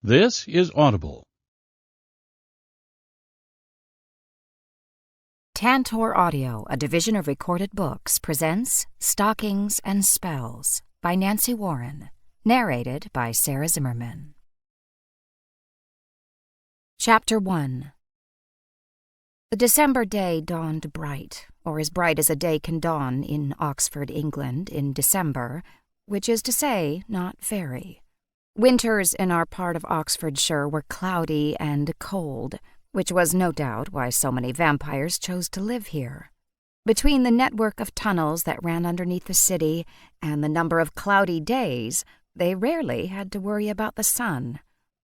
This is Audible. Tantor Audio, a division of Recorded Books, presents Stockings and Spells by Nancy Warren, narrated by Sarah Zimmerman. Chapter 1. The December day dawned bright, or as bright as a day can dawn in Oxford, England, in December, which is to say, not very. Winters in our part of Oxfordshire were cloudy and cold, which was no doubt why so many vampires chose to live here. Between the network of tunnels that ran underneath the city and the number of cloudy days, they rarely had to worry about the sun.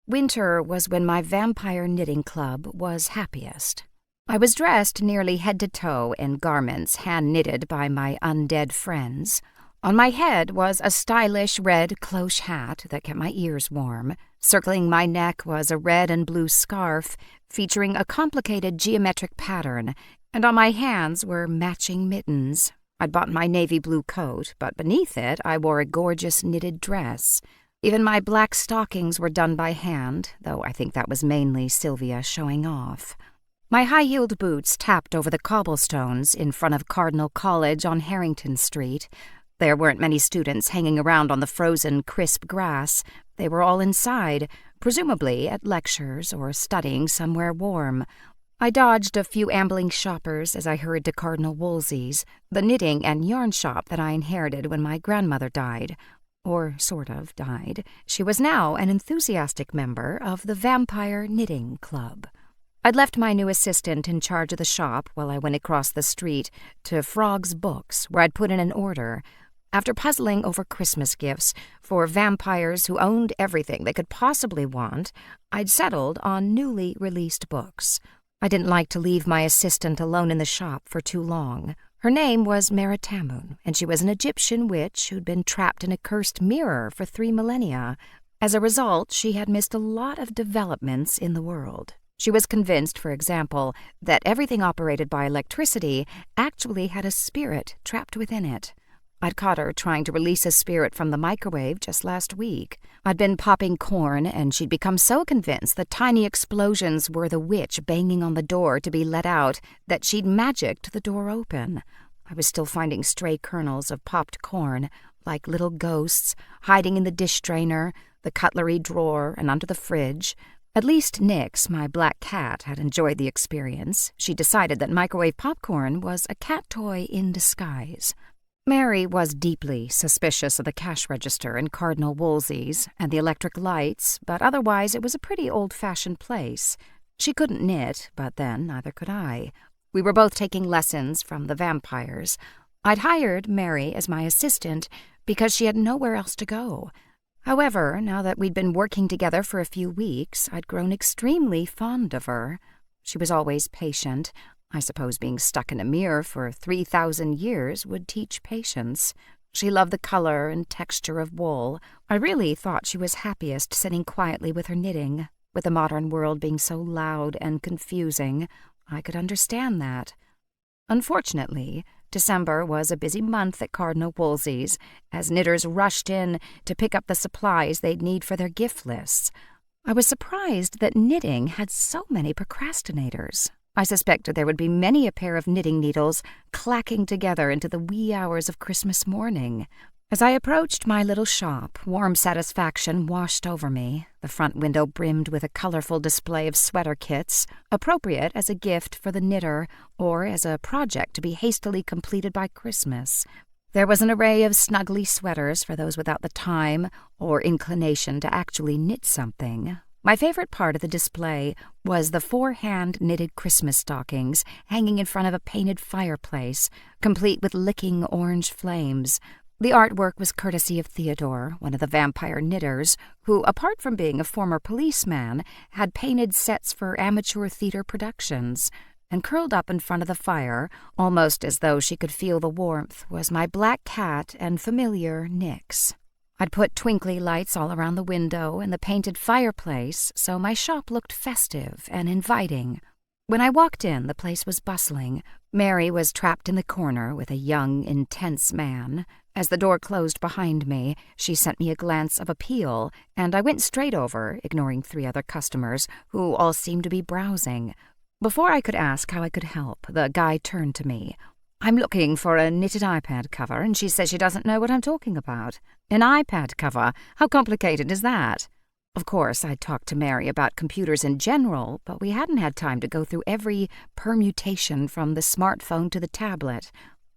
Winter was when my vampire knitting club was happiest. I was dressed nearly head to toe in garments hand-knitted by my undead friends. On my head was a stylish red cloche hat that kept my ears warm. Circling my neck was a red and blue scarf featuring a complicated geometric pattern, and on my hands were matching mittens. I'd bought my navy blue coat, but beneath it I wore a gorgeous knitted dress. Even my black stockings were done by hand, though I think that was mainly Sylvia showing off. My high-heeled boots tapped over the cobblestones in front of Cardinal College on Harrington Street. There weren't many students hanging around on the frozen, crisp grass. They were all inside, presumably at lectures or studying somewhere warm. I dodged a few ambling shoppers as I hurried to Cardinal Wolsey's, the knitting and yarn shop that I inherited when my grandmother died. Or sort of died. She was now an enthusiastic member of the Vampire Knitting Club. I'd left my new assistant in charge of the shop while I went across the street to Frog's Books, where I'd put in an order. After puzzling over Christmas gifts for vampires who owned everything they could possibly want, I'd settled on newly released books. I didn't like to leave my assistant alone in the shop for too long. Her name was Meritamun, and she was an Egyptian witch who'd been trapped in a cursed mirror for 3 millennia. As a result, she had missed a lot of developments in the world. She was convinced, for example, that everything operated by electricity actually had a spirit trapped within it. I'd caught her trying to release a spirit from the microwave just last week. I'd been popping corn, and she'd become so convinced the tiny explosions were the witch banging on the door to be let out that she'd magicked the door open. I was still finding stray kernels of popped corn, like little ghosts, hiding in the dish drainer, the cutlery drawer, and under the fridge. At least Nix, my black cat, had enjoyed the experience. She decided that microwave popcorn was a cat toy in disguise. Mary was deeply suspicious of the cash register in Cardinal Wolsey's and the electric lights, but otherwise it was a pretty old-fashioned place. She couldn't knit, but then neither could I. We were both taking lessons from the vampires. I'd hired Mary as my assistant because she had nowhere else to go. However, now that we'd been working together for a few weeks, I'd grown extremely fond of her. She was always patient. I suppose being stuck in a mirror for 3,000 years would teach patience. She loved the color and texture of wool. I really thought she was happiest sitting quietly with her knitting. With the modern world being so loud and confusing, I could understand that. Unfortunately, December was a busy month at Cardinal Wolsey's, as knitters rushed in to pick up the supplies they'd need for their gift lists. I was surprised that knitting had so many procrastinators. I suspected there would be many a pair of knitting needles clacking together into the wee hours of Christmas morning. As I approached my little shop, warm satisfaction washed over me. The front window brimmed with a colorful display of sweater kits, appropriate as a gift for the knitter or as a project to be hastily completed by Christmas. There was an array of snuggly sweaters for those without the time or inclination to actually knit something. My favorite part of the display was the 4 hand-knitted Christmas stockings hanging in front of a painted fireplace, complete with licking orange flames. The artwork was courtesy of Theodore, one of the vampire knitters, who, apart from being a former policeman, had painted sets for amateur theater productions. And curled up in front of the fire, almost as though she could feel the warmth, was my black cat and familiar Nix. I'd put twinkly lights all around the window and the painted fireplace, so my shop looked festive and inviting. When I walked in, the place was bustling. Mary was trapped in the corner with a young, intense man. As the door closed behind me, she sent me a glance of appeal, and I went straight over, ignoring 3 other customers, who all seemed to be browsing. Before I could ask how I could help, the guy turned to me. "I'm looking for a knitted iPad cover, and she says she doesn't know what I'm talking about." "An iPad cover? How complicated is that?" Of course, I'd talked to Mary about computers in general, but we hadn't had time to go through every permutation from the smartphone to the tablet.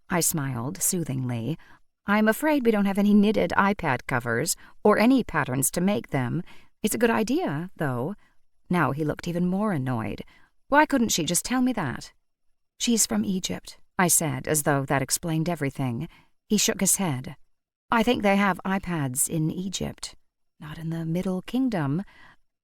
I smiled soothingly. "I'm afraid we don't have any knitted iPad covers, or any patterns to make them. It's a good idea, though." Now he looked even more annoyed. Why couldn't she just tell me that? "She's from Egypt," I said, as though that explained everything. He shook his head. "I think they have iPads in Egypt. Not in the Middle Kingdom."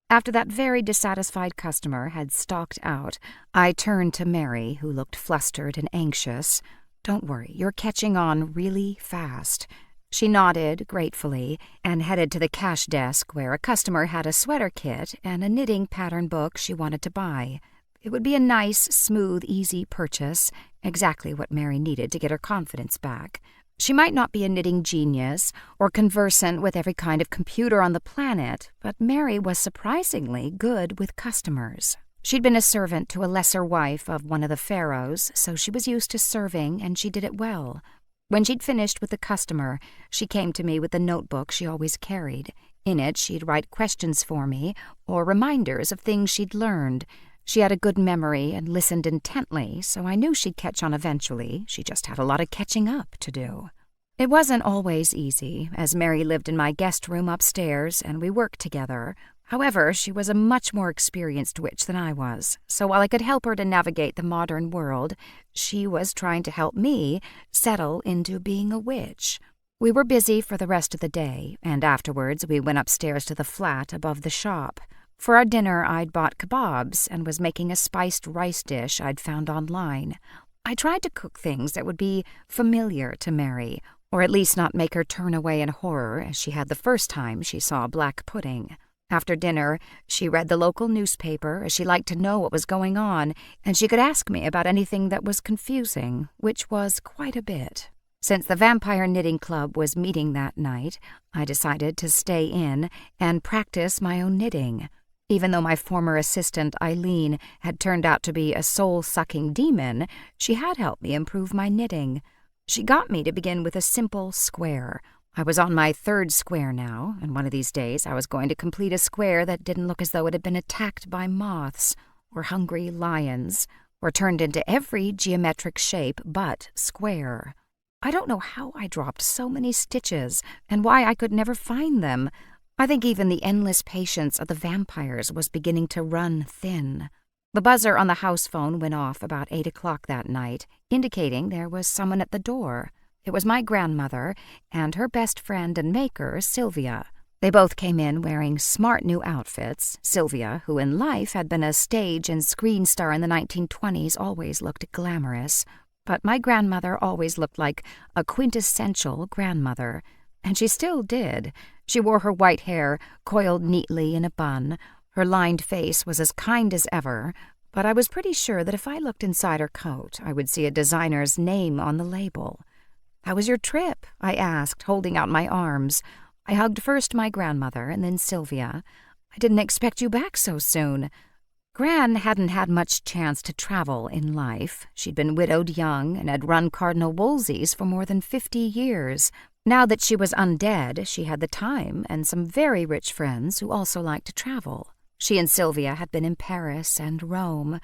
After that very dissatisfied customer had stalked out, I turned to Mary, who looked flustered and anxious. "Don't worry, you're catching on really fast." She nodded gratefully and headed to the cash desk where a customer had a sweater kit and a knitting pattern book she wanted to buy. It would be a nice, smooth, easy purchase, exactly what Mary needed to get her confidence back. She might not be a knitting genius or conversant with every kind of computer on the planet, but Mary was surprisingly good with customers. She'd been a servant to a lesser wife of one of the pharaohs, so she was used to serving, and she did it well. When she'd finished with the customer, she came to me with the notebook she always carried. In it, she'd write questions for me or reminders of things she'd learned. She had a good memory and listened intently, so I knew she'd catch on eventually. She just had a lot of catching up to do. It wasn't always easy, as Mary lived in my guest room upstairs and we worked together. However, she was a much more experienced witch than I was, so while I could help her to navigate the modern world, she was trying to help me settle into being a witch. We were busy for the rest of the day, and afterwards we went upstairs to the flat above the shop. For our dinner, I'd bought kebabs and was making a spiced rice dish I'd found online. I tried to cook things that would be familiar to Mary, or at least not make her turn away in horror as she had the first time she saw black pudding. After dinner, she read the local newspaper as she liked to know what was going on, and she could ask me about anything that was confusing, which was quite a bit. Since the Vampire Knitting Club was meeting that night, I decided to stay in and practice my own knitting. Even though my former assistant, Eileen, had turned out to be a soul-sucking demon, she had helped me improve my knitting. She got me to begin with a simple square. I was on my 3rd square now, and one of these days I was going to complete a square that didn't look as though it had been attacked by moths, or hungry lions, or turned into every geometric shape but square. I don't know how I dropped so many stitches, and why I could never find them. I think even the endless patience of the vampires was beginning to run thin. The buzzer on the house phone went off about 8 o'clock that night, indicating there was someone at the door. It was my grandmother and her best friend and maker, Sylvia. They both came in wearing smart new outfits. Sylvia, who in life had been a stage and screen star in the 1920s, always looked glamorous. But my grandmother always looked like a quintessential grandmother, and she still did. She wore her white hair coiled neatly in a bun. Her lined face was as kind as ever, but I was pretty sure that if I looked inside her coat, I would see a designer's name on the label. "How was your trip?" I asked, holding out my arms. I hugged first my grandmother and then Sylvia. "I didn't expect you back so soon." Gran hadn't had much chance to travel in life. She'd been widowed young and had run Cardinal Wolsey's for more than 50 years. Now that she was undead, she had the time and some very rich friends who also liked to travel. She and Sylvia had been in Paris and Rome.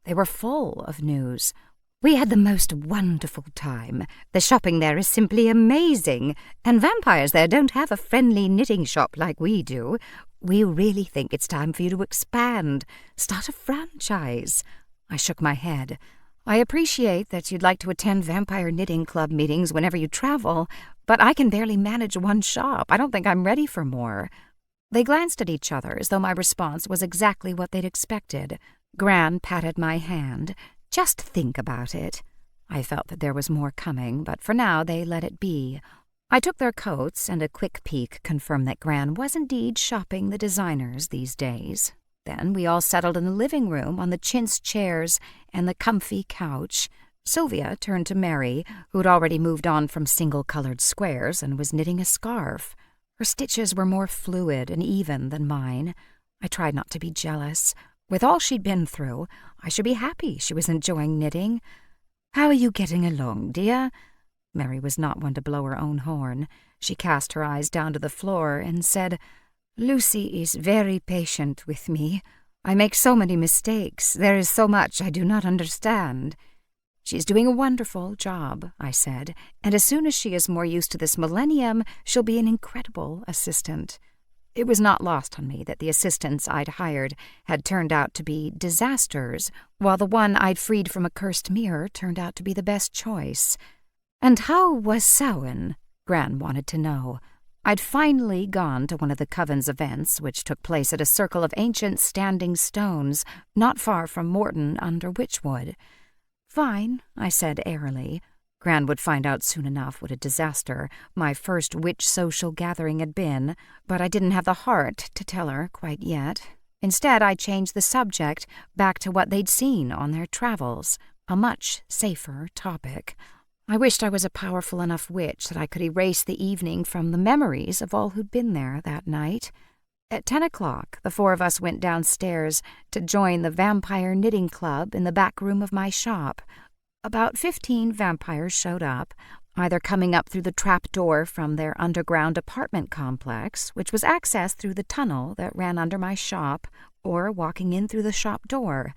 They were full of news. "We had the most wonderful time. The shopping there is simply amazing, and vampires there don't have a friendly knitting shop like we do. We really think it's time for you to expand, start a franchise." I shook my head. "I appreciate that you'd like to attend Vampire Knitting Club meetings whenever you travel, but I can barely manage one shop. I don't think I'm ready for more." They glanced at each other as though my response was exactly what they'd expected. Gran patted my hand. "Just think about it." I felt that there was more coming, but for now they let it be. I took their coats, and a quick peek confirmed that Gran was indeed shopping the designers these days. Then we all settled in the living room on the chintz chairs and the comfy couch. Sylvia turned to Mary, who'd already moved on from single-colored squares and was knitting a scarf. Her stitches were more fluid and even than mine. I tried not to be jealous. With all she'd been through, I should be happy she was enjoying knitting. "How are you getting along, dear?" Mary was not one to blow her own horn. She cast her eyes down to the floor and said, "Lucy is very patient with me. I make so many mistakes. There is so much I do not understand." "She's doing a wonderful job," I said, "and as soon as she is more used to this millennium, she'll be an incredible assistant." It was not lost on me that the assistants I'd hired had turned out to be disasters, while the one I'd freed from a cursed mirror turned out to be the best choice. "And how was Samhain?" Gran wanted to know. I'd finally gone to one of the Coven's events, which took place at a circle of ancient standing stones not far from Morton under Witchwood. "Fine," I said airily. Gran would find out soon enough what a disaster my first witch social gathering had been, but I didn't have the heart to tell her quite yet. Instead, I changed the subject back to what they'd seen on their travels, a much safer topic. I wished I was a powerful enough witch that I could erase the evening from the memories of all who'd been there that night. At 10 o'clock, the four of us went downstairs to join the Vampire Knitting Club in the back room of my shop. About 15 vampires showed up, either coming up through the trap door from their underground apartment complex, which was accessed through the tunnel that ran under my shop, or walking in through the shop door.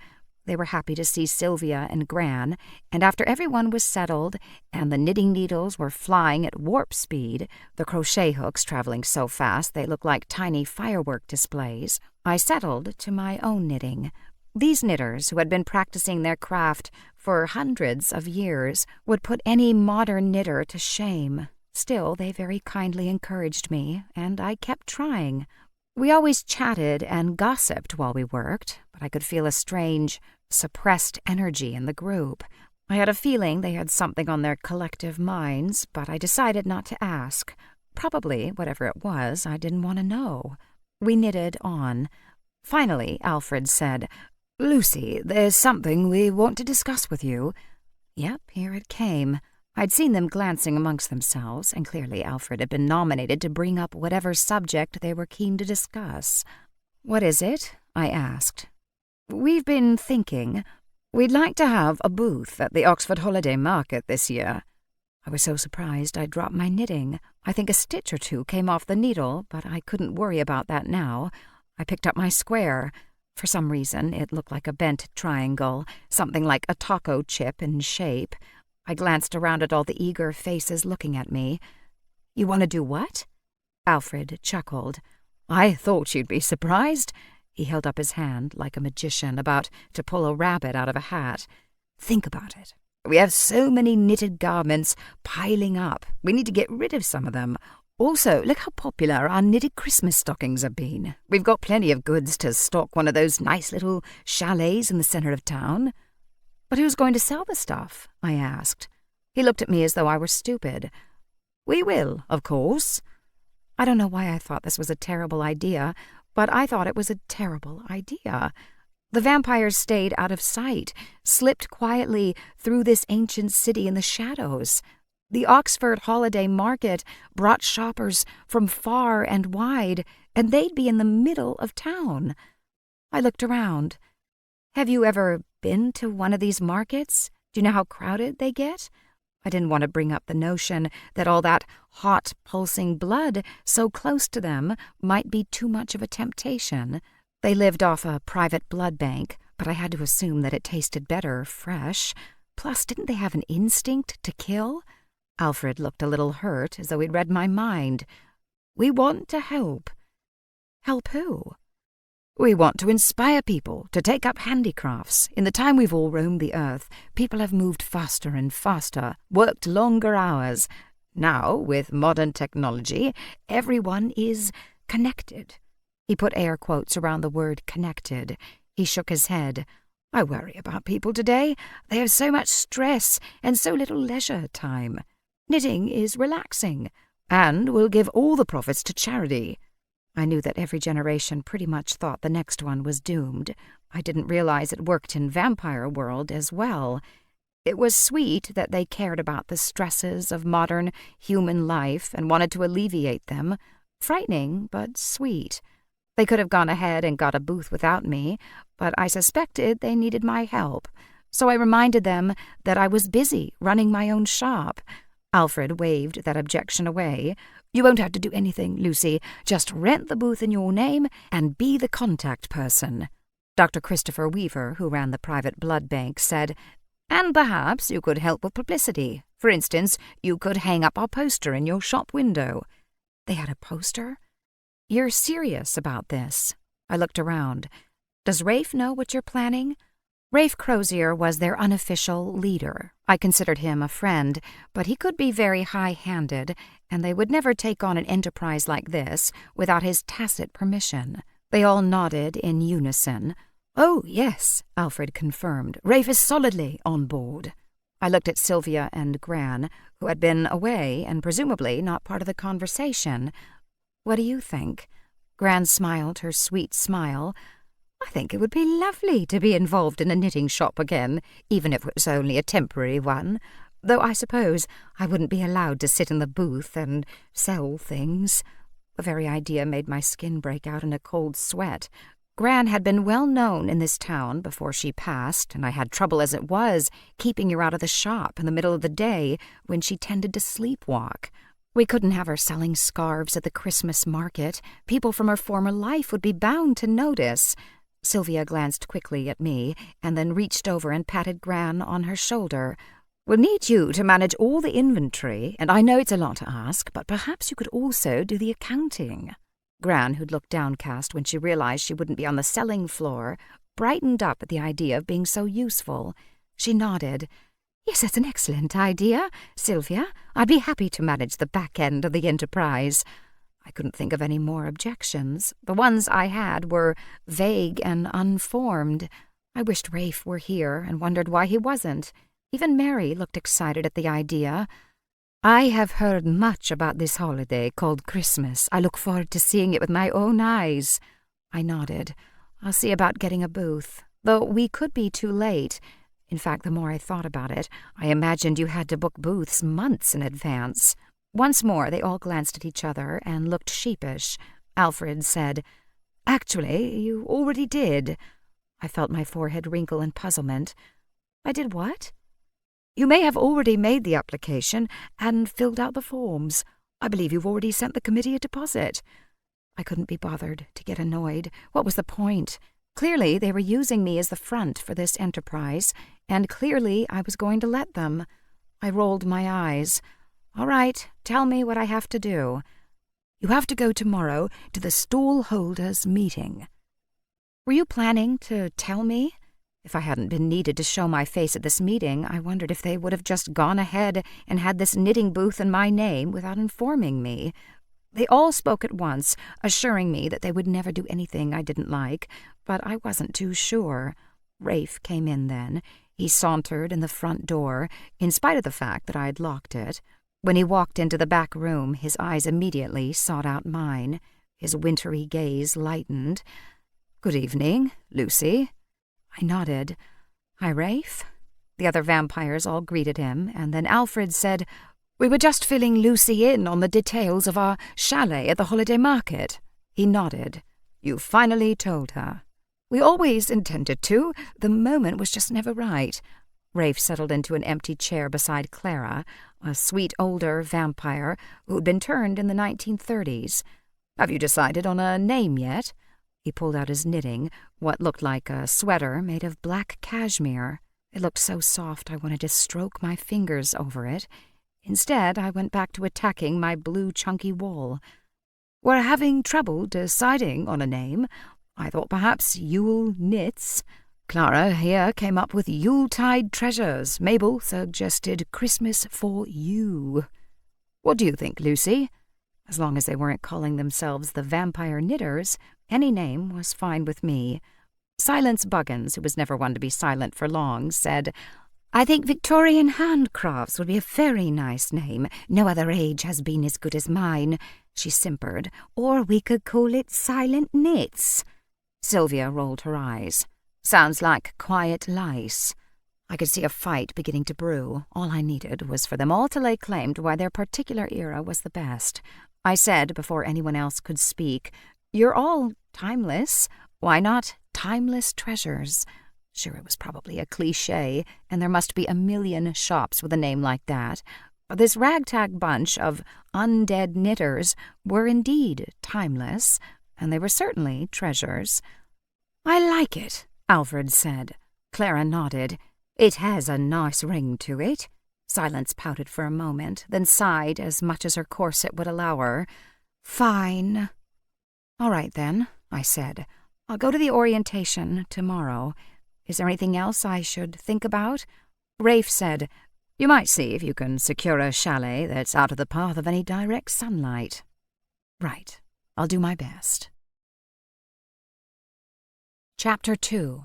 They were happy to see Sylvia and Gran, and after everyone was settled and the knitting needles were flying at warp speed, the crochet hooks traveling so fast they looked like tiny firework displays, I settled to my own knitting. These knitters, who had been practicing their craft for hundreds of years, would put any modern knitter to shame. Still, they very kindly encouraged me, and I kept trying. We always chatted and gossiped while we worked, but I could feel a strange, suppressed energy in the group. I had a feeling they had something on their collective minds, but I decided not to ask. Probably, whatever it was, I didn't want to know. We knitted on. Finally, Alfred said, "Lucy, there's something we want to discuss with you." Yep, here it came. I'd seen them glancing amongst themselves, and clearly Alfred had been nominated to bring up whatever subject they were keen to discuss. "What is it?" I asked. "We've been thinking. We'd like to have a booth at the Oxford Holiday Market this year." I was so surprised I dropped my knitting. I think a stitch or two came off the needle, but I couldn't worry about that now. I picked up my square. For some reason, it looked like a bent triangle, something like a taco chip in shape. I glanced around at all the eager faces looking at me. "You want to do what?" Alfred chuckled. "I thought you'd be surprised." He held up his hand like a magician about to pull a rabbit out of a hat. "Think about it. We have so many knitted garments piling up. We need to get rid of some of them. Also, look how popular our knitted Christmas stockings have been. We've got plenty of goods to stock one of those nice little chalets in the center of town." "But who's going to sell the stuff?" I asked. He looked at me as though I were stupid. "We will, of course." I don't know why I thought this was a terrible idea, but I thought it was a terrible idea. The vampires stayed out of sight, slipped quietly through this ancient city in the shadows. The Oxford Holiday Market brought shoppers from far and wide, and they'd be in the middle of town. I looked around. "Have you ever been to one of these markets? Do you know how crowded they get?" I didn't want to bring up the notion that all that hot, pulsing blood so close to them might be too much of a temptation. They lived off a private blood bank, but I had to assume that it tasted better fresh. Plus, didn't they have an instinct to kill? Alfred looked a little hurt, as though he'd read my mind. "We want to help." "Help who?" "We want to inspire people to take up handicrafts. In the time we've all roamed the earth, people have moved faster and faster, worked longer hours. Now, with modern technology, everyone is connected." He put air quotes around the word connected. He shook his head. "I worry about people today. They have so much stress and so little leisure time. Knitting is relaxing, and will give all the profits to charity." I knew that every generation pretty much thought the next one was doomed. I didn't realize it worked in vampire world as well. It was sweet that they cared about the stresses of modern human life and wanted to alleviate them. Frightening, but sweet. They could have gone ahead and got a booth without me, but I suspected they needed my help, so I reminded them that I was busy running my own shop. Alfred waved that objection away. "You won't have to do anything, Lucy. Just rent the booth in your name and be the contact person." Dr. Christopher Weaver, who ran the private blood bank, said, "And perhaps you could help with publicity. For instance, you could hang up our poster in your shop window." They had a poster? "You're serious about this?" I looked around. "Does Rafe know what you're planning?" Rafe Crozier was their unofficial leader. I considered him a friend, but he could be very high-handed, and they would never take on an enterprise like this without his tacit permission. They all nodded in unison. "Oh, yes," Alfred confirmed. "Rafe is solidly on board." I looked at Sylvia and Gran, who had been away and presumably not part of the conversation. "What do you think?" Gran smiled her sweet smile. "I think it would be lovely to be involved in a knitting shop again, even if it was only a temporary one. Though I suppose I wouldn't be allowed to sit in the booth and sell things." The very idea made my skin break out in a cold sweat. Gran had been well known in this town before she passed, and I had trouble as it was keeping her out of the shop in the middle of the day when she tended to sleepwalk. We couldn't have her selling scarves at the Christmas market. People from her former life would be bound to notice. Sylvia glanced quickly at me and then reached over and patted Gran on her shoulder. "We'll need you to manage all the inventory, and I know it's a lot to ask, but perhaps you could also do the accounting." Gran, who'd looked downcast when she realized she wouldn't be on the selling floor, brightened up at the idea of being so useful. She nodded. "Yes, that's an excellent idea, Sylvia. I'd be happy to manage the back end of the enterprise." I couldn't think of any more objections. The ones I had were vague and unformed. I wished Rafe were here and wondered why he wasn't. Even Mary looked excited at the idea. "I have heard much about this holiday called Christmas. I look forward to seeing it with my own eyes." I nodded. "I'll see about getting a booth, though we could be too late. In fact, the more I thought about it, I imagined you had to book booths months in advance." Once more they all glanced at each other and looked sheepish. Alfred said, "Actually, you already did." I felt my forehead wrinkle in puzzlement. "I did what?" "You may have already made the application and filled out the forms. I believe you've already sent the committee a deposit." I couldn't be bothered to get annoyed. What was the point? Clearly they were using me as the front for this enterprise, and clearly I was going to let them. I rolled my eyes. "All right, tell me what I have to do." "You have to go tomorrow to the stallholders' meeting." Were you planning to tell me? If I hadn't been needed to show my face at this meeting, I wondered if they would have just gone ahead and had this knitting booth in my name without informing me. They all spoke at once, assuring me that they would never do anything I didn't like, but I wasn't too sure. Rafe came in then. He sauntered in the front door, in spite of the fact that I had locked it. When he walked into the back room, his eyes immediately sought out mine. His wintry gaze lightened. "Good evening, Lucy." I nodded. "Hi, Rafe." The other vampires all greeted him, and then Alfred said, "We were just filling Lucy in on the details of our chalet at the holiday market." He nodded. "You finally told her." "We always intended to. The moment was just never right." Rafe settled into an empty chair beside Clara, a sweet older vampire who'd been turned in the 1930s. "Have you decided on a name yet?" He pulled out his knitting, what looked like a sweater made of black cashmere. It looked so soft I wanted to stroke my fingers over it. Instead, I went back to attacking my blue chunky wool. "We're having trouble deciding on a name. I thought perhaps Yule Knits. Clara here came up with Yuletide Treasures. Mabel suggested Christmas for You. What do you think, Lucy?" As long as they weren't calling themselves the Vampire Knitters, any name was fine with me. Silence Buggins, who was never one to be silent for long, said, "I think Victorian Handcrafts would be a very nice name. No other age has been as good as mine." She simpered. "Or we could call it Silent Knits." Sylvia rolled her eyes. "Sounds like Quiet Lice." I could see a fight beginning to brew. All I needed was for them all to lay claim to why their particular era was the best. I said, before anyone else could speak, "You're all timeless. Why not timeless treasures?" Sure, it was probably a cliché, and there must be a million shops with a name like that. But this ragtag bunch of undead knitters were indeed timeless, and they were certainly treasures. "I like it," Alfred said. Clara nodded. "It has a nice ring to it." Silence pouted for a moment, then sighed as much as her corset would allow her. "Fine." "All right, then," I said. "I'll go to the orientation tomorrow. Is there anything else I should think about?" Rafe said, "You might see if you can secure a chalet that's out of the path of any direct sunlight." "Right. I'll do my best." Chapter 2.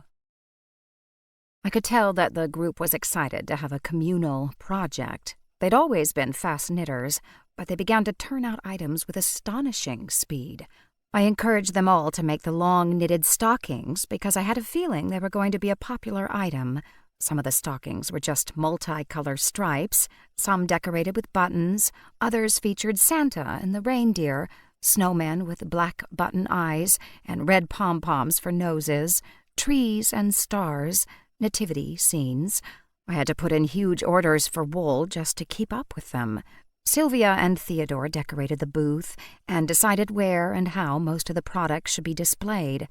I could tell that the group was excited to have a communal project. They'd always been fast knitters, but they began to turn out items with astonishing speed. I encouraged them all to make the long knitted stockings because I had a feeling they were going to be a popular item. Some of the stockings were just multicolored stripes, some decorated with buttons, others featured Santa and the reindeer, snowmen with black button eyes and red pom-poms for noses, trees and stars, nativity scenes. I had to put in huge orders for wool just to keep up with them. Sylvia and Theodore decorated the booth and decided where and how most of the products should be displayed.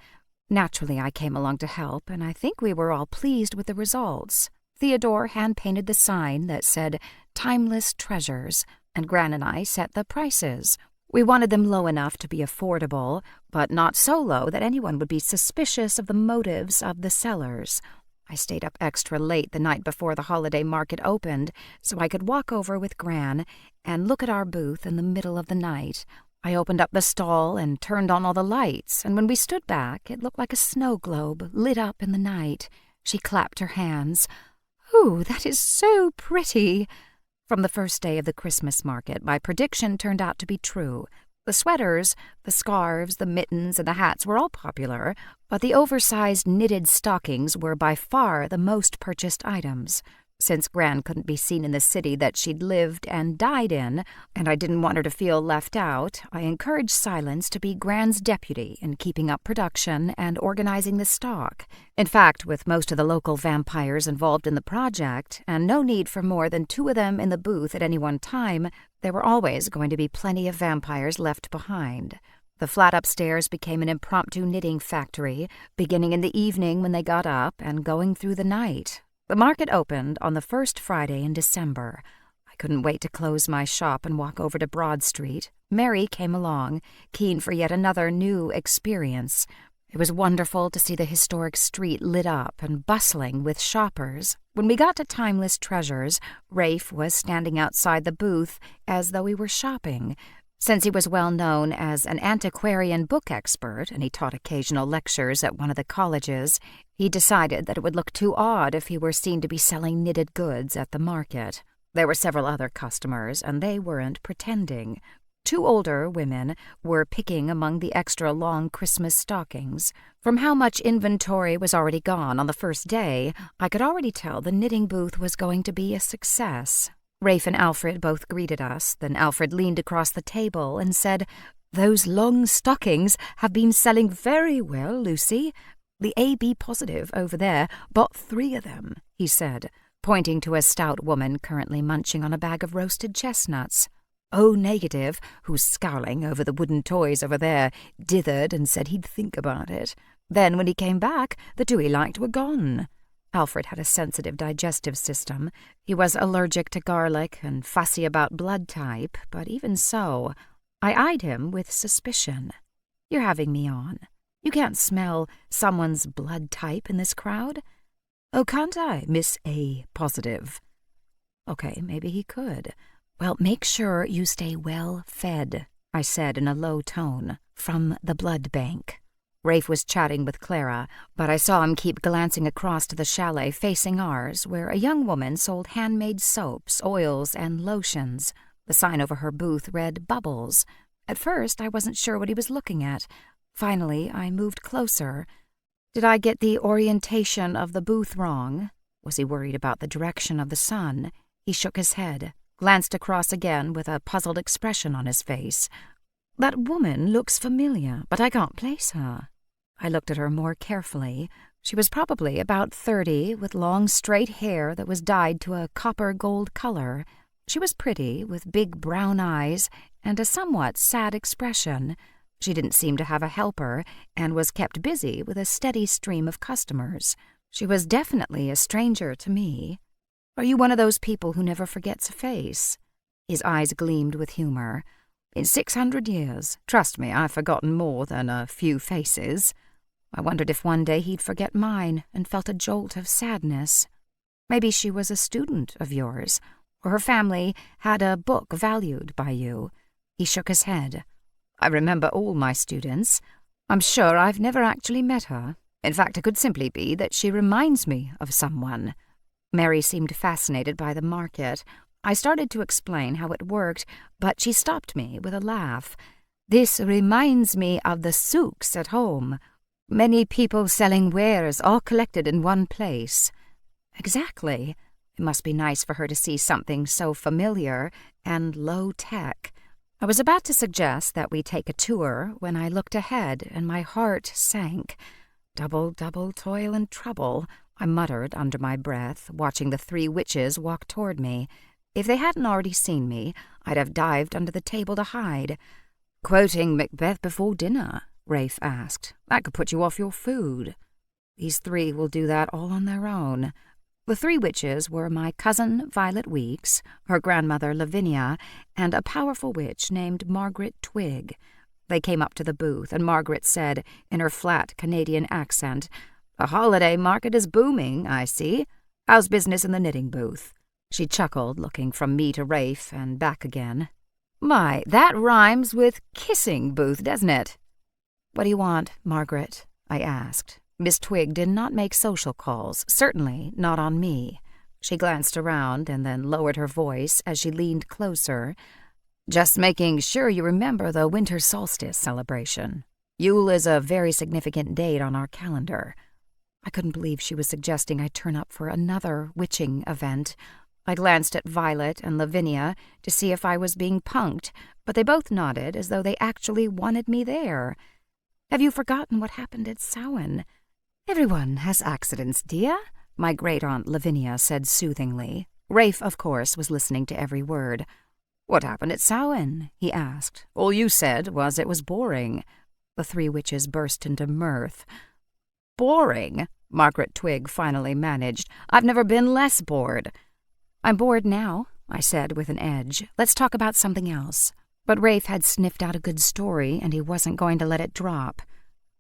Naturally, I came along to help, and I think we were all pleased with the results. Theodore hand-painted the sign that said "Timeless Treasures," and Gran and I set the prices. We wanted them low enough to be affordable, but not so low that anyone would be suspicious of the motives of the sellers. I stayed up extra late the night before the holiday market opened so I could walk over with Gran and look at our booth in the middle of the night. I opened up the stall and turned on all the lights, and when we stood back, it looked like a snow globe lit up in the night. She clapped her hands. "Ooh, that is so pretty." From the first day of the Christmas market, my prediction turned out to be true. The sweaters, the scarves, the mittens, and the hats were all popular, but the oversized knitted stockings were by far the most purchased items. Since Gran couldn't be seen in the city that she'd lived and died in, and I didn't want her to feel left out, I encouraged Silence to be Gran's deputy in keeping up production and organizing the stock. In fact, with most of the local vampires involved in the project, and no need for more than 2 of them in the booth at any one time, there were always going to be plenty of vampires left behind. The flat upstairs became an impromptu knitting factory, beginning in the evening when they got up and going through the night. The market opened on the first Friday in December. I couldn't wait to close my shop and walk over to Broad Street. Mary came along, keen for yet another new experience. It was wonderful to see the historic street lit up and bustling with shoppers. When we got to Timeless Treasures, Rafe was standing outside the booth as though we were shopping. Since he was well known as an antiquarian book expert and he taught occasional lectures at one of the colleges, he decided that it would look too odd if he were seen to be selling knitted goods at the market. There were several other customers, and they weren't pretending. 2 older women were picking among the extra long Christmas stockings. From how much inventory was already gone on the first day, I could already tell the knitting booth was going to be a success. Rafe and Alfred both greeted us, then Alfred leaned across the table and said, "Those long stockings have been selling very well, Lucy. The AB positive over there bought 3 of them," he said, pointing to a stout woman currently munching on a bag of roasted chestnuts. O negative, who's scowling over the wooden toys over there, dithered and said he'd think about it. Then when he came back, the 2 he liked were gone. Alfred had a sensitive digestive system. He was allergic to garlic and fussy about blood type, but even so, I eyed him with suspicion. "You're having me on. You can't smell someone's blood type in this crowd." "Oh, can't I, Miss A positive?" Okay, maybe he could. "Well, make sure you stay well fed," I said in a low tone, "from the blood bank." Rafe was chatting with Clara, but I saw him keep glancing across to the chalet facing ours, where a young woman sold handmade soaps, oils, and lotions. The sign over her booth read Bubbles. At first, I wasn't sure what he was looking at. Finally, I moved closer. "Did I get the orientation of the booth wrong?" Was he worried about the direction of the sun? He shook his head, glanced across again with a puzzled expression on his face. That woman looks familiar, but I can't place her. I looked at her more carefully. She was probably about 30, with long straight hair that was dyed to a copper-gold color. She was pretty, with big brown eyes and a somewhat sad expression. She didn't seem to have a helper, and was kept busy with a steady stream of customers. She was definitely a stranger to me. Are you one of those people who never forgets a face? His eyes gleamed with humor. In 600 years, trust me, I've forgotten more than a few faces. I wondered if one day he'd forget mine, and felt a jolt of sadness. Maybe she was a student of yours, or her family had a book valued by you. He shook his head. I remember all my students. I'm sure I've never actually met her. In fact, it could simply be that she reminds me of someone. Mary seemed fascinated by the market. I started to explain how it worked, but she stopped me with a laugh. This reminds me of the souks at home. Many people selling wares all collected in one place. Exactly. It must be nice for her to see something so familiar and low-tech. I was about to suggest that we take a tour when I looked ahead and my heart sank. Double, double toil and trouble, I muttered under my breath, watching the three witches walk toward me. If they hadn't already seen me, I'd have dived under the table to hide. Quoting Macbeth before dinner, Rafe asked. That could put you off your food. These three will do that all on their own. The three witches were my cousin Violet Weeks, her grandmother Lavinia, and a powerful witch named Margaret Twig. They came up to the booth, and Margaret said, in her flat Canadian accent, "The holiday market is booming, I see. How's business in the knitting booth?" She chuckled, looking from me to Rafe and back again. My, that rhymes with kissing booth, doesn't it? What do you want, Margaret? I asked. Miss Twig did not make social calls, certainly not on me. She glanced around and then lowered her voice as she leaned closer. Just making sure you remember the winter solstice celebration. Yule is a very significant date on our calendar. I couldn't believe she was suggesting I turn up for another witching event. I glanced at Violet and Lavinia to see if I was being punked, but they both nodded as though they actually wanted me there. Have you forgotten what happened at Samhain? Everyone has accidents, dear, my great-aunt Lavinia said soothingly. Rafe, of course, was listening to every word. What happened at Samhain? He asked. All you said was it was boring. The three witches burst into mirth. Boring? Margaret Twig finally managed. I've never been less bored. I'm bored now, I said with an edge. Let's talk about something else. But Rafe had sniffed out a good story, and he wasn't going to let it drop.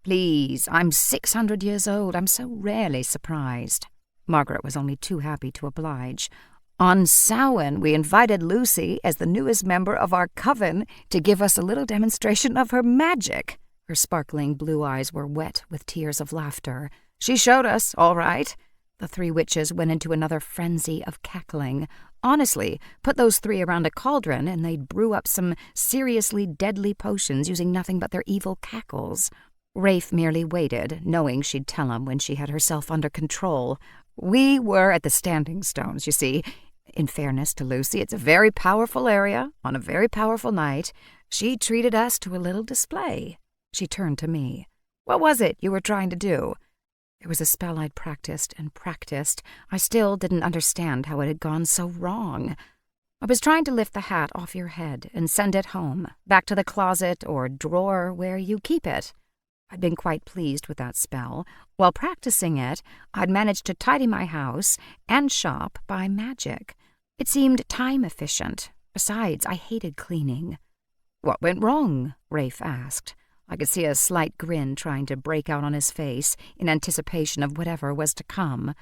Please, I'm 600 years old. I'm so rarely surprised. Margaret was only too happy to oblige. On Samhain, we invited Lucy as the newest member of our coven to give us a little demonstration of her magic. Her sparkling blue eyes were wet with tears of laughter. She showed us, all right. The three witches went into another frenzy of cackling. Honestly, put those three around a cauldron and they'd brew up some seriously deadly potions using nothing but their evil cackles. Rafe merely waited, knowing she'd tell him when she had herself under control. We were at the Standing Stones, you see. In fairness to Lucy, it's a very powerful area on a very powerful night. She treated us to a little display. She turned to me. What was it you were trying to do? It was a spell I'd practiced and practiced. I still didn't understand how it had gone so wrong. I was trying to lift the hat off your head and send it home, back to the closet or drawer where you keep it. I'd been quite pleased with that spell. While practicing it, I'd managed to tidy my house and shop by magic. It seemed time-efficient. Besides, I hated cleaning. What went wrong? Rafe asked. I could see a slight grin trying to break out on his face in anticipation of whatever was to come.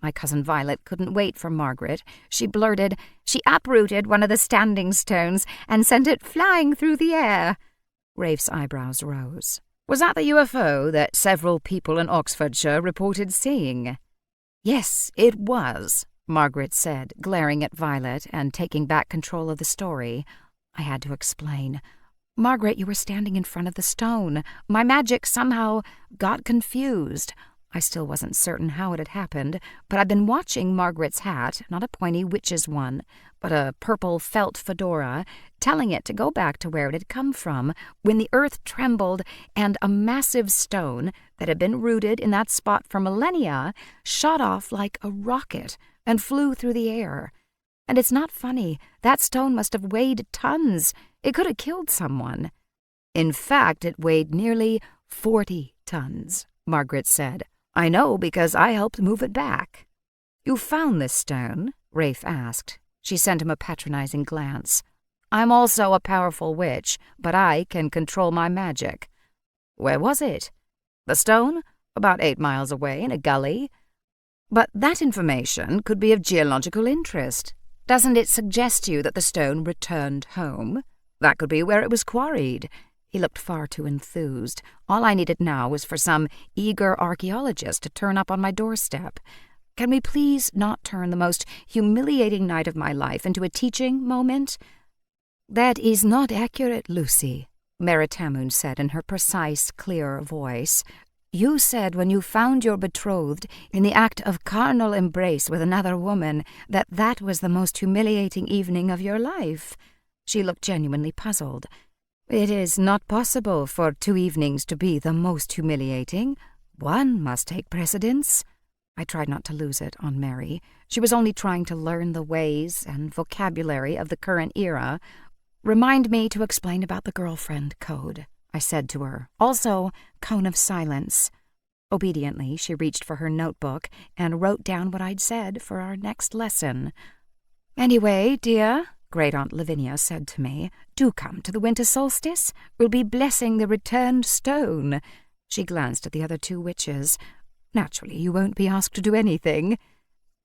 My cousin Violet couldn't wait for Margaret. She blurted, "She uprooted one of the Standing Stones and sent it flying through the air." Rafe's eyebrows rose. Was that the UFO that several people in Oxfordshire reported seeing? Yes, it was, Margaret said, glaring at Violet and taking back control of the story. I had to explain. Margaret, you were standing in front of the stone. My magic somehow got confused. I still wasn't certain how it had happened, but I'd been watching Margaret's hat, not a pointy witch's one, but a purple felt fedora, telling it to go back to where it had come from, when the earth trembled and a massive stone that had been rooted in that spot for millennia shot off like a rocket and flew through the air. And it's not funny. That stone must have weighed tons. It could have killed someone. In fact, it weighed nearly 40 tons, Margaret said. I know because I helped move it back. You found this stone? Rafe asked. She sent him a patronizing glance. I'm also a powerful witch, but I can control my magic. Where was it? The stone? About 8 miles away in a gully. But that information could be of geological interest. Doesn't it suggest to you that the stone returned home? That could be where it was quarried. He looked far too enthused. All I needed now was for some eager archaeologist to turn up on my doorstep. Can we please not turn the most humiliating night of my life into a teaching moment? That is not accurate, Lucy, Meritamun said in her precise, clear voice. You said when you found your betrothed in the act of carnal embrace with another woman that that was the most humiliating evening of your life. She looked genuinely puzzled. It is not possible for 2 evenings to be the most humiliating. One must take precedence. I tried not to lose it on Mary. She was only trying to learn the ways and vocabulary of the current era. Remind me to explain about the girlfriend code, I said to her. Also, cone of silence. Obediently, she reached for her notebook and wrote down what I'd said for our next lesson. Anyway, dear, Great Aunt Lavinia said to me, do come to the winter solstice. We'll be blessing the returned stone. She glanced at the other 2 witches. Naturally, you won't be asked to do anything.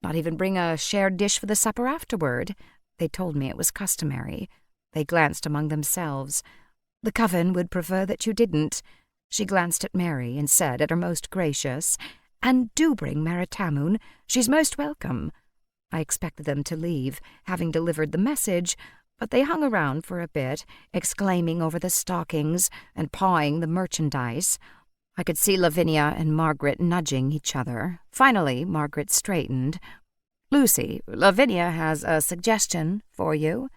Not even bring a shared dish for the supper afterward. They told me it was customary. They glanced among themselves. The coven would prefer that you didn't. She glanced at Mary and said, at her most gracious, and do bring Meritamun. She's most welcome. I expected them to leave, having delivered the message, but they hung around for a bit, exclaiming over the stockings and pawing the merchandise. I could see Lavinia and Margaret nudging each other. Finally, Margaret straightened. Lucy, Lavinia has a suggestion for you.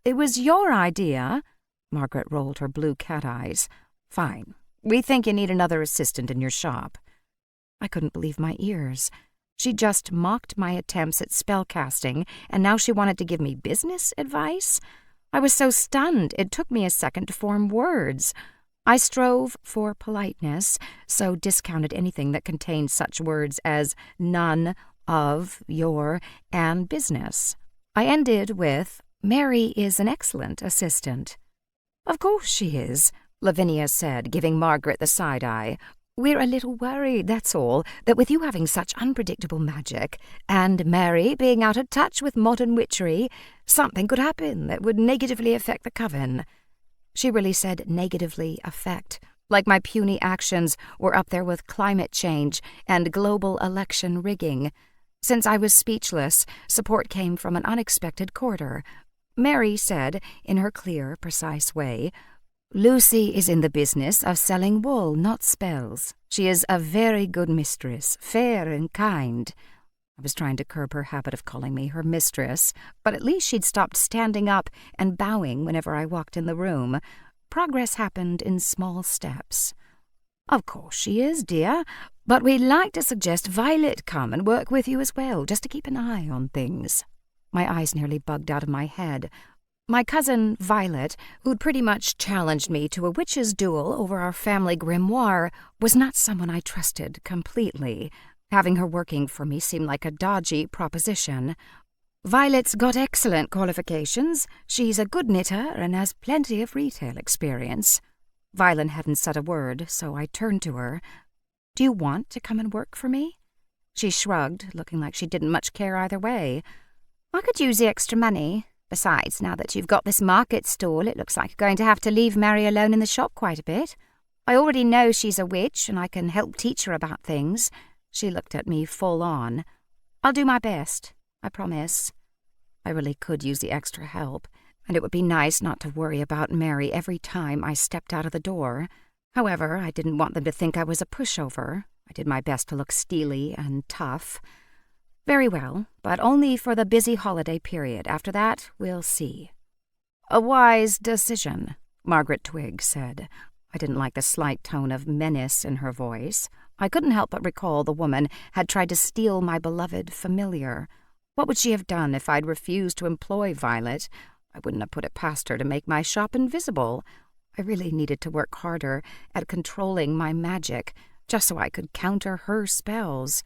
It was your idea. Margaret rolled her blue cat eyes. Fine. We think you need another assistant in your shop. I couldn't believe my ears. She just mocked my attempts at spellcasting, and now she wanted to give me business advice? I was so stunned it took me a second to form words. I strove for politeness, so discounted anything that contained such words as none, of, your, and business. I ended with, Mary is an excellent assistant. Of course she is, Lavinia said, giving Margaret the side-eye. We're a little worried, that's all, that with you having such unpredictable magic, and Mary being out of touch with modern witchery, something could happen that would negatively affect the coven. She really said negatively affect, like my puny actions were up there with climate change and global election rigging. Since I was speechless, support came from an unexpected quarter. Mary said, in her clear, precise way, Lucy is in the business of selling wool, not spells. She is a very good mistress, fair and kind. I was trying to curb her habit of calling me her mistress, but at least she'd stopped standing up and bowing whenever I walked in the room. Progress happened in small steps. Of course she is, dear, but we'd like to suggest Violet come and work with you as well, just to keep an eye on things. My eyes nearly bugged out of my head. My cousin, Violet, who'd pretty much challenged me to a witch's duel over our family grimoire, was not someone I trusted completely. Having her working for me seemed like a dodgy proposition. Violet's got excellent qualifications. She's a good knitter and has plenty of retail experience. Violet hadn't said a word, so I turned to her. Do you want to come and work for me? She shrugged, looking like she didn't much care either way. I could use the extra money. Besides, now that you've got this market stall, it looks like you're going to have to leave Mary alone in the shop quite a bit. I already know she's a witch, and I can help teach her about things. She looked at me full on. I'll do my best, I promise. I really could use the extra help, and it would be nice not to worry about Mary every time I stepped out of the door. However, I didn't want them to think I was a pushover. I did my best to look steely and tough. "Very well, but only for the busy holiday period. After that, we'll see." "A wise decision," Margaret Twigg said. I didn't like the slight tone of menace in her voice. I couldn't help but recall the woman had tried to steal my beloved familiar. What would she have done if I'd refused to employ Violet? I wouldn't have put it past her to make my shop invisible. I really needed to work harder at controlling my magic, just so I could counter her spells.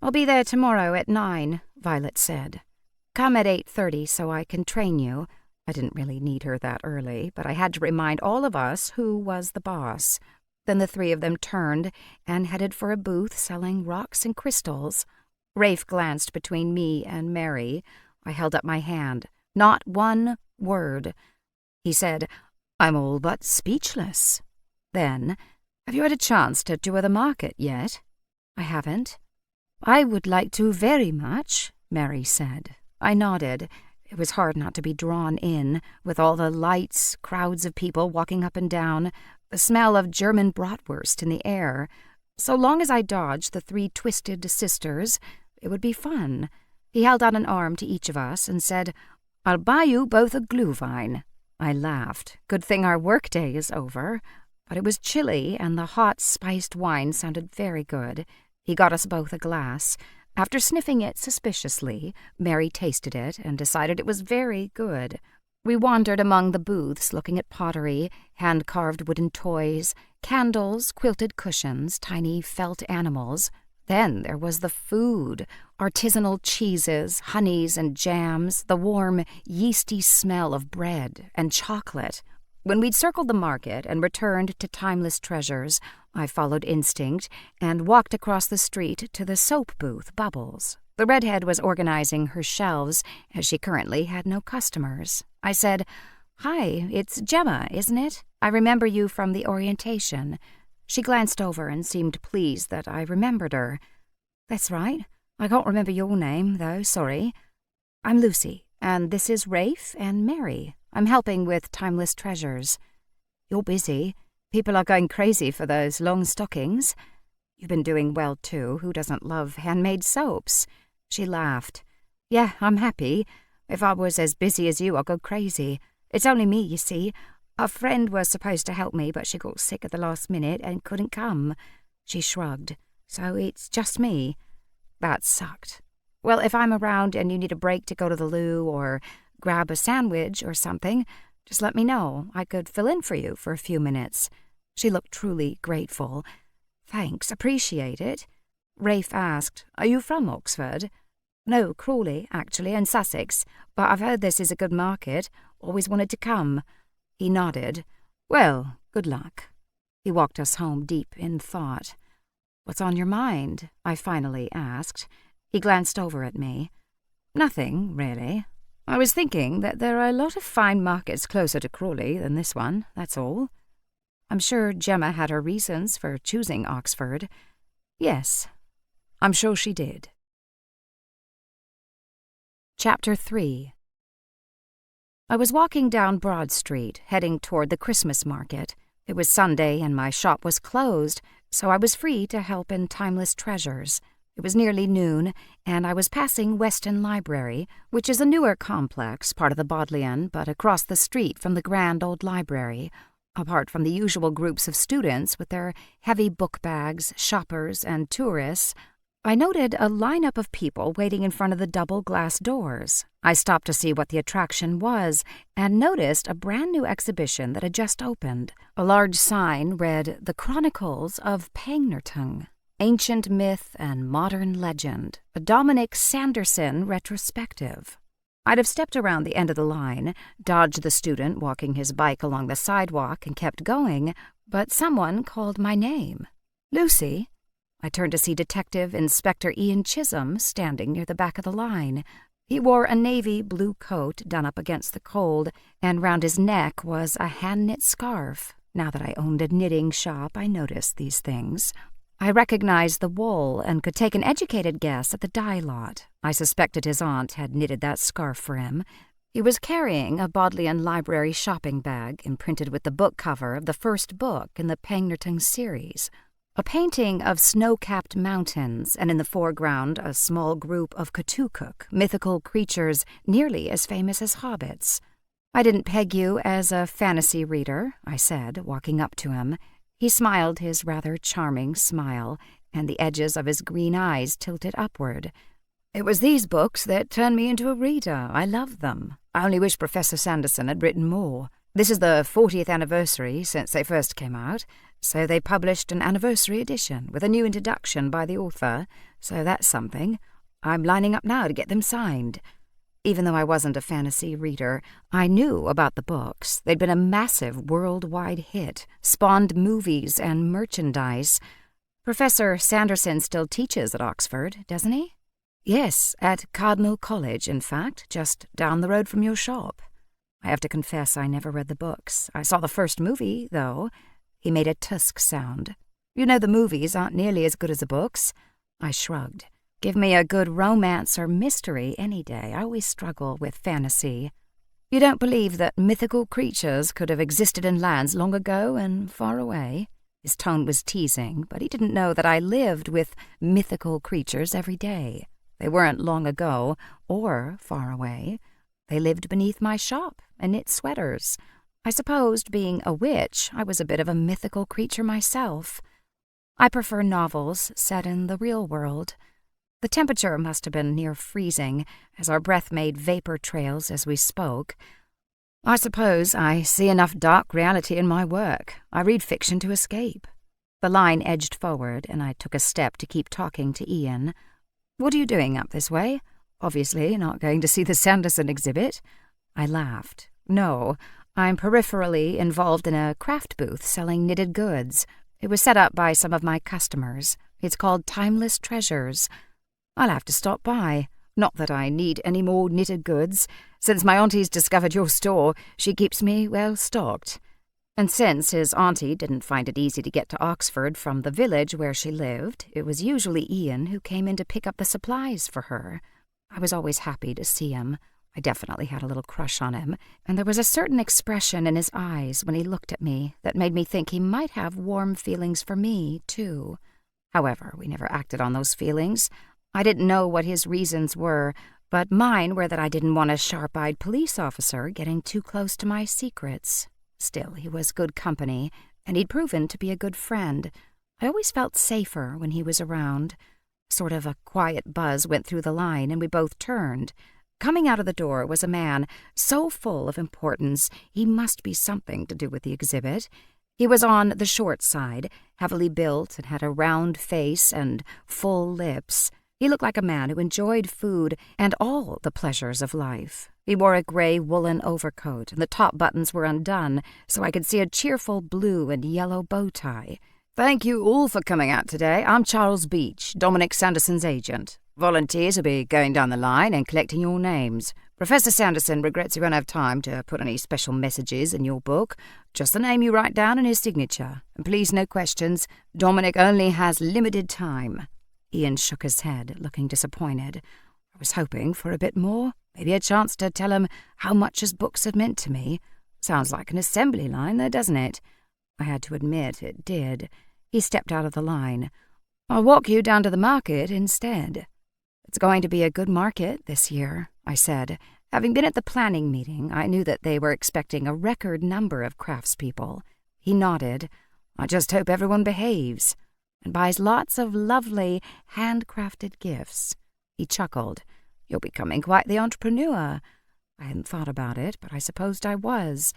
"I'll be there tomorrow at 9, Violet said. "Come at 8:30 so I can train you." I didn't really need her that early, but I had to remind all of us who was the boss. Then the three of them turned and headed for a booth selling rocks and crystals. Rafe glanced between me and Mary. I held up my hand. Not one word. He said, "I'm all but speechless." Then, "Have you had a chance to tour the market yet?" "I haven't." "I would like to very much," Mary said. I nodded. It was hard not to be drawn in, with all the lights, crowds of people walking up and down, the smell of German bratwurst in the air. So long as I dodged the three twisted sisters, it would be fun. He held out an arm to each of us and said, "I'll buy you both a glühwein." I laughed. Good thing our workday is over. But it was chilly, and the hot, spiced wine sounded very good. He got us both a glass. After sniffing it suspiciously, Mary tasted it and decided it was very good. We wandered among the booths looking at pottery, hand-carved wooden toys, candles, quilted cushions, tiny felt animals. Then there was the food, artisanal cheeses, honeys and jams, the warm, yeasty smell of bread and chocolate. When we'd circled the market and returned to Timeless Treasures, I followed instinct and walked across the street to the soap booth, Bubbles. The redhead was organizing her shelves, as she currently had no customers. I said, "Hi, it's Gemma, isn't it? I remember you from the orientation." She glanced over and seemed pleased that I remembered her. "That's right. I can't remember your name, though, sorry." "I'm Lucy, and this is Rafe and Mary. I'm helping with Timeless Treasures." "You're busy. People are going crazy for those long stockings." "You've been doing well, too. Who doesn't love handmade soaps?" She laughed. "Yeah, I'm happy. If I was as busy as you, I'd go crazy. It's only me, you see. A friend was supposed to help me, but she got sick at the last minute and couldn't come." She shrugged. "So it's just me." That sucked. "Well, if I'm around and you need a break to go to the loo or grab a sandwich or something, just let me know. I could fill in for you for a few minutes." She looked truly grateful. "Thanks, appreciate it." Rafe asked, "Are you from Oxford?" "No, Crawley, actually, in Sussex, but I've heard this is a good market. Always wanted to come." He nodded. "Well, good luck." He walked us home deep in thought. "What's on your mind?" I finally asked. He glanced over at me. "Nothing, really. I was thinking that there are a lot of fine markets closer to Crawley than this one, that's all." I'm sure Gemma had her reasons for choosing Oxford. Yes, I'm sure she did. Chapter 3. I was walking down Broad Street, heading toward the Christmas market. It was Sunday and my shop was closed, so I was free to help in Timeless Treasures. It was nearly noon, and I was passing Weston Library, which is a newer complex, part of the Bodleian, but across the street from the grand old library. Apart from the usual groups of students with their heavy book bags, shoppers, and tourists, I noted a lineup of people waiting in front of the double glass doors. I stopped to see what the attraction was and noticed a brand new exhibition that had just opened. A large sign read, "The Chronicles of Pangnertung, Ancient Myth and Modern Legend, a Dominic Sanderson retrospective." I'd have stepped around the end of the line, dodged the student walking his bike along the sidewalk, and kept going, but someone called my name. "Lucy?" I turned to see Detective Inspector Ian Chisholm standing near the back of the line. He wore a navy blue coat done up against the cold, and round his neck was a hand-knit scarf. Now that I owned a knitting shop, I noticed these things. I recognized the wool and could take an educated guess at the dye lot. I suspected his aunt had knitted that scarf for him. He was carrying a Bodleian Library shopping bag imprinted with the book cover of the first book in the Pangnertung series. A painting of snow-capped mountains, and in the foreground a small group of Cthulhu, mythical creatures nearly as famous as hobbits. "I didn't peg you as a fantasy reader," I said, walking up to him. He smiled his rather charming smile, and the edges of his green eyes tilted upward. "It was these books that turned me into a reader. I love them. I only wish Professor Sanderson had written more. This is the 40th anniversary since they first came out, so they published an anniversary edition with a new introduction by the author, so that's something. I'm lining up now to get them signed." Even though I wasn't a fantasy reader, I knew about the books. They'd been a massive worldwide hit, spawned movies and merchandise. Professor Sanderson still teaches at Oxford, doesn't he? "Yes, at Cardinal College, in fact, just down the road from your shop." I have to confess I never read the books. I saw the first movie, though. He made a tusk sound. "You know the movies aren't nearly as good as the books." I shrugged. "Give me a good romance or mystery any day. I always struggle with fantasy." "You don't believe that mythical creatures could have existed in lands long ago and far away?" His tone was teasing, but he didn't know that I lived with mythical creatures every day. They weren't long ago or far away. They lived beneath my shop and knit sweaters. I supposed, being a witch, I was a bit of a mythical creature myself. I prefer novels set in the real world. The temperature must have been near freezing, as our breath made vapor trails as we spoke. "I suppose I see enough dark reality in my work. I read fiction to escape." The line edged forward, and I took a step to keep talking to Ian. "What are you doing up this way? Obviously not going to see the Sanderson exhibit." I laughed. "No, I'm peripherally involved in a craft booth selling knitted goods. It was set up by some of my customers. It's called Timeless Treasures. I'll have to stop by. Not that I need any more knitted goods. Since my auntie's discovered your store, she keeps me well stocked." And since his auntie didn't find it easy to get to Oxford from the village where she lived, it was usually Ian who came in to pick up the supplies for her. I was always happy to see him. I definitely had a little crush on him, and there was a certain expression in his eyes when he looked at me that made me think he might have warm feelings for me, too. However, we never acted on those feelings. I didn't know what his reasons were, but mine were that I didn't want a sharp-eyed police officer getting too close to my secrets. Still, he was good company, and he'd proven to be a good friend. I always felt safer when he was around. Sort of a quiet buzz went through the line, and we both turned. Coming out of the door was a man so full of importance he must be something to do with the exhibit. He was on the short side, heavily built, and had a round face and full lips. He looked like a man who enjoyed food and all the pleasures of life. He wore a gray woolen overcoat, and the top buttons were undone, so I could see a cheerful blue and yellow bow tie. "Thank you all for coming out today. I'm Charles Beach, Dominic Sanderson's agent. Volunteers will be going down the line and collecting your names. Professor Sanderson regrets he won't have time to put any special messages in your book. Just the name you write down and his signature. And please, no questions. Dominic only has limited time." Ian shook his head, looking disappointed. I was hoping for a bit more, maybe a chance to tell him how much his books had meant to me. Sounds like an assembly line, though, doesn't it? I had to admit it did. He stepped out of the line. "I'll walk you down to the market instead." "It's going to be a good market this year," I said. Having been at the planning meeting, I knew that they were expecting a record number of craftspeople. He nodded. "I just hope everyone behaves," and buys lots of lovely, handcrafted gifts. He chuckled. "You're becoming quite the entrepreneur." I hadn't thought about it, but I supposed I was.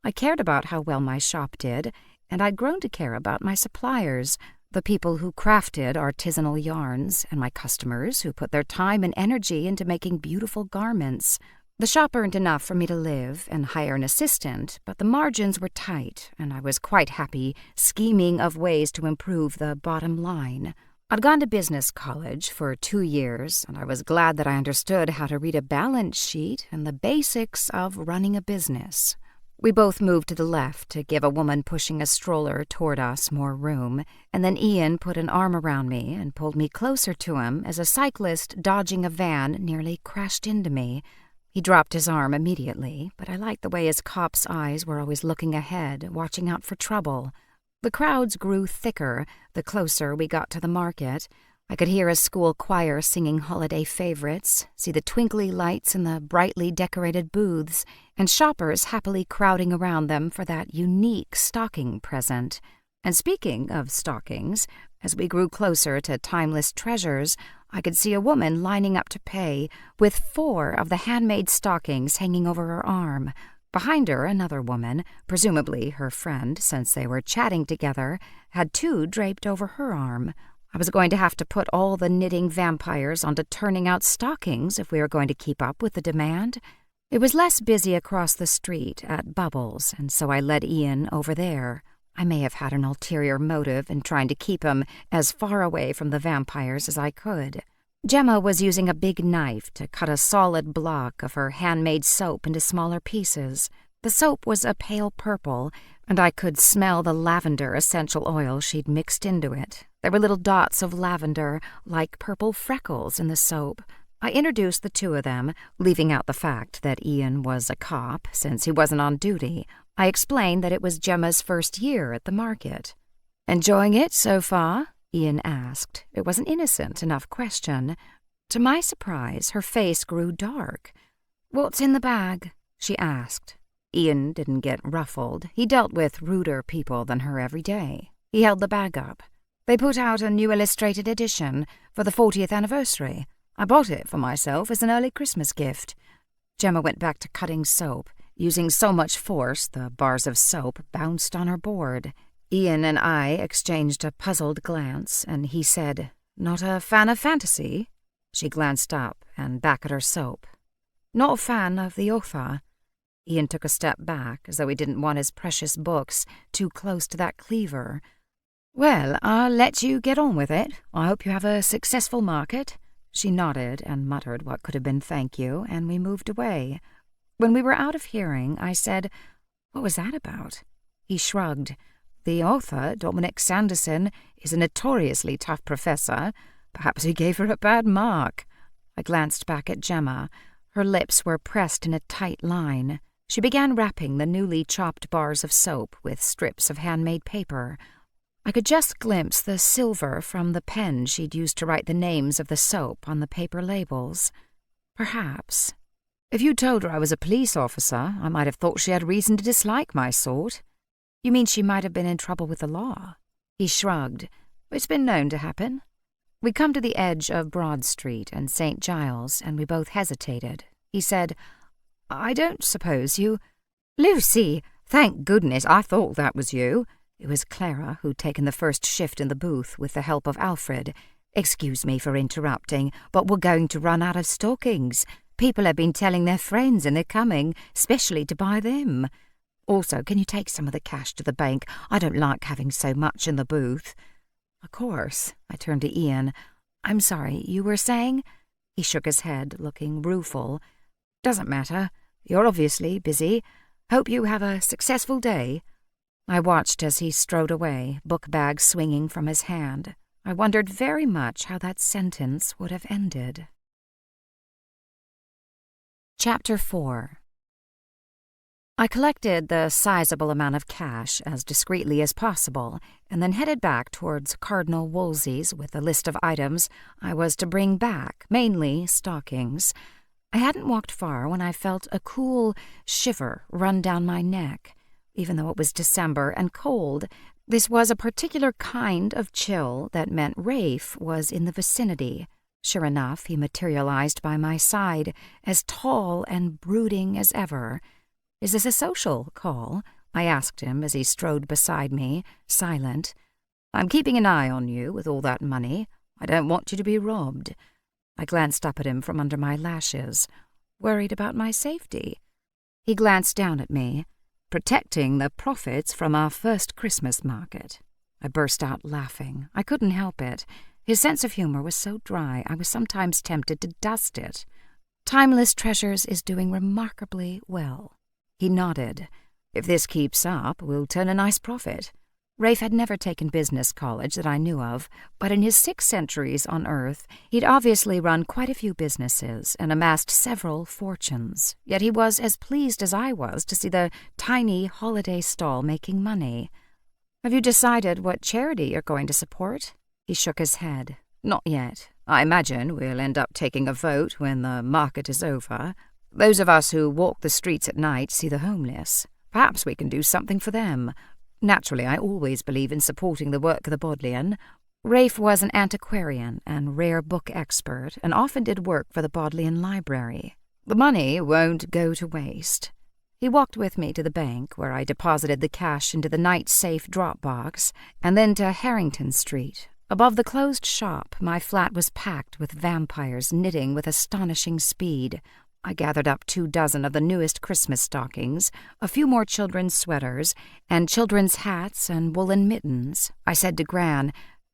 I cared about how well my shop did, and I'd grown to care about my suppliers, the people who crafted artisanal yarns, and my customers who put their time and energy into making beautiful garments. The shop earned enough for me to live and hire an assistant, but the margins were tight, and I was quite happy scheming of ways to improve the bottom line. I'd gone to business college for 2 years, and I was glad that I understood how to read a balance sheet and the basics of running a business. We both moved to the left to give a woman pushing a stroller toward us more room, and then Ian put an arm around me and pulled me closer to him as a cyclist dodging a van nearly crashed into me. He dropped his arm immediately, but I liked the way his cop's eyes were always looking ahead, watching out for trouble. The crowds grew thicker the closer we got to the market. I could hear a school choir singing holiday favorites, see the twinkly lights in the brightly decorated booths, and shoppers happily crowding around them for that unique stocking present. And speaking of stockings, as we grew closer to timeless treasures, I could see a woman lining up to pay, with 4 of the handmade stockings hanging over her arm. Behind her, another woman, presumably her friend since they were chatting together, had 2 draped over her arm. I was going to have to put all the knitting vampires onto turning out stockings if we were going to keep up with the demand. It was less busy across the street at Bubbles, and so I led Ian over there. I may have had an ulterior motive in trying to keep him as far away from the vampires as I could. Gemma was using a big knife to cut a solid block of her handmade soap into smaller pieces. The soap was a pale purple, and I could smell the lavender essential oil she'd mixed into it. There were little dots of lavender, like purple freckles, in the soap. I introduced the 2 of them, leaving out the fact that Ian was a cop, since he wasn't on duty. I explained that it was Gemma's first year at the market. "Enjoying it so far?" Ian asked. It was an innocent enough question. To my surprise, her face grew dark. "What's in the bag?" she asked. Ian didn't get ruffled. He dealt with ruder people than her every day. He held the bag up. "They put out a new illustrated edition for the 40th anniversary. I bought it for myself as an early Christmas gift." Gemma went back to cutting soap. Using so much force, the bars of soap bounced on her board. Ian and I exchanged a puzzled glance, and he said, "Not a fan of fantasy?" She glanced up and back at her soap. "Not a fan of the author." Ian took a step back, as though he didn't want his precious books too close to that cleaver. "Well, I'll let you get on with it. I hope you have a successful market." She nodded and muttered what could have been thank you, and we moved away. When we were out of hearing, I said, "What was that about?" He shrugged. "The author, Dominic Sanderson, is a notoriously tough professor. Perhaps he gave her a bad mark." I glanced back at Gemma. Her lips were pressed in a tight line. She began wrapping the newly chopped bars of soap with strips of handmade paper. I could just glimpse the silver from the pen she'd used to write the names of the soap on the paper labels. Perhaps. If you'd told her I was a police officer, I might have thought she had reason to dislike my sort. "You mean she might have been in trouble with the law?" He shrugged. "It's been known to happen." We come to the edge of Broad Street and St. Giles, and we both hesitated. He said, "I don't suppose you—" "Lucy, thank goodness, I thought that was you." It was Clara who'd taken the first shift in the booth with the help of Alfred. "Excuse me for interrupting, but we're going to run out of stockings. People have been telling their friends and they're coming, specially to buy them. Also, can you take some of the cash to the bank? I don't like having so much in the booth." "Of course." I turned to Ian. "I'm sorry, you were saying?" He shook his head, looking rueful. "Doesn't matter. You're obviously busy. Hope you have a successful day." I watched as he strode away, book bag swinging from his hand. I wondered very much how that sentence would have ended. Chapter 4. I collected the sizable amount of cash as discreetly as possible, and then headed back towards Cardinal Wolsey's with a list of items I was to bring back, mainly stockings. I hadn't walked far when I felt a cool shiver run down my neck. Even though it was December and cold, this was a particular kind of chill that meant Rafe was in the vicinity. Sure enough, he materialized by my side, as tall and brooding as ever. "Is this a social call?" I asked him as he strode beside me, silent. "I'm keeping an eye on you with all that money. I don't want you to be robbed." I glanced up at him from under my lashes. "Worried about my safety?" He glanced down at me. "Protecting the profits from our first Christmas market." I burst out laughing. I couldn't help it. His sense of humor was so dry I was sometimes tempted to dust it. "Timeless Treasures is doing remarkably well." He nodded. "If this keeps up, we'll turn a nice profit." Rafe had never taken business college that I knew of, but in his 6 centuries on Earth, he'd obviously run quite a few businesses and amassed several fortunes. Yet he was as pleased as I was to see the tiny holiday stall making money. Have you decided what charity you're going to support? He shook his head. Not yet. I imagine we'll end up taking a vote when the market is over. Those of us who walk the streets at night see the homeless. Perhaps we can do something for them. Naturally, I always believe in supporting the work of the Bodleian. Rafe was an antiquarian and rare book expert and often did work for the Bodleian Library. The money won't go to waste. He walked with me to the bank, where I deposited the cash into the night-safe drop box, and then to Harrington Street. Above the closed shop, my flat was packed with vampires knitting with astonishing speed. I gathered up 24 of the newest Christmas stockings, a few more children's sweaters, and children's hats and woolen mittens. I said to Gran,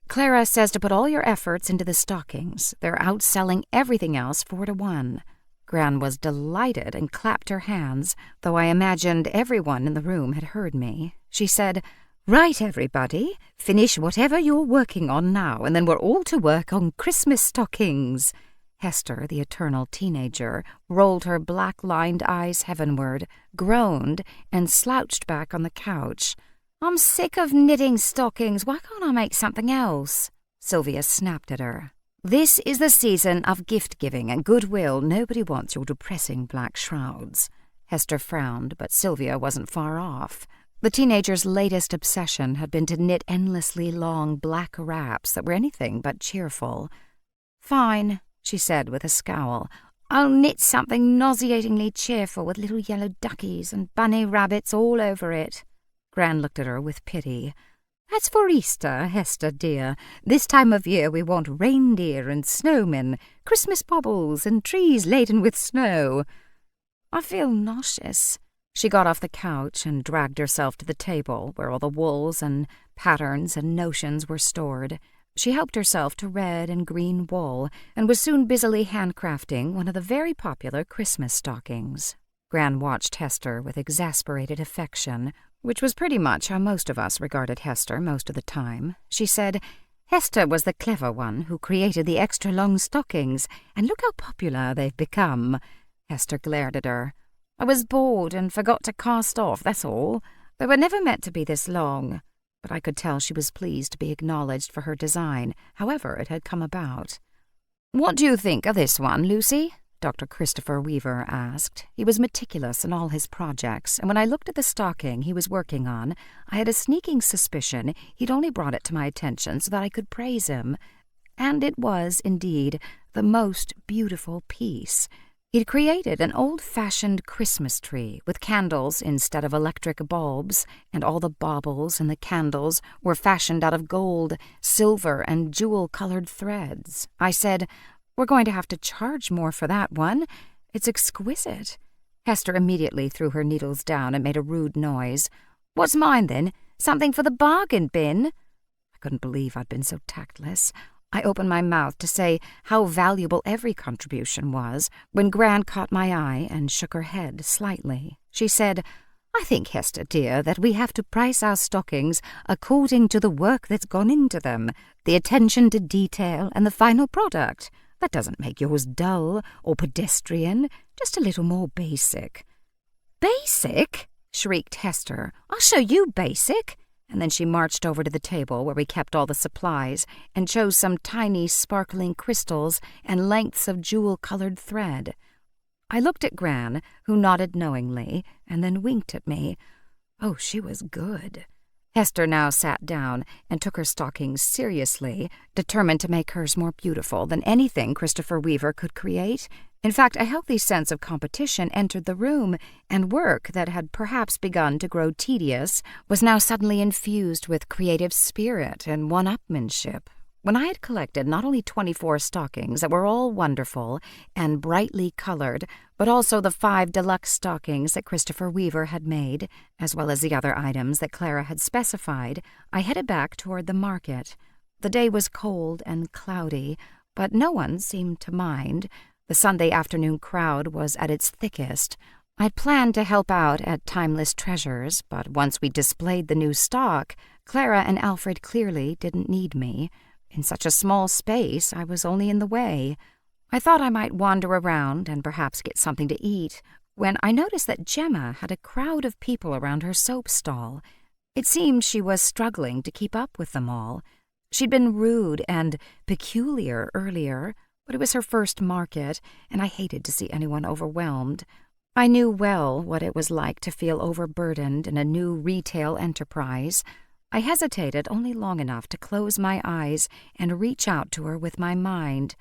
"Clara says to put all your efforts into the stockings. They're outselling everything else 4-to-1. Gran was delighted and clapped her hands, though I imagined everyone in the room had heard me. She said, "Right, everybody, finish whatever you're working on now, and then we're all to work on Christmas stockings." Hester, the eternal teenager, rolled her black-lined eyes heavenward, groaned, and slouched back on the couch. "I'm sick of knitting stockings. Why can't I make something else?" Sylvia snapped at her. "This is the season of gift-giving and goodwill. Nobody wants your depressing black shrouds." Hester frowned, but Sylvia wasn't far off. The teenager's latest obsession had been to knit endlessly long black wraps that were anything but cheerful. "Fine," she said with a scowl. "I'll knit something nauseatingly cheerful with little yellow duckies and bunny rabbits all over it." Gran looked at her with pity. "That's for Easter, Hester dear. This time of year we want reindeer and snowmen, Christmas baubles and trees laden with snow." "I feel nauseous." She got off the couch and dragged herself to the table where all the wools and patterns and notions were stored. She helped herself to red and green wool and was soon busily handcrafting one of the very popular Christmas stockings. Gran watched Hester with exasperated affection, which was pretty much how most of us regarded Hester most of the time. She said, "Hester was the clever one who created the extra-long stockings, and look how popular they've become." Hester glared at her. "I was bored and forgot to cast off, that's all. They were never meant to be this long." But I could tell she was pleased to be acknowledged for her design, however it had come about. "What do you think of this one, Lucy?" Dr. Christopher Weaver asked. He was meticulous in all his projects, and when I looked at the stocking he was working on, I had a sneaking suspicion he'd only brought it to my attention so that I could praise him. And it was, indeed, the most beautiful piece. He'd created an old-fashioned Christmas tree with candles instead of electric bulbs, and all the baubles and the candles were fashioned out of gold, silver, and jewel-colored threads. I said, "We're going to have to charge more for that one. It's exquisite." Hester immediately threw her needles down and made a rude noise. "What's mine, then? Something for the bargain bin?" I couldn't believe I'd been so tactless. I opened my mouth to say how valuable every contribution was, when Gran caught my eye and shook her head slightly. She said, "I think, Hester dear, that we have to price our stockings according to the work that's gone into them, the attention to detail, and the final product. That doesn't make yours dull or pedestrian, just a little more basic." "Basic?" shrieked Hester. "I'll show you basic." And then she marched over to the table where we kept all the supplies and chose some tiny sparkling crystals and lengths of jewel-colored thread. I looked at Gran, who nodded knowingly, and then winked at me. Oh, she was good. Hester now sat down and took her stockings seriously, determined to make hers more beautiful than anything Christopher Weaver could create. In fact, a healthy sense of competition entered the room, and work that had perhaps begun to grow tedious was now suddenly infused with creative spirit and one-upmanship. When I had collected not only 24 stockings that were all wonderful and brightly colored, but also the 5 deluxe stockings that Christopher Weaver had made, as well as the other items that Clara had specified, I headed back toward the market. The day was cold and cloudy, but no one seemed to mind. The Sunday afternoon crowd was at its thickest. I'd planned to help out at Timeless Treasures, but once we displayed the new stock, Clara and Alfred clearly didn't need me. In such a small space, I was only in the way. I thought I might wander around and perhaps get something to eat, when I noticed that Gemma had a crowd of people around her soap stall. It seemed she was struggling to keep up with them all. She'd been rude and peculiar earlier, but it was her first market, and I hated to see anyone overwhelmed. I knew well what it was like to feel overburdened in a new retail enterprise. I hesitated only long enough to close my eyes and reach out to her with my mind.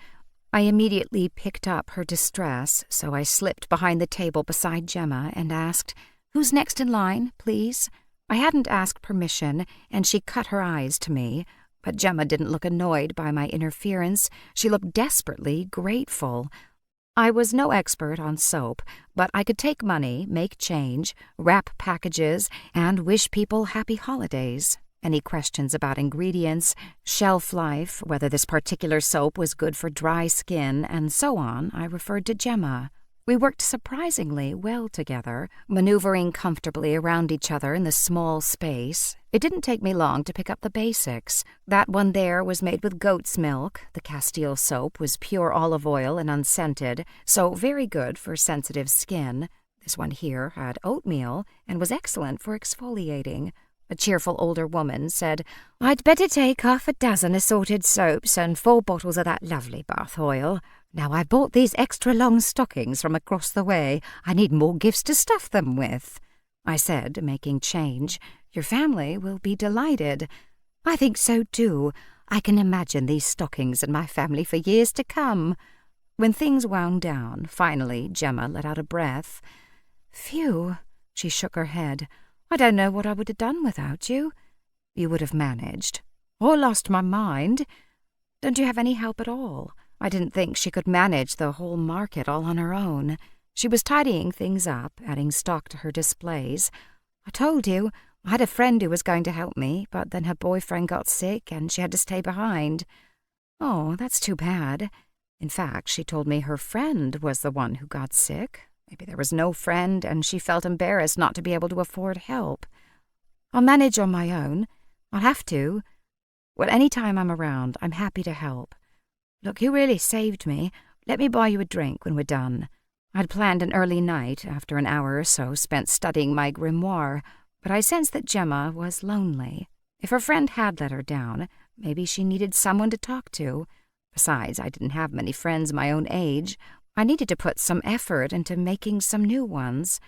I immediately picked up her distress, so I slipped behind the table beside Gemma and asked, "Who's next in line, please?" I hadn't asked permission, and she cut her eyes to me, but Gemma didn't look annoyed by my interference. She looked desperately grateful. I was no expert on soap, but I could take money, make change, wrap packages, and wish people happy holidays. Any questions about ingredients, shelf life, whether this particular soap was good for dry skin, and so on, I referred to Gemma. We worked surprisingly well together, maneuvering comfortably around each other in the small space. It didn't take me long to pick up the basics. That one there was made with goat's milk. The Castile soap was pure olive oil and unscented, so very good for sensitive skin. This one here had oatmeal and was excellent for exfoliating. A cheerful older woman said, "I'd better take 6 assorted soaps and 4 bottles of that lovely bath oil. Now I bought these extra long stockings from across the way. I need more gifts to stuff them with," I said, making change. "Your family will be delighted." "I think so too. I can imagine these stockings in my family for years to come." When things wound down, finally Gemma let out a breath. "Phew," she shook her head. "I don't know what I would have done without you." "You would have managed." "I lost my mind." "Don't you have any help at all?" I didn't think she could manage the whole market all on her own. She was tidying things up, adding stock to her displays. "I told you, I had a friend who was going to help me, but then her boyfriend got sick and she had to stay behind." "Oh, that's too bad." In fact, she told me her friend was the one who got sick. Maybe there was no friend, and she felt embarrassed not to be able to afford help. "I'll manage on my own. I'll have to. Well, any time I'm around, I'm happy to help. Look, you really saved me. Let me buy you a drink when we're done." I'd planned an early night after an hour or so spent studying my grimoire, but I sensed that Gemma was lonely. If her friend had let her down, maybe she needed someone to talk to. Besides, I didn't have many friends my own age. I needed to put some effort into making some new ones.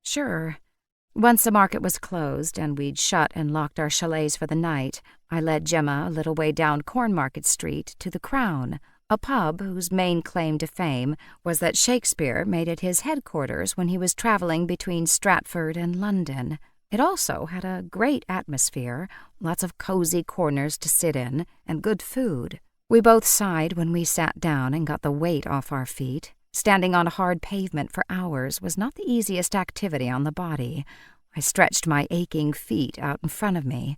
Sure. Once the market was closed and we'd shut and locked our chalets for the night, I led Gemma a little way down Cornmarket Street to the Crown, a pub whose main claim to fame was that Shakespeare made it his headquarters when he was traveling between Stratford and London. It also had a great atmosphere, lots of cozy corners to sit in, and good food. We both sighed when we sat down and got the weight off our feet. Standing on a hard pavement for hours was not the easiest activity on the body. I stretched my aching feet out in front of me.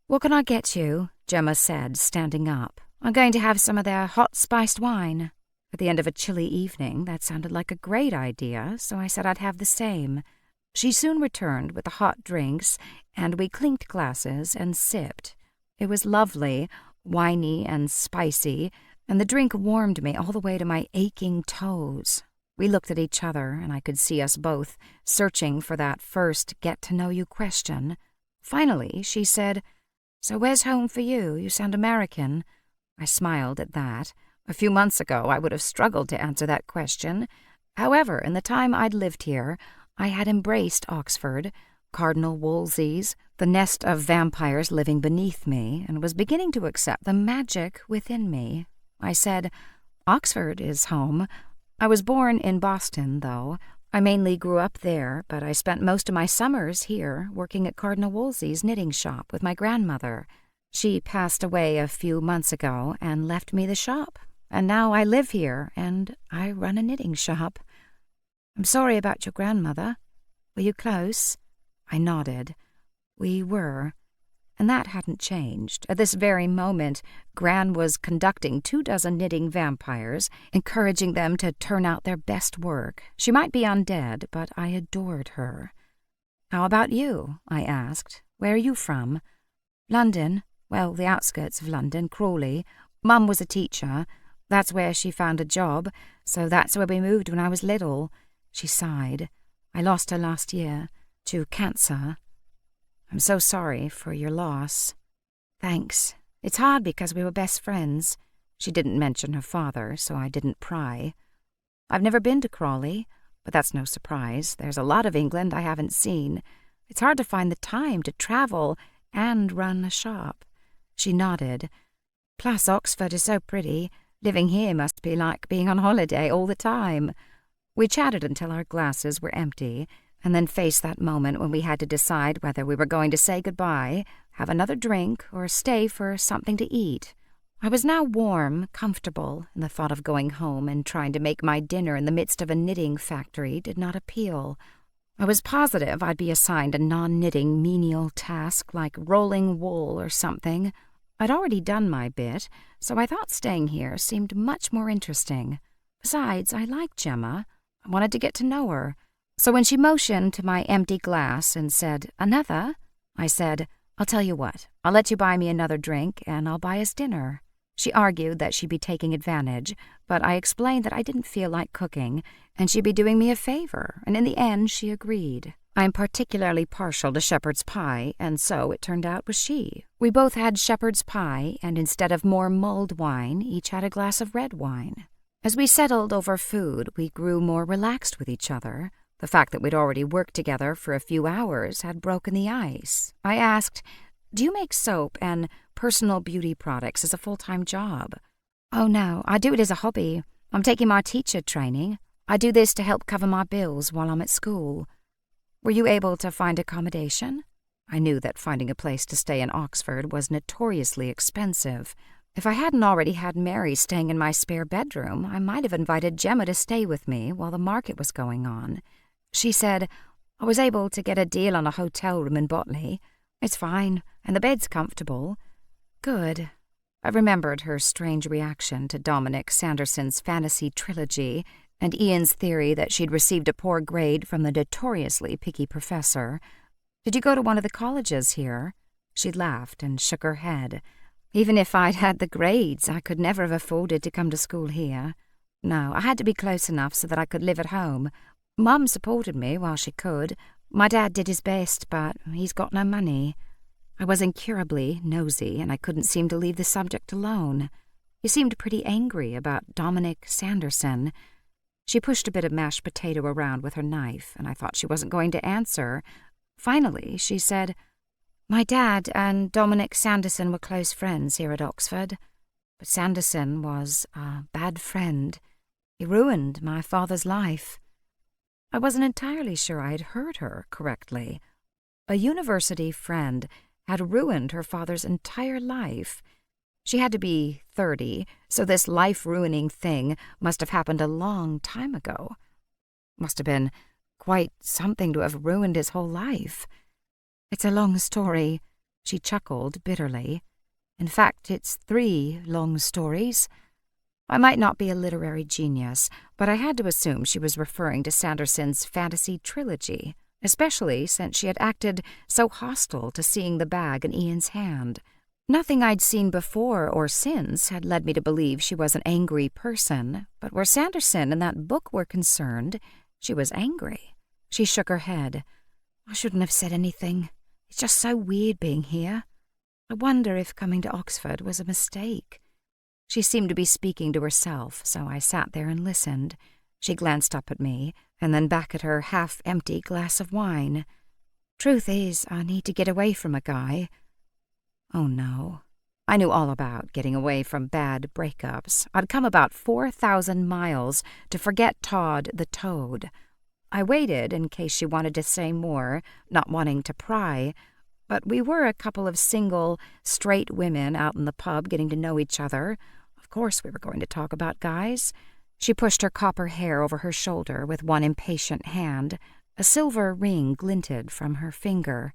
"What can I get you?" Gemma said, standing up. "I'm going to have some of their hot spiced wine." At the end of a chilly evening, that sounded like a great idea, so I said I'd have the same. She soon returned with the hot drinks, and we clinked glasses and sipped. It was lovely, winey and spicy, and the drink warmed me all the way to my aching toes. We looked at each other, and I could see us both searching for that first get-to-know-you question. Finally, she said, "So where's home for you? You sound American." I smiled at that. A few months ago, I would have struggled to answer that question. However, in the time I'd lived here, I had embraced Oxford, Cardinal Wolsey's, the nest of vampires living beneath me, and was beginning to accept the magic within me. I said, "Oxford is home. I was born in Boston, though. I mainly grew up there, but I spent most of my summers here, working at Cardinal Wolsey's knitting shop with my grandmother. She passed away a few months ago and left me the shop, and now I live here, and I run a knitting shop." "I'm sorry about your grandmother. Were you close?" I nodded. We were. And that hadn't changed. At this very moment, Gran was conducting 24 knitting vampires, encouraging them to turn out their best work. She might be undead, but I adored her. "How about you?" I asked. "Where are you from?" "London. Well, the outskirts of London, Crawley. Mum was a teacher. That's where she found a job, so that's where we moved when I was little." She sighed. "I lost her last year. To cancer." I'm so sorry for your loss." "Thanks. It's hard because we were best friends." She didn't mention her father, so I didn't pry. "I've never been to Crawley, but that's no surprise. There's a lot of England I haven't seen. It's hard to find the time to travel and run a shop." She nodded. "Plus, Oxford is so pretty. Living here must be like being on holiday all the time." We chatted until our glasses were empty, and then faced that moment when we had to decide whether we were going to say goodbye, have another drink, or stay for something to eat. I was now warm, comfortable, and the thought of going home and trying to make my dinner in the midst of a knitting factory did not appeal. I was positive I'd be assigned a non-knitting menial task like rolling wool or something. I'd already done my bit, so I thought staying here seemed much more interesting. Besides, I liked Gemma. I wanted to get to know her. So when she motioned to my empty glass and said, "Another?" I said, "I'll tell you what, I'll let you buy me another drink and I'll buy us dinner." She argued that she'd be taking advantage, but I explained that I didn't feel like cooking and she'd be doing me a favor, and in the end she agreed. I'm particularly partial to shepherd's pie, and so it turned out was she. We both had shepherd's pie, and instead of more mulled wine, each had a glass of red wine. As we settled over food, we grew more relaxed with each other. The fact that we'd already worked together for a few hours had broken the ice. I asked, "Do you make soap and personal beauty products as a full-time job?" "Oh, no, I do it as a hobby. I'm taking my teacher training. I do this to help cover my bills while I'm at school." "Were you able to find accommodation?" I knew that finding a place to stay in Oxford was notoriously expensive. If I hadn't already had Mary staying in my spare bedroom, I might have invited Gemma to stay with me while the market was going on. She said, "I was able to get a deal on a hotel room in Botley. It's fine, and the bed's comfortable." Good. I remembered her strange reaction to Dominic Sanderson's fantasy trilogy and Ian's theory that she'd received a poor grade from the notoriously picky professor. "Did you go to one of the colleges here?" She laughed and shook her head. "Even if I'd had the grades, I could never have afforded to come to school here. No, I had to be close enough so that I could live at home. Mum supported me while she could. My dad did his best, but he's got no money." I was incurably nosy, and I couldn't seem to leave the subject alone. He seemed pretty angry about Dominic Sanderson. She pushed a bit of mashed potato around with her knife, and I thought she wasn't going to answer. Finally, she said, "My dad and Dominic Sanderson were close friends here at Oxford, but Sanderson was a bad friend. He ruined my father's life." I wasn't entirely sure I had heard her correctly. A university friend had ruined her father's entire life. She had to be 30, so this life-ruining thing must have happened a long time ago. Must have been quite something to have ruined his whole life. "It's a long story," she chuckled bitterly. "In fact, it's 3 long stories." I might not be a literary genius, but I had to assume she was referring to Sanderson's fantasy trilogy, especially since she had acted so hostile to seeing the bag in Ian's hand. Nothing I'd seen before or since had led me to believe she was an angry person, but where Sanderson and that book were concerned, she was angry. She shook her head. "I shouldn't have said anything. It's just so weird being here. I wonder if coming to Oxford was a mistake." She seemed to be speaking to herself, so I sat there and listened. She glanced up at me, and then back at her half-empty glass of wine. "Truth is, I need to get away from a guy." Oh no. I knew all about getting away from bad breakups. I'd come about 4,000 miles to forget Todd the Toad. I waited in case she wanted to say more, not wanting to pry, but we were a couple of single, straight women out in the pub getting to know each other. Of course we were going to talk about guys. She pushed her copper hair over her shoulder with one impatient hand. A silver ring glinted from her finger.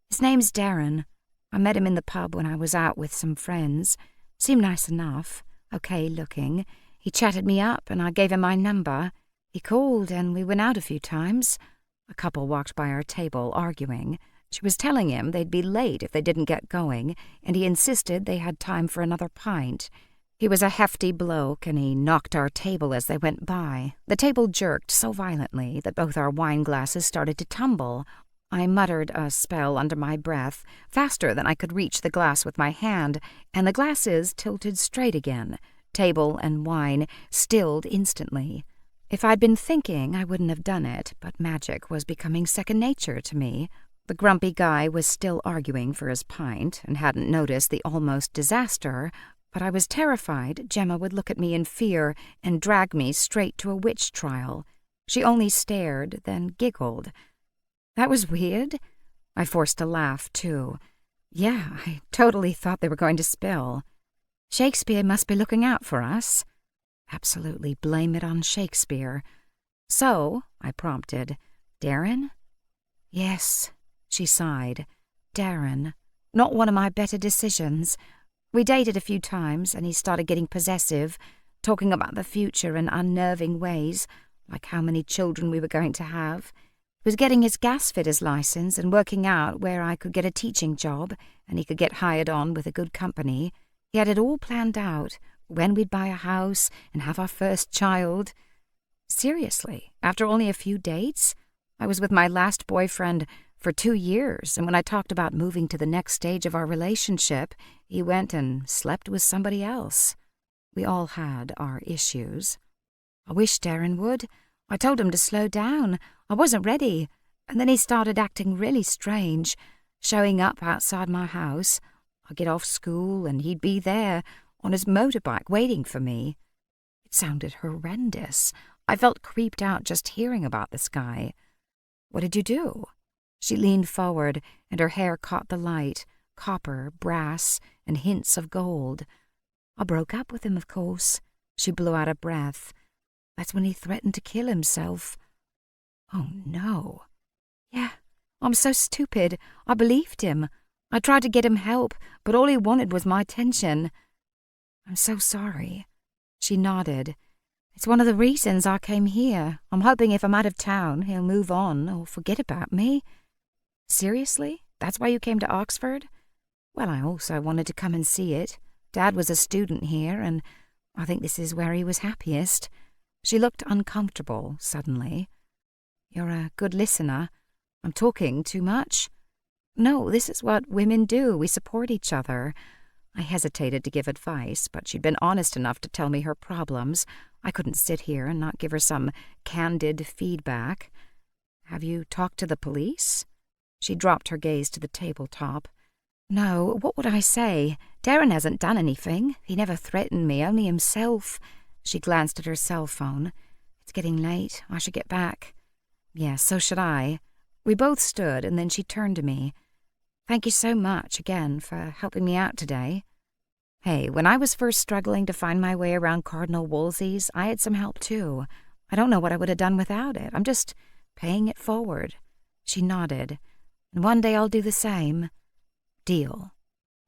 "His name's Darren. I met him in the pub when I was out with some friends. Seemed nice enough, okay looking. He chatted me up and I gave him my number. He called and we went out a few times." A couple walked by our table, arguing. She was telling him they'd be late if they didn't get going, and he insisted they had time for another pint. He was a hefty bloke, and he knocked our table as they went by. The table jerked so violently that both our wine glasses started to tumble. I muttered a spell under my breath, faster than I could reach the glass with my hand, and the glasses tilted straight again, table and wine stilled instantly. If I'd been thinking, I wouldn't have done it, but magic was becoming second nature to me. The grumpy guy was still arguing for his pint and hadn't noticed the almost disaster, but I was terrified Gemma would look at me in fear and drag me straight to a witch trial. She only stared, then giggled. That was weird. I forced a laugh, too. Yeah, I totally thought they were going to spill. Shakespeare must be looking out for us. Absolutely blame it on Shakespeare. So, I prompted, Darren? Yes, she sighed. Darren. Not one of my better decisions. We dated a few times, and he started getting possessive, talking about the future in unnerving ways, like how many children we were going to have. He was getting his gas fitter's license and working out where I could get a teaching job, and he could get hired on with a good company. He had it all planned out, when we'd buy a house and have our first child. Seriously, after only a few dates? I was with my last boyfriend for 2 years, and when I talked about moving to the next stage of our relationship, he went and slept with somebody else. We all had our issues. I wish Darren would. I told him to slow down. I wasn't ready, and then he started acting really strange, showing up outside my house. I'd get off school, and he'd be there, on his motorbike, waiting for me. It sounded horrendous. I felt creeped out just hearing about this guy. What did you do? She leaned forward, and her hair caught the light, copper, brass, and hints of gold. I broke up with him, of course. She blew out a breath. That's when he threatened to kill himself. Oh, no. Yeah, I'm so stupid. I believed him. I tried to get him help, but all he wanted was my attention. I'm so sorry. She nodded. It's one of the reasons I came here. I'm hoping if I'm out of town, he'll move on or forget about me. Seriously? That's why you came to Oxford? Well, I also wanted to come and see it. Dad was a student here, and I think this is where he was happiest. She looked uncomfortable, suddenly. You're a good listener. I'm talking too much? No, this is what women do. We support each other. I hesitated to give advice, but she'd been honest enough to tell me her problems. I couldn't sit here and not give her some candid feedback. Have you talked to the police? She dropped her gaze to the tabletop. No, what would I say? Darren hasn't done anything. He never threatened me, only himself. She glanced at her cell phone. It's getting late. I should get back. Yes, so should I. We both stood, and then she turned to me. Thank you so much again for helping me out today. Hey, when I was first struggling to find my way around Cardinal Wolsey's, I had some help too. I don't know what I would have done without it. I'm just paying it forward. She nodded. And one day I'll do the same. Deal.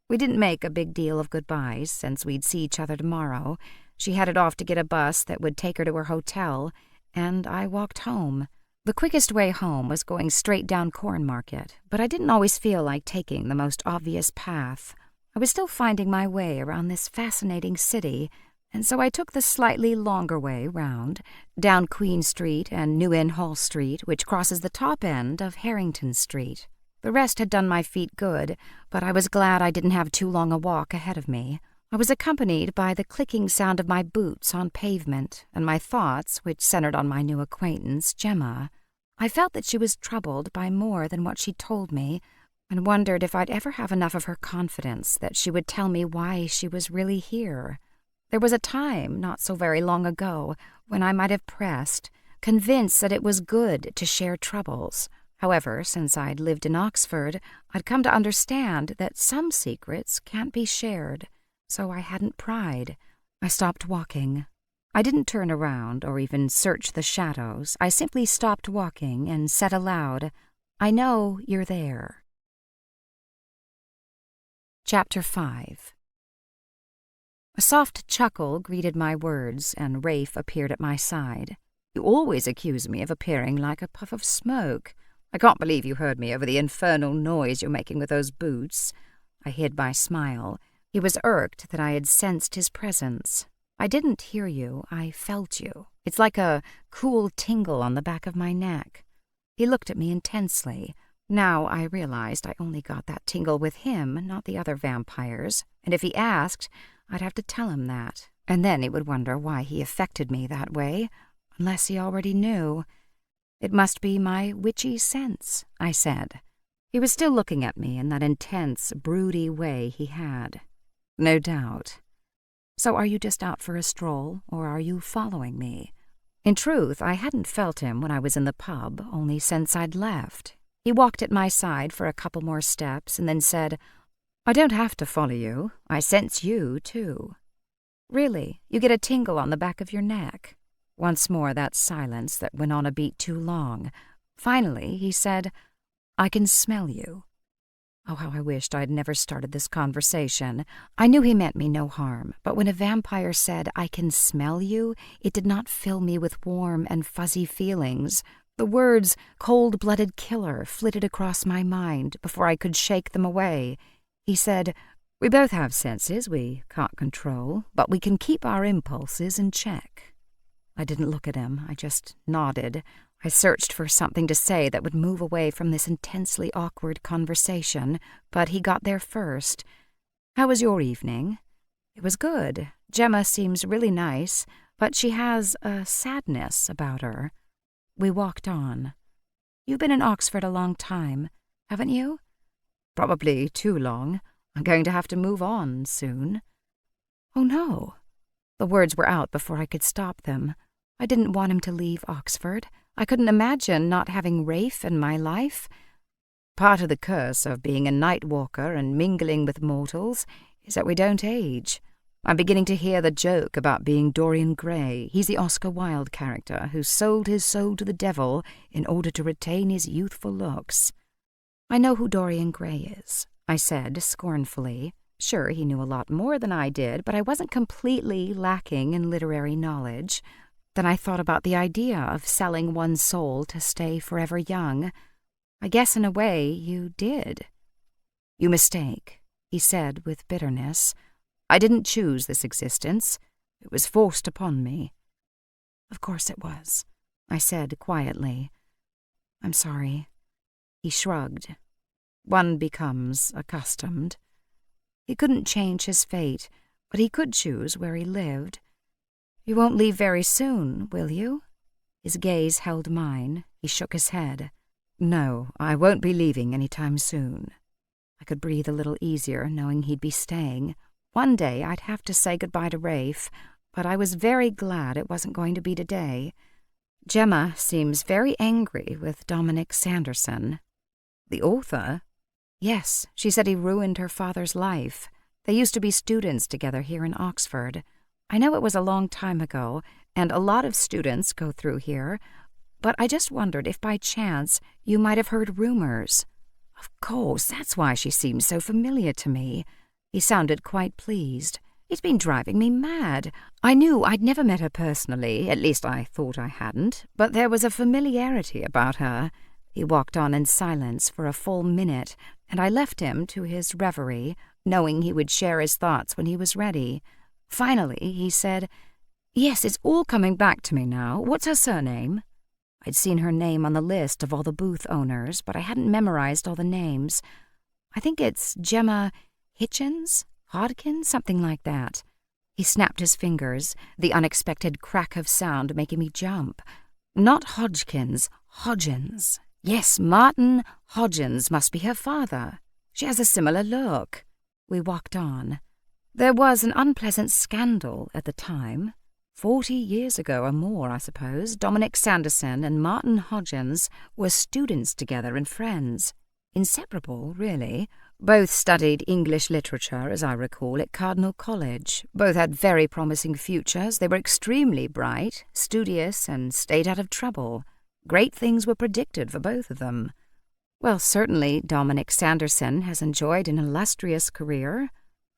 We didn't make a big deal of goodbyes, since we'd see each other tomorrow. She headed off to get a bus that would take her to her hotel, and I walked home. The quickest way home was going straight down Cornmarket, but I didn't always feel like taking the most obvious path. I was still finding my way around this fascinating city, and so I took the slightly longer way round, down Queen Street and New Inn Hall Street, which crosses the top end of Harrington Street. The rest had done my feet good, but I was glad I didn't have too long a walk ahead of me. I was accompanied by the clicking sound of my boots on pavement, and my thoughts, which centered on my new acquaintance, Gemma. I felt that she was troubled by more than what she told me, and wondered if I'd ever have enough of her confidence that she would tell me why she was really here. There was a time, not so very long ago, when I might have pressed, convinced that it was good to share troubles. However, since I'd lived in Oxford, I'd come to understand that some secrets can't be shared. So I hadn't pried. I stopped walking. I didn't turn around or even search the shadows. I simply stopped walking and said aloud, I know you're there. Chapter 5. A soft chuckle greeted my words, and Rafe appeared at my side. You always accuse me of appearing like a puff of smoke. I can't believe you heard me over the infernal noise you're making with those boots. I hid my smile. He was irked that I had sensed his presence. I didn't hear you, I felt you. It's like a cool tingle on the back of my neck. He looked at me intensely. Now I realized I only got that tingle with him, not the other vampires, and if he asked, I'd have to tell him that, and then he would wonder why he affected me that way, unless he already knew. It must be my witchy sense, I said. He was still looking at me in that intense, broody way he had. No doubt. So are you just out for a stroll, or are you following me? In truth, I hadn't felt him when I was in the pub, only since I'd left. He walked at my side for a couple more steps and then said, I don't have to follow you. I sense you, too. Really, you get a tingle on the back of your neck. Once more that silence that went on a beat too long. Finally, he said, I can smell you. Oh, how I wished I'd never started this conversation. I knew he meant me no harm, but when a vampire said, I can smell you, it did not fill me with warm and fuzzy feelings. The words cold-blooded killer flitted across my mind before I could shake them away. He said, we both have senses we can't control, but we can keep our impulses in check. I didn't look at him, I just nodded. I searched for something to say that would move away from this intensely awkward conversation, but he got there first. How was your evening? It was good. Gemma seems really nice, but she has a sadness about her. We walked on. You've been in Oxford a long time, haven't you? Probably too long. I'm going to have to move on soon. Oh, no. The words were out before I could stop them. I didn't want him to leave Oxford. I couldn't imagine not having Rafe in my life. Part of the curse of being a night walker and mingling with mortals is that we don't age. I'm beginning to hear the joke about being Dorian Gray. He's the Oscar Wilde character who sold his soul to the devil in order to retain his youthful looks. I know who Dorian Gray is, I said scornfully. Sure, he knew a lot more than I did, but I wasn't completely lacking in literary knowledge. Then I thought about the idea of selling one's soul to stay forever young. I guess in a way you did. You mistake, he said with bitterness. I didn't choose this existence. It was forced upon me. Of course it was, I said quietly. I'm sorry. He shrugged. One becomes accustomed. He couldn't change his fate, but he could choose where he lived. You won't leave very soon, will you? His gaze held mine. He shook his head. No, I won't be leaving any time soon. I could breathe a little easier knowing he'd be staying. One day I'd have to say goodbye to Rafe, but I was very glad it wasn't going to be today. Gemma seems very angry with Dominic Sanderson. The author? Yes, she said he ruined her father's life. They used to be students together here in Oxford. I know it was a long time ago, and a lot of students go through here, but I just wondered if by chance you might have heard rumors. Of course, that's why she seems so familiar to me. He sounded quite pleased. It's been driving me mad. I knew I'd never met her personally, at least I thought I hadn't, but there was a familiarity about her. He walked on in silence for a full minute, and I left him to his reverie, knowing he would share his thoughts when he was ready. Finally, he said, Yes, it's all coming back to me now. What's her surname? I'd seen her name on the list of all the booth owners, but I hadn't memorized all the names. I think it's Gemma Hitchens? Hodkins? Something like that. He snapped his fingers, the unexpected crack of sound making me jump. Not Hodgkins, Hodgins. Yes, Martin Hodgins must be her father. She has a similar look. We walked on. There was an unpleasant scandal at the time. 40 years ago or more, I suppose, Dominic Sanderson and Martin Hodgins were students together and friends. Inseparable, really. Both studied English literature, as I recall, at Cardinal College. Both had very promising futures. They were extremely bright, studious, and stayed out of trouble. Great things were predicted for both of them. Well, certainly Dominic Sanderson has enjoyed an illustrious career.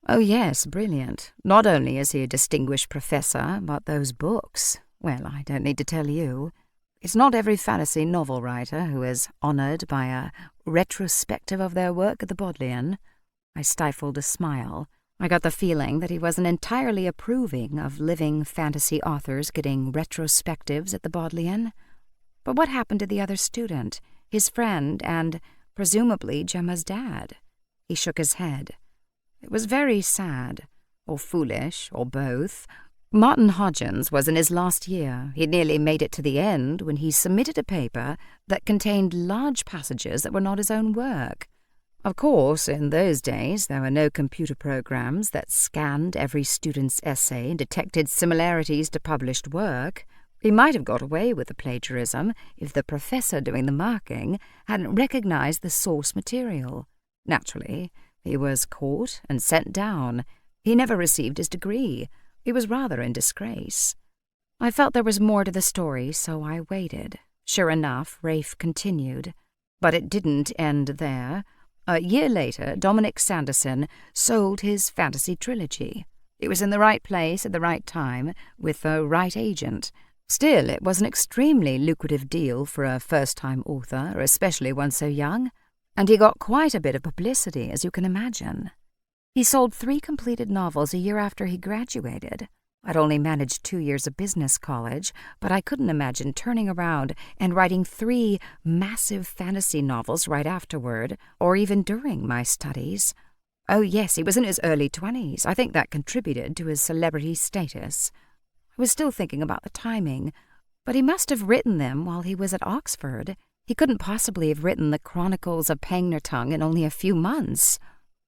Oh yes, brilliant. Not only is he a distinguished professor, but those books, well, I don't need to tell you. It's not every fantasy novel writer who is honoured by a retrospective of their work at the Bodleian. I stifled a smile. I got the feeling that he wasn't entirely approving of living fantasy authors getting retrospectives at the Bodleian. But what happened to the other student, his friend, and, presumably Gemma's dad. He shook his head. It was very sad, or foolish, or both. Martin Hodgins was in his last year. He'd nearly made it to the end when he submitted a paper that contained large passages that were not his own work. Of course, in those days, there were no computer programs that scanned every student's essay and detected similarities to published work. He might have got away with the plagiarism if the professor doing the marking hadn't recognized the source material. Naturally, he was caught and sent down. He never received his degree. He was rather in disgrace. I felt there was more to the story, so I waited. Sure enough, Rafe continued. But it didn't end there. A year later, Dominic Sanderson sold his fantasy trilogy. It was in the right place at the right time, with the right agent. Still, it was an extremely lucrative deal for a first-time author, especially one so young, and he got quite a bit of publicity, as you can imagine. He sold 3 completed novels a year after he graduated. I'd only managed 2 years of business college, but I couldn't imagine turning around and writing 3 massive fantasy novels right afterward, or even during my studies. Oh yes, he was in his early 20s. I think that contributed to his celebrity status. I was still thinking about the timing, but he must have written them while he was at Oxford. He couldn't possibly have written the Chronicles of Pangnertung in only a few months.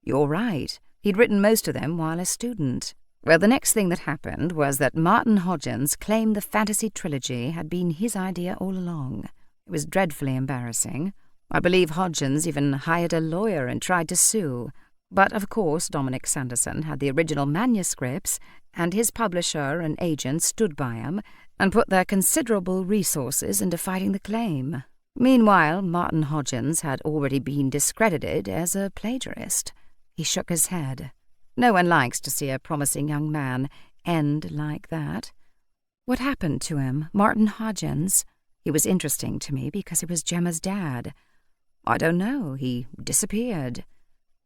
You're right. He'd written most of them while a student. Well, the next thing that happened was that Martin Hodgins claimed the fantasy trilogy had been his idea all along. It was dreadfully embarrassing. I believe Hodgins even hired a lawyer and tried to sue. But, of course, Dominic Sanderson had the original manuscripts, and his publisher and agent stood by him and put their considerable resources into fighting the claim. Meanwhile, Martin Hodgins had already been discredited as a plagiarist. He shook his head. No one likes to see a promising young man end like that. What happened to him, Martin Hodgins? He was interesting to me because he was Gemma's dad. I don't know, he disappeared.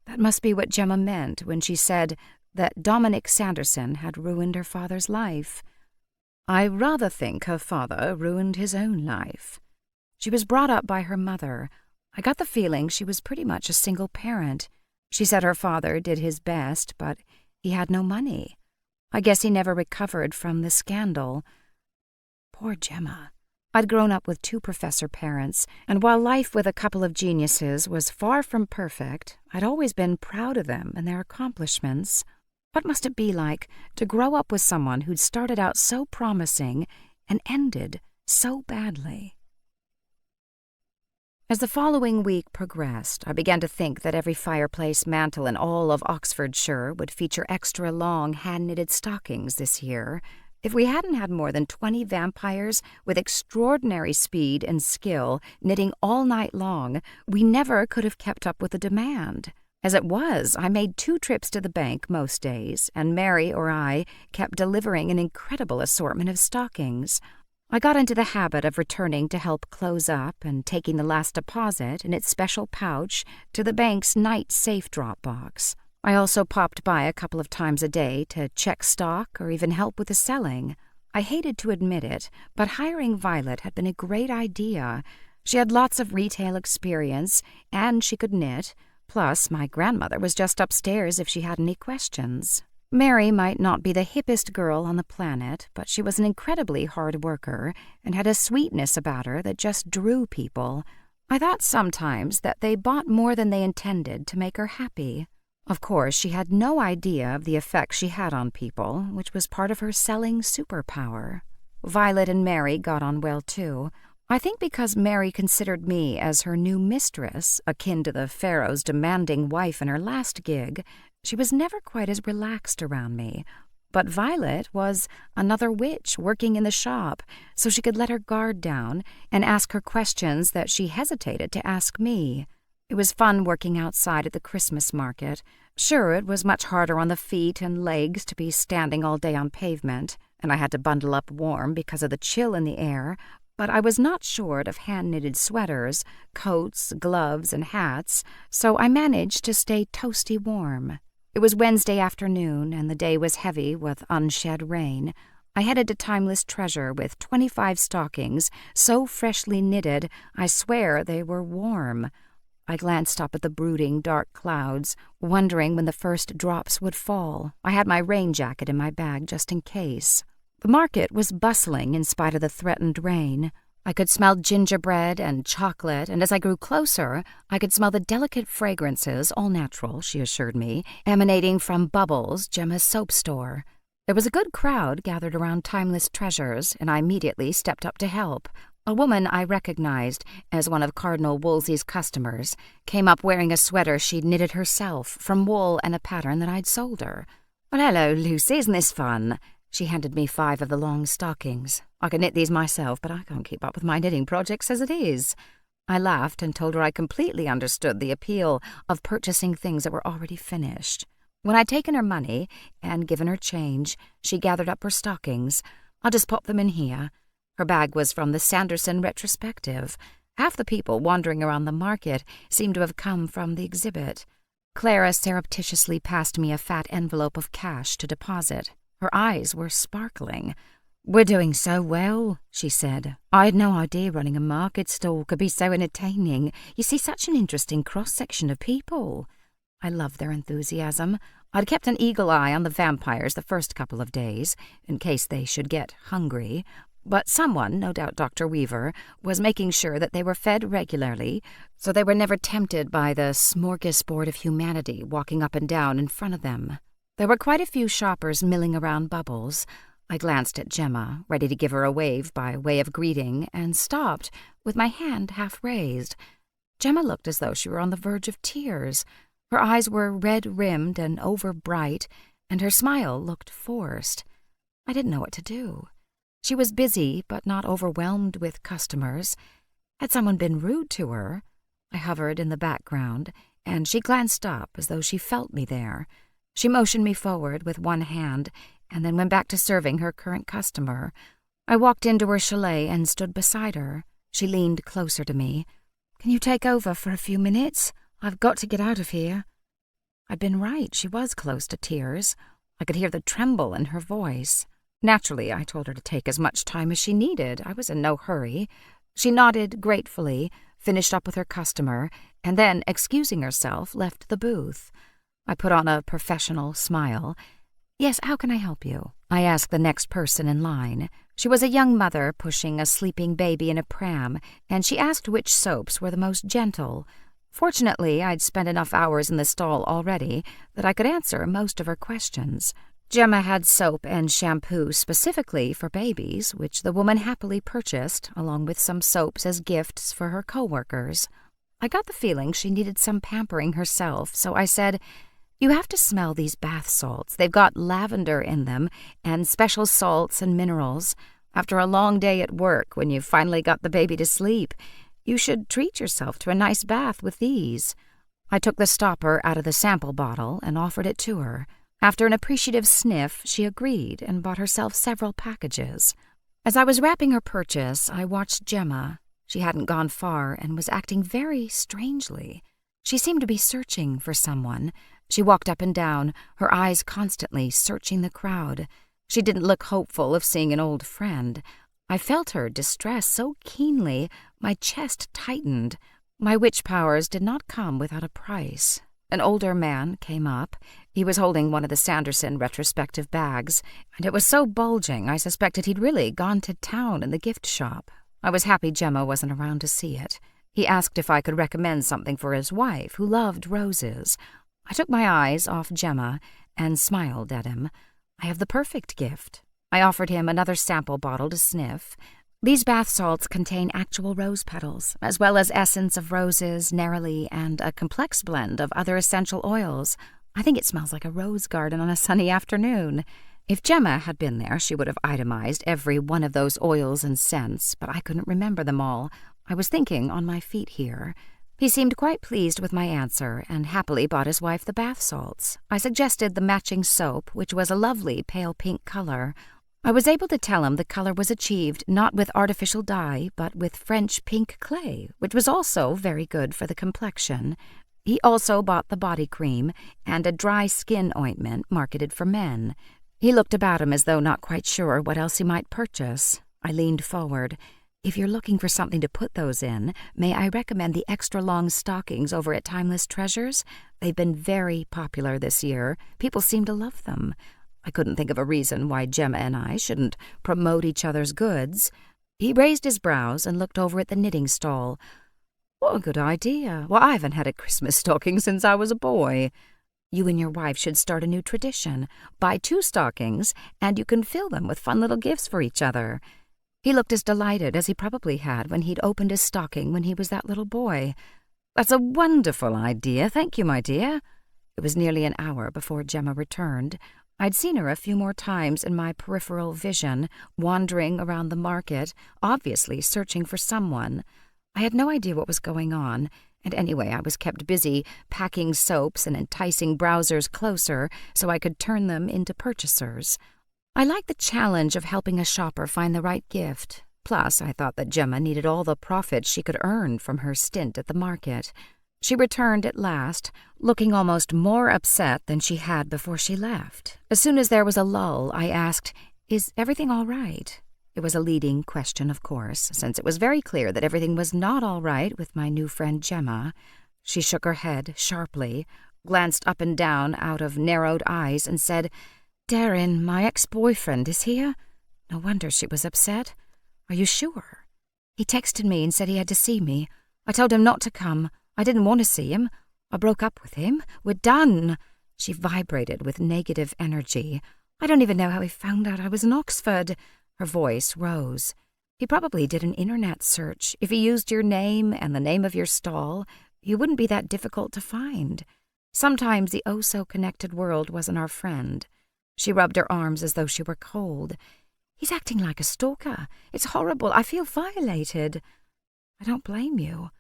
That must be what Gemma meant when she said that Dominic Sanderson had ruined her father's life. I rather think her father ruined his own life. She was brought up by her mother. I got the feeling she was pretty much a single parent. She said her father did his best, but he had no money. I guess he never recovered from the scandal. Poor Gemma. I'd grown up with 2 professor parents, and while life with a couple of geniuses was far from perfect, I'd always been proud of them and their accomplishments. What must it be like to grow up with someone who'd started out so promising and ended so badly? As the following week progressed, I began to think that every fireplace mantel in all of Oxfordshire would feature extra long hand-knitted stockings this year. If we hadn't had more than 20 vampires with extraordinary speed and skill knitting all night long, we never could have kept up with the demand. As it was, I made 2 trips to the bank most days, and Mary or I kept delivering an incredible assortment of stockings. I got into the habit of returning to help close up and taking the last deposit in its special pouch to the bank's night safe drop box. I also popped by a couple of times a day to check stock or even help with the selling. I hated to admit it, but hiring Violet had been a great idea. She had lots of retail experience, and she could knit. Plus, my grandmother was just upstairs if she had any questions. Mary might not be the hippest girl on the planet, but she was an incredibly hard worker and had a sweetness about her that just drew people. I thought sometimes that they bought more than they intended to make her happy. Of course, she had no idea of the effect she had on people, which was part of her selling superpower. Violet and Mary got on well, too. I think because Mary considered me as her new mistress, akin to the Pharaoh's demanding wife in her last gig, she was never quite as relaxed around me. But Violet was another witch working in the shop, so she could let her guard down and ask her questions that she hesitated to ask me. It was fun working outside at the Christmas market. Sure, it was much harder on the feet and legs to be standing all day on pavement, and I had to bundle up warm because of the chill in the air, but I was not short of hand-knitted sweaters, coats, gloves, and hats, so I managed to stay toasty warm. It was Wednesday afternoon, and the day was heavy with unshed rain. I headed to Timeless Treasure with 25 stockings, so freshly knitted, I swear they were warm. I glanced up at the brooding dark clouds, wondering when the first drops would fall. I had my rain jacket in my bag just in case. The market was bustling in spite of the threatened rain. I could smell gingerbread and chocolate, and as I grew closer, I could smell the delicate fragrances, all natural, she assured me, emanating from Bubbles, Gemma's soap store. There was a good crowd gathered around Timeless Treasures, and I immediately stepped up to help. A woman I recognized as one of Cardinal Wolsey's customers came up wearing a sweater she'd knitted herself from wool and a pattern that I'd sold her. "Well, hello, Lucy, isn't this fun?" She handed me 5 of the long stockings. "I could knit these myself, but I can't keep up with my knitting projects as it is." I laughed and told her I completely understood the appeal of purchasing things that were already finished. When I'd taken her money and given her change, she gathered up her stockings. "I'll just pop them in here." Her bag was from the Sanderson retrospective. Half the people wandering around the market seemed to have come from the exhibit. Clara surreptitiously passed me a fat envelope of cash to deposit. Her eyes were sparkling. "We're doing so well," she said. "I had no idea running a market stall could be so entertaining. You see such an interesting cross-section of people." I loved their enthusiasm. I'd kept an eagle eye on the vampires the first couple of days, in case they should get hungry. But someone, no doubt Dr. Weaver, was making sure that they were fed regularly, so they were never tempted by the smorgasbord of humanity walking up and down in front of them. There were quite a few shoppers milling around Bubbles. I glanced at Gemma, ready to give her a wave by way of greeting, and stopped, with my hand half raised. Gemma looked as though she were on the verge of tears. Her eyes were red-rimmed and over-bright, and her smile looked forced. I didn't know what to do. She was busy, but not overwhelmed with customers. Had someone been rude to her? I hovered in the background, and she glanced up as though she felt me there. She motioned me forward with one hand, and then went back to serving her current customer. I walked into her chalet and stood beside her. She leaned closer to me. "Can you take over for a few minutes? I've got to get out of here." I'd been right. She was close to tears. I could hear the tremble in her voice. Naturally, I told her to take as much time as she needed. I was in no hurry. She nodded gratefully, finished up with her customer, and then, excusing herself, left the booth. I put on a professional smile. "Yes, how can I help you?" I asked the next person in line. She was a young mother pushing a sleeping baby in a pram, and she asked which soaps were the most gentle. Fortunately, I'd spent enough hours in the stall already that I could answer most of her questions. Gemma had soap and shampoo specifically for babies, which the woman happily purchased, along with some soaps as gifts for her co-workers. I got the feeling she needed some pampering herself, so I said, "You have to smell these bath salts. They've got lavender in them, and special salts and minerals. After a long day at work, when you've finally got the baby to sleep, you should treat yourself to a nice bath with these." I took the stopper out of the sample bottle and offered it to her. After an appreciative sniff, she agreed and bought herself several packages. As I was wrapping her purchase, I watched Gemma. She hadn't gone far and was acting very strangely. She seemed to be searching for someone. She walked up and down, her eyes constantly searching the crowd. She didn't look hopeful of seeing an old friend. I felt her distress so keenly, my chest tightened. My witch powers did not come without a price. An older man came up. He was holding one of the Sanderson retrospective bags, and it was so bulging I suspected he'd really gone to town in the gift shop. I was happy Gemma wasn't around to see it. He asked if I could recommend something for his wife, who loved roses. I took my eyes off Gemma and smiled at him. "I have the perfect gift." I offered him another sample bottle to sniff. "These bath salts contain actual rose petals, as well as essence of roses, neroli, and a complex blend of other essential oils. I think it smells like a rose garden on a sunny afternoon." If Gemma had been there, she would have itemized every one of those oils and scents, but I couldn't remember them all. I was thinking on my feet here. He seemed quite pleased with my answer and happily bought his wife the bath salts. I suggested the matching soap, which was a lovely pale pink color. I was able to tell him the color was achieved not with artificial dye, but with French pink clay, which was also very good for the complexion. He also bought the body cream and a dry skin ointment marketed for men. He looked about him as though not quite sure what else he might purchase. I leaned forward. If you're looking for something to put those in, may I recommend the extra-long stockings over at Timeless Treasures? They've been very popular this year. People seem to love them. I couldn't think of a reason why Gemma and I shouldn't promote each other's goods. He raised his brows and looked over at the knitting stall. What a good idea. Well, I haven't had a Christmas stocking since I was a boy. You and your wife should start a new tradition. Buy 2 stockings, and you can fill them with fun little gifts for each other. He looked as delighted as he probably had when he'd opened his stocking when he was that little boy. That's a wonderful idea. Thank you, my dear. It was nearly an hour before Gemma returned. I'd seen her a few more times in my peripheral vision, wandering around the market, obviously searching for someone. I had no idea what was going on, and anyway I was kept busy packing soaps and enticing browsers closer so I could turn them into purchasers. I liked the challenge of helping a shopper find the right gift. Plus, I thought that Gemma needed all the profit she could earn from her stint at the market. She returned at last, looking almost more upset than she had before she left. As soon as there was a lull, I asked, "Is everything all right?" It was a leading question, of course, since it was very clear that everything was not all right with my new friend Gemma. She shook her head sharply, glanced up and down out of narrowed eyes, and said, "Darren, my ex-boyfriend, is here." No wonder she was upset. "Are you sure?" "He texted me and said he had to see me. I told him not to come. I didn't want to see him. I broke up with him. We're done." She vibrated with negative energy. "I don't even know how he found out I was in Oxford." Her voice rose. "He probably did an internet search. If he used your name and the name of your stall, you wouldn't be that difficult to find. Sometimes the oh-so-connected world wasn't our friend." She rubbed her arms as though she were cold. "He's acting like a stalker. It's horrible. I feel violated." "I don't blame you."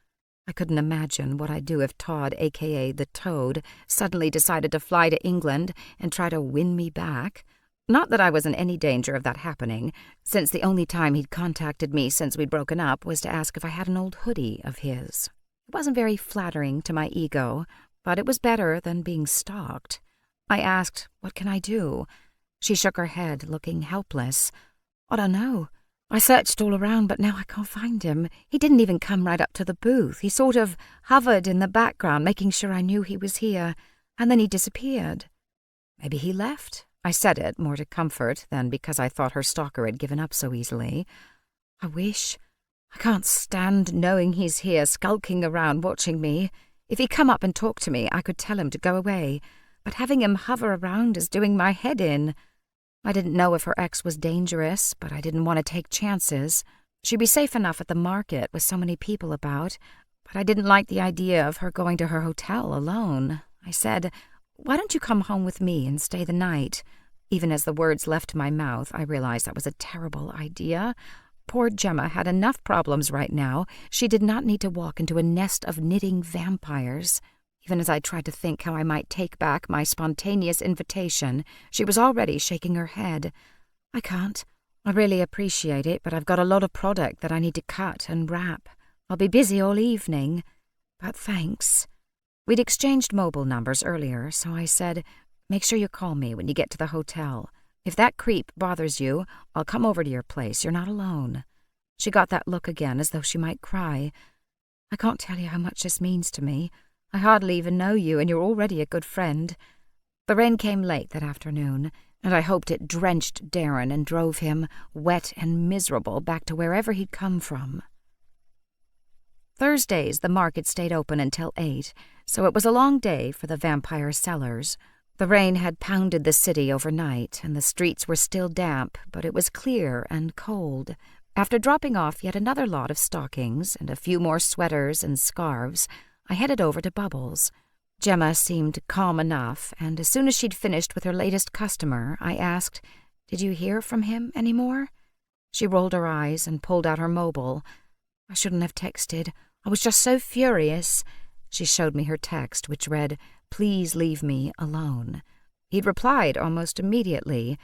I couldn't imagine what I'd do if Todd, a.k.a. the Toad, suddenly decided to fly to England and try to win me back. Not that I was in any danger of that happening, since the only time he'd contacted me since we'd broken up was to ask if I had an old hoodie of his. It wasn't very flattering to my ego, but it was better than being stalked. I asked, "What can I do?" She shook her head, looking helpless. "I don't know. I searched all around, but now I can't find him. He didn't even come right up to the booth. He sort of hovered in the background, making sure I knew he was here, and then he disappeared." "Maybe he left." I said it more to comfort than because I thought her stalker had given up so easily. "I wish. I can't stand knowing he's here, skulking around, watching me. If he'd come up and talk to me, I could tell him to go away. But having him hover around is doing my head in." I didn't know if her ex was dangerous, but I didn't want to take chances. She'd be safe enough at the market with so many people about, but I didn't like the idea of her going to her hotel alone. I said, "Why don't you come home with me and stay the night?" Even as the words left my mouth, I realized that was a terrible idea. Poor Gemma had enough problems right now. She did not need to walk into a nest of knitting vampires. Even as I tried to think how I might take back my spontaneous invitation, she was already shaking her head. "I can't. I really appreciate it, but I've got a lot of product that I need to cut and wrap. I'll be busy all evening. But thanks." We'd exchanged mobile numbers earlier, so I said, "Make sure you call me when you get to the hotel. If that creep bothers you, I'll come over to your place. You're not alone." She got that look again as though she might cry. "I can't tell you how much this means to me. I hardly even know you, and you're already a good friend." The rain came late that afternoon, and I hoped it drenched Darren and drove him, wet and miserable, back to wherever he'd come from. Thursdays, the market stayed open until 8, so it was a long day for the vampire sellers. The rain had pounded the city overnight, and the streets were still damp, but it was clear and cold. After dropping off yet another lot of stockings and a few more sweaters and scarves, I headed over to Bubbles. Gemma seemed calm enough, and as soon as she'd finished with her latest customer, I asked, "Did you hear from him any more?" She rolled her eyes and pulled out her mobile. "I shouldn't have texted. I was just so furious." She showed me her text, which read, "Please leave me alone." He'd replied almost immediately,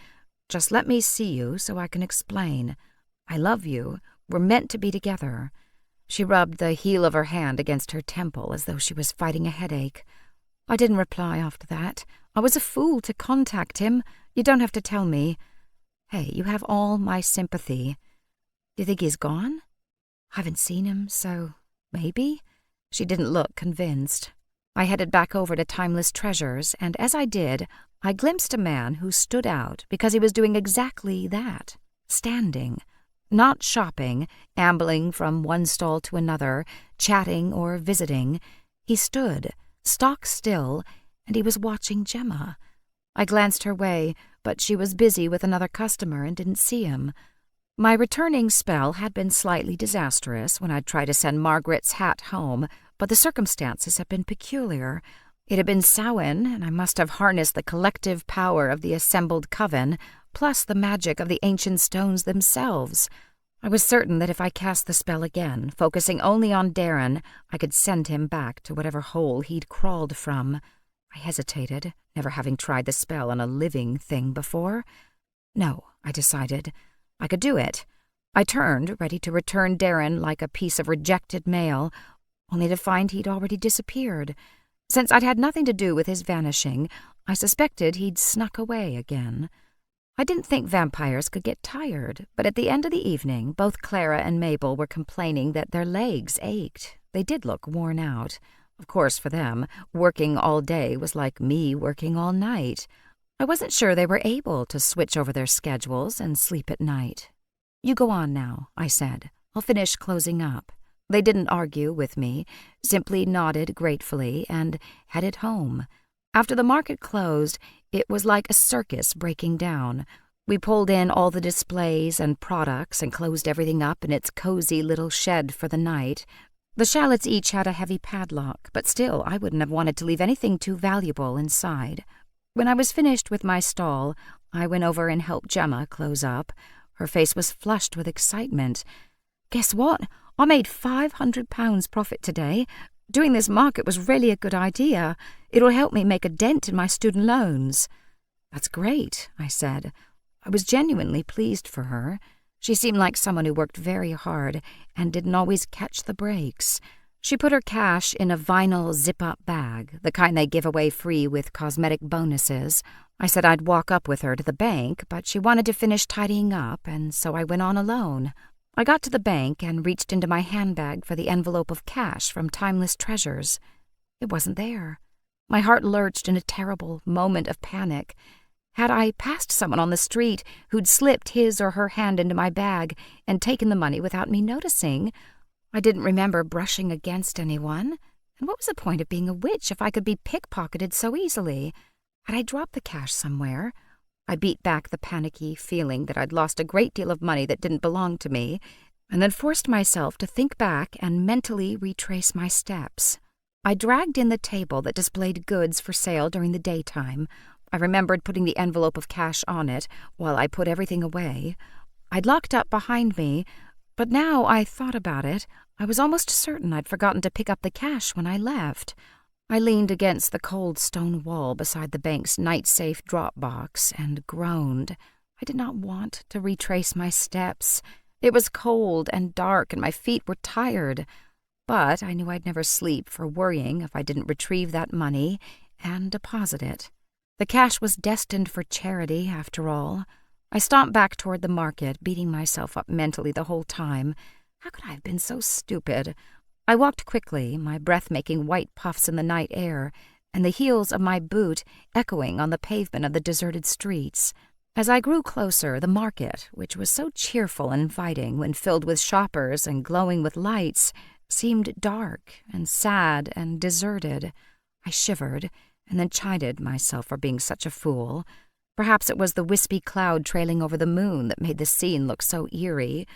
"Just let me see you so I can explain. I love you. We're meant to be together." She rubbed the heel of her hand against her temple as though she was fighting a headache. I didn't reply after that. I was a fool to contact him. You don't have to tell me. Hey, you have all my sympathy. Do you think he's gone? Haven't seen him, so maybe? She didn't look convinced. I headed back over to Timeless Treasures, and as I did, I glimpsed a man who stood out because he was doing exactly that, standing. Not shopping, ambling from one stall to another, chatting or visiting. He stood, stock still, and he was watching Gemma. I glanced her way, but she was busy with another customer and didn't see him. My returning spell had been slightly disastrous when I'd tried to send Margaret's hat home, but the circumstances had been peculiar. It had been Samhain, and I must have harnessed the collective power of the assembled coven, plus the magic of the ancient stones themselves. I was certain that if I cast the spell again, focusing only on Darren, I could send him back to whatever hole he'd crawled from. I hesitated, never having tried the spell on a living thing before. No, I decided. I could do it. I turned, ready to return Darren like a piece of rejected mail, only to find he'd already disappeared. Since I'd had nothing to do with his vanishing, I suspected he'd snuck away again. I didn't think vampires could get tired, but at the end of the evening, both Clara and Mabel were complaining that their legs ached. They did look worn out. Of course, for them, working all day was like me working all night. I wasn't sure they were able to switch over their schedules and sleep at night. "You go on now," I said. "I'll finish closing up." They didn't argue with me, simply nodded gratefully and headed home. After the market closed, it was like a circus breaking down. We pulled in all the displays and products and closed everything up in its cozy little shed for the night. The shallots each had a heavy padlock, but still I wouldn't have wanted to leave anything too valuable inside. When I was finished with my stall, I went over and helped Gemma close up. Her face was flushed with excitement. "Guess what? I made £500 profit today. Doing this market was really a good idea. It'll help me make a dent in my student loans." "That's great," I said. I was genuinely pleased for her. She seemed like someone who worked very hard and didn't always catch the breaks. She put her cash in a vinyl zip-up bag, the kind they give away free with cosmetic bonuses. I said I'd walk up with her to the bank, but she wanted to finish tidying up, and so I went on alone. I got to the bank and reached into my handbag for the envelope of cash from Timeless Treasures. It wasn't there. My heart lurched in a terrible moment of panic. Had I passed someone on the street who'd slipped his or her hand into my bag and taken the money without me noticing? I didn't remember brushing against anyone. And what was the point of being a witch if I could be pickpocketed so easily? Had I dropped the cash somewhere? I beat back the panicky feeling that I'd lost a great deal of money that didn't belong to me, and then forced myself to think back and mentally retrace my steps. I dragged in the table that displayed goods for sale during the daytime. I remembered putting the envelope of cash on it while I put everything away. I'd locked up behind me, but now I thought about it, I was almost certain I'd forgotten to pick up the cash when I left. I leaned against the cold stone wall beside the bank's night-safe drop box and groaned. I did not want to retrace my steps. It was cold and dark and my feet were tired. But I knew I'd never sleep for worrying if I didn't retrieve that money and deposit it. The cash was destined for charity, after all. I stomped back toward the market, beating myself up mentally the whole time. How could I have been so stupid? I walked quickly, my breath making white puffs in the night air, and the heels of my boot echoing on the pavement of the deserted streets. As I grew closer, the market, which was so cheerful and inviting when filled with shoppers and glowing with lights, seemed dark and sad and deserted. I shivered, and then chided myself for being such a fool. Perhaps it was the wispy cloud trailing over the moon that made the scene look so eerie.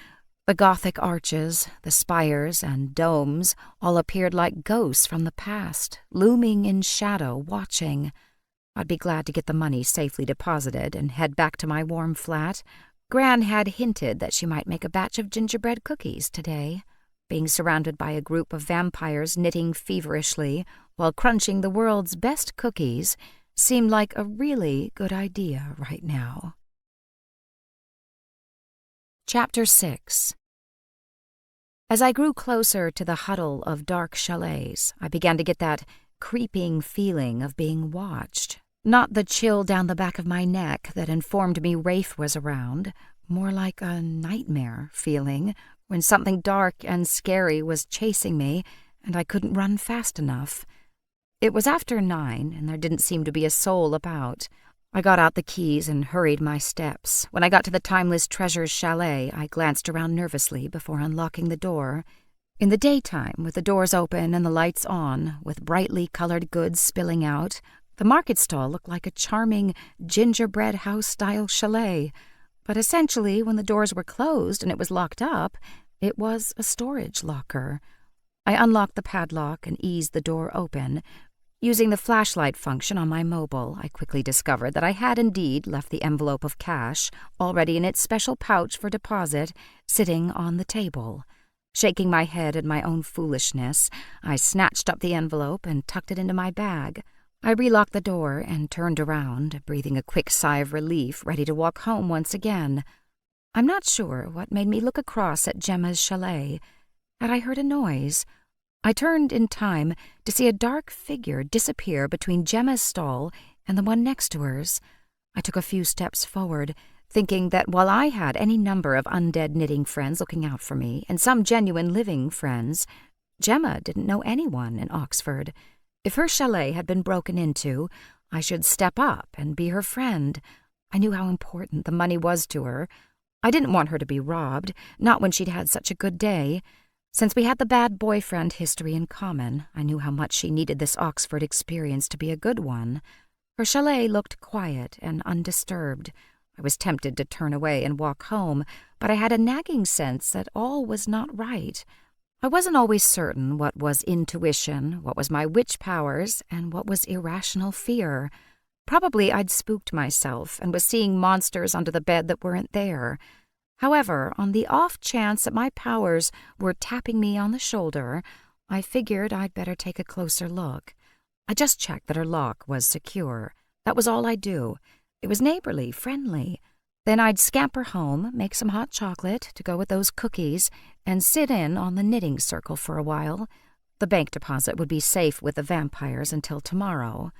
The Gothic arches, the spires, and domes all appeared like ghosts from the past, looming in shadow, watching. I'd be glad to get the money safely deposited and head back to my warm flat. Gran had hinted that she might make a batch of gingerbread cookies today. Being surrounded by a group of vampires knitting feverishly while crunching the world's best cookies seemed like a really good idea right now. Chapter 6. As I grew closer to the huddle of dark chalets, I began to get that creeping feeling of being watched. Not the chill down the back of my neck that informed me Rafe was around, more like a nightmare feeling, when something dark and scary was chasing me and I couldn't run fast enough. It was after 9, and there didn't seem to be a soul about. I got out the keys and hurried my steps. When I got to the Timeless Treasures chalet, I glanced around nervously before unlocking the door. In the daytime, with the doors open and the lights on, with brightly colored goods spilling out, the market stall looked like a charming gingerbread house-style chalet. But essentially, when the doors were closed and it was locked up, it was a storage locker. I unlocked the padlock and eased the door open. Using the flashlight function on my mobile, I quickly discovered that I had indeed left the envelope of cash, already in its special pouch for deposit, sitting on the table. Shaking my head at my own foolishness, I snatched up the envelope and tucked it into my bag. I relocked the door and turned around, breathing a quick sigh of relief, ready to walk home once again. I'm not sure what made me look across at Gemma's chalet. Had I heard a noise? I turned in time to see a dark figure disappear between Gemma's stall and the one next to hers. I took a few steps forward, thinking that while I had any number of undead knitting friends looking out for me, and some genuine living friends, Gemma didn't know anyone in Oxford. If her chalet had been broken into, I should step up and be her friend. I knew how important the money was to her. I didn't want her to be robbed, not when she'd had such a good day. Since we had the bad boyfriend history in common, I knew how much she needed this Oxford experience to be a good one. Her chalet looked quiet and undisturbed. I was tempted to turn away and walk home, but I had a nagging sense that all was not right. I wasn't always certain what was intuition, what was my witch powers, and what was irrational fear. Probably I'd spooked myself and was seeing monsters under the bed that weren't there. However, on the off chance that my powers were tapping me on the shoulder, I figured I'd better take a closer look. I just checked that her lock was secure. That was all I'd do. It was neighborly, friendly. Then I'd scamper home, make some hot chocolate to go with those cookies, and sit in on the knitting circle for a while. The bank deposit would be safe with the vampires until tomorrow.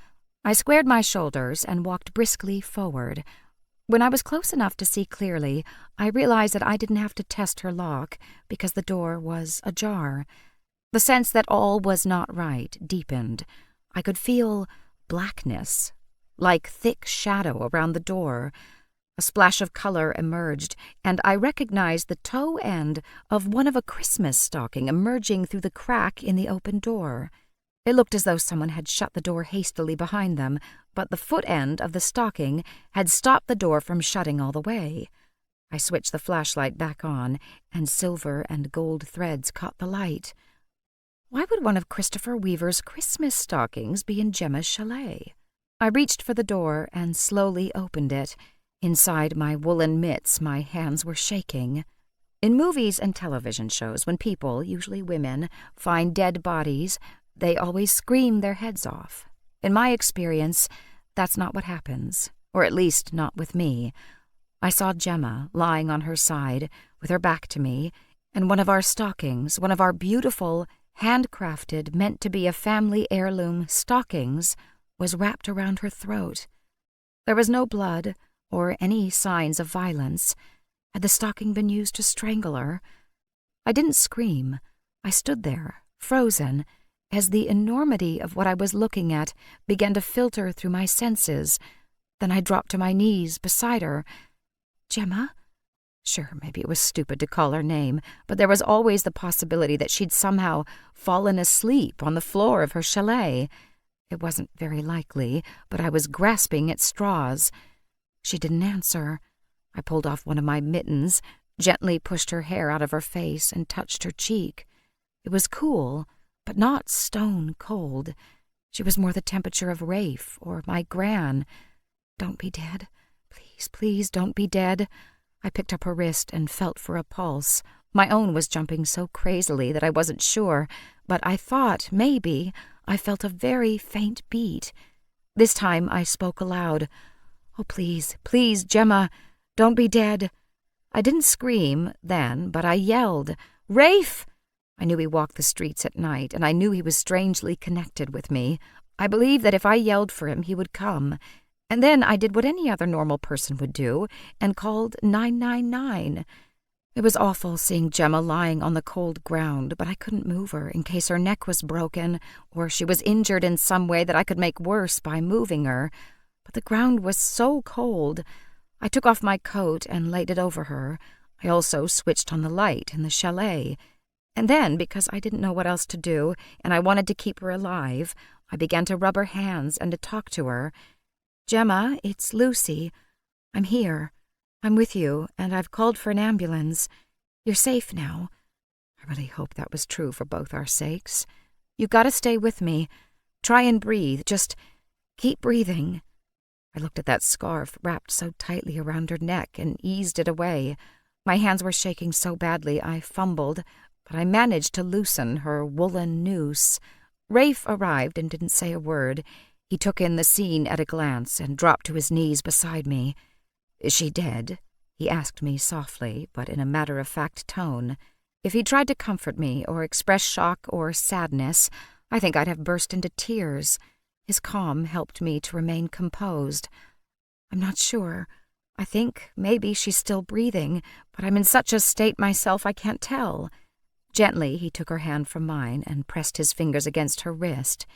I squared my shoulders and walked briskly forward. When I was close enough to see clearly, I realized that I didn't have to test her lock because the door was ajar. The sense that all was not right deepened. I could feel blackness, like thick shadow around the door. A splash of color emerged, and I recognized the toe end of one of a Christmas stocking emerging through the crack in the open door. It looked as though someone had shut the door hastily behind them, but the foot end of the stocking had stopped the door from shutting all the way. I switched the flashlight back on, and silver and gold threads caught the light. Why would one of Christopher Weaver's Christmas stockings be in Gemma's chalet? I reached for the door and slowly opened it. Inside my woolen mitts, my hands were shaking. In movies and television shows, when people, usually women, find dead bodies, they always scream their heads off. In my experience, that's not what happens, or at least not with me. I saw Gemma lying on her side, with her back to me, and one of our stockings, one of our beautiful, handcrafted, meant-to-be a family heirloom stockings, was wrapped around her throat. There was no blood or any signs of violence. Had the stocking been used to strangle her? I didn't scream. I stood there, frozen, as the enormity of what I was looking at began to filter through my senses. Then I dropped to my knees beside her. Gemma? Sure, maybe it was stupid to call her name, but there was always the possibility that she'd somehow fallen asleep on the floor of her chalet. It wasn't very likely, but I was grasping at straws. She didn't answer. I pulled off one of my mittens, gently pushed her hair out of her face, and touched her cheek. It was cool, but not stone cold. She was more the temperature of Rafe or my Gran. Don't be dead. Please, please don't be dead. I picked up her wrist and felt for a pulse. My own was jumping so crazily that I wasn't sure, but I thought maybe I felt a very faint beat. This time I spoke aloud. Oh, please, please, Gemma, don't be dead. I didn't scream then, but I yelled, Rafe! I knew he walked the streets at night, and I knew he was strangely connected with me. I believed that if I yelled for him, he would come. And then I did what any other normal person would do, and called 999. It was awful seeing Gemma lying on the cold ground, but I couldn't move her in case her neck was broken or she was injured in some way that I could make worse by moving her. But the ground was so cold. I took off my coat and laid it over her. I also switched on the light in the chalet. And then, because I didn't know what else to do, and I wanted to keep her alive, I began to rub her hands and to talk to her. "Gemma, it's Lucy. I'm here. I'm with you, and I've called for an ambulance. You're safe now." I really hope that was true for both our sakes. "You've got to stay with me. Try and breathe. Just keep breathing." I looked at that scarf wrapped so tightly around her neck and eased it away. My hands were shaking so badly I fumbled, but I managed to loosen her woolen noose. Rafe arrived and didn't say a word. He took in the scene at a glance and dropped to his knees beside me. "Is she dead?" he asked me softly, but in a matter-of-fact tone. If he tried to comfort me or express shock or sadness, I think I'd have burst into tears. His calm helped me to remain composed. "I'm not sure. I think maybe she's still breathing, but I'm in such a state myself I can't tell." Gently he took her hand from mine and pressed his fingers against her wrist.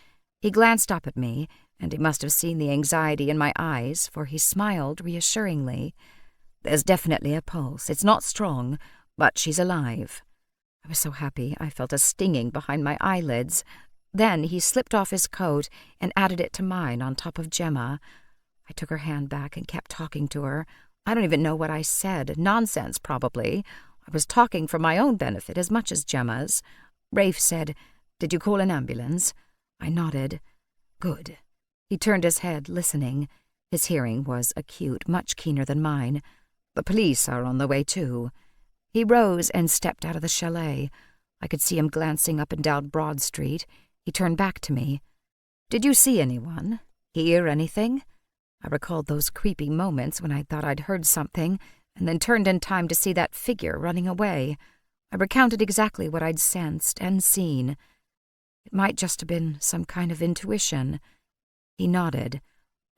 He glanced up at me, and he must have seen the anxiety in my eyes, for he smiled reassuringly. "There's definitely a pulse. It's not strong, but she's alive." I was so happy I felt a stinging behind my eyelids. Then he slipped off his coat and added it to mine on top of Gemma. I took her hand back and kept talking to her. I don't even know what I said. Nonsense, probably. I was talking for my own benefit as much as Gemma's. Rafe said, "Did you call an ambulance?" I nodded. "Good." He turned his head, listening. His hearing was acute, much keener than mine. "The police are on the way, too." He rose and stepped out of the chalet. I could see him glancing up and down Broad Street. He turned back to me. "Did you see anyone? Hear anything?" I recalled those creepy moments when I thought I'd heard something, and then turned in time to see that figure running away. I recounted exactly what I'd sensed and seen. It might just have been some kind of intuition. He nodded.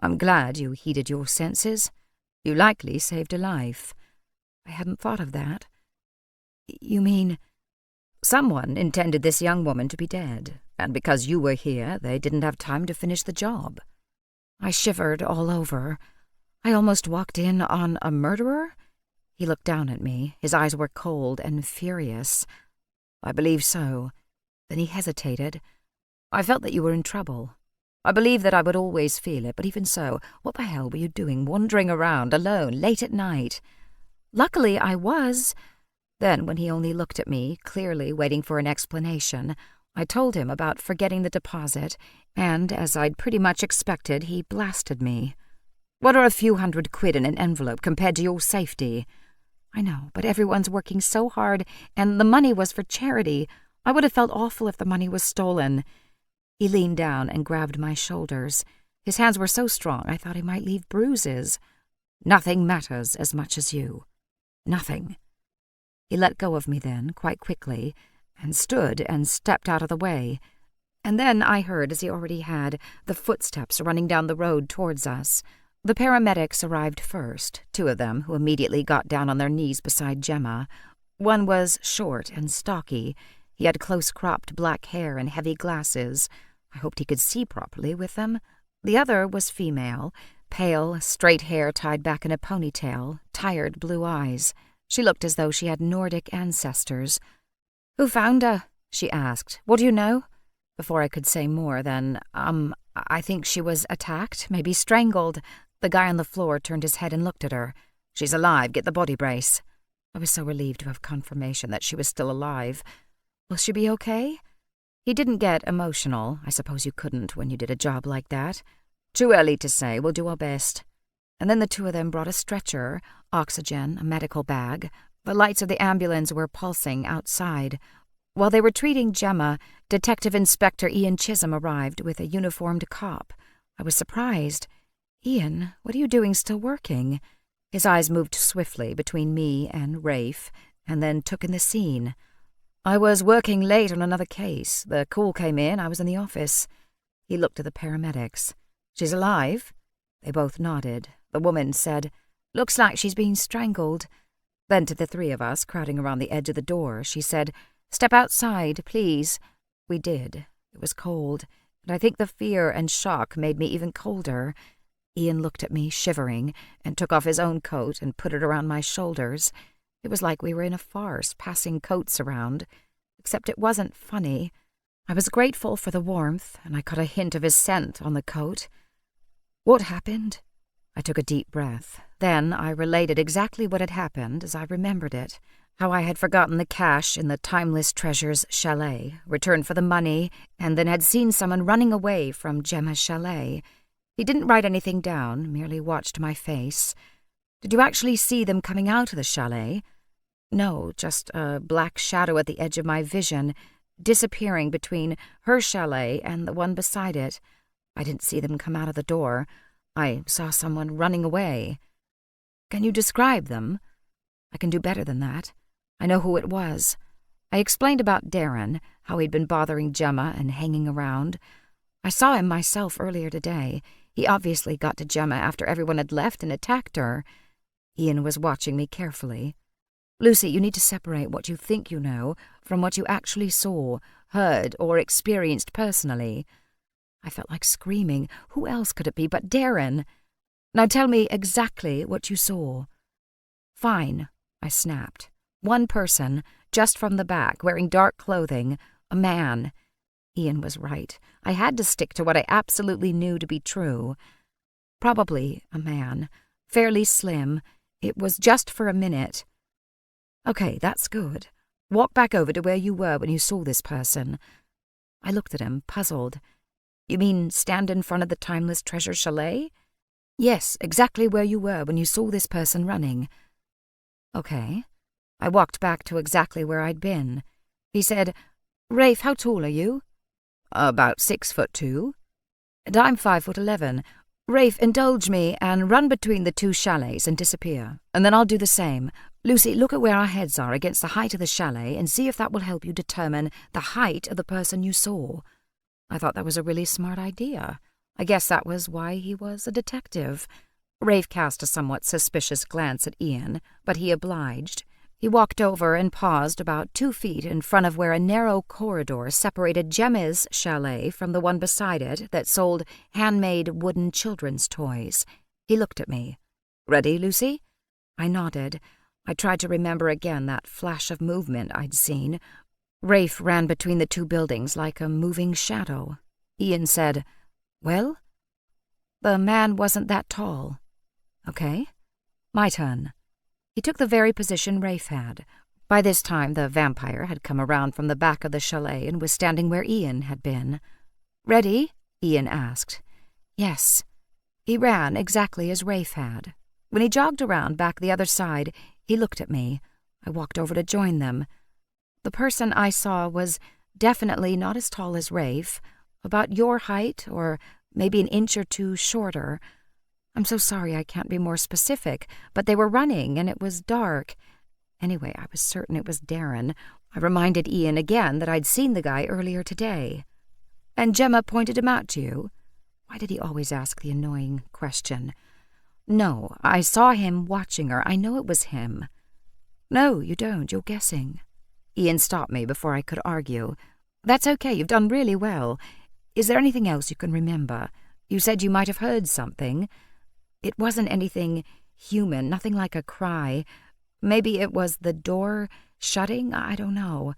"I'm glad you heeded your senses. You likely saved a life." I hadn't thought of that. "You mean—" "Someone intended this young woman to be dead, and because you were here, they didn't have time to finish the job." I shivered all over. I almost walked in on a murderer? He looked down at me. His eyes were cold and furious. "I believe so." Then he hesitated. "I felt that you were in trouble. I believe that I would always feel it, but even so, what the hell were you doing wandering around alone late at night?" "Luckily I was." Then, when he only looked at me, clearly waiting for an explanation, I told him about forgetting the deposit, and, as I'd pretty much expected, he blasted me. "What are a few £100 in an envelope compared to your safety?" "I know, but everyone's working so hard, and the money was for charity. I would have felt awful if the money was stolen." He leaned down and grabbed my shoulders. His hands were so strong I thought he might leave bruises. "Nothing matters as much as you. Nothing." He let go of me then, quite quickly, and stood and stepped out of the way. And then I heard, as he already had, the footsteps running down the road towards us. The paramedics arrived first, 2 of them, who immediately got down on their knees beside Gemma. One was short and stocky. He had close-cropped black hair and heavy glasses. I hoped he could see properly with them. The other was female, pale, straight hair tied back in a ponytail, tired blue eyes. She looked as though she had Nordic ancestors. "Who found her?" she asked. "What do you know?" Before I could say more than, I think she was attacked, maybe strangled." The guy on the floor turned his head and looked at her. "She's alive. Get the body brace." I was so relieved to have confirmation that she was still alive. "Will she be okay?" He didn't get emotional. I suppose you couldn't when you did a job like that. "Too early to say. We'll do our best." And then the 2 of them brought a stretcher, oxygen, a medical bag. The lights of the ambulance were pulsing outside. While they were treating Gemma, Detective Inspector Ian Chisholm arrived with a uniformed cop. I was surprised. "Ian, what are you doing still working?" His eyes moved swiftly between me and Rafe, and then took in the scene. "I was working late on another case. The call came in. I was in the office." He looked at the paramedics. "She's alive?" They both nodded. The woman said, "Looks like she's been strangled." Then to the three of us crowding around the edge of the door, she said, "Step outside, please." We did. It was cold, and I think the fear and shock made me even colder. Ian looked at me, shivering, and took off his own coat and put it around my shoulders. It was like we were in a farce, passing coats around, except it wasn't funny. I was grateful for the warmth, and I caught a hint of his scent on the coat. What happened? I took a deep breath. Then I related exactly what had happened as I remembered it, how I had forgotten the cash in the Timeless Treasures chalet, returned for the money, and then had seen someone running away from Gemma's chalet. He didn't write anything down, merely watched my face. Did you actually see them coming out of the chalet? No, just a black shadow at the edge of my vision, disappearing between her chalet and the one beside it. I didn't see them come out of the door. I saw someone running away. Can you describe them? I can do better than that. I know who it was. I explained about Darren, how he'd been bothering Gemma and hanging around. I saw him myself earlier today. He obviously got to Gemma after everyone had left and attacked her. Ian was watching me carefully. Lucy, you need to separate what you think you know from what you actually saw, heard, or experienced personally. I felt like screaming. Who else could it be but Darren? Now tell me exactly what you saw. Fine, I snapped. One person, just from the back, wearing dark clothing, a man. Ian was right. I had to stick to what I absolutely knew to be true. Probably a man, fairly slim. It was just for a minute. Okay, that's good. Walk back over to where you were when you saw this person. I looked at him, puzzled. You mean stand in front of the Timeless Treasure chalet? Yes, exactly where you were when you saw this person running. Okay. I walked back to exactly where I'd been. He said, Rafe, how tall are you? About 6'2". And I'm 5'11". Rafe, indulge me and run between the two chalets and disappear, and then I'll do the same. Lucy, look at where our heads are against the height of the chalet and see if that will help you determine the height of the person you saw. I thought that was a really smart idea. I guess that was why he was a detective. Rafe cast a somewhat suspicious glance at Ian, but he obliged. He walked over and paused about 2 feet in front of where a narrow corridor separated Gemma's chalet from the one beside it that sold handmade wooden children's toys. He looked at me. Ready, Lucy? I nodded. I tried to remember again that flash of movement I'd seen. Rafe ran between the two buildings like a moving shadow. Ian said, Well? The man wasn't that tall. Okay. My turn. He took the very position Rafe had. By this time the vampire had come around from the back of the chalet and was standing where Ian had been. Ready? Ian asked. Yes. He ran exactly as Rafe had. When he jogged around back the other side, he looked at me. I walked over to join them. The person I saw was definitely not as tall as Rafe, about your height or maybe an inch or two shorter. I'm so sorry I can't be more specific, but they were running and it was dark. Anyway, I was certain it was Darren. I reminded Ian again that I'd seen the guy earlier today. And Gemma pointed him out to you? Why did he always ask the annoying question? No, I saw him watching her. I know it was him. No, you don't. You're guessing. Ian stopped me before I could argue. That's okay. You've done really well. Is there anything else you can remember? You said you might have heard something. It wasn't anything human, nothing like a cry. Maybe it was the door shutting? I don't know.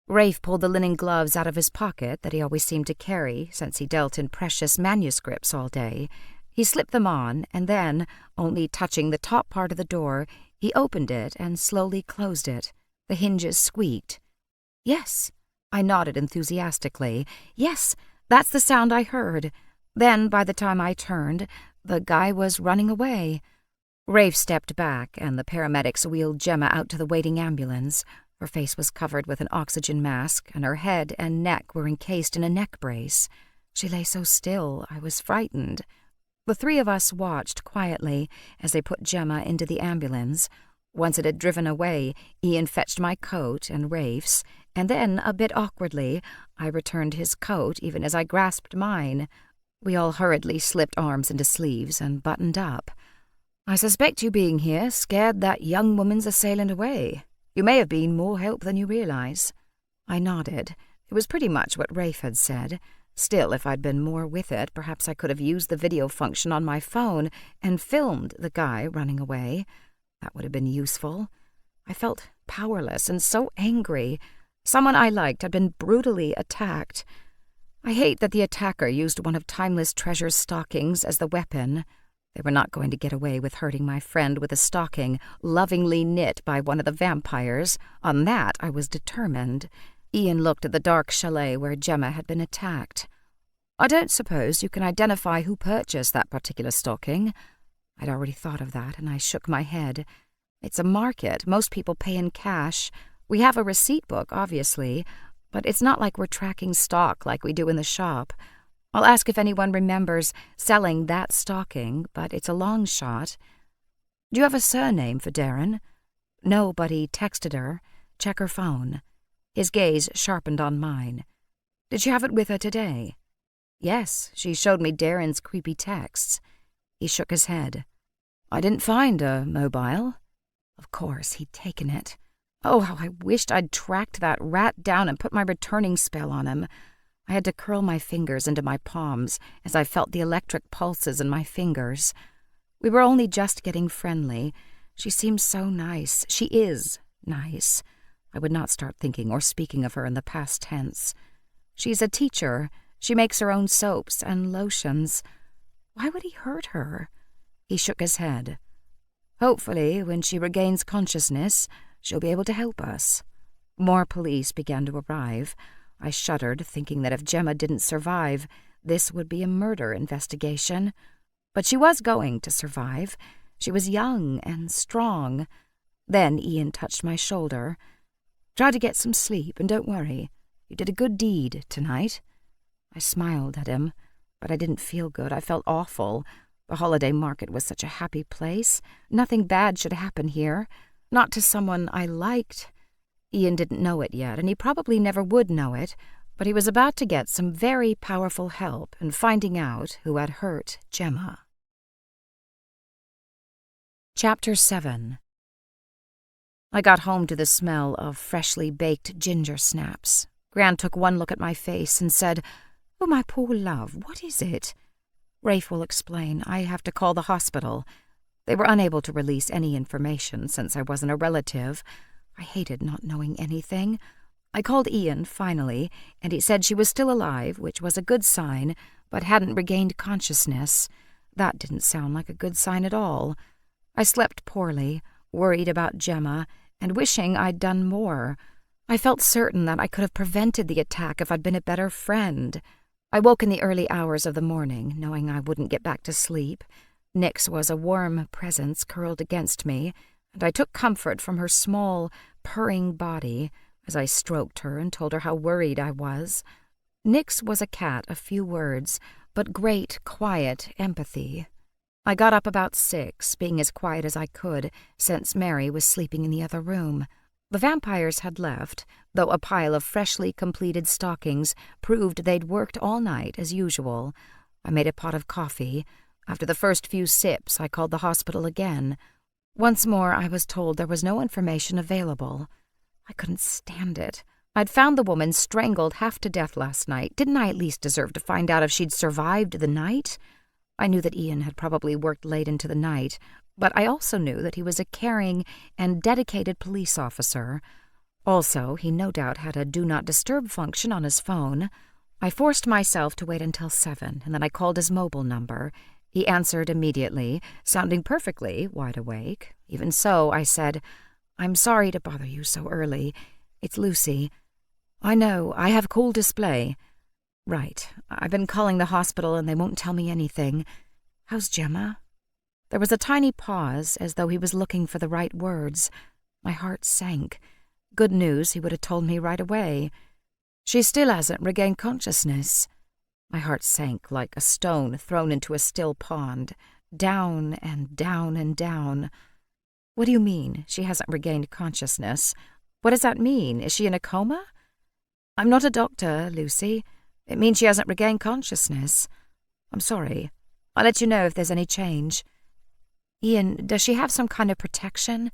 Rafe pulled the linen gloves out of his pocket that he always seemed to carry since he dealt in precious manuscripts all day. He slipped them on, and then, only touching the top part of the door, he opened it and slowly closed it. The hinges squeaked. Yes, I nodded enthusiastically. Yes, that's the sound I heard. Then, by the time I turned, the guy was running away. Rafe stepped back, and the paramedics wheeled Gemma out to the waiting ambulance. Her face was covered with an oxygen mask, and her head and neck were encased in a neck brace. She lay so still, I was frightened. The three of us watched quietly as they put Gemma into the ambulance. Once it had driven away, Ian fetched my coat and Rafe's, and then, a bit awkwardly, I returned his coat even as I grasped mine. We all hurriedly slipped arms into sleeves and buttoned up. I suspect you being here scared that young woman's assailant away. You may have been more help than you realize." I nodded. It was pretty much what Rafe had said. Still, if I'd been more with it, perhaps I could have used the video function on my phone and filmed the guy running away. That would have been useful. I felt powerless and so angry. Someone I liked had been brutally attacked. I hate that the attacker used one of Timeless Treasure's stockings as the weapon. They were not going to get away with hurting my friend with a stocking lovingly knit by one of the vampires. On that I was determined. Ian looked at the dark chalet where Gemma had been attacked. "I don't suppose you can identify who purchased that particular stocking?" I'd already thought of that, and I shook my head. "It's a market. Most people pay in cash. We have a receipt book, obviously, but it's not like we're tracking stock like we do in the shop. I'll ask if anyone remembers selling that stocking, but it's a long shot." "Do you have a surname for Darren?" "No, but he texted her. Check her phone." His gaze sharpened on mine. "Did she have it with her today?" "Yes, she showed me Darren's creepy texts." He shook his head. "I didn't find a mobile." Of course, he'd taken it. Oh, how I wished I'd tracked that rat down and put my returning spell on him. I had to curl my fingers into my palms as I felt the electric pulses in my fingers. We were only just getting friendly. She seemed so nice. She is nice. I would not start thinking or speaking of her in the past tense. She's a teacher. She makes her own soaps and lotions. Why would he hurt her? He shook his head. "Hopefully, when she regains consciousness, she'll be able to help us." More police began to arrive. I shuddered, thinking that if Gemma didn't survive, this would be a murder investigation. But she was going to survive. She was young and strong. Then Ian touched my shoulder. "Try to get some sleep, and don't worry. You did a good deed tonight." I smiled at him, but I didn't feel good. I felt awful. The holiday market was such a happy place. Nothing bad should happen here. Not to someone I liked. Ian didn't know it yet, and he probably never would know it, but he was about to get some very powerful help in finding out who had hurt Gemma. Chapter 7. I got home to the smell of freshly baked ginger snaps. Gran took one look at my face and said, "Oh, my poor love, what is it?" "Rafe will explain. I have to call the hospital." They were unable to release any information since I wasn't a relative. I hated not knowing anything. I called Ian, finally, and he said she was still alive, which was a good sign, but hadn't regained consciousness. That didn't sound like a good sign at all. I slept poorly, worried about Gemma, and wishing I'd done more. I felt certain that I could have prevented the attack if I'd been a better friend. I woke in the early hours of the morning, knowing I wouldn't get back to sleep. Nyx was a warm presence curled against me, and I took comfort from her small, purring body as I stroked her and told her how worried I was. Nyx was a cat of few words, but great, quiet empathy. I got up about 6, being as quiet as I could, since Mary was sleeping in the other room. The vampires had left, though a pile of freshly completed stockings proved they'd worked all night as usual. I made a pot of coffee. After the first few sips, I called the hospital again. Once more, I was told there was no information available. I couldn't stand it. I'd found the woman strangled half to death last night. Didn't I at least deserve to find out if she'd survived the night? I knew that Ian had probably worked late into the night, but I also knew that he was a caring and dedicated police officer. Also, he no doubt had a do not disturb function on his phone. I forced myself to wait until 7, and then I called his mobile number. He answered immediately, sounding perfectly wide awake. Even so, I said, "I'm sorry to bother you so early. It's Lucy." "I know, I have cool display." "Right. I've been calling the hospital and they won't tell me anything. How's Gemma?" There was a tiny pause, as though he was looking for the right words. My heart sank. Good news, he would have told me right away. "She still hasn't regained consciousness." My heart sank like a stone thrown into a still pond, down and down and down. "What do you mean, she hasn't regained consciousness? What does that mean? Is she in a coma?" "I'm not a doctor, Lucy. It means she hasn't regained consciousness. I'm sorry. I'll let you know if there's any change." Ian, does she have some kind of protection?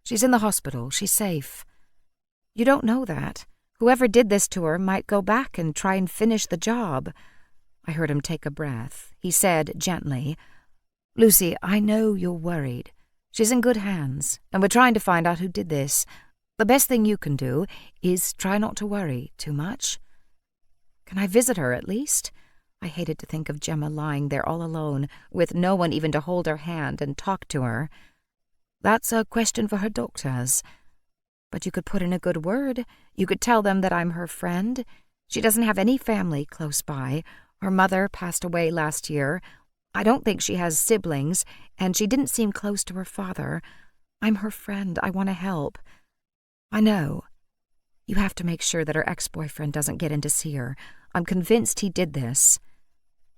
She's in the hospital. She's safe. You don't know that. Whoever did this to her might go back and try and finish the job. I heard him take a breath. He said gently, Lucy, I know you're worried. She's in good hands, and we're trying to find out who did this. The best thing you can do is try not to worry too much. Can I visit her at least? I hated to think of Gemma lying there all alone, with no one even to hold her hand and talk to her. That's a question for her doctors. But you could put in a good word. You could tell them that I'm her friend. She doesn't have any family close by. Her mother passed away last year. I don't think she has siblings, and she didn't seem close to her father. I'm her friend. I want to help. I know. You have to make sure that her ex-boyfriend doesn't get in to see her. I'm convinced he did this.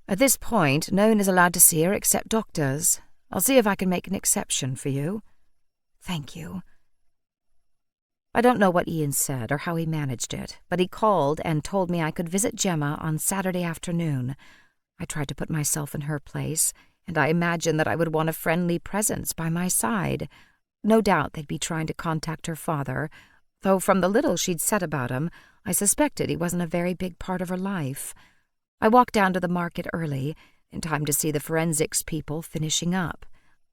At this point, no one is allowed to see her except doctors. I'll see if I can make an exception for you. Thank you. I don't know what Ian said or how he managed it, but he called and told me I could visit Gemma on Saturday afternoon. I tried to put myself in her place, and I imagined that I would want a friendly presence by my side. No doubt they'd be trying to contact her father, though from the little she'd said about him, I suspected he wasn't a very big part of her life. I walked down to the market early, in time to see the forensics people finishing up.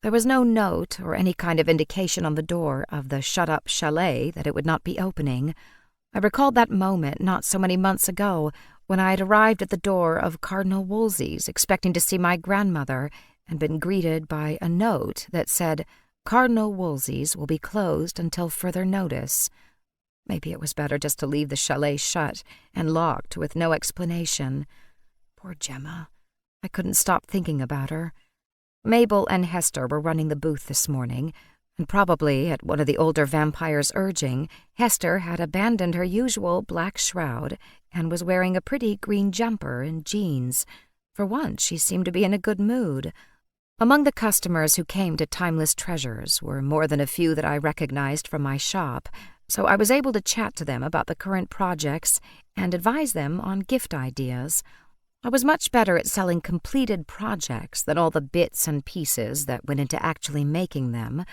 There was no note or any kind of indication on the door of the shut-up chalet that it would not be opening. I recalled that moment not so many months ago when I had arrived at the door of Cardinal Wolsey's expecting to see my grandmother and been greeted by a note that said, Cardinal Wolsey's will be closed until further notice. Maybe it was better just to leave the chalet shut and locked with no explanation. Poor Gemma. I couldn't stop thinking about her. Mabel and Hester were running the booth this morning, and probably, at one of the older vampires' urging, Hester had abandoned her usual black shroud and was wearing a pretty green jumper and jeans. For once, she seemed to be in a good mood. Among the customers who came to Timeless Treasures were more than a few that I recognized from my shop, so I was able to chat to them about the current projects and advise them on gift ideas. I was much better at selling completed projects than all the bits and pieces that went into actually making them.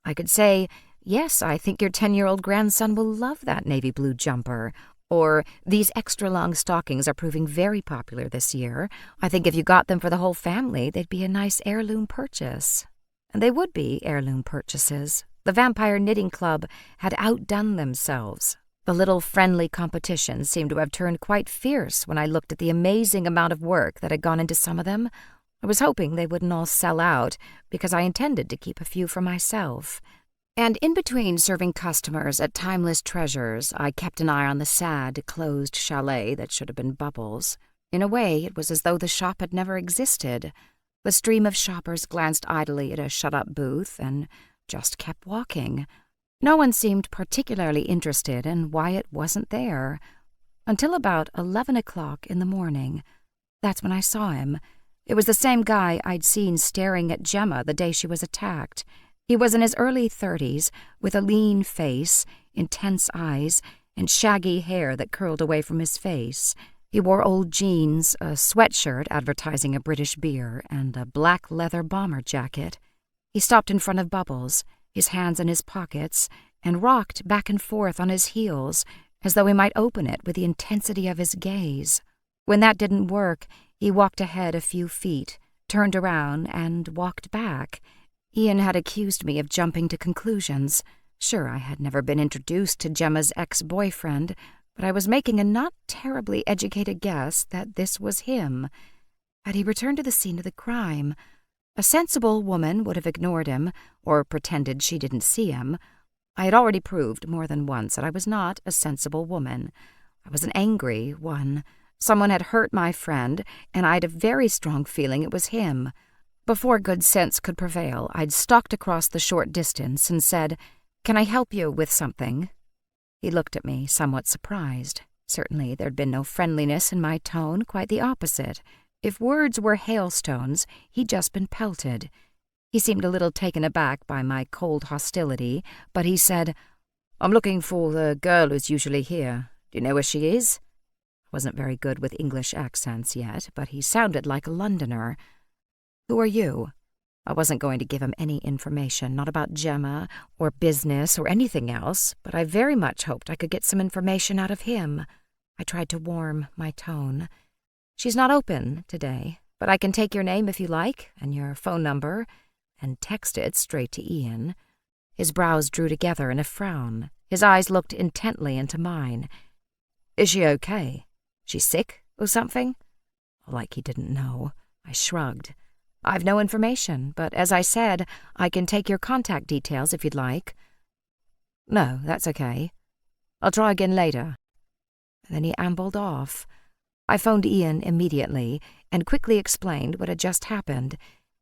I could say, yes, I think your 10-year-old grandson will love that navy blue jumper, or these extra-long stockings are proving very popular this year. I think if you got them for the whole family, they'd be a nice heirloom purchase. And they would be heirloom purchases. The Vampire Knitting Club had outdone themselves. The little friendly competition seemed to have turned quite fierce when I looked at the amazing amount of work that had gone into some of them. I was hoping they wouldn't all sell out, because I intended to keep a few for myself. And in between serving customers at Timeless Treasures, I kept an eye on the sad, closed chalet that should have been Bubbles. In a way, it was as though the shop had never existed. The stream of shoppers glanced idly at a shut-up booth and just kept walking. No one seemed particularly interested in why it wasn't there. Until about 11 o'clock in the morning. That's when I saw him. It was the same guy I'd seen staring at Gemma the day she was attacked. He was in his early 30s, with a lean face, intense eyes, and shaggy hair that curled away from his face. He wore old jeans, a sweatshirt advertising a British beer, and a black leather bomber jacket. He stopped in front of Bubbles, his hands in his pockets, and rocked back and forth on his heels, as though he might open it with the intensity of his gaze. When that didn't work, he walked ahead a few feet, turned around, and walked back. Ian had accused me of jumping to conclusions. Sure, I had never been introduced to Gemma's ex-boyfriend, but I was making a not terribly educated guess that this was him. Had he returned to the scene of the crime? A sensible woman would have ignored him, or pretended she didn't see him. I had already proved more than once that I was not a sensible woman. I was an angry one. Someone had hurt my friend, and I had a very strong feeling it was him. Before good sense could prevail, I'd stalked across the short distance and said, "Can I help you with something?" He looked at me, somewhat surprised. Certainly there'd been no friendliness in my tone, quite the opposite. If words were hailstones, he'd just been pelted. He seemed a little taken aback by my cold hostility, but he said, "I'm looking for the girl who's usually here. Do you know where she is?" I wasn't very good with English accents yet, but he sounded like a Londoner. "Who are you?" I wasn't going to give him any information, not about Gemma or business or anything else, but I very much hoped I could get some information out of him. I tried to warm my tone. She's not open today, but I can take your name if you like, and your phone number, and text it straight to Ian. His brows drew together in a frown. His eyes looked intently into mine. Is she okay? She sick or something? Like he didn't know. I shrugged. I've no information, but as I said, I can take your contact details if you'd like. No, that's okay. I'll try again later. Then he ambled off. I phoned Ian immediately and quickly explained what had just happened.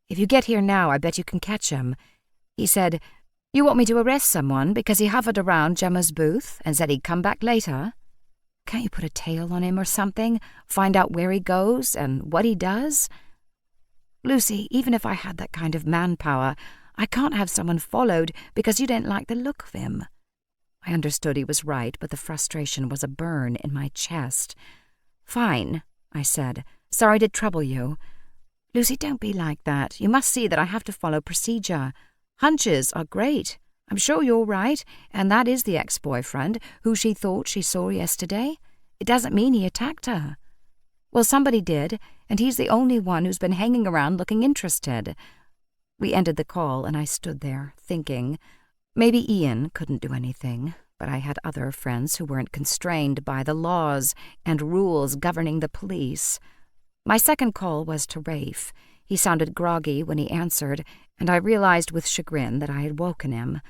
If you get here now, I bet you can catch him. He said, You want me to arrest someone because he hovered around Gemma's booth and said he'd come back later? Can't you put a tail on him or something? Find out where he goes and what he does? Lucy, even if I had that kind of manpower, I can't have someone followed because you didn't like the look of him. I understood he was right, but the frustration was a burn in my chest. Fine, I said. Sorry to trouble you. Lucy, don't be like that. You must see that I have to follow procedure. Hunches are great. I'm sure you're right, and that is the ex-boyfriend who she thought she saw yesterday. It doesn't mean he attacked her. Well, somebody did, and he's the only one who's been hanging around looking interested. We ended the call, and I stood there, thinking. Maybe Ian couldn't do anything, but I had other friends who weren't constrained by the laws and rules governing the police. My second call was to Rafe. He sounded groggy when he answered, and I realized with chagrin that I had woken him.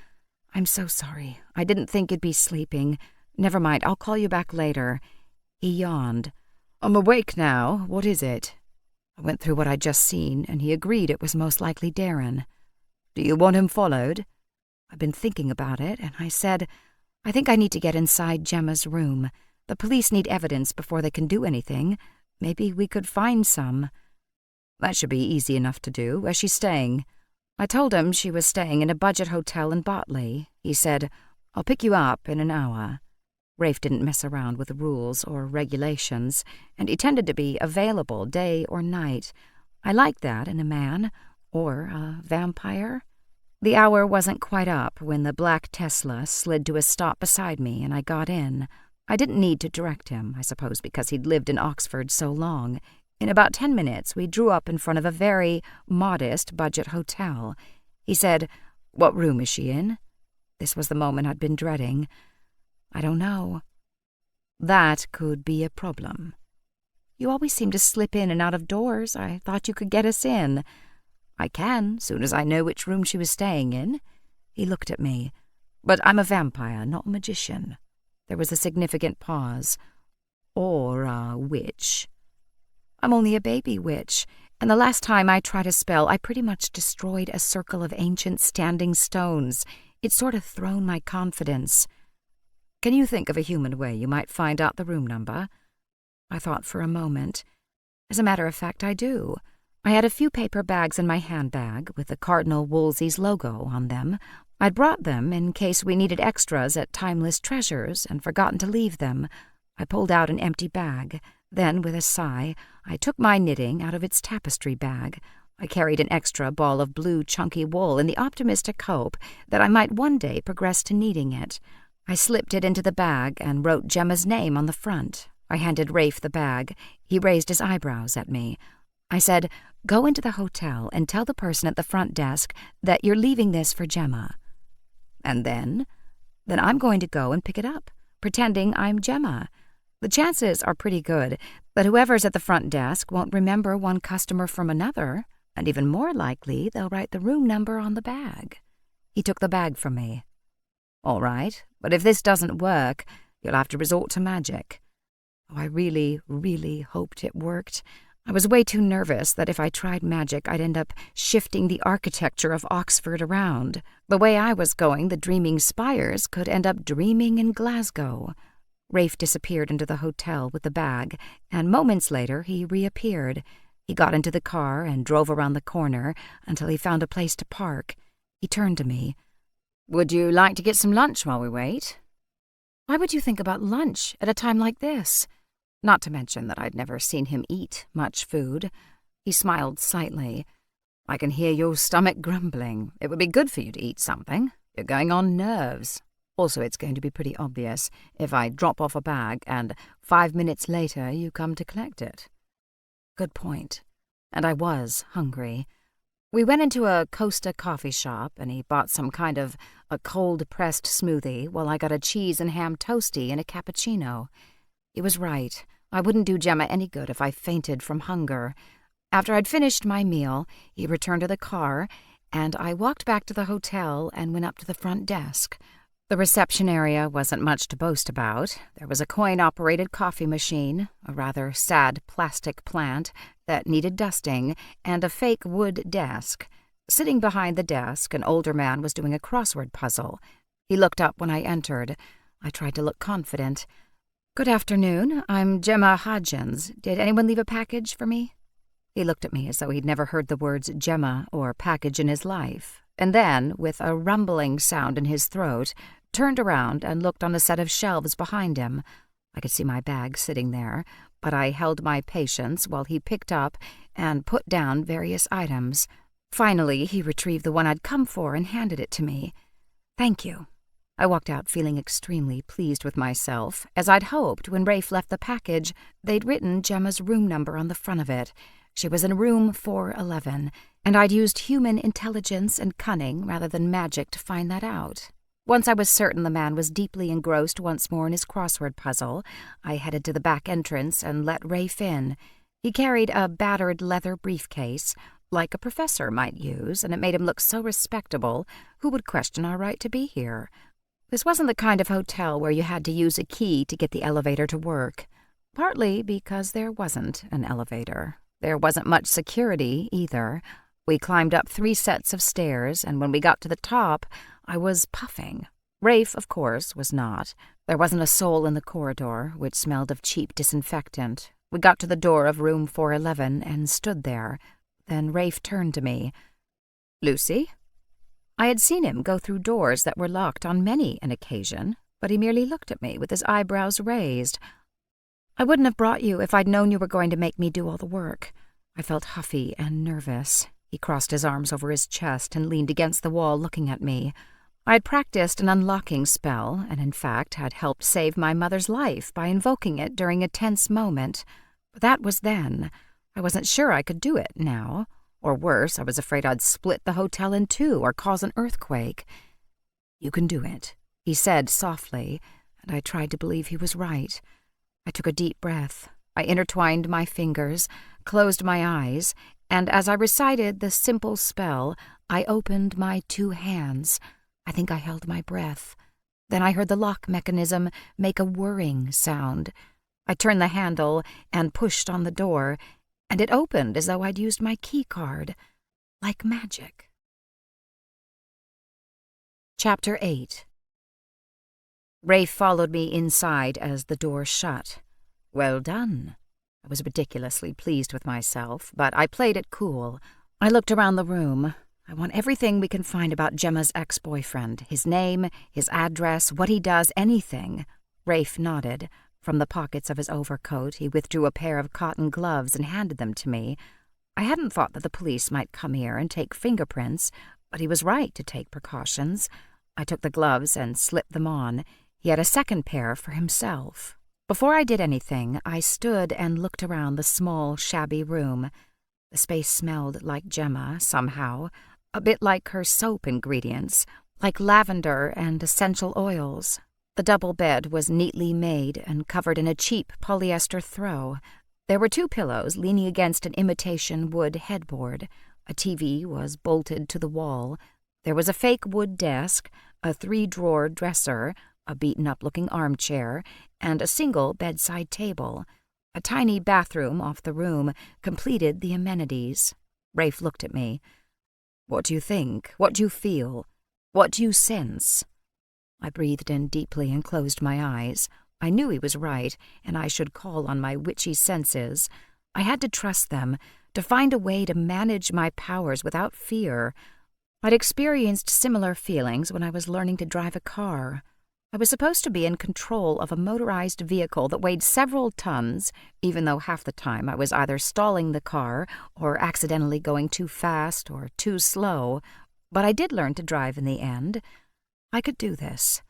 I'm so sorry. I didn't think you'd be sleeping. Never mind, I'll call you back later. He yawned. I'm awake now. What is it? I went through what I'd just seen, and he agreed it was most likely Darren. Do you want him followed? I've been thinking about it, and I said, I think I need to get inside Gemma's room. The police need evidence before they can do anything. Maybe we could find some. That should be easy enough to do. Where's she staying? I told him she was staying in a budget hotel in Botley. He said, I'll pick you up in an hour. Rafe didn't mess around with rules or regulations, and he tended to be available day or night. I liked that in a man, or a vampire. The hour wasn't quite up when the black Tesla slid to a stop beside me and I got in. I didn't need to direct him, I suppose because he'd lived in Oxford so long. In about 10 minutes, we drew up in front of a very modest budget hotel. He said, What room is she in? This was the moment I'd been dreading. I don't know. That could be a problem. You always seem to slip in and out of doors. I thought you could get us in. I can, soon as I know which room she was staying in. He looked at me. But I'm a vampire, not a magician. There was a significant pause. Or a witch. I'm only a baby witch, and the last time I tried a spell, I pretty much destroyed a circle of ancient standing stones. It's sort of thrown my confidence. Can you think of a human way you might find out the room number? I thought for a moment. As a matter of fact, I do. I had a few paper bags in my handbag with the Cardinal Wolsey's logo on them. I'd brought them in case we needed extras at Timeless Treasures and forgotten to leave them. I pulled out an empty bag. Then, with a sigh, I took my knitting out of its tapestry bag. I carried an extra ball of blue chunky wool in the optimistic hope that I might one day progress to needing it. I slipped it into the bag and wrote Gemma's name on the front. I handed Rafe the bag. He raised his eyebrows at me. I said, Go into the hotel and tell the person at the front desk that you're leaving this for Gemma. And then? Then I'm going to go and pick it up, pretending I'm Gemma. The chances are pretty good that whoever's at the front desk won't remember one customer from another, and even more likely they'll write the room number on the bag. He took the bag from me. All right, but if this doesn't work, you'll have to resort to magic. Oh, I really, really hoped it worked. I was way too nervous that if I tried magic, I'd end up shifting the architecture of Oxford around. The way I was going, the dreaming spires could end up dreaming in Glasgow. Rafe disappeared into the hotel with the bag, and moments later he reappeared. He got into the car and drove around the corner until he found a place to park. He turned to me. Would you like to get some lunch while we wait? Why would you think about lunch at a time like this? Not to mention that I'd never seen him eat much food. He smiled slightly. I can hear your stomach grumbling. It would be good for you to eat something. You're going on nerves. Also, it's going to be pretty obvious if I drop off a bag and 5 minutes later you come to collect it." Good point. And I was hungry. We went into a Costa coffee shop and he bought some kind of a cold-pressed smoothie while I got a cheese and ham toastie and a cappuccino. He was right. I wouldn't do Gemma any good if I fainted from hunger. After I'd finished my meal, he returned to the car, and I walked back to the hotel and went up to the front desk. The reception area wasn't much to boast about. There was a coin-operated coffee machine, a rather sad plastic plant that needed dusting, and a fake wood desk. Sitting behind the desk, an older man was doing a crossword puzzle. He looked up when I entered. I tried to look confident. "Good afternoon. I'm Gemma Hodgins. Did anyone leave a package for me?" He looked at me as though he'd never heard the words Gemma or package in his life, and then, with a rumbling sound in his throat, turned around and looked on a set of shelves behind him. I could see my bag sitting there, but I held my patience while he picked up and put down various items. Finally, he retrieved the one I'd come for and handed it to me. "Thank you." I walked out feeling extremely pleased with myself. As I'd hoped, when Rafe left the package, they'd written Gemma's room number on the front of it. She was in room 411, and I'd used human intelligence and cunning rather than magic to find that out. Once I was certain the man was deeply engrossed once more in his crossword puzzle, I headed to the back entrance and let Rafe in. He carried a battered leather briefcase, like a professor might use, and it made him look so respectable. Who would question our right to be here? This wasn't the kind of hotel where you had to use a key to get the elevator to work, partly because there wasn't an elevator. There wasn't much security, either. We climbed up 3 sets of stairs, and when we got to the top, I was puffing. Rafe, of course, was not. There wasn't a soul in the corridor, which smelled of cheap disinfectant. We got to the door of room 411 and stood there. Then Rafe turned to me. "Lucy?" I had seen him go through doors that were locked on many an occasion, but he merely looked at me with his eyebrows raised. "I wouldn't have brought you if I'd known you were going to make me do all the work." I felt huffy and nervous. He crossed his arms over his chest and leaned against the wall looking at me. I had practiced an unlocking spell, and in fact had helped save my mother's life by invoking it during a tense moment. But that was then. I wasn't sure I could do it now. Or worse, I was afraid I'd split the hotel in 2 or cause an earthquake. "You can do it," he said softly, and I tried to believe he was right. I took a deep breath. I intertwined my fingers, closed my eyes, and as I recited the simple spell, I opened my 2 hands. I think I held my breath. Then I heard the lock mechanism make a whirring sound. I turned the handle and pushed on the door, and it opened as though I'd used my key card, like magic. Chapter 8. Rafe followed me inside as the door shut. Well done. I was ridiculously pleased with myself, but I played it cool. I looked around the room. I want everything we can find about Gemma's ex-boyfriend, his name, his address, what he does, anything. Rafe nodded. From the pockets of his overcoat, he withdrew a pair of cotton gloves and handed them to me. I hadn't thought that the police might come here and take fingerprints, but he was right to take precautions. I took the gloves and slipped them on. He had a second pair for himself. Before I did anything, I stood and looked around the small, shabby room. The space smelled like Gemma, somehow, a bit like her soap ingredients, like lavender and essential oils. The double bed was neatly made and covered in a cheap polyester throw. There were 2 pillows leaning against an imitation wood headboard. A TV was bolted to the wall. There was a fake wood desk, a 3-drawer dresser, a beaten-up-looking armchair, and a single bedside table. A tiny bathroom off the room completed the amenities. Rafe looked at me. "What do you think? What do you feel? What do you sense?" I breathed in deeply and closed my eyes. I knew he was right, and I should call on my witchy senses. I had to trust them, to find a way to manage my powers without fear. I'd experienced similar feelings when I was learning to drive a car. I was supposed to be in control of a motorized vehicle that weighed several tons, even though half the time I was either stalling the car or accidentally going too fast or too slow, but I did learn to drive in the end. I could do this.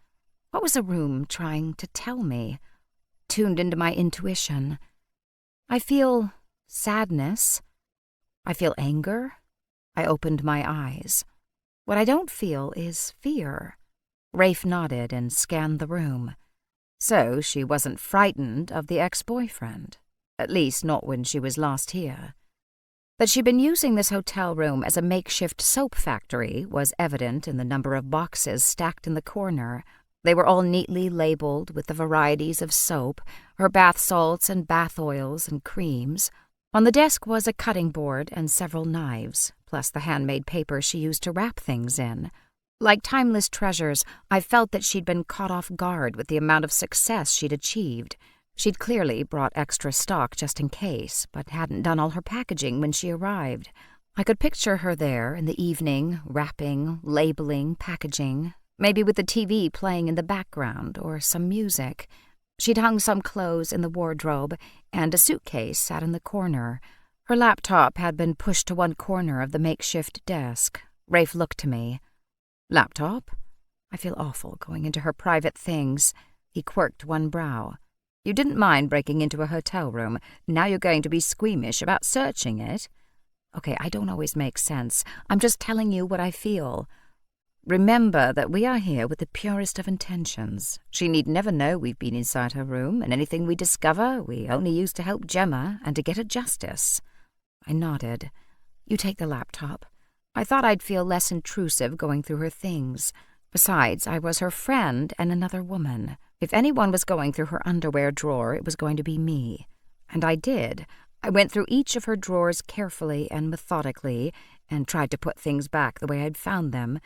What was the room trying to tell me? Tuned into my intuition. I feel sadness. I feel anger. I opened my eyes. What I don't feel is fear. Rafe nodded and scanned the room. So she wasn't frightened of the ex-boyfriend. At least not when she was last here. That she'd been using this hotel room as a makeshift soap factory was evident in the number of boxes stacked in the corner. They were all neatly labeled with the varieties of soap, her bath salts and bath oils and creams. On the desk was a cutting board and several knives, plus the handmade paper she used to wrap things in. Like timeless treasures, I felt that she'd been caught off guard with the amount of success she'd achieved. She'd clearly brought extra stock just in case, but hadn't done all her packaging when she arrived. I could picture her there in the evening, wrapping, labeling, packaging, maybe with the TV playing in the background or some music. She'd hung some clothes in the wardrobe, and a suitcase sat in the corner. Her laptop had been pushed to one corner of the makeshift desk. Rafe looked to me. "Laptop? I feel awful going into her private things." He quirked one brow. "You didn't mind breaking into a hotel room. Now you're going to be squeamish about searching it?" "Okay, I don't always make sense. I'm just telling you what I feel." "Remember that we are here with the purest of intentions. She need never know we've been inside her room, and anything we discover we only use to help Gemma and to get at justice." I nodded. "You take the laptop." I thought I'd feel less intrusive going through her things. Besides, I was her friend and another woman. If anyone was going through her underwear drawer, it was going to be me. And I did. I went through each of her drawers carefully and methodically, and tried to put things back the way I'd found them.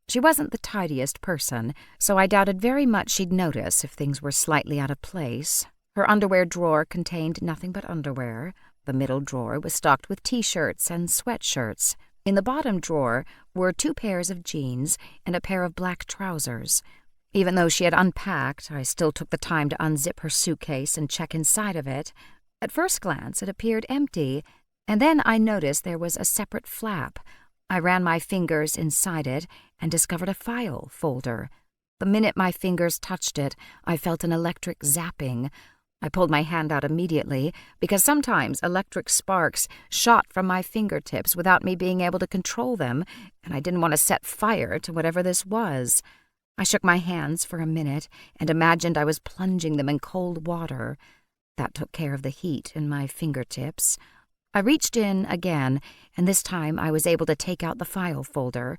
She wasn't the tidiest person, so I doubted very much she'd notice if things were slightly out of place. Her underwear drawer contained nothing but underwear. The middle drawer was stocked with t-shirts and sweatshirts. In the bottom drawer were 2 pairs of jeans and a pair of black trousers. Even though she had unpacked, I still took the time to unzip her suitcase and check inside of it. At first glance, it appeared empty, and then I noticed there was a separate flap. I ran my fingers inside it and discovered a file folder. The minute my fingers touched it, I felt an electric zapping. I pulled my hand out immediately, because sometimes electric sparks shot from my fingertips without me being able to control them, and I didn't want to set fire to whatever this was. I shook my hands for a minute and imagined I was plunging them in cold water. That took care of the heat in my fingertips. I reached in again, and this time I was able to take out the file folder.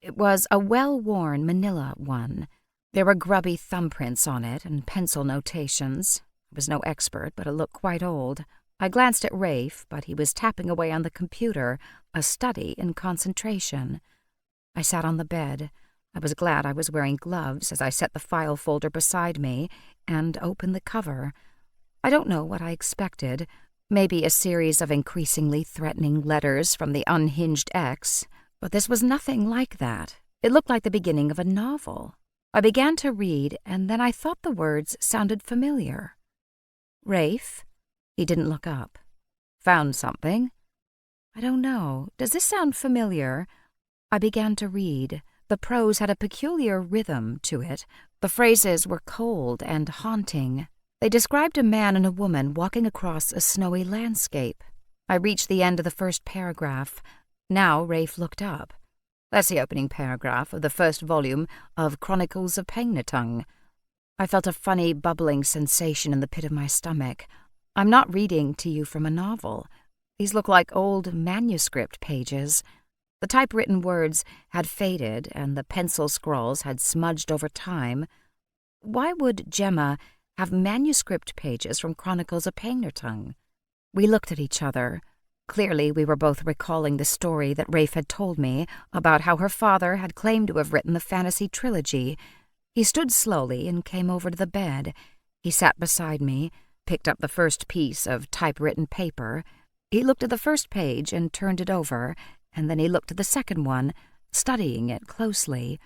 It was a well-worn manila one. There were grubby thumbprints on it and pencil notations. I was no expert, but it looked quite old. I glanced at Rafe, but he was tapping away on the computer, a study in concentration. I sat on the bed. I was glad I was wearing gloves as I set the file folder beside me and opened the cover. I don't know what I expected. Maybe a series of increasingly threatening letters from the unhinged ex, but this was nothing like that. It looked like the beginning of a novel. I began to read, and then I thought the words sounded familiar. "Rafe?" He didn't look up. "Found something?" "I don't know. Does this sound familiar?" I began to read. The prose had a peculiar rhythm to it. The phrases were cold and haunting. They described a man and a woman walking across a snowy landscape. I reached the end of the first paragraph. Now Rafe looked up. "That's the opening paragraph of the first volume of Chronicles of Pengnatung." I felt a funny, bubbling sensation in the pit of my stomach. "I'm not reading to you from a novel. These look like old manuscript pages." The typewritten words had faded, and the pencil scrawls had smudged over time. Why would Gemma have manuscript pages from Chronicles of Pengnatung? We looked at each other. Clearly, we were both recalling the story that Rafe had told me about how her father had claimed to have written the fantasy trilogy. He stood slowly and came over to the bed. He sat beside me, picked up the first piece of typewritten paper. He looked at the first page and turned it over, and then he looked at the second one, studying it closely.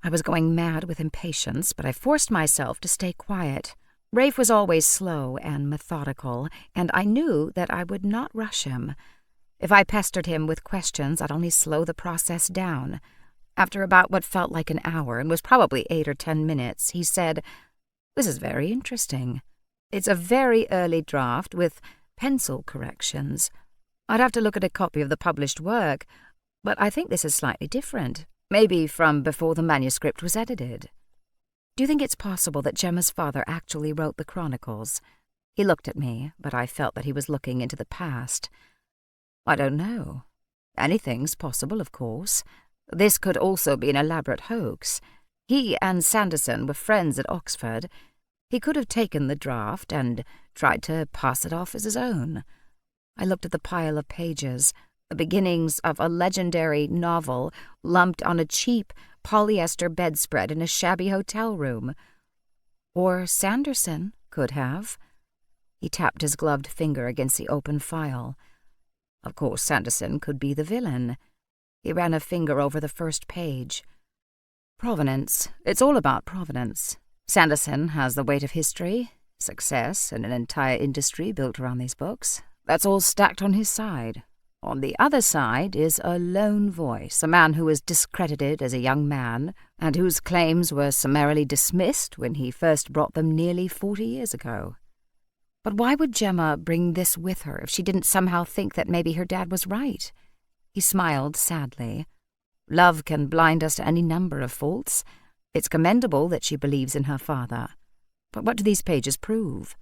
I was going mad with impatience, but I forced myself to stay quiet. Rafe was always slow and methodical, and I knew that I would not rush him. If I pestered him with questions, I'd only slow the process down. After about what felt like an hour, and was probably 8 or 10 minutes, he said, "This is very interesting. It's a very early draft with pencil corrections. I'd have to look at a copy of the published work, but I think this is slightly different, maybe from before the manuscript was edited. Do you think it's possible that Gemma's father actually wrote the Chronicles?" He looked at me, but I felt that he was looking into the past. "I don't know. Anything's possible, of course. This could also be an elaborate hoax. He and Sanderson were friends at Oxford. He could have taken the draft and tried to pass it off as his own." I looked at the pile of pages, the beginnings of a legendary novel lumped on a cheap polyester bedspread in a shabby hotel room. Or Sanderson could have. He tapped his gloved finger against the open file. Of course, Sanderson could be the villain. He ran a finger over the first page. Provenance. It's all about provenance. Sanderson has the weight of history, success, and an entire industry built around these books. That's all stacked on his side. On the other side is a lone voice, a man who was discredited as a young man, and whose claims were summarily dismissed when he first brought them nearly 40 years ago. But why would Gemma bring this with her if she didn't somehow think that maybe her dad was right? He smiled sadly. Love can blind us to any number of faults. It's commendable that she believes in her father. But what do these pages prove?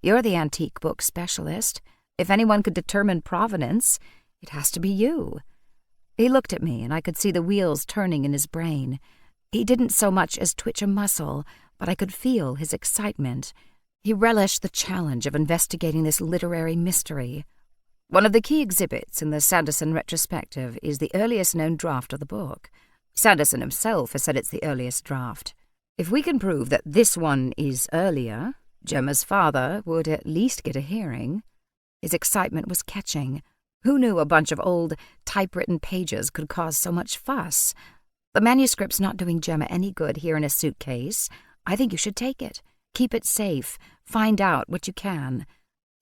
You're the antique book specialist. If anyone could determine provenance, it has to be you. He looked at me, and I could see the wheels turning in his brain. He didn't so much as twitch a muscle, but I could feel his excitement. He relished the challenge of investigating this literary mystery. One of the key exhibits in the Sanderson retrospective is the earliest known draft of the book. Sanderson himself has said it's the earliest draft. If we can prove that this one is earlier, Gemma's father would at least get a hearing. His excitement was catching. Who knew a bunch of old, typewritten pages could cause so much fuss? The manuscript's not doing Gemma any good here in a suitcase. I think you should take it. Keep it safe. Find out what you can.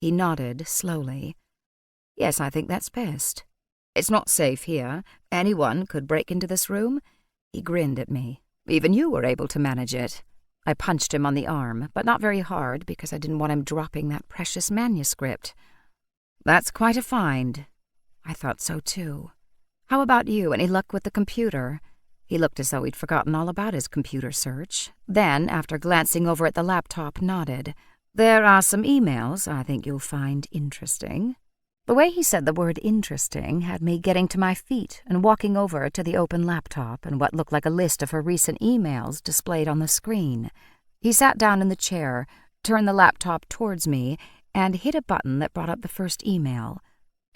He nodded slowly. Yes, I think that's best. It's not safe here. Anyone could break into this room. He grinned at me. Even you were able to manage it. I punched him on the arm, but not very hard because I didn't want him dropping that precious manuscript. That's quite a find. I thought so, too. How about you? Any luck with the computer? He looked as though he'd forgotten all about his computer search. Then, after glancing over at the laptop, nodded. There are some emails I think you'll find interesting. The way he said the word interesting had me getting to my feet and walking over to the open laptop and what looked like a list of her recent emails displayed on the screen. He sat down in the chair, turned the laptop towards me, and hit a button that brought up the first email.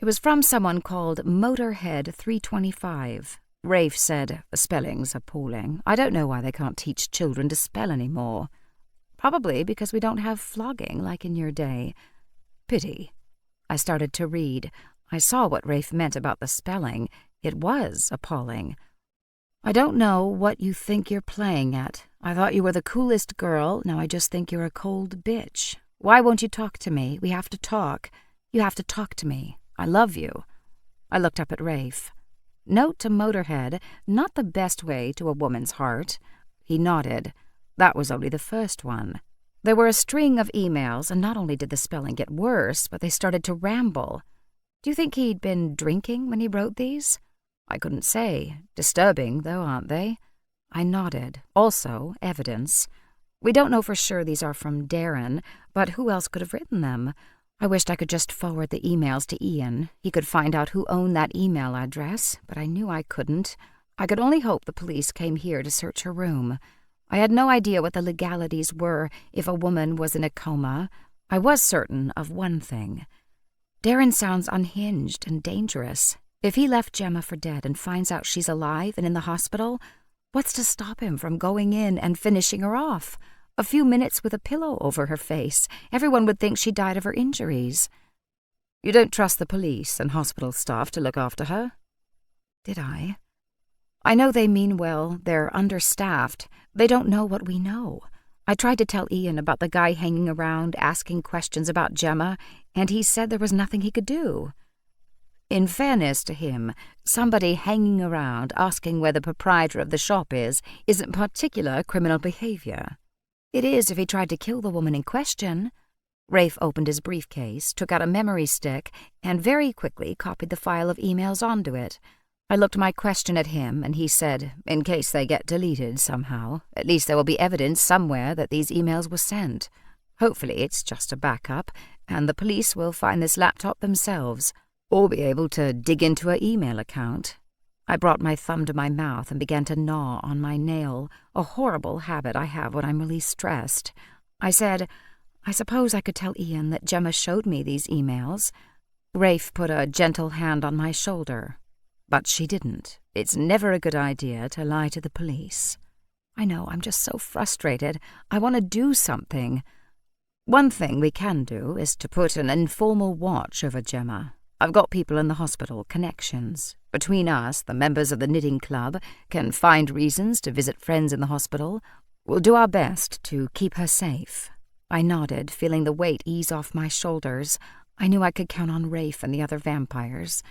It was from someone called Motorhead325. Rafe said, "The spelling's appalling. I don't know why they can't teach children to spell anymore. Probably because we don't have flogging like in your day. Pity." I started to read. I saw what Rafe meant about the spelling. It was appalling. "I don't know what you think you're playing at. I thought you were the coolest girl. Now I just think you're a cold bitch. Why won't you talk to me? We have to talk. You have to talk to me. I love you." I looked up at Rafe. Note to Motorhead, not the best way to a woman's heart. He nodded. That was only the first one. There were a string of emails, and not only did the spelling get worse, but they started to ramble. Do you think he'd been drinking when he wrote these? I couldn't say. Disturbing, though, aren't they? I nodded. Also, evidence. We don't know for sure these are from Darren, but who else could have written them? I wished I could just forward the emails to Ian. He could find out who owned that email address, but I knew I couldn't. I could only hope the police came here to search her room. I had no idea what the legalities were if a woman was in a coma. I was certain of one thing. Darren sounds unhinged and dangerous. If he left Gemma for dead and finds out she's alive and in the hospital, what's to stop him from going in and finishing her off? A few minutes with a pillow over her face. Everyone would think she died of her injuries. You don't trust the police and hospital staff to look after her? Did I? I know they mean well, they're understaffed. They don't know what we know. I tried to tell Ian about the guy hanging around asking questions about Gemma, and he said there was nothing he could do. In fairness to him, somebody hanging around asking where the proprietor of the shop isn't particular criminal behavior. It is if he tried to kill the woman in question. Rafe opened his briefcase, took out a memory stick, and very quickly copied the file of emails onto it. I looked my question at him, and he said, in case they get deleted somehow, at least there will be evidence somewhere that these emails were sent. Hopefully it's just a backup, and the police will find this laptop themselves, or be able to dig into her email account. I brought my thumb to my mouth and began to gnaw on my nail, a horrible habit I have when I'm really stressed. I said, I suppose I could tell Ian that Gemma showed me these emails. Rafe put a gentle hand on my shoulder. But she didn't. It's never a good idea to lie to the police. I know, I'm just so frustrated. I want to do something. One thing we can do is to put an informal watch over Gemma. I've got people in the hospital, connections. Between us, the members of the knitting club can find reasons to visit friends in the hospital. We'll do our best to keep her safe. I nodded, feeling the weight ease off my shoulders. I knew I could count on Rafe and the other vampires.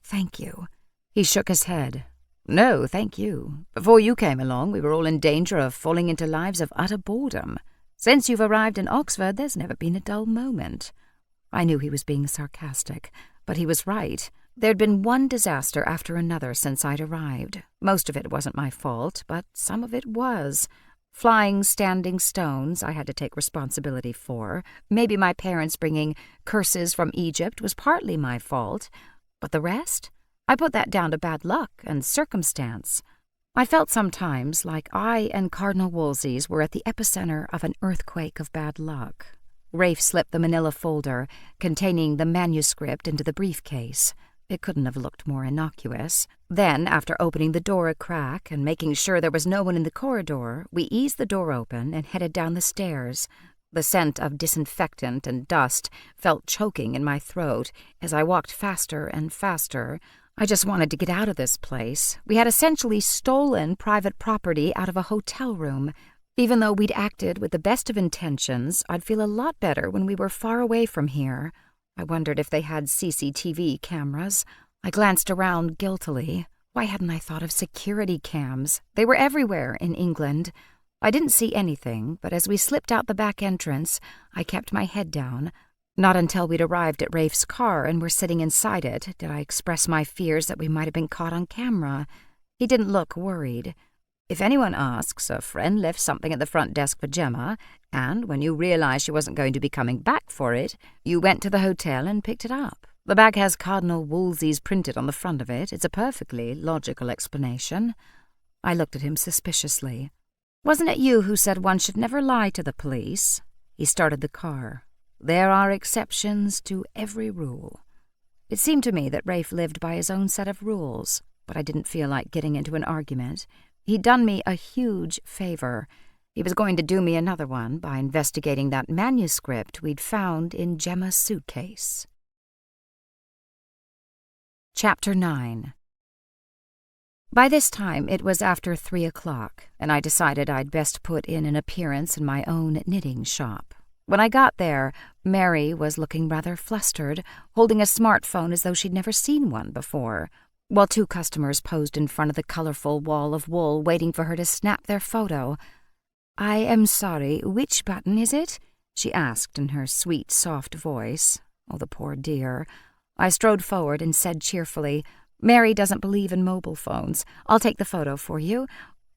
Thank you. He shook his head. No, thank you. Before you came along, we were all in danger of falling into lives of utter boredom. Since you've arrived in Oxford, there's never been a dull moment. I knew he was being sarcastic, but he was right. There'd been one disaster after another since I'd arrived. Most of it wasn't my fault, but some of it was. Flying standing stones I had to take responsibility for. Maybe my parents bringing curses from Egypt was partly my fault. But the rest? I put that down to bad luck and circumstance. I felt sometimes like I and Cardinal Wolsey's were at the epicenter of an earthquake of bad luck. Rafe slipped the manila folder containing the manuscript into the briefcase. It couldn't have looked more innocuous. Then, after opening the door a crack and making sure there was no one in the corridor, we eased the door open and headed down the stairs. The scent of disinfectant and dust felt choking in my throat as I walked faster and faster. I just wanted to get out of this place. We had essentially stolen private property out of a hotel room. Even though we'd acted with the best of intentions, I'd feel a lot better when we were far away from here. I wondered if they had CCTV cameras. I glanced around guiltily. Why hadn't I thought of security cams? They were everywhere in England. I didn't see anything, but as we slipped out the back entrance, I kept my head down. Not until we'd arrived at Rafe's car and were sitting inside it did I express my fears that we might have been caught on camera. He didn't look worried. If anyone asks, a friend left something at the front desk for Gemma, and when you realized she wasn't going to be coming back for it, you went to the hotel and picked it up. The bag has Cardinal Wolsey's printed on the front of it. It's a perfectly logical explanation. I looked at him suspiciously. Wasn't it you who said one should never lie to the police? He started the car. There are exceptions to every rule. It seemed to me that Rafe lived by his own set of rules, but I didn't feel like getting into an argument. He'd done me a huge favor. He was going to do me another one by investigating that manuscript we'd found in Gemma's suitcase. Chapter 9. By this time it was after 3 o'clock, and I decided I'd best put in an appearance in my own knitting shop. When I got there, Mary was looking rather flustered, holding a smartphone as though she'd never seen one before, while 2 customers posed in front of the colorful wall of wool waiting for her to snap their photo. "I am sorry, which button is it?" she asked in her sweet, soft voice. Oh, the poor dear. I strode forward and said cheerfully, "Mary doesn't believe in mobile phones. I'll take the photo for you."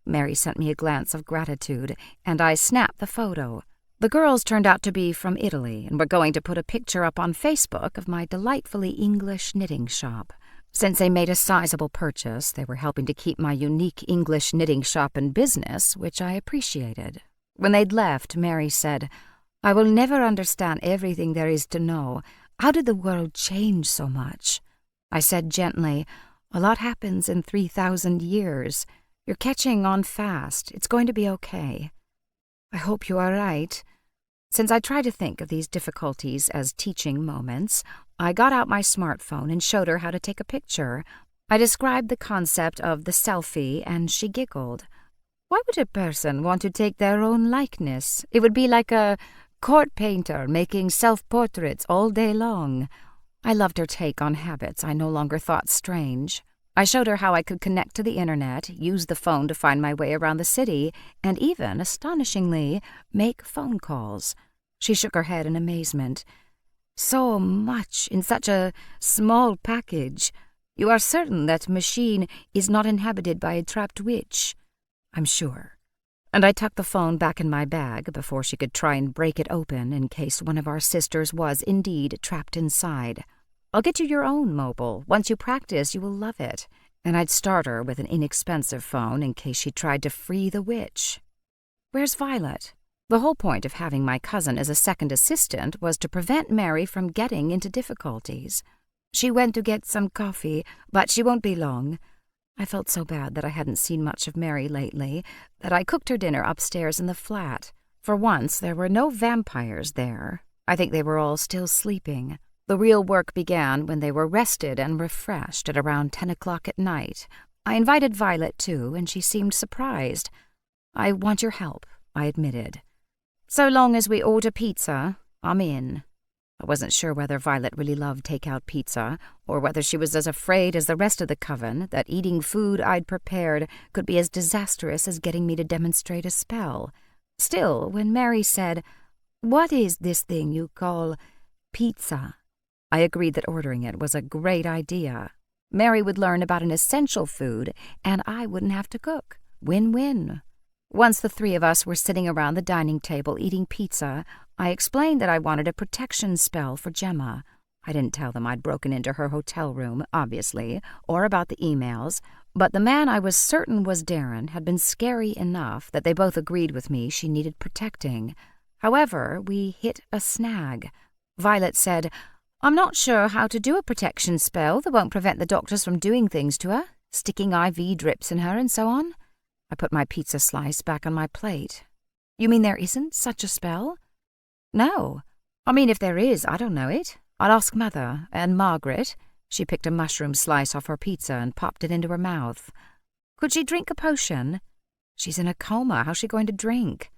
Mary sent me a glance of gratitude, and I snapped the photo. The girls turned out to be from Italy and were going to put a picture up on Facebook of my delightfully English knitting shop. Since they made a sizable purchase, they were helping to keep my unique English knitting shop in business, which I appreciated. When they'd left, Mary said, "I will never understand everything there is to know. How did the world change so much?" I said gently, "A lot happens in 3,000 years. You're catching on fast. It's going to be okay." "I hope you are right." Since I try to think of these difficulties as teaching moments, I got out my smartphone and showed her how to take a picture. I described the concept of the selfie, and she giggled. Why would a person want to take their own likeness? It would be like a court painter making self-portraits all day long. I loved her take on habits I no longer thought strange. I showed her how I could connect to the internet, use the phone to find my way around the city, and even, astonishingly, make phone calls. She shook her head in amazement. So much in such a small package. You are certain that machine is not inhabited by a trapped witch? I'm sure. And I tucked the phone back in my bag before she could try and break it open in case one of our sisters was indeed trapped inside. I'll get you your own mobile. Once you practice, you will love it. And I'd start her with an inexpensive phone in case she tried to free the witch. Where's Violet? The whole point of having my cousin as a second assistant was to prevent Mary from getting into difficulties. She went to get some coffee, but she won't be long. I felt so bad that I hadn't seen much of Mary lately that I cooked her dinner upstairs in the flat. For once, there were no vampires there. I think they were all still sleeping. The real work began when they were rested and refreshed at around 10 o'clock at night. I invited Violet, too, and she seemed surprised. I want your help, I admitted. So long as we order pizza, I'm in. I wasn't sure whether Violet really loved take-out pizza, or whether she was as afraid as the rest of the coven that eating food I'd prepared could be as disastrous as getting me to demonstrate a spell. Still, when Mary said, "What is this thing you call pizza?" I agreed that ordering it was a great idea. Mary would learn about an essential food, and I wouldn't have to cook. Win-win. Once the three of us were sitting around the dining table eating pizza, I explained that I wanted a protection spell for Gemma. I didn't tell them I'd broken into her hotel room, obviously, or about the emails, but the man I was certain was Darren had been scary enough that they both agreed with me she needed protecting. However, we hit a snag. Violet said, "I'm not sure how to do a protection spell that won't prevent the doctors from doing things to her, sticking IV drips in her and so on." I put my pizza slice back on my plate. "You mean there isn't such a spell?" "No. I mean, if there is, I don't know it. I'll ask Mother and Margaret." She picked a mushroom slice off her pizza and popped it into her mouth. "Could she drink a potion?" "She's in a coma. How's she going to drink?"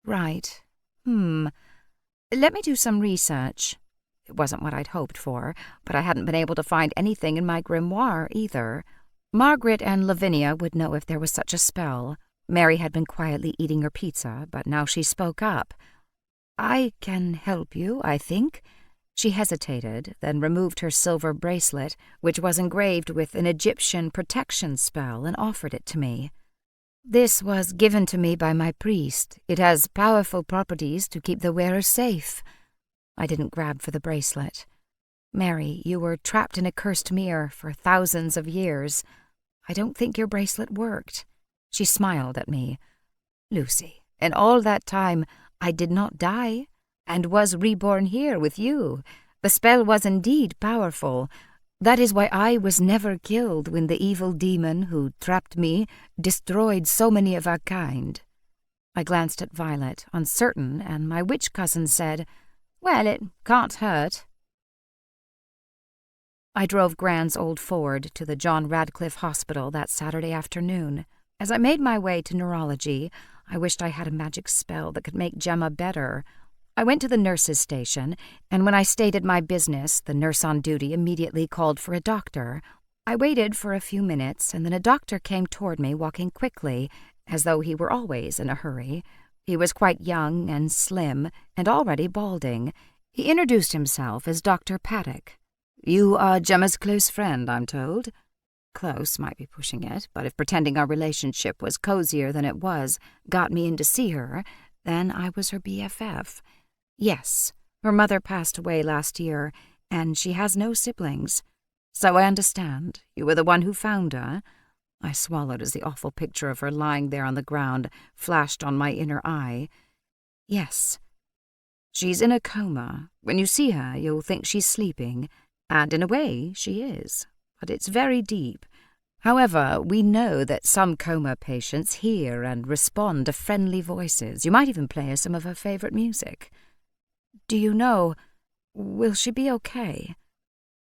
"Right. Let me do some research." It wasn't what I'd hoped for, but I hadn't been able to find anything in my grimoire either. Margaret and Lavinia would know if there was such a spell. Mary had been quietly eating her pizza, but now she spoke up. "I can help you, I think." She hesitated, then removed her silver bracelet, which was engraved with an Egyptian protection spell, and offered it to me. "This was given to me by my priest. It has powerful properties to keep the wearer safe." I didn't grab for the bracelet. "Mary, you were trapped in a cursed mirror for thousands of years. I don't think your bracelet worked." She smiled at me. "Lucy, in all that time, I did not die, and was reborn here with you. The spell was indeed powerful. That is why I was never killed when the evil demon who trapped me destroyed so many of our kind." I glanced at Violet, uncertain, and my witch cousin said, "Well, it can't hurt." I drove Grand's old Ford to the John Radcliffe Hospital that Saturday afternoon. As I made my way to neurology, I wished I had a magic spell that could make Gemma better. I went to the nurse's station, and when I stated my business, the nurse on duty immediately called for a doctor. I waited for a few minutes, and then a doctor came toward me walking quickly, as though he were always in a hurry. He was quite young and slim, and already balding. He introduced himself as Dr. Paddock. "You are Gemma's close friend, I'm told." Close might be pushing it, but if pretending our relationship was cozier than it was got me in to see her, then I was her BFF. "Yes, her mother passed away last year, and she has no siblings." "So I understand. You were the one who found her?" I swallowed as the awful picture of her lying there on the ground flashed on my inner eye. "Yes." "She's in a coma. When you see her, you'll think she's sleeping, and in a way she is, but it's very deep. However, we know that some coma patients hear and respond to friendly voices. You might even play her some of her favorite music." "Do you know, will she be okay?"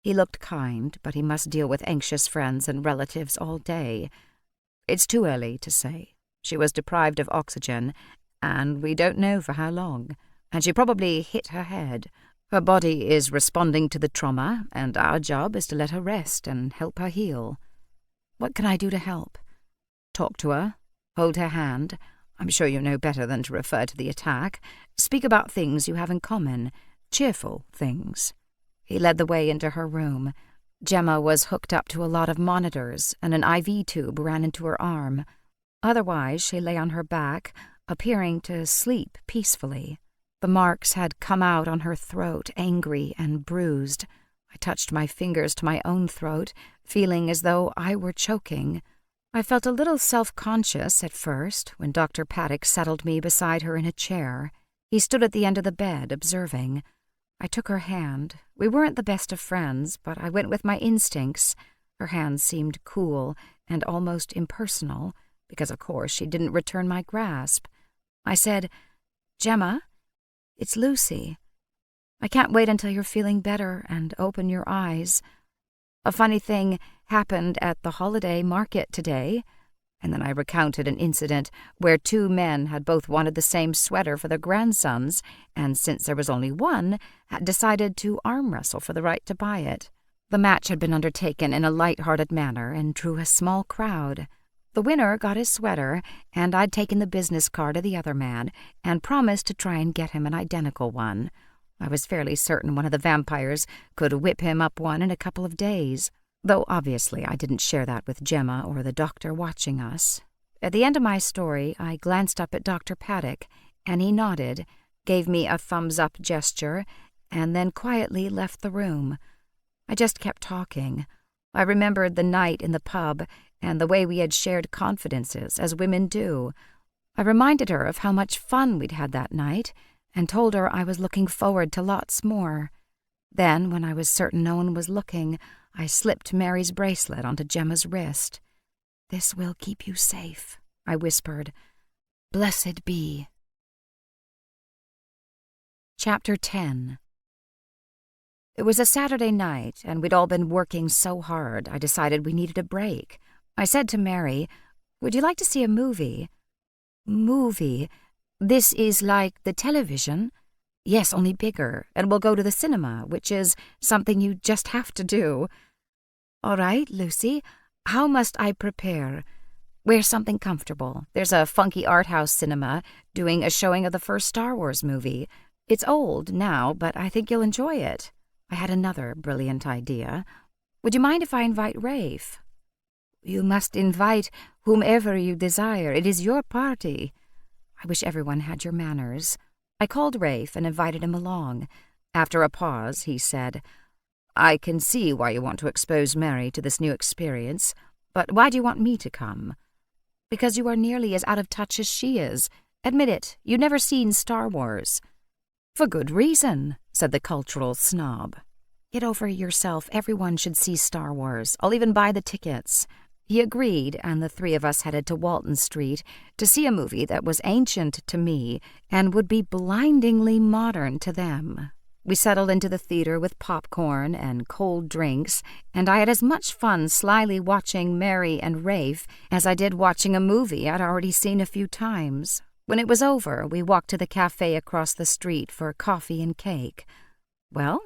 He looked kind, but he must deal with anxious friends and relatives all day. It's too early to say. She was deprived of oxygen, and we don't know for how long, and she probably hit her head. Her body is responding to the trauma, and our job is to let her rest and help her heal. What can I do to help? Talk to her, hold her hand. I'm sure you know better than to refer to the attack. Speak about things you have in common, cheerful things. He led the way into her room. Gemma was hooked up to a lot of monitors, and an IV tube ran into her arm. Otherwise, she lay on her back, appearing to sleep peacefully. The marks had come out on her throat, angry and bruised. I touched my fingers to my own throat, feeling as though I were choking. I felt a little self-conscious at first when Dr. Paddock settled me beside her in a chair. He stood at the end of the bed, observing. I took her hand. We weren't the best of friends, but I went with my instincts. Her hand seemed cool and almost impersonal, because of course she didn't return my grasp. I said, "Gemma, it's Lucy. I can't wait until you're feeling better and open your eyes. A funny thing happened at the holiday market today." And then I recounted an incident where two men had both wanted the same sweater for their grandsons, and since there was only one, had decided to arm wrestle for the right to buy it. The match had been undertaken in a light-hearted manner and drew a small crowd. The winner got his sweater, and I'd taken the business card of the other man and promised to try and get him an identical one. I was fairly certain one of the vampires could whip him up one in a couple of days, though obviously I didn't share that with Gemma or the doctor watching us. At the end of my story, I glanced up at Dr. Paddock, and he nodded, gave me a thumbs-up gesture, and then quietly left the room. I just kept talking. I remembered the night in the pub and the way we had shared confidences, as women do. I reminded her of how much fun we'd had that night, and told her I was looking forward to lots more. Then, when I was certain no one was looking, I slipped Mary's bracelet onto Gemma's wrist. "This will keep you safe," I whispered. "Blessed be." Chapter 10. It was a Saturday night, and we'd all been working so hard I decided we needed a break. I said to Mary, "Would you like to see a movie?" "Movie? This is like the television?" "Yes, only bigger, and we'll go to the cinema, which is something you just have to do." "All right, Lucy. How must I prepare?" "Wear something comfortable. There's a funky art house cinema doing a showing of the first Star Wars movie. It's old now, but I think you'll enjoy it." I had another brilliant idea. "Would you mind if I invite Rafe?" "You must invite whomever you desire. It is your party." I wish everyone had your manners. I called Rafe and invited him along. After a pause, he said, "I can see why you want to expose Mary to this new experience, but why do you want me to come?" "Because you are nearly as out of touch as she is. Admit it, you've never seen Star Wars." "For good reason," said the cultural snob. "Get over yourself. Everyone should see Star Wars. I'll even buy the tickets." He agreed, and the three of us headed to Walton Street to see a movie that was ancient to me and would be blindingly modern to them. We settled into the theater with popcorn and cold drinks, and I had as much fun slyly watching Mary and Rafe as I did watching a movie I'd already seen a few times. When it was over, we walked to the cafe across the street for coffee and cake. "Well,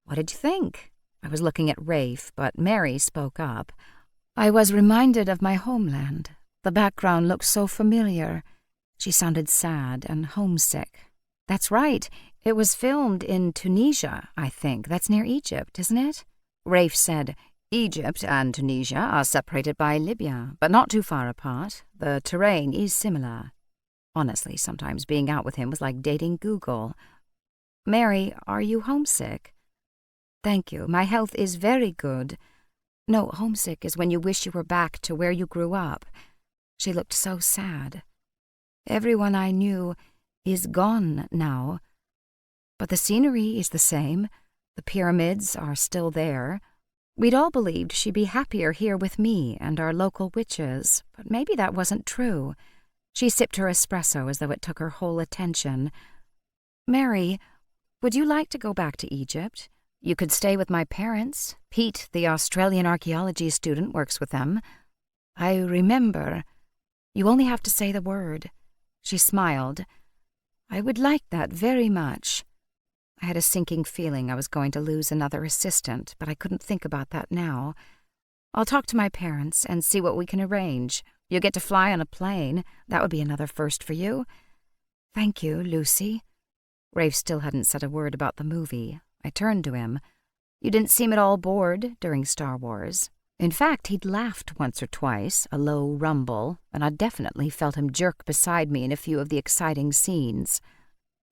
what did you think?" I was looking at Rafe, but Mary spoke up. "I was reminded of my homeland. The background looked so familiar." She sounded sad and homesick. "That's right. It was filmed in Tunisia, I think. That's near Egypt, isn't it?" Rafe said, "Egypt and Tunisia are separated by Libya, but not too far apart. The terrain is similar." Honestly, sometimes being out with him was like dating Google. "Mary, are you homesick?" "Thank you. My health is very good." "No, homesick is when you wish you were back to where you grew up." She looked so sad. "Everyone I knew is gone now. But the scenery is the same. The pyramids are still there. We'd all believed she'd be happier here with me and our local witches, but maybe that wasn't true." She sipped her espresso as though it took her whole attention. "Mary, would you like to go back to Egypt? You could stay with my parents. Pete, the Australian archaeology student, works with them. I remember. You only have to say the word. She smiled. I would like that very much. I had a sinking feeling I was going to lose another assistant, but I couldn't think about that now. I'll talk to my parents and see what we can arrange. You get to fly on a plane. That would be another first for you. Thank you, Lucy. Rafe still hadn't said a word about the movie. I turned to him. You didn't seem at all bored during Star Wars. In fact, he'd laughed once or twice, a low rumble, and I definitely felt him jerk beside me in a few of the exciting scenes.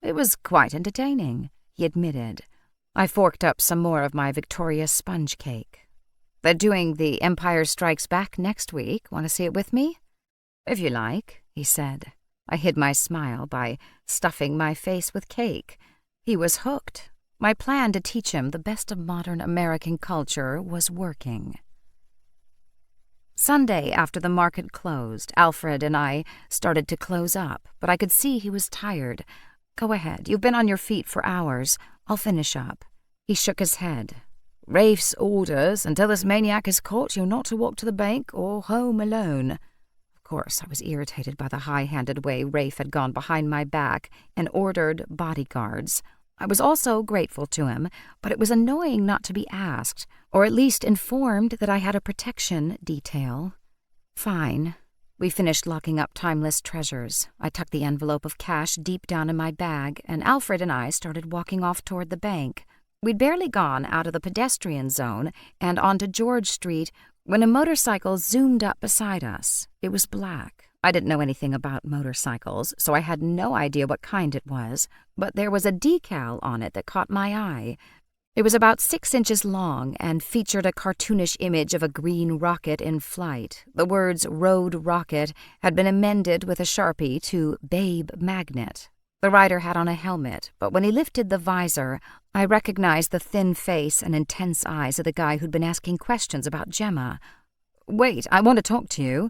It was quite entertaining, he admitted. I forked up some more of my Victoria sponge cake. They're doing The Empire Strikes Back next week. Want to see it with me? If you like, he said. I hid my smile by stuffing my face with cake. He was hooked. My plan to teach him the best of modern American culture was working. Sunday, after the market closed, Alfred and I started to close up, but I could see he was tired. Go ahead. You've been on your feet for hours. I'll finish up. He shook his head. Rafe's orders, until this maniac is caught, you're not to walk to the bank or home alone. Of course, I was irritated by the high-handed way Rafe had gone behind my back and ordered bodyguards. I was also grateful to him, but it was annoying not to be asked, or at least informed that I had a protection detail. Fine. We finished locking up timeless treasures. I tucked the envelope of cash deep down in my bag, and Alfred and I started walking off toward the bank. We'd barely gone out of the pedestrian zone and onto George Street when a motorcycle zoomed up beside us. It was black. I didn't know anything about motorcycles, so I had no idea what kind it was, but there was a decal on it that caught my eye. It was about 6 inches long and featured a cartoonish image of a green rocket in flight. The words Road Rocket had been amended with a Sharpie to Babe Magnet. The rider had on a helmet, but when he lifted the visor, I recognized the thin face and intense eyes of the guy who'd been asking questions about Gemma. Wait, I want to talk to you.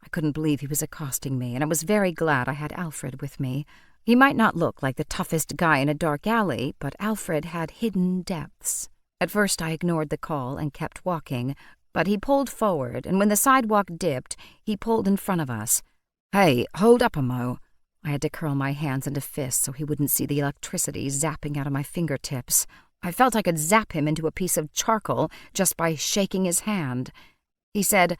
I couldn't believe he was accosting me, and I was very glad I had Alfred with me. He might not look like the toughest guy in a dark alley, but Alfred had hidden depths. At first I ignored the call and kept walking, but he pulled forward, and when the sidewalk dipped, he pulled in front of us. Hey, hold up a mo. I had to curl my hands into fists so he wouldn't see the electricity zapping out of my fingertips. I felt I could zap him into a piece of charcoal just by shaking his hand. He said,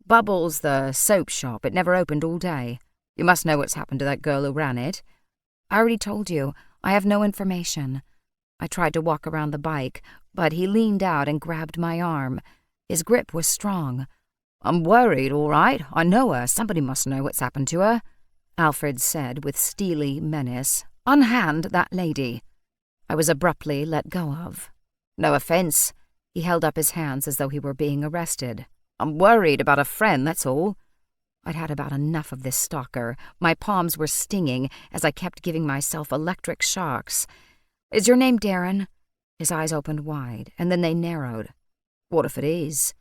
Bubbles, the soap shop, it never opened all day. You must know what's happened to that girl who ran it. I already told you. I have no information. I tried to walk around the bike, but he leaned out and grabbed my arm. His grip was strong. I'm worried, all right. I know her. Somebody must know what's happened to her. Alfred said with steely menace. Unhand that lady. I was abruptly let go of. No offense. He held up his hands as though he were being arrested. I'm worried about a friend, that's all. I'd had about enough of this stalker. My palms were stinging as I kept giving myself electric shocks. Is your name Darren? His eyes opened wide, and then they narrowed. What if it is?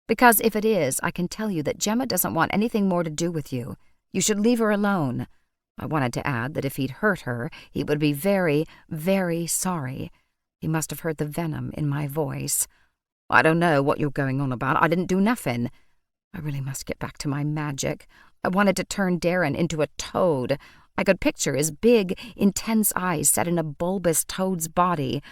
Because if it is, I can tell you that Gemma doesn't want anything more to do with you. You should leave her alone. I wanted to add that if he'd hurt her, he would be very, very sorry. He must have heard the venom in my voice. I don't know what you're going on about. I didn't do nothing. I really must get back to my magic. I wanted to turn Darren into a toad. I could picture his big, intense eyes set in a bulbous toad's body.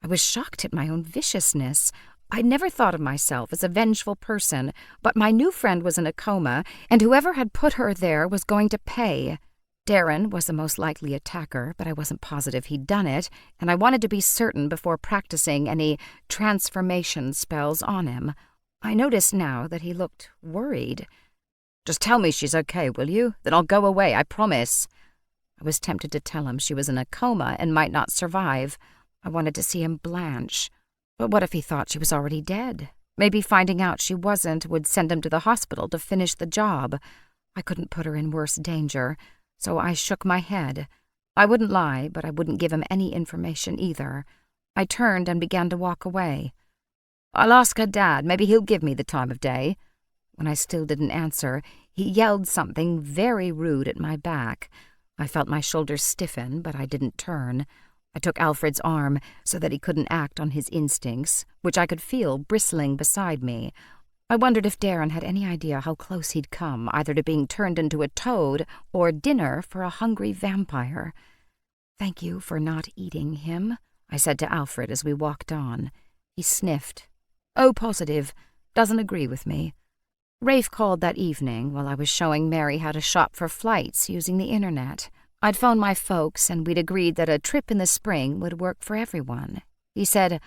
I was shocked at my own viciousness. I'd never thought of myself as a vengeful person, but my new friend was in a coma, and whoever had put her there was going to pay. Darren was the most likely attacker, but I wasn't positive he'd done it, and I wanted to be certain before practicing any transformation spells on him. I noticed now that he looked worried. Just tell me she's okay, will you? Then I'll go away, I promise. I was tempted to tell him she was in a coma and might not survive. I wanted to see him blanch. But what if he thought she was already dead? Maybe finding out she wasn't would send him to the hospital to finish the job. I couldn't put her in worse danger, so I shook my head. I wouldn't lie, but I wouldn't give him any information either. I turned and began to walk away. I'll ask her dad. Maybe he'll give me the time of day. When I still didn't answer, he yelled something very rude at my back. I felt my shoulders stiffen, but I didn't turn. I took Alfred's arm so that he couldn't act on his instincts, which I could feel bristling beside me. I wondered if Darren had any idea how close he'd come, either to being turned into a toad or dinner for a hungry vampire. "Thank you for not eating him," I said to Alfred as we walked on. He sniffed. "Oh, positive. Doesn't agree with me." Rafe called that evening while I was showing Mary how to shop for flights using the internet. I'd phoned my folks and we'd agreed that a trip in the spring would work for everyone. He said,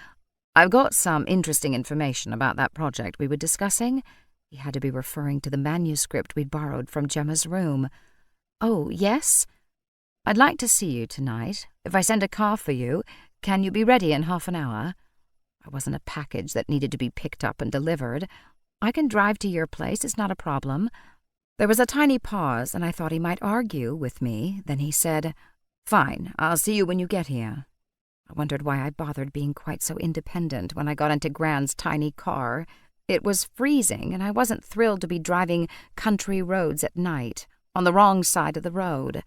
"I've got some interesting information about that project we were discussing." He had to be referring to the manuscript we'd borrowed from Gemma's room. "Oh, yes? I'd like to see you tonight. If I send a car for you, can you be ready in half an hour?" I wasn't a package that needed to be picked up and delivered. "I can drive to your place, it's not a problem." There was a tiny pause, and I thought he might argue with me. Then he said, "Fine, I'll see you when you get here." I wondered why I bothered being quite so independent when I got into Gran's tiny car. It was freezing, and I wasn't thrilled to be driving country roads at night, on the wrong side of the road.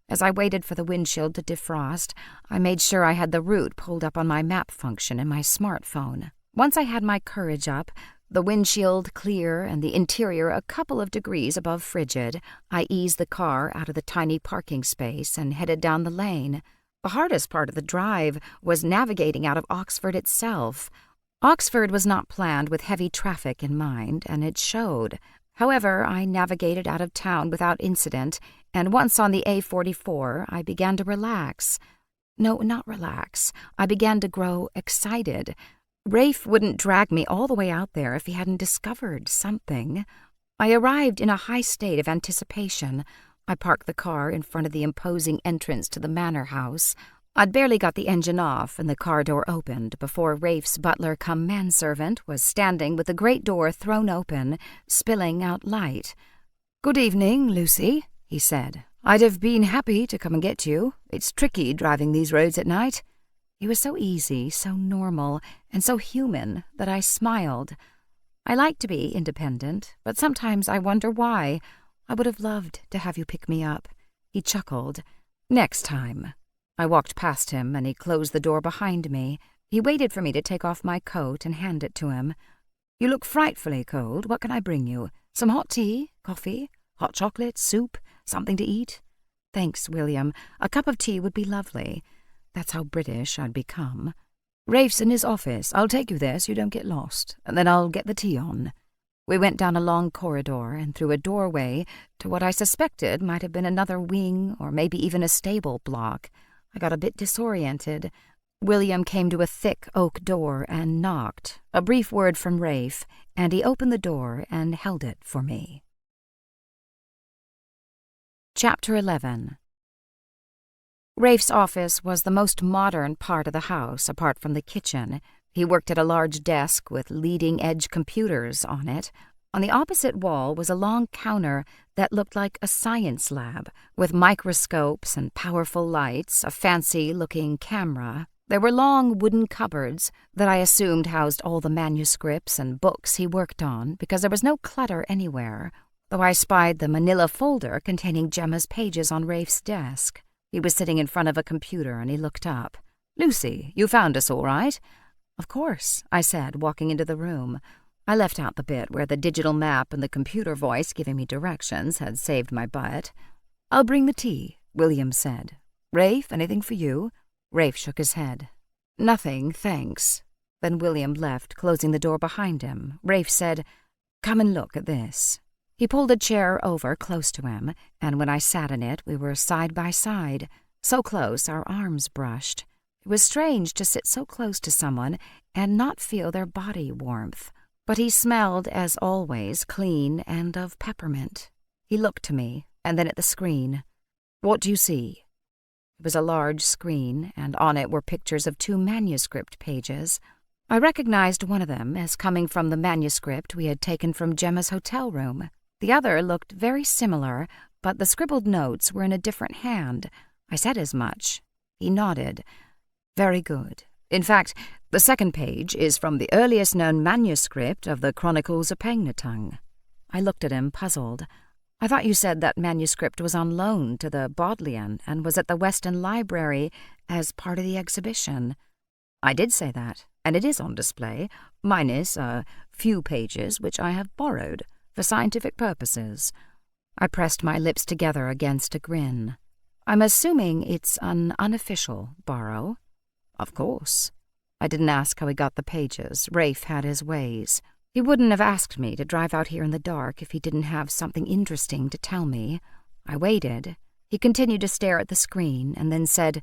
As I waited for the windshield to defrost, I made sure I had the route pulled up on my map function in my smartphone. Once I had my courage up, the windshield clear and the interior a couple of degrees above frigid, I eased the car out of the tiny parking space and headed down the lane. The hardest part of the drive was navigating out of Oxford itself. Oxford was not planned with heavy traffic in mind, and it showed. However, I navigated out of town without incident, and once on the A44, I began to relax. No, not relax. I began to grow excited. Rafe wouldn't drag me all the way out there if he hadn't discovered something. I arrived in a high state of anticipation. I parked the car in front of the imposing entrance to the manor house. I'd barely got the engine off and the car door opened before Rafe's butler-cum-manservant was standing with the great door thrown open, spilling out light. "Good evening, Lucy," he said. "I'd have been happy to come and get you. It's tricky driving these roads at night." He was so easy, so normal, and so human that I smiled. I like to be independent, but sometimes I wonder why. I would have loved to have you pick me up. He chuckled. "Next time." I walked past him, and he closed the door behind me. He waited for me to take off my coat and hand it to him. "You look frightfully cold. What can I bring you? Some hot tea? Coffee? Hot chocolate? Soup? Something to eat?" "Thanks, William. A cup of tea would be lovely." That's how British I'd become. "Rafe's in his office. I'll take you there so you don't get lost, and then I'll get the tea on." We went down a long corridor and through a doorway to what I suspected might have been another wing or maybe even a stable block. I got a bit disoriented. William came to a thick oak door and knocked. A brief word from Rafe, and he opened the door and held it for me. Chapter 11. Rafe's office was the most modern part of the house, apart from the kitchen. He worked at a large desk with leading-edge computers on it. On the opposite wall was a long counter that looked like a science lab, with microscopes and powerful lights, a fancy-looking camera. There were long wooden cupboards that I assumed housed all the manuscripts and books he worked on, because there was no clutter anywhere, though I spied the manila folder containing Gemma's pages on Rafe's desk. He was sitting in front of a computer, and he looked up. "Lucy, you found us all right?" "Of course," I said, walking into the room. I left out the bit where the digital map and the computer voice giving me directions had saved my butt. "I'll bring the tea," William said. "Rafe, anything for you?" Rafe shook his head. "Nothing, thanks." Then William left, closing the door behind him. Rafe said, "Come and look at this." He pulled a chair over close to him, and when I sat in it, we were side by side, so close our arms brushed. It was strange to sit so close to someone and not feel their body warmth. But he smelled, as always, clean and of peppermint. He looked to me, and then at the screen. "What do you see?" It was a large screen, and on it were pictures of 2 manuscript pages. I recognized one of them as coming from the manuscript we had taken from Gemma's hotel room. The other looked very similar, but the scribbled notes were in a different hand. I said as much. He nodded. "Very good. In fact, the second page is from the earliest known manuscript of the Chronicles of Pengnatung." I looked at him, puzzled. I thought you said that manuscript was on loan to the Bodleian and was at the Weston Library as part of the exhibition. I did say that, and it is on display, minus a few pages which I have borrowed for scientific purposes. I pressed my lips together against a grin. I'm assuming it's an unofficial borrow? Of course. I didn't ask how he got the pages. Rafe had his ways. He wouldn't have asked me to drive out here in the dark if he didn't have something interesting to tell me. I waited. He continued to stare at the screen and then said,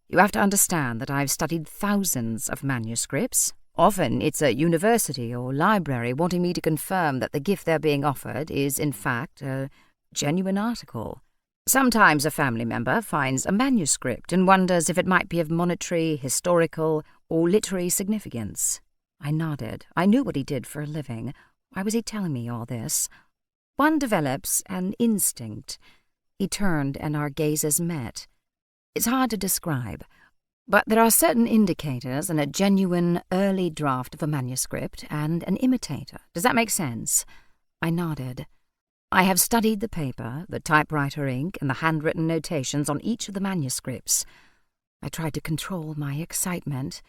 "You have to understand that I've studied thousands of manuscripts. Often it's a university or library wanting me to confirm that the gift they're being offered is, in fact, a genuine article. Sometimes a family member finds a manuscript and wonders if it might be of monetary, historical, or literary significance." I nodded. I knew what he did for a living. Why was he telling me all this? One develops an instinct. He turned and our gazes met. It's hard to describe, but there are certain indicators in a genuine early draft of a manuscript and an imitator. Does that make sense? I nodded. I have studied the paper, the typewriter ink, and the handwritten notations on each of the manuscripts. I tried to control my excitement.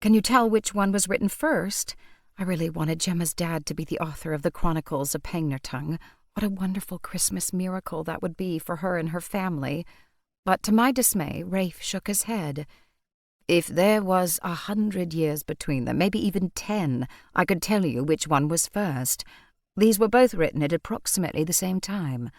Can you tell which one was written first? I really wanted Gemma's dad to be the author of the Chronicles of Pengnartongue. What a wonderful Christmas miracle that would be for her and her family. But to my dismay, Rafe shook his head. If there was 100 years between them, maybe even 10, I could tell you which one was first. These were both written at approximately the same time.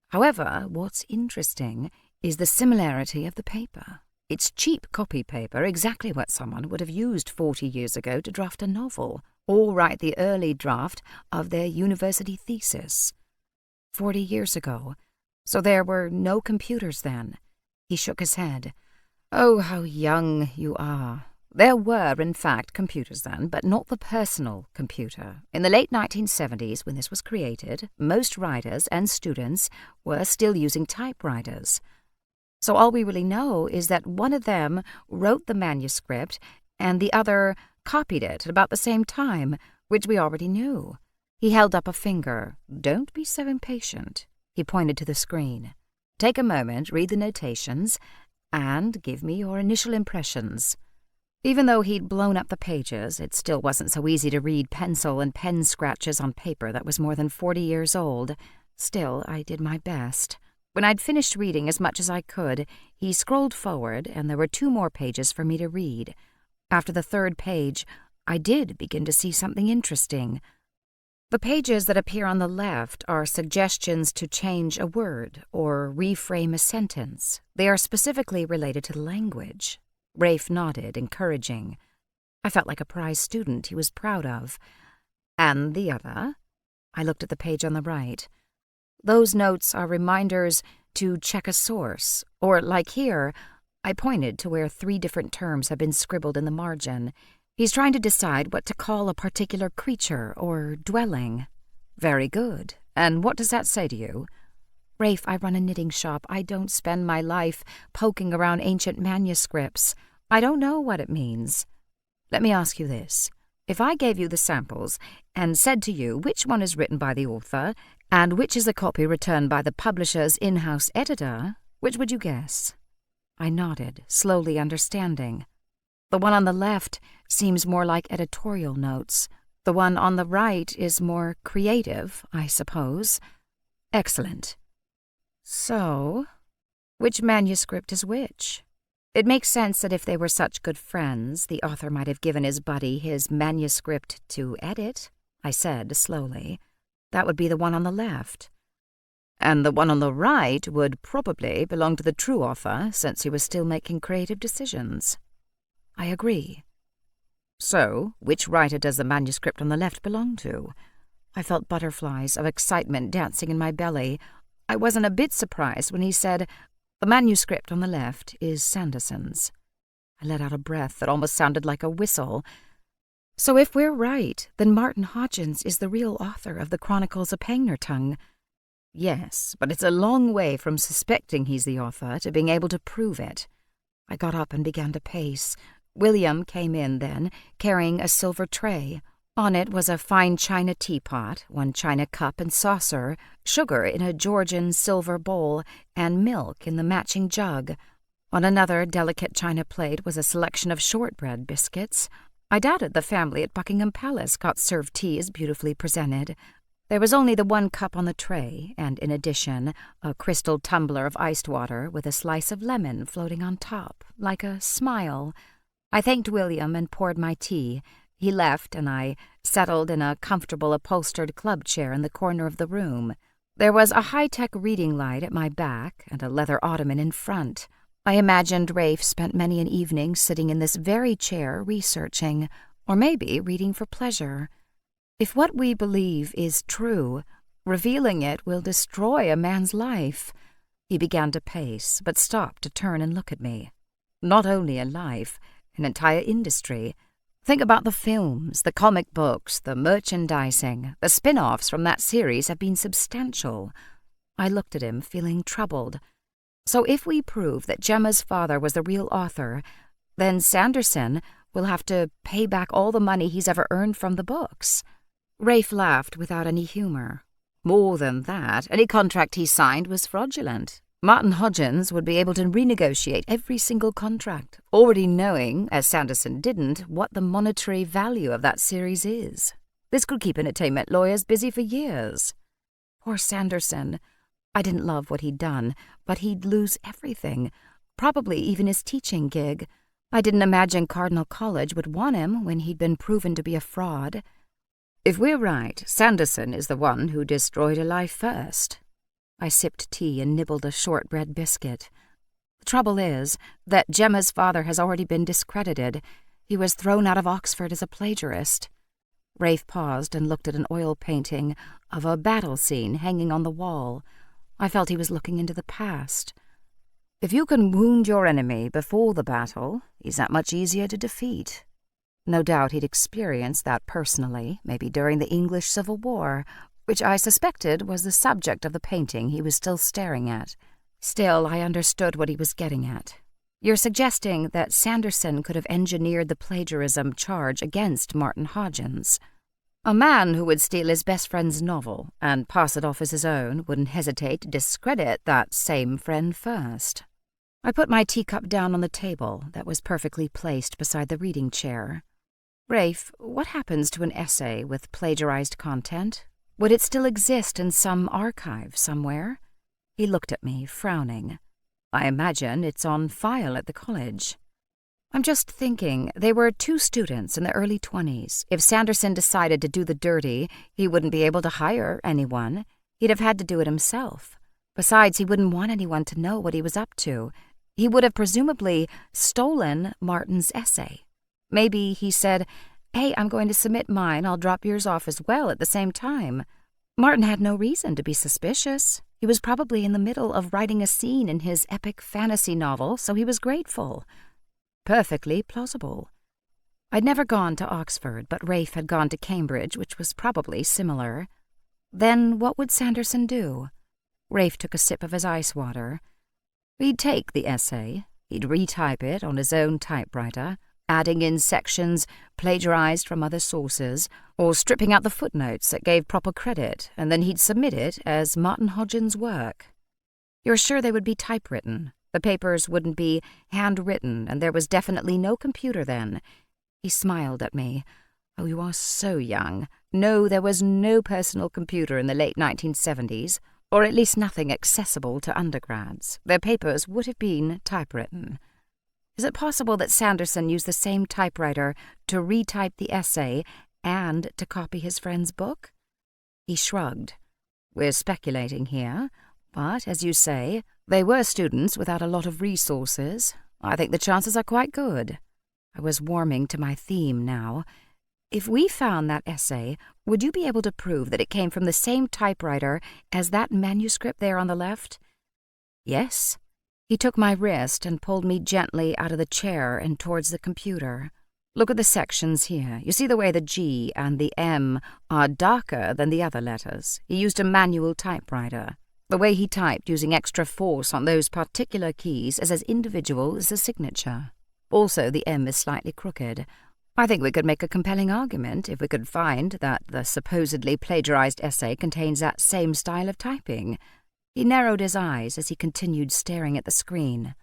However, what's interesting is the similarity of the paper. It's cheap copy paper, exactly what someone would have used 40 years ago to draft a novel, or write the early draft of their university thesis. 40 years ago. So there were no computers then. He shook his head. Oh, how young you are. There were, in fact, computers then, but not the personal computer. In the late 1970s, when this was created, most writers and students were still using typewriters. So all we really know is that one of them wrote the manuscript and the other copied it at about the same time, which we already knew. He held up a finger. Don't be so impatient. He pointed to the screen. Take a moment, read the notations, and give me your initial impressions. Even though he'd blown up the pages, it still wasn't so easy to read pencil and pen scratches on paper that was more than 40 years old. Still, I did my best. When I'd finished reading as much as I could, he scrolled forward, and there were 2 more pages for me to read. After the 3rd page, I did begin to see something interesting. The pages that appear on the left are suggestions to change a word or reframe a sentence. They are specifically related to language. Rafe nodded, encouraging. I felt like a prize student he was proud of. And the other? I looked at the page on the right. Those notes are reminders to check a source, or like here, I pointed to where 3 different terms have been scribbled in the margin. He's trying to decide what to call a particular creature or dwelling. Very good. And what does that say to you? Rafe, I run a knitting shop. I don't spend my life poking around ancient manuscripts. I don't know what it means. Let me ask you this. If I gave you the samples and said to you which one is written by the author and which is a copy returned by the publisher's in-house editor, which would you guess? I nodded, slowly understanding. The one on the left seems more like editorial notes. The one on the right is more creative, I suppose. Excellent. So, which manuscript is which? It makes sense that if they were such good friends, the author might have given his buddy his manuscript to edit, I said slowly. That would be the one on the left. And the one on the right would probably belong to the true author, since he was still making creative decisions. I agree. So, which writer does the manuscript on the left belong to? I felt butterflies of excitement dancing in my belly. I wasn't a bit surprised when he said, "The manuscript on the left is Sanderson's." I let out a breath that almost sounded like a whistle. So if we're right, then Martin Hodgins is the real author of the Chronicles of Pengnartongue. Yes, but it's a long way from suspecting he's the author to being able to prove it. I got up and began to pace. William came in then, carrying a silver tray. On it was a fine china teapot, one china cup and saucer, sugar in a Georgian silver bowl, and milk in the matching jug. On another delicate china plate was a selection of shortbread biscuits. I doubted the family at Buckingham Palace got served tea as beautifully presented. There was only the one cup on the tray, and in addition, a crystal tumbler of iced water with a slice of lemon floating on top, like a smile. I thanked William and poured my tea. He left, and I settled in a comfortable upholstered club chair in the corner of the room. There was a high-tech reading light at my back and a leather ottoman in front. I imagined Rafe spent many an evening sitting in this very chair researching, or maybe reading for pleasure. If what we believe is true, revealing it will destroy a man's life. He began to pace, but stopped to turn and look at me. Not only a life, an entire industry. Think about the films, the comic books, the merchandising. The spin-offs from that series have been substantial. I looked at him, feeling troubled. So if we prove that Gemma's father was the real author, then Sanderson will have to pay back all the money he's ever earned from the books. Rafe laughed without any humor. More than that, any contract he signed was fraudulent. Martin Hodgins would be able to renegotiate every single contract, already knowing, as Sanderson didn't, what the monetary value of that series is. This could keep entertainment lawyers busy for years. Poor Sanderson. I didn't love what he'd done, but he'd lose everything, probably even his teaching gig. I didn't imagine Cardinal College would want him when he'd been proven to be a fraud. If we're right, Sanderson is the one who destroyed a life first. I sipped tea and nibbled a shortbread biscuit. The trouble is that Gemma's father has already been discredited. He was thrown out of Oxford as a plagiarist. Rafe paused and looked at an oil painting of a battle scene hanging on the wall. I felt he was looking into the past. If you can wound your enemy before the battle, he's that much easier to defeat. No doubt he'd experienced that personally, maybe during the English Civil War, which I suspected was the subject of the painting he was still staring at. Still, I understood what he was getting at. You're suggesting that Sanderson could have engineered the plagiarism charge against Martin Hodgins. A man who would steal his best friend's novel and pass it off as his own wouldn't hesitate to discredit that same friend first. I put my teacup down on the table that was perfectly placed beside the reading chair. Rafe, what happens to an essay with plagiarized content? Would it still exist in some archive somewhere? He looked at me, frowning. I imagine it's on file at the college. I'm just thinking, they were 2 students in the early 20s. If Sanderson decided to do the dirty, he wouldn't be able to hire anyone. He'd have had to do it himself. Besides, he wouldn't want anyone to know what he was up to. He would have presumably stolen Martin's essay. Maybe he said, "Hey, I'm going to submit mine. I'll drop yours off as well at the same time." Martin had no reason to be suspicious. He was probably in the middle of writing a scene in his epic fantasy novel, so he was grateful. Perfectly plausible. I'd never gone to Oxford, but Rafe had gone to Cambridge, which was probably similar. Then what would Sanderson do? Rafe took a sip of his ice water. He'd take the essay. He'd retype it on his own typewriter, adding in sections plagiarized from other sources, or stripping out the footnotes that gave proper credit, and then he'd submit it as Martin Hodgins' work. You're sure they would be typewritten? The papers wouldn't be handwritten, and there was definitely no computer then. He smiled at me. Oh, you are so young. No, there was no personal computer in the late 1970s, or at least nothing accessible to undergrads. Their papers would have been typewritten. Is it possible that Sanderson used the same typewriter to retype the essay and to copy his friend's book? He shrugged. We're speculating here, but, as you say, they were students without a lot of resources. I think the chances are quite good. I was warming to my theme now. If we found that essay, would you be able to prove that it came from the same typewriter as that manuscript there on the left? Yes. He took my wrist and pulled me gently out of the chair and towards the computer. Look at the sections here. You see the way the G and the M are darker than the other letters. He used a manual typewriter. The way he typed using extra force on those particular keys is as individual as the signature. Also, the M is slightly crooked. I think we could make a compelling argument if we could find that the supposedly plagiarized essay contains that same style of typing. He narrowed his eyes as he continued staring at the screen.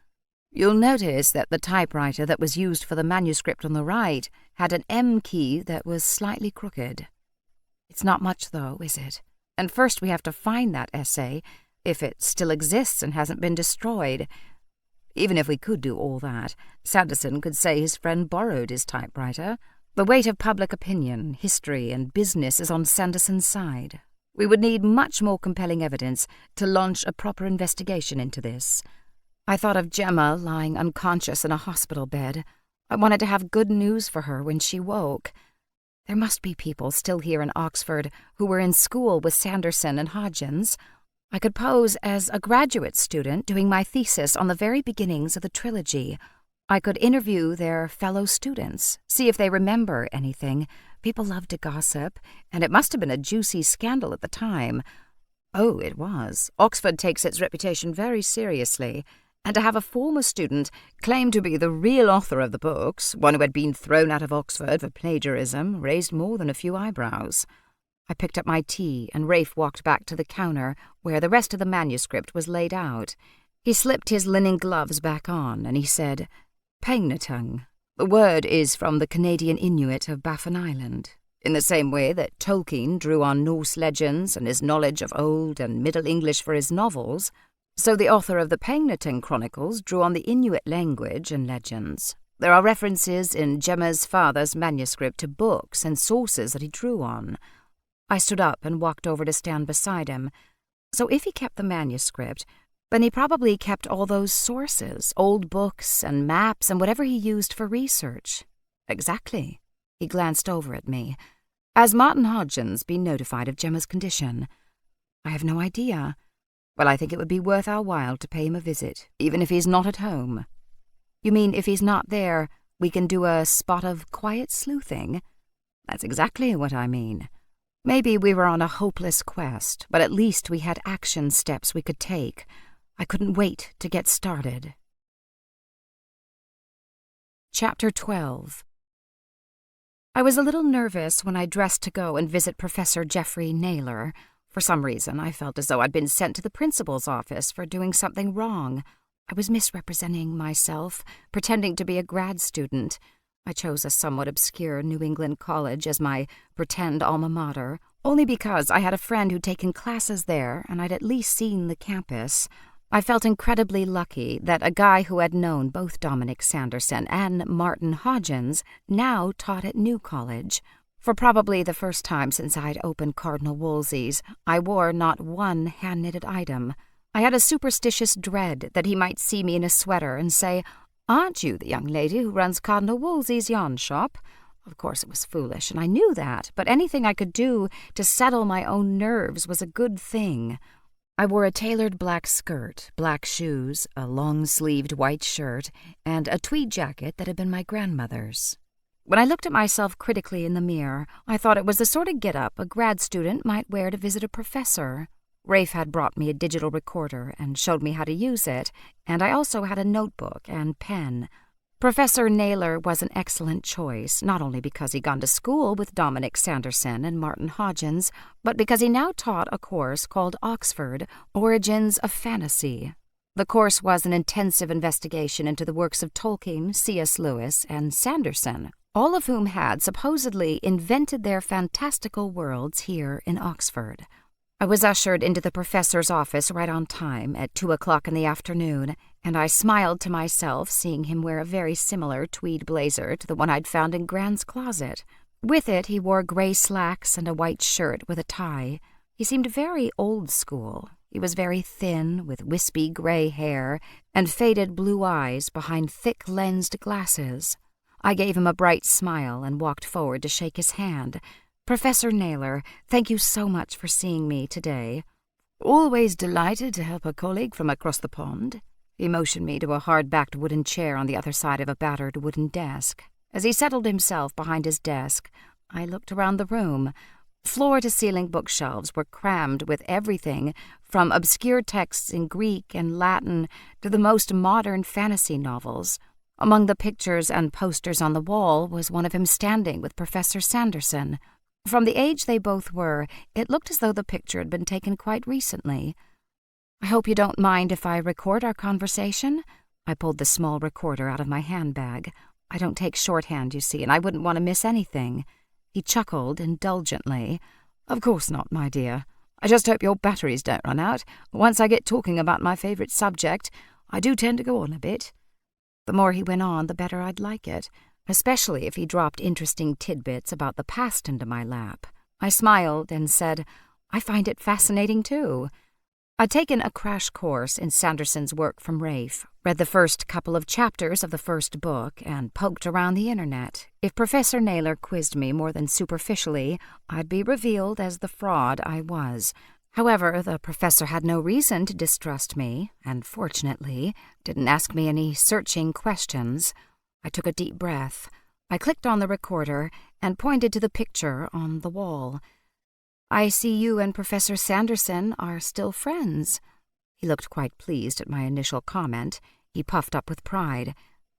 You'll notice that the typewriter that was used for the manuscript on the right had an M key that was slightly crooked. It's not much, though, is it? And first we have to find that essay, if it still exists and hasn't been destroyed. Even if we could do all that, Sanderson could say his friend borrowed his typewriter. The weight of public opinion, history, and business is on Sanderson's side. We would need much more compelling evidence to launch a proper investigation into this. I thought of Gemma lying unconscious in a hospital bed. I wanted to have good news for her when she woke. There must be people still here in Oxford who were in school with Sanderson and Hodgins. I could pose as a graduate student doing my thesis on the very beginnings of the trilogy. I could interview their fellow students, see if they remember anything. People love to gossip, and it must have been a juicy scandal at the time. Oh, it was. Oxford takes its reputation very seriously, and to have a former student claim to be the real author of the books, one who had been thrown out of Oxford for plagiarism, raised more than a few eyebrows. I picked up my tea, and Rafe walked back to the counter where the rest of the manuscript was laid out. He slipped his linen gloves back on, and he said, "Pengnatung. The word is from the Canadian Inuit of Baffin Island. In the same way that Tolkien drew on Norse legends and his knowledge of Old and Middle English for his novels, so the author of the Pengnatung Chronicles drew on the Inuit language and legends. There are references in Gemma's father's manuscript to books and sources that he drew on." I stood up and walked over to stand beside him. So if he kept the manuscript, then he probably kept all those sources, old books and maps and whatever he used for research. Exactly. He glanced over at me. Has Martin Hodgins been notified of Gemma's condition? I have no idea. Well, I think it would be worth our while to pay him a visit, even if he's not at home. You mean if he's not there, we can do a spot of quiet sleuthing? That's exactly what I mean. Maybe we were on a hopeless quest, but at least we had action steps we could take. I couldn't wait to get started. Chapter 12. I was a little nervous when I dressed to go and visit Professor Geoffrey Naylor. For some reason, I felt as though I'd been sent to the principal's office for doing something wrong. I was misrepresenting myself, pretending to be a grad student. I chose a somewhat obscure New England college as my pretend alma mater, only because I had a friend who'd taken classes there and I'd at least seen the campus. I felt incredibly lucky that a guy who had known both Dominic Sanderson and Martin Hodgins now taught at New College. For probably the first time since I'd opened Cardinal Wolsey's, I wore not one hand-knitted item. I had a superstitious dread that he might see me in a sweater and say, "Aren't you the young lady who runs Cardinal Wolsey's yarn shop?" Of course it was foolish, and I knew that, but anything I could do to settle my own nerves was a good thing. I wore a tailored black skirt, black shoes, a long-sleeved white shirt, and a tweed jacket that had been my grandmother's. When I looked at myself critically in the mirror, I thought it was the sort of get-up a grad student might wear to visit a professor. Rafe had brought me a digital recorder and showed me how to use it, and I also had a notebook and pen. Professor Naylor was an excellent choice, not only because he'd gone to school with Dominic Sanderson and Martin Hodgins, but because he now taught a course called Oxford, Origins of Fantasy. The course was an intensive investigation into the works of Tolkien, C.S. Lewis, and Sanderson, all of whom had supposedly invented their fantastical worlds here in Oxford. I was ushered into the professor's office right on time at 2:00 in the afternoon, and I smiled to myself seeing him wear a very similar tweed blazer to the one I'd found in Grant's closet. With it, he wore gray slacks and a white shirt with a tie. He seemed very old school. He was very thin, with wispy gray hair and faded blue eyes behind thick lensed glasses. I gave him a bright smile and walked forward to shake his hand. "Professor Naylor, thank you so much for seeing me today." "Always delighted to help a colleague from across the pond." He motioned me to a hard-backed wooden chair on the other side of a battered wooden desk. As he settled himself behind his desk, I looked around the room. Floor-to-ceiling bookshelves were crammed with everything from obscure texts in Greek and Latin to the most modern fantasy novels. Among the pictures and posters on the wall was one of him standing with Professor Sanderson. From the age they both were, it looked as though the picture had been taken quite recently. "I hope you don't mind if I record our conversation?" I pulled the small recorder out of my handbag. I don't take shorthand, you see, and I wouldn't want to miss anything. He chuckled indulgently. "Of course not, my dear. I just hope your batteries don't run out. Once I get talking about my favourite subject, I do tend to go on a bit." The more he went on, the better I'd like it, especially if he dropped interesting tidbits about the past into my lap. I smiled and said, "I find it fascinating too." I'd taken a crash course in Sanderson's work from Rafe, read the first couple of chapters of the first book, and poked around the internet. If Professor Naylor quizzed me more than superficially, I'd be revealed as the fraud I was. However, the professor had no reason to distrust me, and fortunately didn't ask me any searching questions. I took a deep breath. I clicked on the recorder and pointed to the picture on the wall. "I see you and Professor Sanderson are still friends." He looked quite pleased at my initial comment. He puffed up with pride.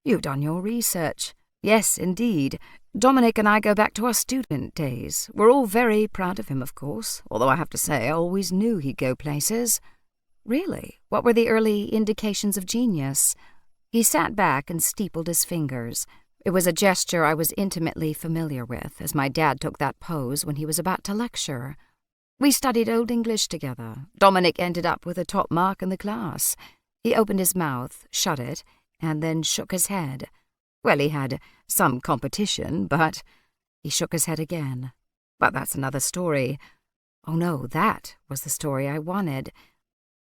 "You've done your research." "Yes, indeed. Dominic and I go back to our student days. We're all very proud of him, of course, although I have to say I always knew he'd go places." "Really? What were the early indications of genius?" He sat back and steepled his fingers. It was a gesture I was intimately familiar with, as my dad took that pose when he was about to lecture. "We studied Old English together. Dominic ended up with a top mark in the class." He opened his mouth, shut it, and then shook his head. "Well, he had some competition, but—" He shook his head again. "But that's another story." Oh no, that was the story I wanted.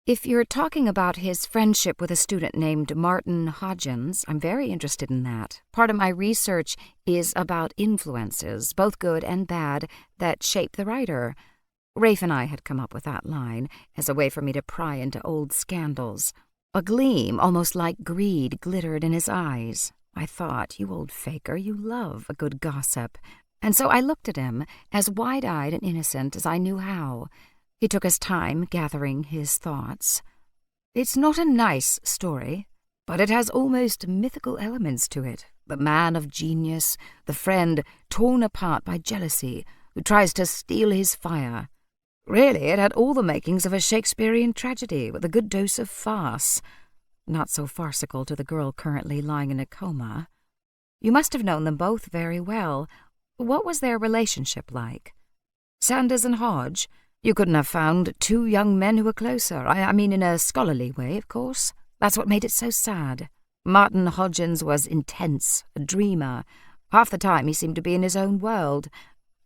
"If you're talking about his friendship with a student named Martin Hodgins, I'm very interested in that. Part of my research is about influences, both good and bad, that shape the writer." Rafe and I had come up with that line as a way for me to pry into old scandals. A gleam, almost like greed, glittered in his eyes. I thought, "You old faker, you love a good gossip." And so I looked at him, as wide-eyed and innocent as I knew how. He took his time gathering his thoughts. "It's not a nice story, but it has almost mythical elements to it. The man of genius, the friend torn apart by jealousy, who tries to steal his fire. Really, it had all the makings of a Shakespearean tragedy with a good dose of farce. Not so farcical to the girl currently lying in a coma. You must have known them both very well. What was their relationship like?" "Sanders and Hodge? You couldn't have found two young men who were closer. I mean in a scholarly way, of course. That's what made it so sad. Martin Hodgins was intense, a dreamer. Half the time he seemed to be in his own world.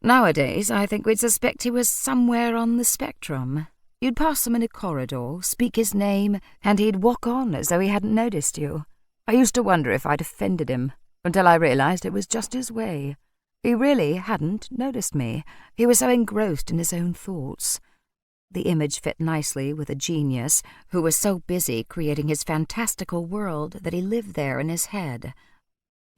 Nowadays, I think we'd suspect he was somewhere on the spectrum. You'd pass him in a corridor, speak his name, and he'd walk on as though he hadn't noticed you. I used to wonder if I'd offended him, until I realized it was just his way. He really hadn't noticed me. He was so engrossed in his own thoughts." The image fit nicely with a genius who was so busy creating his fantastical world that he lived there in his head.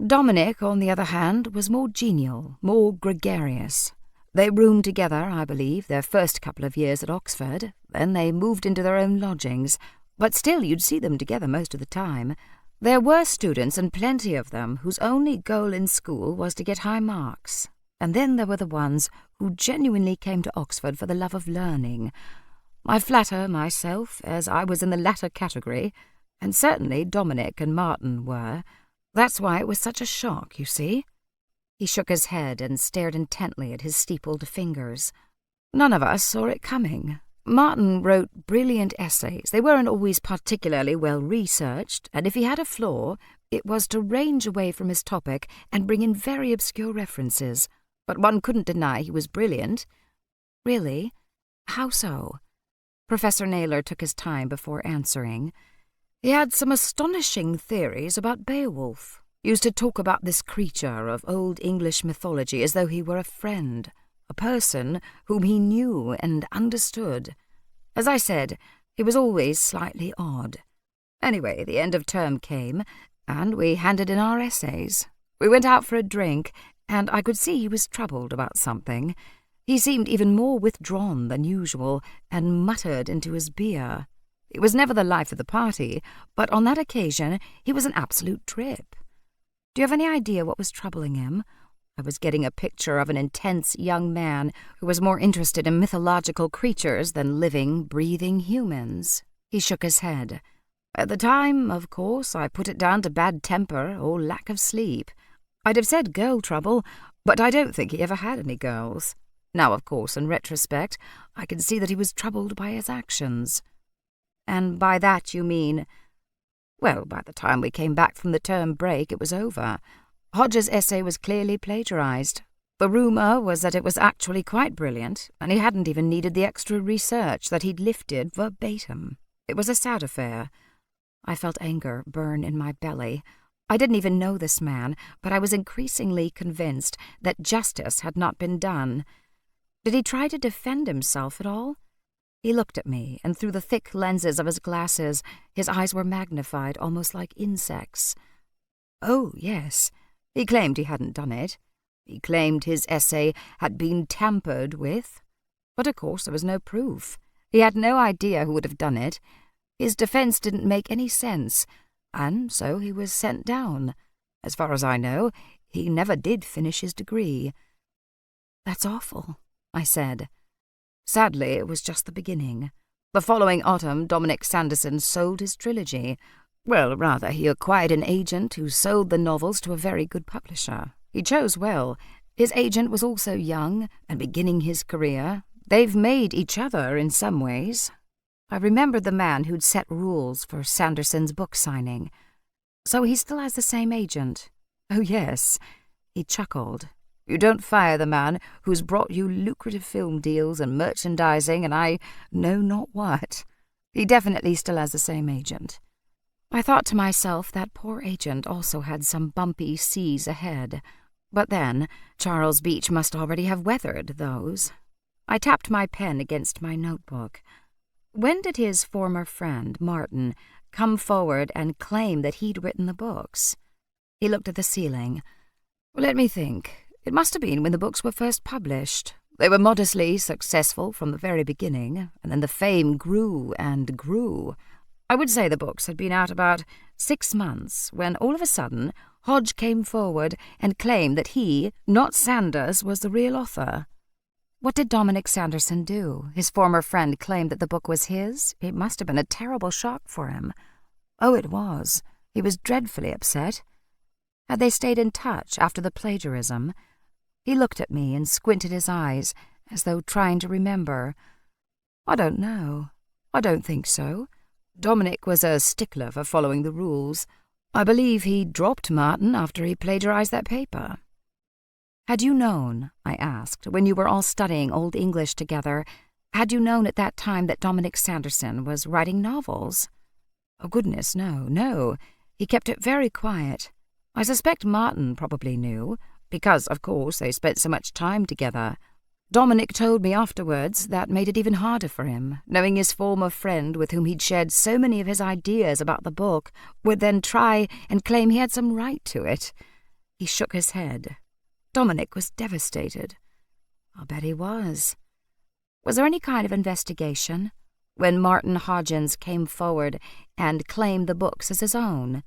Dominic, on the other hand, was more genial, more gregarious. They roomed together, I believe, their first couple of years at Oxford. Then they moved into their own lodgings, but still you'd see them together most of the time. There were students, and plenty of them, whose only goal in school was to get high marks. And then there were the ones who genuinely came to Oxford for the love of learning. I flatter myself, as I was in the latter category, and certainly Dominic and Martin were. That's why it was such a shock, you see." He shook his head and stared intently at his steepled fingers. "None of us saw it coming. Martin wrote brilliant essays. They weren't always particularly well researched, and if he had a flaw, it was to range away from his topic and bring in very obscure references. But one couldn't deny he was brilliant." "Really? How so?" Professor Naylor took his time before answering. "He had some astonishing theories about Beowulf. Used to talk about this creature of Old English mythology as though he were a friend, a person whom he knew and understood. As I said, he was always slightly odd. Anyway, the end of term came, and we handed in our essays. We went out for a drink, and I could see he was troubled about something. He seemed even more withdrawn than usual, and muttered into his beer. It was never the life of the party, but on that occasion he was an absolute trip. Do you have any idea what was troubling him? I was getting a picture of an intense young man who was more interested in mythological creatures than living, breathing humans. He shook his head. At the time, of course, I put it down to bad temper or lack of sleep. I'd have said girl trouble, but I don't think he ever had any girls. Now, of course, in retrospect, I can see that he was troubled by his actions. And by that you mean... Well, by the time we came back from the term break, it was over. Hodge's essay was clearly plagiarized. The rumour was that it was actually quite brilliant, and he hadn't even needed the extra research that he'd lifted verbatim. It was a sad affair. I felt anger burn in my belly. I didn't even know this man, but I was increasingly convinced that justice had not been done. Did he try to defend himself at all? He looked at me, and through the thick lenses of his glasses, his eyes were magnified almost like insects. Oh, yes. He claimed he hadn't done it. He claimed his essay had been tampered with. But of course there was no proof. He had no idea who would have done it. His defense didn't make any sense, and so he was sent down. As far as I know, he never did finish his degree. That's awful, I said. Sadly, it was just the beginning. The following autumn, Dominic Sanderson sold his trilogy. Well, rather, he acquired an agent who sold the novels to a very good publisher. He chose well. His agent was also young and beginning his career. They've made each other in some ways. I remembered the man who'd set rules for Sanderson's book signing. So he still has the same agent? Oh, yes. He chuckled. You don't fire the man who's brought you lucrative film deals and merchandising and I know not what. He definitely still has the same agent. I thought to myself that poor agent also had some bumpy seas ahead. But then, Charles Beach must already have weathered those. I tapped my pen against my notebook. When did his former friend, Martin, come forward and claim that he'd written the books? He looked at the ceiling. Let me think. It must have been when the books were first published. They were modestly successful from the very beginning, and then the fame grew and grew. I would say the books had been out about 6 months, when all of a sudden Hodge came forward and claimed that he, not Sanders, was the real author. What did Dominic Sanderson do? His former friend claimed that the book was his. It must have been a terrible shock for him. Oh, it was. He was dreadfully upset. Had they stayed in touch after the plagiarism? He looked at me and squinted his eyes, as though trying to remember. I don't know. I don't think so. Dominic was a stickler for following the rules. I believe he dropped Martin after he plagiarized that paper. Had you known, I asked, when you were all studying Old English together, had you known at that time that Dominic Sanderson was writing novels? Oh, goodness, no. He kept it very quiet. I suspect Martin probably knew, because, of course, they spent so much time together. Dominic told me afterwards that made it even harder for him, knowing his former friend with whom he'd shared so many of his ideas about the book would then try and claim he had some right to it. He shook his head. Dominic was devastated. I'll bet he was. Was there any kind of investigation when Martin Hodgins came forward and claimed the books as his own?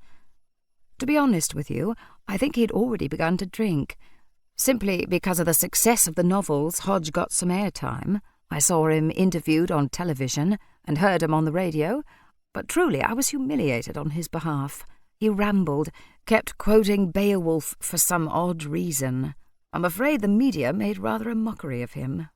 To be honest with you, I think he'd already begun to drink. Simply because of the success of the novels, Hodge got some airtime. I saw him interviewed on television and heard him on the radio, but truly I was humiliated on his behalf. He rambled, kept quoting Beowulf for some odd reason. I'm afraid the media made rather a mockery of him.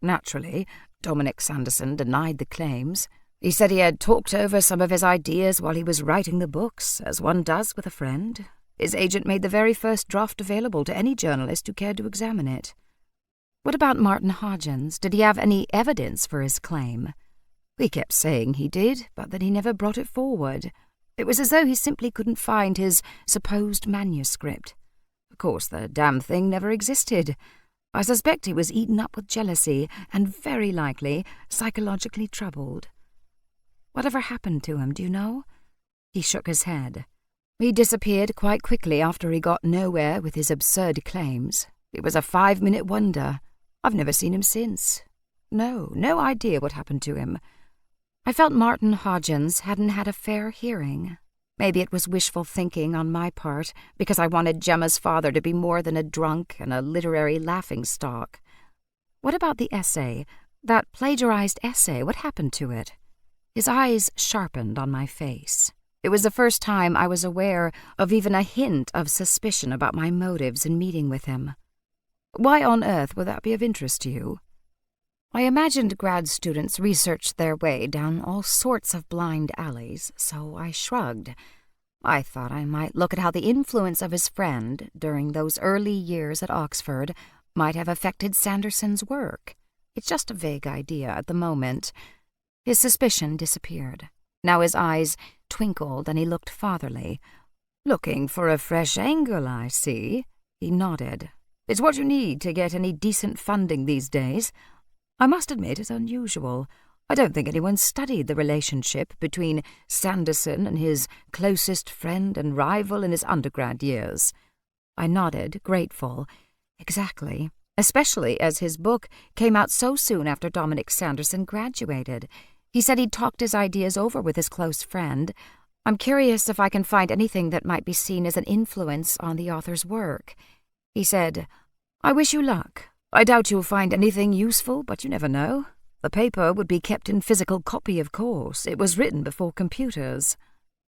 Naturally, Dominic Sanderson denied the claims. He said he had talked over some of his ideas while he was writing the books, as one does with a friend. His agent made the very first draft available to any journalist who cared to examine it. What about Martin Hodgins? Did he have any evidence for his claim? He kept saying he did, but that he never brought it forward. It was as though he simply couldn't find his supposed manuscript. Of course, the damn thing never existed. I suspect he was eaten up with jealousy and very likely psychologically troubled. Whatever happened to him, do you know? He shook his head. He disappeared quite quickly after he got nowhere with his absurd claims. It was a 5-minute wonder. I've never seen him since. No idea what happened to him. I felt Martin Hodgins hadn't had a fair hearing. Maybe it was wishful thinking on my part, because I wanted Gemma's father to be more than a drunk and a literary laughingstock. What about the essay? That plagiarized essay, what happened to it? His eyes sharpened on my face. It was the first time I was aware of even a hint of suspicion about my motives in meeting with him. Why on earth would that be of interest to you? I imagined grad students researched their way down all sorts of blind alleys, so I shrugged. I thought I might look at how the influence of his friend during those early years at Oxford might have affected Sanderson's work. It's just a vague idea at the moment. His suspicion disappeared. Now his eyes twinkled and he looked fatherly. "Looking for a fresh angle, I see." He nodded. "It's what you need to get any decent funding these days. I must admit it's unusual. I don't think anyone studied the relationship between Sanderson and his closest friend and rival in his undergrad years." I nodded, grateful. Exactly, especially as his book came out so soon after Dominic Sanderson graduated. He said he'd talked his ideas over with his close friend. I'm curious if I can find anything that might be seen as an influence on the author's work. He said, "I wish you luck. I doubt you'll find anything useful, but you never know. The paper would be kept in physical copy, of course. It was written before computers."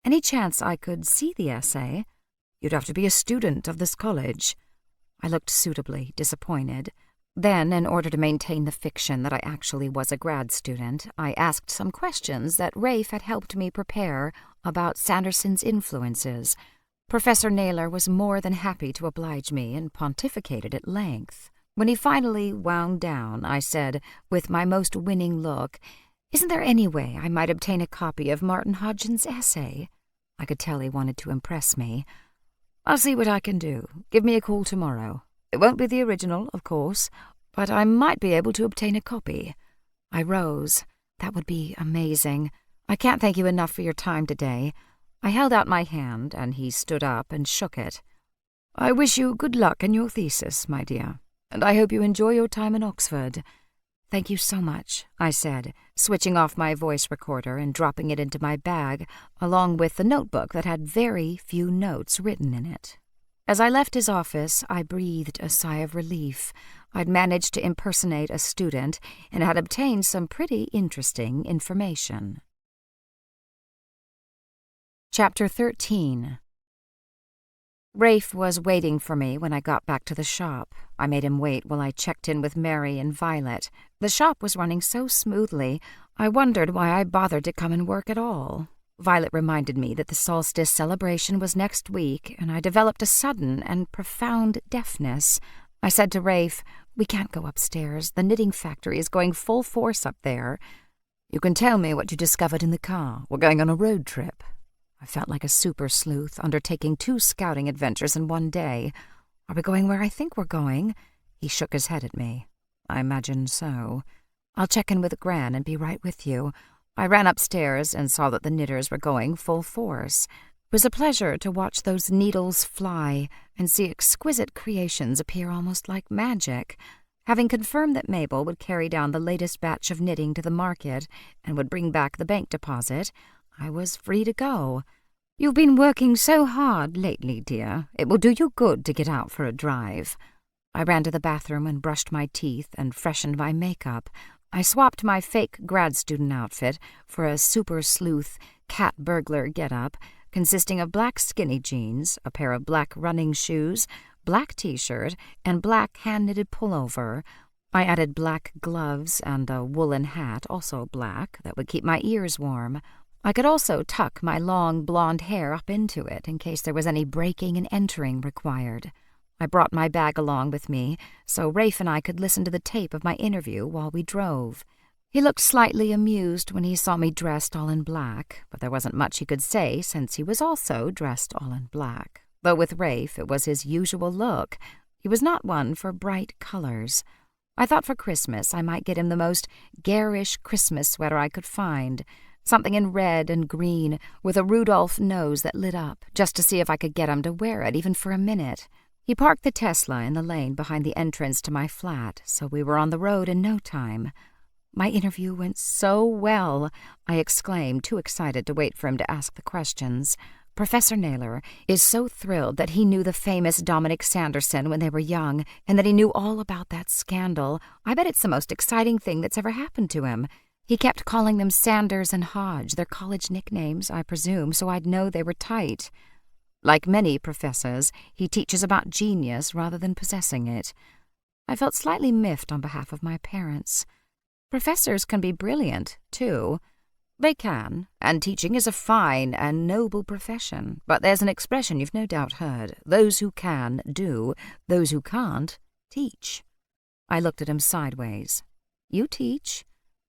"Any chance I could see the essay?" "You'd have to be a student of this college." I looked suitably disappointed. Then, in order to maintain the fiction that I actually was a grad student, I asked some questions that Rafe had helped me prepare about Sanderson's influences. Professor Naylor was more than happy to oblige me and pontificated at length. When he finally wound down, I said, with my most winning look, "Isn't there any way I might obtain a copy of Martin Hodgson's essay?" I could tell he wanted to impress me. "I'll see what I can do. Give me a call tomorrow. It won't be the original, of course, but I might be able to obtain a copy." I rose. "That would be amazing. I can't thank you enough for your time today." I held out my hand, and he stood up and shook it. "I wish you good luck in your thesis, my dear, and I hope you enjoy your time in Oxford." "Thank you so much," I said, switching off my voice recorder and dropping it into my bag, along with the notebook that had very few notes written in it. As I left his office, I breathed a sigh of relief. I'd managed to impersonate a student and had obtained some pretty interesting information. Chapter 13. Rafe was waiting for me when I got back to the shop. I made him wait while I checked in with Mary and Violet. The shop was running so smoothly, I wondered why I bothered to come and work at all. Violet reminded me that the solstice celebration was next week, and I developed a sudden and profound deafness. I said to Rafe, "We can't go upstairs. The knitting factory is going full force up there." "You can tell me what you discovered in the car. We're going on a road trip." I felt like a super sleuth undertaking 2 scouting adventures in one day. "Are we going where I think we're going?" He shook his head at me. "I imagine so. I'll check in with Gran and be right with you." I ran upstairs and saw that the knitters were going full force. It was a pleasure to watch those needles fly and see exquisite creations appear almost like magic. Having confirmed that Mabel would carry down the latest batch of knitting to the market and would bring back the bank deposit, I was free to go. "You've been working so hard lately, dear. It will do you good to get out for a drive." I ran to the bathroom and brushed my teeth and freshened my makeup. I swapped my fake grad student outfit for a super sleuth cat burglar getup, consisting of black skinny jeans, a pair of black running shoes, black t-shirt, and black hand-knitted pullover. I added black gloves and a woolen hat, also black, that would keep my ears warm. I could also tuck my long blonde hair up into it in case there was any breaking and entering required. I brought my bag along with me so Rafe and I could listen to the tape of my interview while we drove. He looked slightly amused when he saw me dressed all in black, but there wasn't much he could say since he was also dressed all in black. Though with Rafe it was his usual look. He was not one for bright colors. I thought for Christmas I might get him the most garish Christmas sweater I could find, something in red and green with a Rudolph nose that lit up, just to see if I could get him to wear it even for a minute. He parked the Tesla in the lane behind the entrance to my flat, so we were on the road in no time. "My interview went so well," I exclaimed, too excited to wait for him to ask the questions. Professor Naylor is so thrilled that he knew the famous Dominic Sanderson when they were young, and that he knew all about that scandal. I bet it's the most exciting thing that's ever happened to him. He kept calling them Sanders and Hodge, their college nicknames, I presume, so I'd know they were tight. Like many professors, he teaches about genius rather than possessing it. I felt slightly miffed on behalf of my parents. Professors can be brilliant, too. They can, and teaching is a fine and noble profession. But there's an expression you've no doubt heard. Those who can, do. Those who can't, teach. I looked at him sideways. You teach?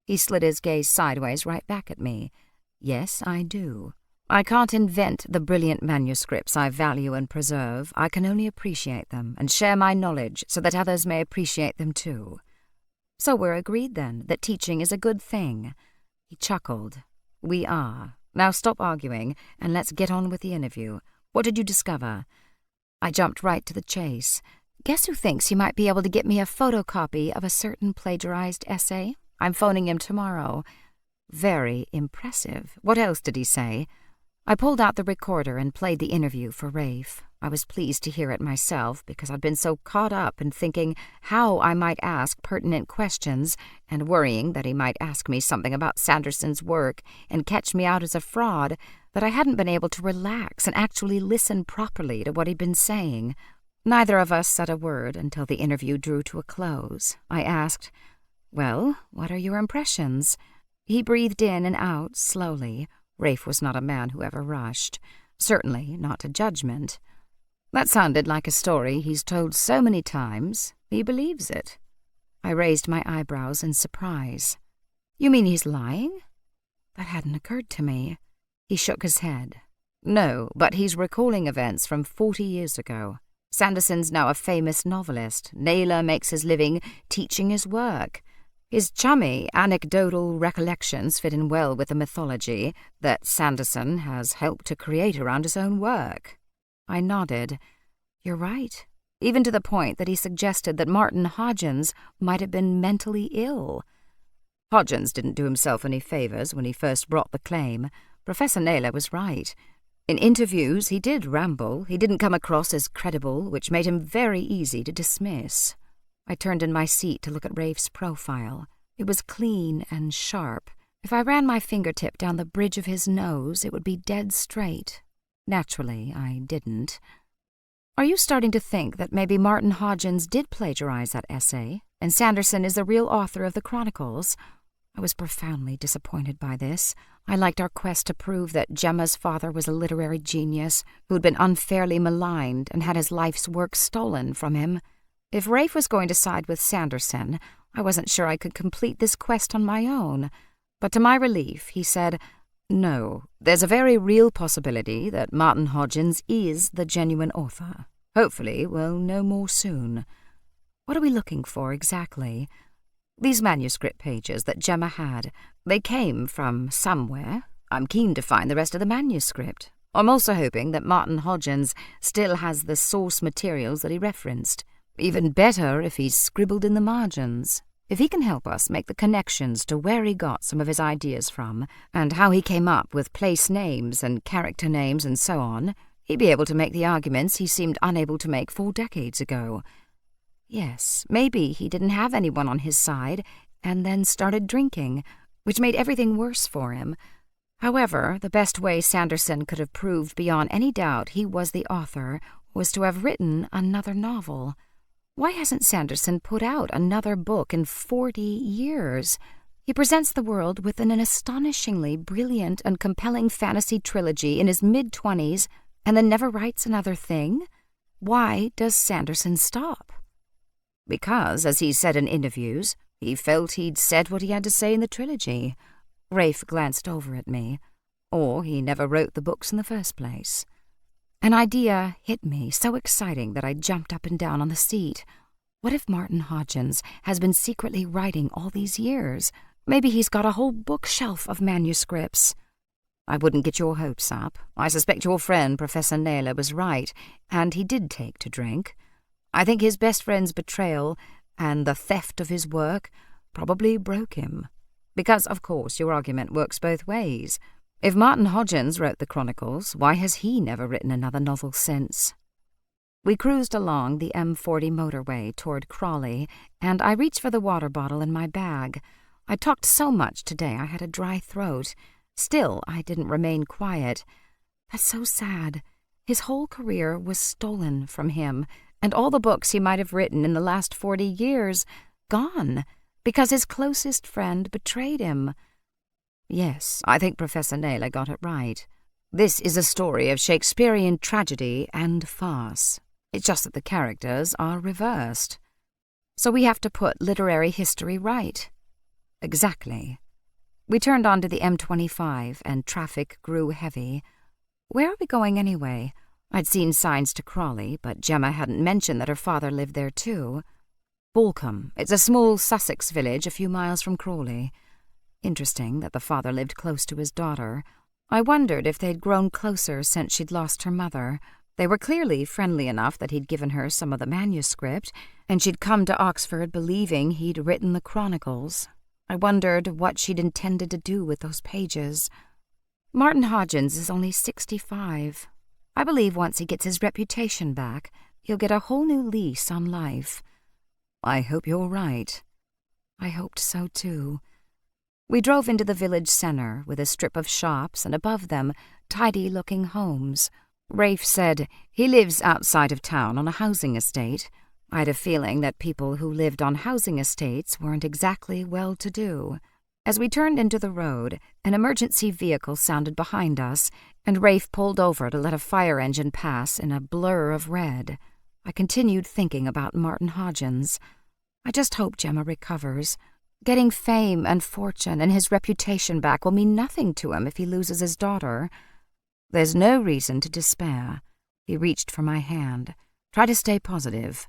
He slid his gaze sideways right back at me. Yes, I do. I can't invent the brilliant manuscripts I value and preserve. I can only appreciate them and share my knowledge so that others may appreciate them too. So we're agreed then that teaching is a good thing. He chuckled. We are. Now stop arguing and let's get on with the interview. What did you discover? I jumped right to the chase. Guess who thinks he might be able to get me a photocopy of a certain plagiarized essay? I'm phoning him tomorrow. Very impressive. What else did he say? I pulled out the recorder and played the interview for Rafe. I was pleased to hear it myself because I'd been so caught up in thinking how I might ask pertinent questions and worrying that he might ask me something about Sanderson's work and catch me out as a fraud that I hadn't been able to relax and actually listen properly to what he'd been saying. Neither of us said a word until the interview drew to a close. I asked, "Well, what are your impressions?" He breathed in and out slowly. Rafe was not a man who ever rushed, certainly not to judgment. That sounded like a story he's told so many times, he believes it. I raised my eyebrows in surprise. You mean he's lying? That hadn't occurred to me. He shook his head. No, but he's recalling events from 40 years ago. Sanderson's now a famous novelist. Naylor makes his living teaching his work. His chummy, anecdotal recollections fit in well with the mythology that Sanderson has helped to create around his own work. I nodded. You're right, even to the point that he suggested that Martin Hodgins might have been mentally ill. Hodgins didn't do himself any favors when he first brought the claim. Professor Naylor was right. In interviews, he did ramble. He didn't come across as credible, which made him very easy to dismiss. I turned in my seat to look at Rafe's profile. It was clean and sharp. If I ran my fingertip down the bridge of his nose, it would be dead straight. Naturally, I didn't. Are you starting to think that maybe Martin Hodgins did plagiarize that essay, and Sanderson is the real author of the Chronicles? I was profoundly disappointed by this. I liked our quest to prove that Gemma's father was a literary genius who'd been unfairly maligned and had his life's work stolen from him. If Rafe was going to side with Sanderson, I wasn't sure I could complete this quest on my own. But to my relief, he said, "No, there's a very real possibility that Martin Hodgins is the genuine author. Hopefully, we'll know more soon." What are we looking for exactly? These manuscript pages that Gemma had, they came from somewhere. I'm keen to find the rest of the manuscript. I'm also hoping that Martin Hodgins still has the source materials that he referenced. Even better if he's scribbled in the margins. If he can help us make the connections to where he got some of his ideas from, and how he came up with place names and character names and so on, he'd be able to make the arguments he seemed unable to make 4 decades ago. Yes, maybe he didn't have anyone on his side, and then started drinking, which made everything worse for him. However, the best way Sanderson could have proved beyond any doubt he was the author was to have written another novel. Why hasn't Sanderson put out another book in 40 years? He presents the world with an astonishingly brilliant and compelling fantasy trilogy in his mid-20s and then never writes another thing? Why does Sanderson stop? Because, as he said in interviews, he felt he'd said what he had to say in the trilogy. Rafe glanced over at me. Or he never wrote the books in the first place. An idea hit me, so exciting that I jumped up and down on the seat. What if Martin Hodgins has been secretly writing all these years? Maybe he's got a whole bookshelf of manuscripts. I wouldn't get your hopes up. I suspect your friend, Professor Naylor, was right, and he did take to drink. I think his best friend's betrayal and the theft of his work probably broke him. Because, of course, your argument works both ways. If Martin Hodgins wrote the Chronicles, why has he never written another novel since? We cruised along the M40 motorway toward Crawley, and I reached for the water bottle in my bag. I talked so much today I had a dry throat. Still, I didn't remain quiet. That's so sad. His whole career was stolen from him, and all the books he might have written in the last 40 years, gone, because his closest friend betrayed him. Yes, I think Professor Naylor got it right. This is a story of Shakespearean tragedy and farce. It's just that the characters are reversed. So we have to put literary history right. Exactly. We turned onto the M25 and traffic grew heavy. Where are we going anyway? I'd seen signs to Crawley, but Gemma hadn't mentioned that her father lived there too. Balcombe. It's a small Sussex village a few miles from Crawley. Interesting that the father lived close to his daughter. I wondered if they'd grown closer since she'd lost her mother. They were clearly friendly enough that he'd given her some of the manuscript, and she'd come to Oxford believing he'd written the Chronicles. I wondered what she'd intended to do with those pages. Martin Hodgins is only 65. I believe once he gets his reputation back, he'll get a whole new lease on life. I hope you're right. I hoped so too. We drove into the village centre with a strip of shops and above them tidy-looking homes. Rafe said he lives outside of town on a housing estate. I had a feeling that people who lived on housing estates weren't exactly well-to-do. As we turned into the road, an emergency vehicle sounded behind us, and Rafe pulled over to let a fire engine pass in a blur of red. I continued thinking about Martin Hodgins. I just hope Gemma recovers. Getting fame and fortune and his reputation back will mean nothing to him if he loses his daughter. There's no reason to despair. He reached for my hand. Try to stay positive.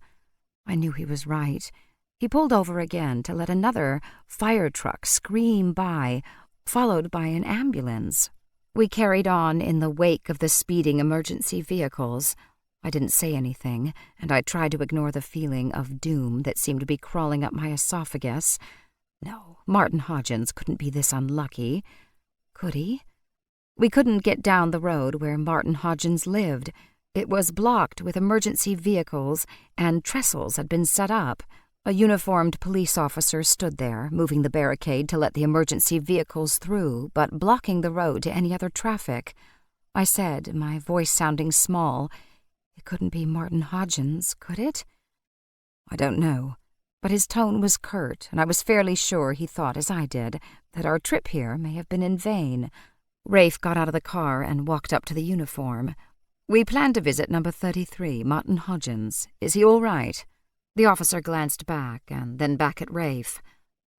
I knew he was right. He pulled over again to let another fire truck scream by, followed by an ambulance. We carried on in the wake of the speeding emergency vehicles. I didn't say anything, and I tried to ignore the feeling of doom that seemed to be crawling up my esophagus. No, Martin Hodgins couldn't be this unlucky. Could he? We couldn't get down the road where Martin Hodgins lived. It was blocked with emergency vehicles, and trestles had been set up. A uniformed police officer stood there, moving the barricade to let the emergency vehicles through, but blocking the road to any other traffic. I said, my voice sounding small, "It couldn't be Martin Hodgins, could it?" I don't know, but his tone was curt, and I was fairly sure he thought, as I did, that our trip here may have been in vain. Rafe got out of the car and walked up to the uniform. "We plan to visit number 33, Martin Hodgins. Is he all right?" The officer glanced back and then back at Rafe.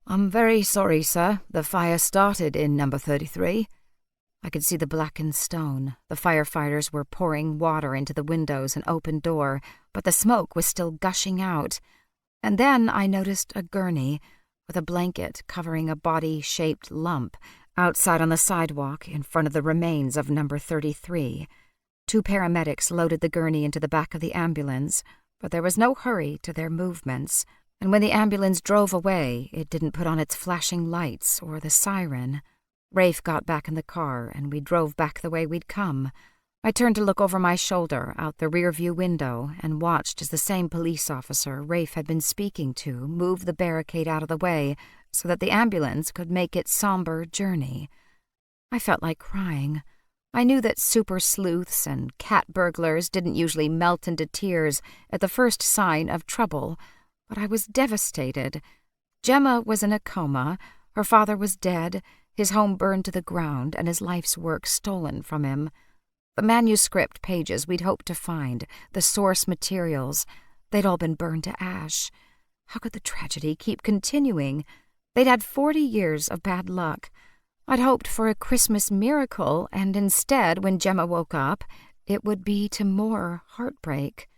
"I'm very sorry, sir. The fire started in number 33. I could see the blackened stone. The firefighters were pouring water into the windows and open door, but the smoke was still gushing out. And then I noticed a gurney with a blanket covering a body-shaped lump outside on the sidewalk in front of the remains of number 33. 2 paramedics loaded the gurney into the back of the ambulance, but there was no hurry to their movements, and when the ambulance drove away, it didn't put on its flashing lights or the siren. Rafe got back in the car, and we drove back the way we'd come. I turned to look over my shoulder out the rearview window and watched as the same police officer Rafe had been speaking to moved the barricade out of the way so that the ambulance could make its somber journey. I felt like crying. I knew that super sleuths and cat burglars didn't usually melt into tears at the first sign of trouble, but I was devastated. Gemma was in a coma, her father was dead, his home burned to the ground, and his life's work stolen from him. The manuscript pages we'd hoped to find, the source materials, they'd all been burned to ash. How could the tragedy keep continuing? They'd had 40 years of bad luck. I'd hoped for a Christmas miracle, and instead, when Gemma woke up, it would be to more heartbreak.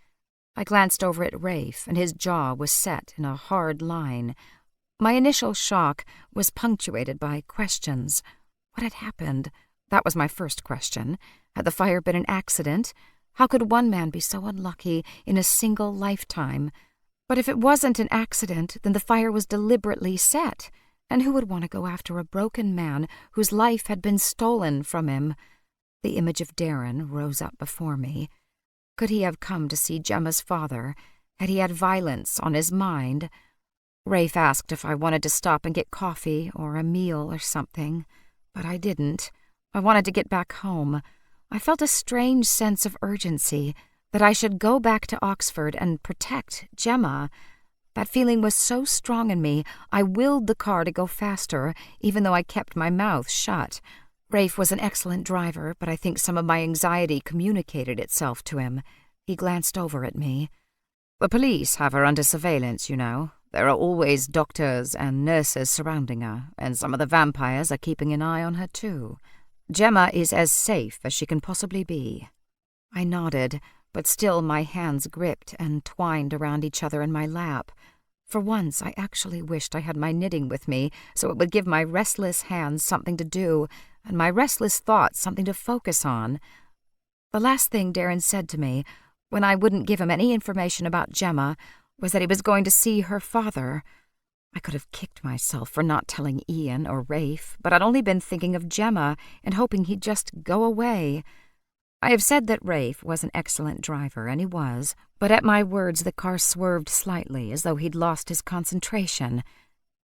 I glanced over at Rafe, and his jaw was set in a hard line. My initial shock was punctuated by questions. What had happened? That was my first question. Had the fire been an accident? How could one man be so unlucky in a single lifetime? But if it wasn't an accident, then the fire was deliberately set. And who would want to go after a broken man whose life had been stolen from him? The image of Darren rose up before me. Could he have come to see Gemma's father? Had he had violence on his mind? Rafe asked if I wanted to stop and get coffee or a meal or something, but I didn't. I wanted to get back home. I felt a strange sense of urgency, that I should go back to Oxford and protect Gemma. That feeling was so strong in me, I willed the car to go faster, even though I kept my mouth shut. Rafe was an excellent driver, but I think some of my anxiety communicated itself to him. He glanced over at me. The police have her under surveillance, you know. There are always doctors and nurses surrounding her, and some of the vampires are keeping an eye on her too. Gemma is as safe as she can possibly be. I nodded, but still my hands gripped and twined around each other in my lap. For once, I actually wished I had my knitting with me, so it would give my restless hands something to do, and my restless thoughts something to focus on. The last thing Darren said to me, when I wouldn't give him any information about Gemma, was that he was going to see her father. I could have kicked myself for not telling Ian or Rafe, but I'd only been thinking of Gemma and hoping he'd just go away. I have said that Rafe was an excellent driver, and he was, but at my words the car swerved slightly as though he'd lost his concentration.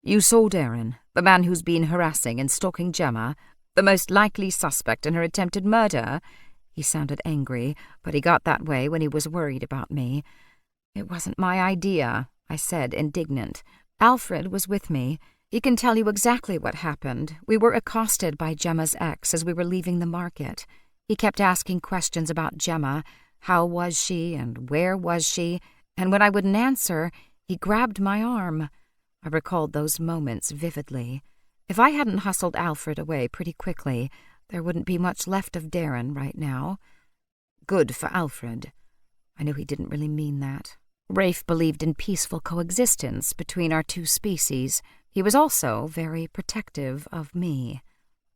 You saw Darren, the man who's been harassing and stalking Gemma, the most likely suspect in her attempted murder? He sounded angry, but he got that way when he was worried about me. It wasn't my idea, I said, indignant. Alfred was with me. He can tell you exactly what happened. We were accosted by Gemma's ex as we were leaving the market. He kept asking questions about Gemma. How was she and where was she? And when I wouldn't answer, he grabbed my arm. I recalled those moments vividly. If I hadn't hustled Alfred away pretty quickly, there wouldn't be much left of Darren right now. Good for Alfred. I knew he didn't really mean that. Rafe believed in peaceful coexistence between our two species. He was also very protective of me.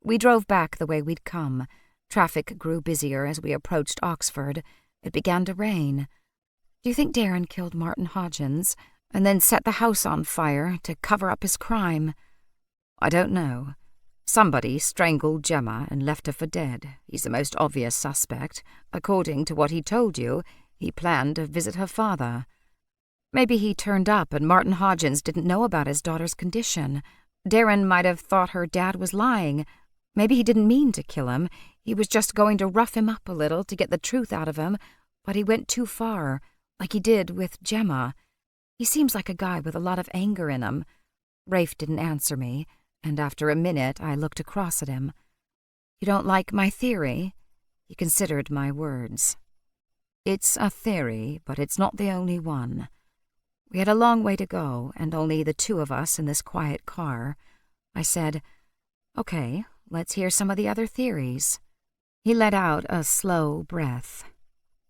We drove back the way we'd come. Traffic grew busier as we approached Oxford. It began to rain. Do you think Darren killed Martin Hodgins and then set the house on fire to cover up his crime? I don't know. Somebody strangled Gemma and left her for dead. He's the most obvious suspect. According to what he told you, he planned to visit her father. Maybe he turned up and Martin Hodgins didn't know about his daughter's condition. Darren might have thought her dad was lying. Maybe he didn't mean to kill him. He was just going to rough him up a little to get the truth out of him, but he went too far, like he did with Gemma. He seems like a guy with a lot of anger in him. Rafe didn't answer me, and after a minute I looked across at him. You don't like my theory? He considered my words. It's a theory, but it's not the only one. We had a long way to go, and only the two of us in this quiet car. I said, "Okay, let's hear some of the other theories." He let out a slow breath.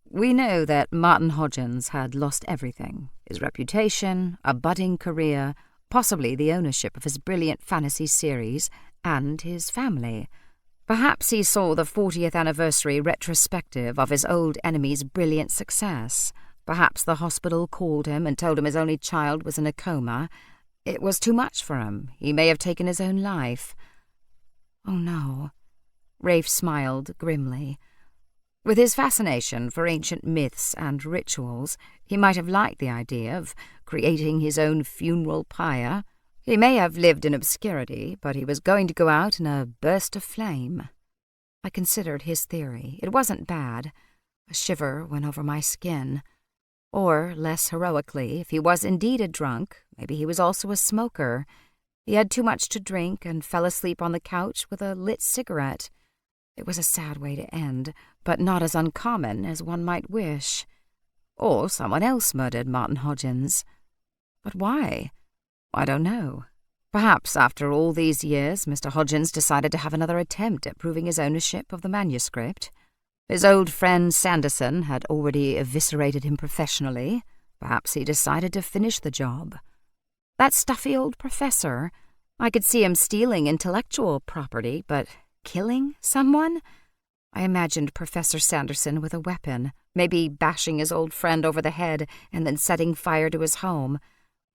We know that Martin Hodgins had lost everything. His reputation, a budding career, possibly the ownership of his brilliant fantasy series, and his family. Perhaps he saw the 40th anniversary retrospective of his old enemy's brilliant success. Perhaps the hospital called him and told him his only child was in a coma. It was too much for him. He may have taken his own life. Oh, no. Rafe smiled grimly. With his fascination for ancient myths and rituals, he might have liked the idea of creating his own funeral pyre. He may have lived in obscurity, but he was going to go out in a burst of flame. I considered his theory. It wasn't bad. A shiver went over my skin. Or, less heroically, if he was indeed a drunk, maybe he was also a smoker. He had too much to drink and fell asleep on the couch with a lit cigarette. It was a sad way to end, but not as uncommon as one might wish. Or someone else murdered Martin Hodgins. But why? I don't know. Perhaps after all these years, Mr. Hodgins decided to have another attempt at proving his ownership of the manuscript. His old friend Sanderson had already eviscerated him professionally. Perhaps he decided to finish the job. That stuffy old professor. I could see him stealing intellectual property, but killing someone? I imagined Professor Sanderson with a weapon, maybe bashing his old friend over the head and then setting fire to his home.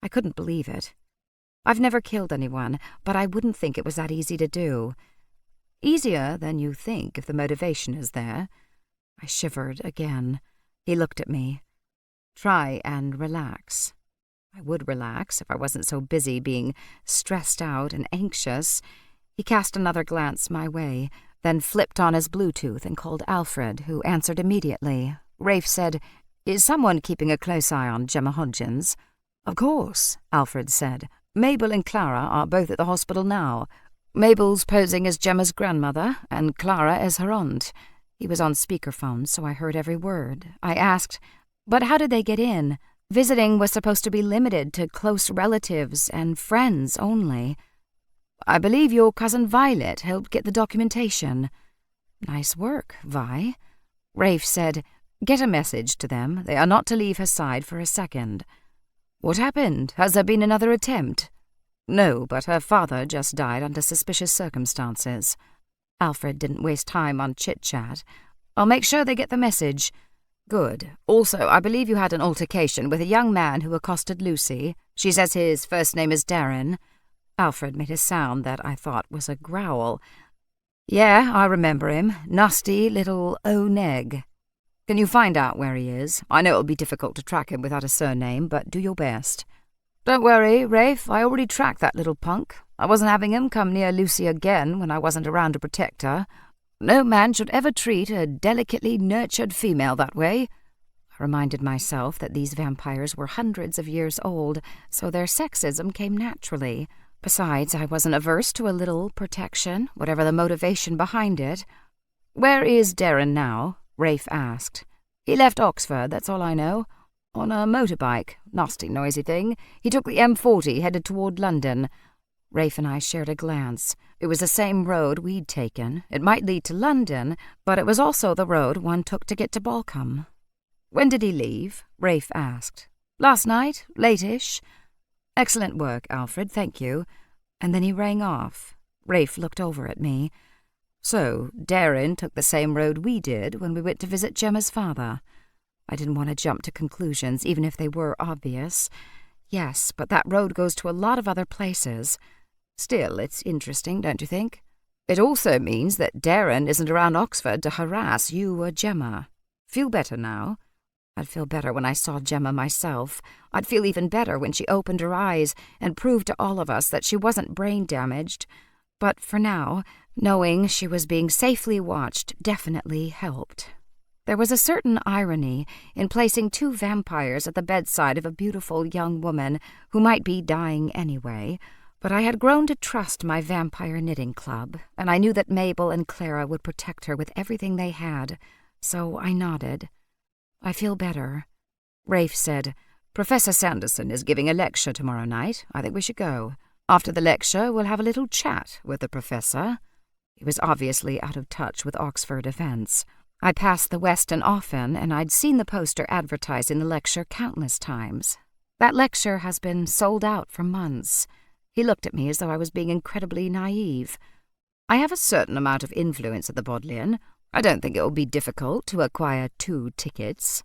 I couldn't believe it. I've never killed anyone, but I wouldn't think it was that easy to do. Easier than you think if the motivation is there. I shivered again. He looked at me. Try and relax. I would relax if I wasn't so busy being stressed out and anxious. He cast another glance my way, then flipped on his Bluetooth and called Alfred, who answered immediately. Rafe said, "Is someone keeping a close eye on Gemma Hodgins?" "Of course," Alfred said. "Mabel and Clara are both at the hospital now. Mabel's posing as Gemma's grandmother, and Clara as her aunt." He was on speakerphone, so I heard every word. I asked, "But how did they get in? Visiting was supposed to be limited to close relatives and friends only." "I believe your cousin Violet helped get the documentation." "Nice work, Vi." Rafe said, "Get a message to them. They are not to leave her side for a second." "What happened? Has there been another attempt?" "No, but her father just died under suspicious circumstances." Alfred didn't waste time on chit-chat. "I'll make sure they get the message." "Good. Also, I believe you had an altercation with a young man who accosted Lucy. She says his first name is Darren." Alfred made a sound that I thought was a growl. "Yeah, I remember him. Nasty little O-neg. Can you find out where he is? I know it'll be difficult to track him without a surname, but do your best." "Don't worry, Rafe. I already tracked that little punk. I wasn't having him come near Lucy again when I wasn't around to protect her. No man should ever treat a delicately nurtured female that way." I reminded myself that these vampires were hundreds of years old, so their sexism came naturally. Besides, I wasn't averse to a little protection, whatever the motivation behind it. "Where is Darren now?" Rafe asked. "He left Oxford, that's all I know. On a motorbike. Nasty noisy thing. He took the M40, headed toward London." Rafe and I shared a glance. It was the same road we'd taken. It might lead to London, but it was also the road one took to get to Balcombe. "When did he leave?" Rafe asked. "Last night, late-ish." "Excellent work, Alfred, thank you." And then he rang off. Rafe looked over at me. "So, Darren took the same road we did when we went to visit Gemma's father." I didn't want to jump to conclusions, even if they were obvious. Yes, but that road goes to a lot of other places. Still, it's interesting, don't you think? It also means that Darren isn't around Oxford to harass you or Gemma. Feel better now? I'd feel better when I saw Gemma myself. I'd feel even better when she opened her eyes and proved to all of us that she wasn't brain damaged. But for now, knowing she was being safely watched definitely helped. There was a certain irony in placing two vampires at the bedside of a beautiful young woman who might be dying anyway, but I had grown to trust my vampire knitting club, and I knew that Mabel and Clara would protect her with everything they had, so I nodded. "I feel better." Rafe said, "Professor Sanderson is giving a lecture tomorrow night. I think we should go. After the lecture, we'll have a little chat with the professor." He was obviously out of touch with Oxford events. I passed the Weston often, and I'd seen the poster advertising the lecture countless times. "That lecture has been sold out for months." He looked at me as though I was being incredibly naive. "I have a certain amount of influence at the Bodleian. I don't think it will be difficult to acquire 2 tickets."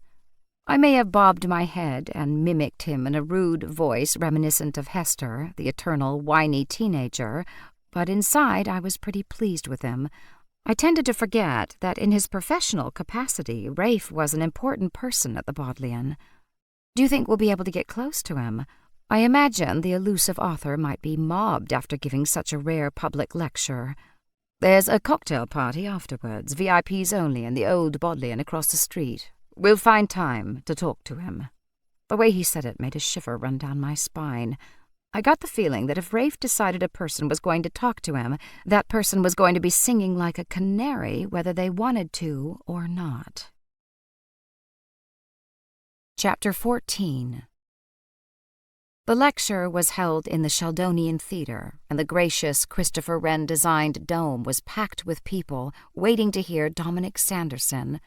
I may have bobbed my head and mimicked him in a rude voice reminiscent of Hester, the eternal whiny teenager, but inside I was pretty pleased with him. I tended to forget that in his professional capacity, Rafe was an important person at the Bodleian. "Do you think we'll be able to get close to him? I imagine the elusive author might be mobbed after giving such a rare public lecture." "There's a cocktail party afterwards, VIPs only, in the old Bodleian across the street. We'll find time to talk to him." The way he said it made a shiver run down my spine. I got the feeling that if Rafe decided a person was going to talk to him, that person was going to be singing like a canary whether they wanted to or not. Chapter 14. The lecture was held in the Sheldonian Theatre, and the gracious Christopher Wren-designed dome was packed with people waiting to hear Dominic Sanderson.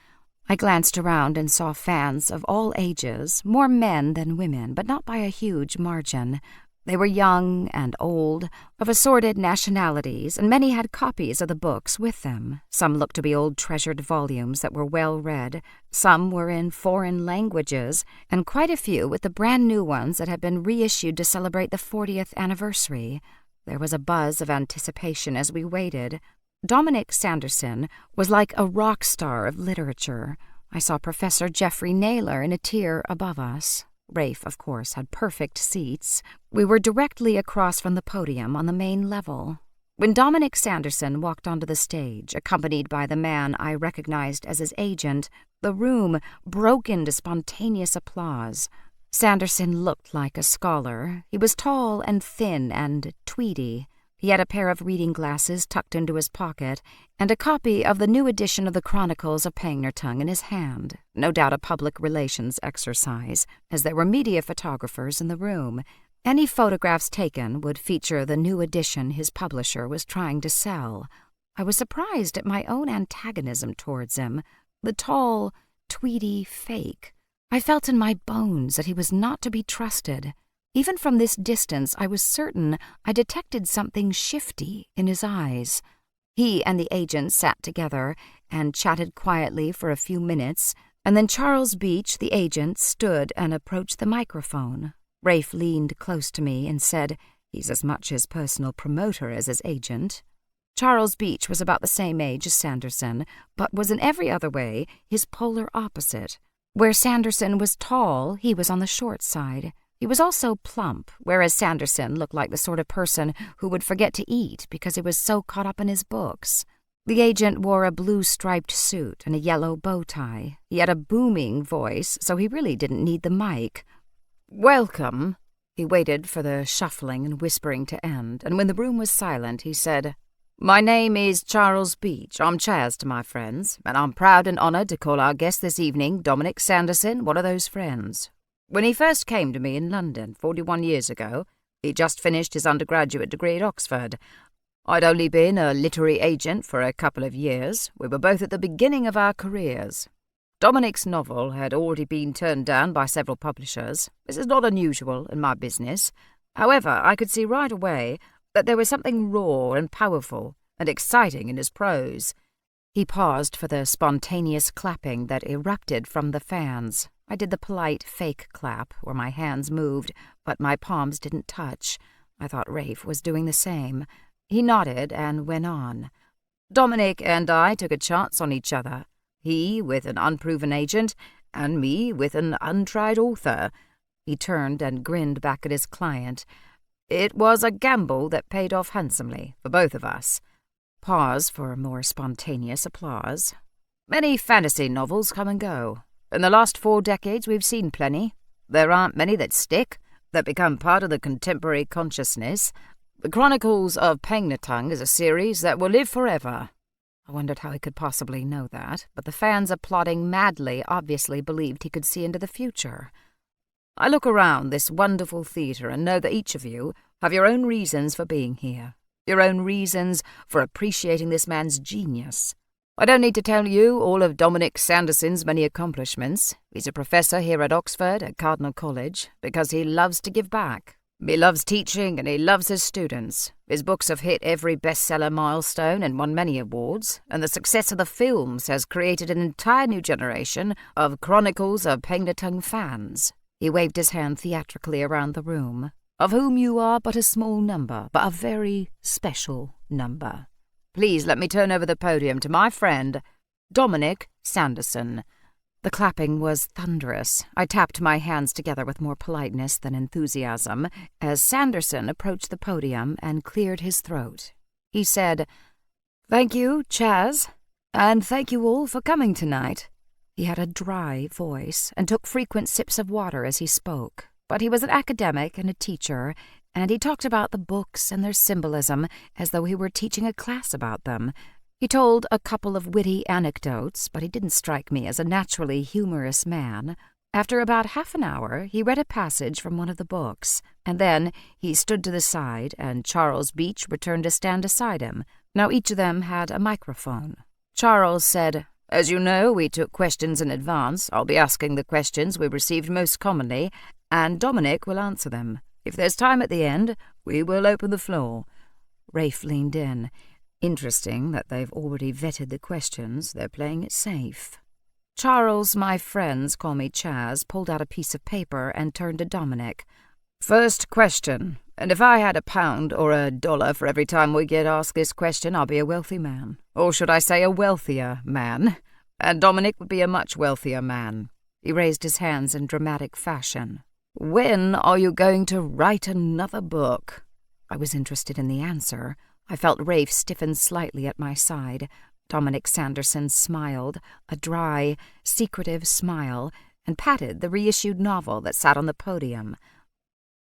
I glanced around and saw fans of all ages, more men than women, but not by a huge margin. They were young and old, of assorted nationalities, and many had copies of the books with them. Some looked to be old treasured volumes that were well read, some were in foreign languages, and quite a few with the brand new ones that had been reissued to celebrate the 40th anniversary. There was a buzz of anticipation as we waited. Dominic Sanderson was like a rock star of literature. I saw Professor Geoffrey Naylor in a tier above us. Rafe, of course, had perfect seats. We were directly across from the podium on the main level. When Dominic Sanderson walked onto the stage, accompanied by the man I recognized as his agent, the room broke into spontaneous applause. Sanderson looked like a scholar. He was tall and thin and tweedy. He had a pair of reading glasses tucked into his pocket, and a copy of the new edition of the Chronicles of Pangnertung in his hand, no doubt a public relations exercise, as there were media photographers in the room. Any photographs taken would feature the new edition his publisher was trying to sell. I was surprised at my own antagonism towards him, the tall, tweedy fake. I felt in my bones that he was not to be trusted. Even from this distance, I was certain I detected something shifty in his eyes. He and the agent sat together and chatted quietly for a few minutes, and then Charles Beach, the agent, stood and approached the microphone. Rafe leaned close to me and said, "He's as much his personal promoter as his agent." Charles Beach was about the same age as Sanderson, but was in every other way his polar opposite. Where Sanderson was tall, he was on the short side. He was also plump, whereas Sanderson looked like the sort of person who would forget to eat because he was so caught up in his books. The agent wore a blue-striped suit and a yellow bow tie. He had a booming voice, so he really didn't need the mic. "Welcome." He waited for the shuffling and whispering to end, and when the room was silent, he said, "My name is Charles Beach. I'm Chaz to my friends, and I'm proud and honored to call our guest this evening, Dominic Sanderson, one of those friends. When he first came to me in London 41 years ago, he just finished his undergraduate degree at Oxford. I'd only been a literary agent for a couple of years. We were both at the beginning of our careers. Dominic's novel had already been turned down by several publishers. This is not unusual in my business. However, I could see right away that there was something raw and powerful and exciting in his prose." He paused for the spontaneous clapping that erupted from the fans. I did the polite fake clap, where my hands moved, but my palms didn't touch. I thought Rafe was doing the same. He nodded and went on. "Dominic and I took a chance on each other. He with an unproven agent, and me with an untried author." He turned and grinned back at his client. "It was a gamble that paid off handsomely for both of us." Pause for more spontaneous applause. "Many fantasy novels come and go. In the last 4 decades we've seen plenty. There aren't many that stick, that become part of the contemporary consciousness. The Chronicles of Pangnertung is a series that will live forever." I wondered how he could possibly know that, but the fans applauding madly obviously believed he could see into the future. "I look around this wonderful theatre and know that each of you have your own reasons for being here, your own reasons for appreciating this man's genius. I don't need to tell you all of Dominic Sanderson's many accomplishments. He's a professor here at Oxford, at Cardinal College, because he loves to give back. He loves teaching and he loves his students. His books have hit every bestseller milestone and won many awards, and the success of the films has created an entire new generation of Chronicles of Pangnertung fans." He waved his hand theatrically around the room. "Of whom you are but a small number, but a very special number. Please let me turn over the podium to my friend, Dominic Sanderson." The clapping was thunderous. I tapped my hands together with more politeness than enthusiasm as Sanderson approached the podium and cleared his throat. He said, "Thank you, Chaz, and thank you all for coming tonight." He had a dry voice and took frequent sips of water as he spoke, but he was an academic and a teacher, and he talked about the books and their symbolism as though he were teaching a class about them. He told a couple of witty anecdotes, but he didn't strike me as a naturally humorous man. After about half an hour, he read a passage from one of the books, and then he stood to the side, and Charles Beach returned to stand beside him. Now each of them had a microphone. Charles said, "As you know, we took questions in advance. I'll be asking the questions we received most commonly, and Dominic will answer them. If there's time at the end, we will open the floor." Rafe leaned in. Interesting that they've already vetted the questions. They're playing it safe. Charles, my friends call me Chaz, pulled out a piece of paper and turned to Dominic. "First question, and if I had £1 or $1 for every time we get asked this question, I'll be a wealthy man. Or should I say a wealthier man? And Dominic would be a much wealthier man." He raised his hands in dramatic fashion. "When are you going to write another book?" I was interested in the answer. I felt Rafe stiffen slightly at my side. Dominic Sanderson smiled, a dry, secretive smile, and patted the reissued novel that sat on the podium.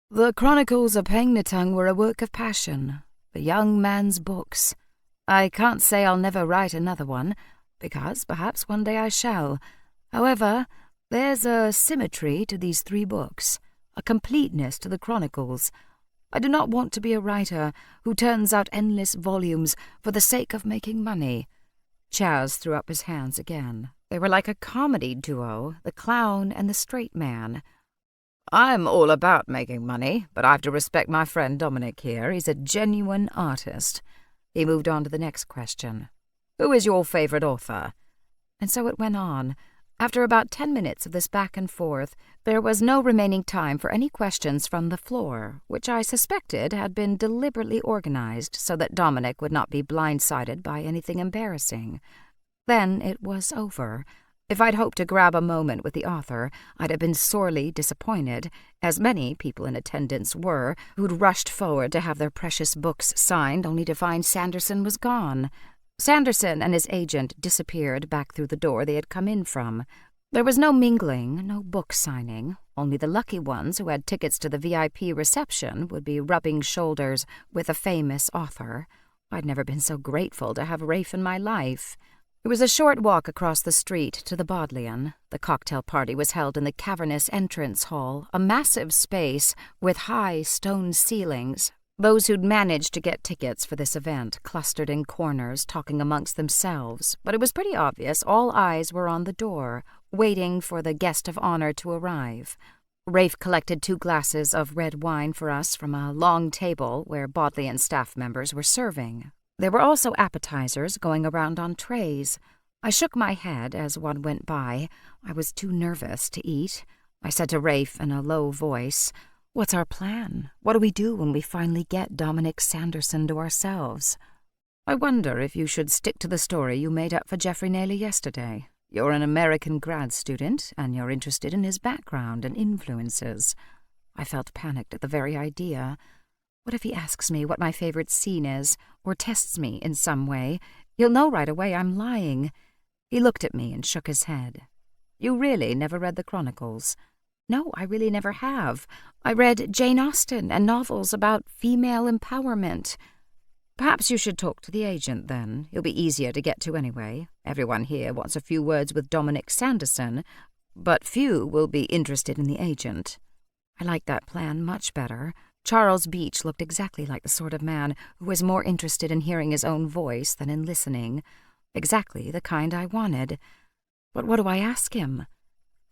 "The Chronicles of Pengnatang were a work of passion, the young man's books. I can't say I'll never write another one, because perhaps one day I shall. However, there's a symmetry to these 3 books, a completeness to the Chronicles. I do not want to be a writer who turns out endless volumes for the sake of making money." Chaz threw up his hands again. They were like a comedy duo, the clown and the straight man. "I'm all about making money, but I have to respect my friend Dominic here. He's a genuine artist." He moved on to the next question. "Who is your favorite author?" And so it went on. After about 10 minutes of this back and forth, there was no remaining time for any questions from the floor, which I suspected had been deliberately organized so that Dominic would not be blindsided by anything embarrassing. Then it was over. If I'd hoped to grab a moment with the author, I'd have been sorely disappointed, as many people in attendance were, who'd rushed forward to have their precious books signed only to find Sanderson was gone. Sanderson and his agent disappeared back through the door they had come in from. There was no mingling, no book signing. Only the lucky ones who had tickets to the VIP reception would be rubbing shoulders with a famous author. I'd never been so grateful to have Rafe in my life. It was a short walk across the street to the Bodleian. The cocktail party was held in the cavernous entrance hall, a massive space with high stone ceilings. Those who'd managed to get tickets for this event clustered in corners, talking amongst themselves, but it was pretty obvious all eyes were on the door, waiting for the guest of honor to arrive. Rafe collected 2 glasses of red wine for us from a long table where Bodleian staff members were serving. There were also appetizers going around on trays. I shook my head as one went by. I was too nervous to eat. I said to Rafe in a low voice, "What's our plan? What do we do when we finally get Dominic Sanderson to ourselves?" "I wonder if you should stick to the story you made up for Geoffrey Naylor yesterday. You're an American grad student, and you're interested in his background and influences." I felt panicked at the very idea. What if he asks me what my favorite scene is, or tests me in some way? He'll know right away I'm lying. He looked at me and shook his head. "You really never read the Chronicles?" "No, I really never have. I read Jane Austen and novels about female empowerment." "Perhaps you should talk to the agent, then. He'll be easier to get to anyway. Everyone here wants a few words with Dominic Sanderson, but few will be interested in the agent." I liked that plan much better. Charles Beach looked exactly like the sort of man who was more interested in hearing his own voice than in listening. Exactly the kind I wanted. But what do I ask him?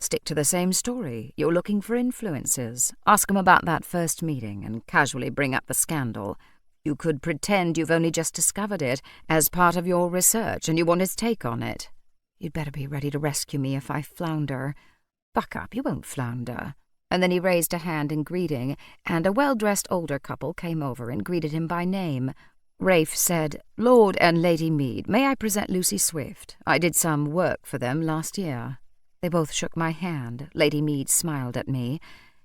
Stick to the same story. You're looking for influences. Ask him about that first meeting and casually bring up the scandal. You could pretend you've only just discovered it as part of your research and you want his take on it. You'd better be ready to rescue me if I flounder. Buck up, you won't flounder. And then he raised a hand in greeting, and a well-dressed older couple came over and greeted him by name. Rafe said, "Lord and Lady Mead, may I present Lucy Swift? I did some work for them last year." They both shook my hand. Lady Mead smiled at me.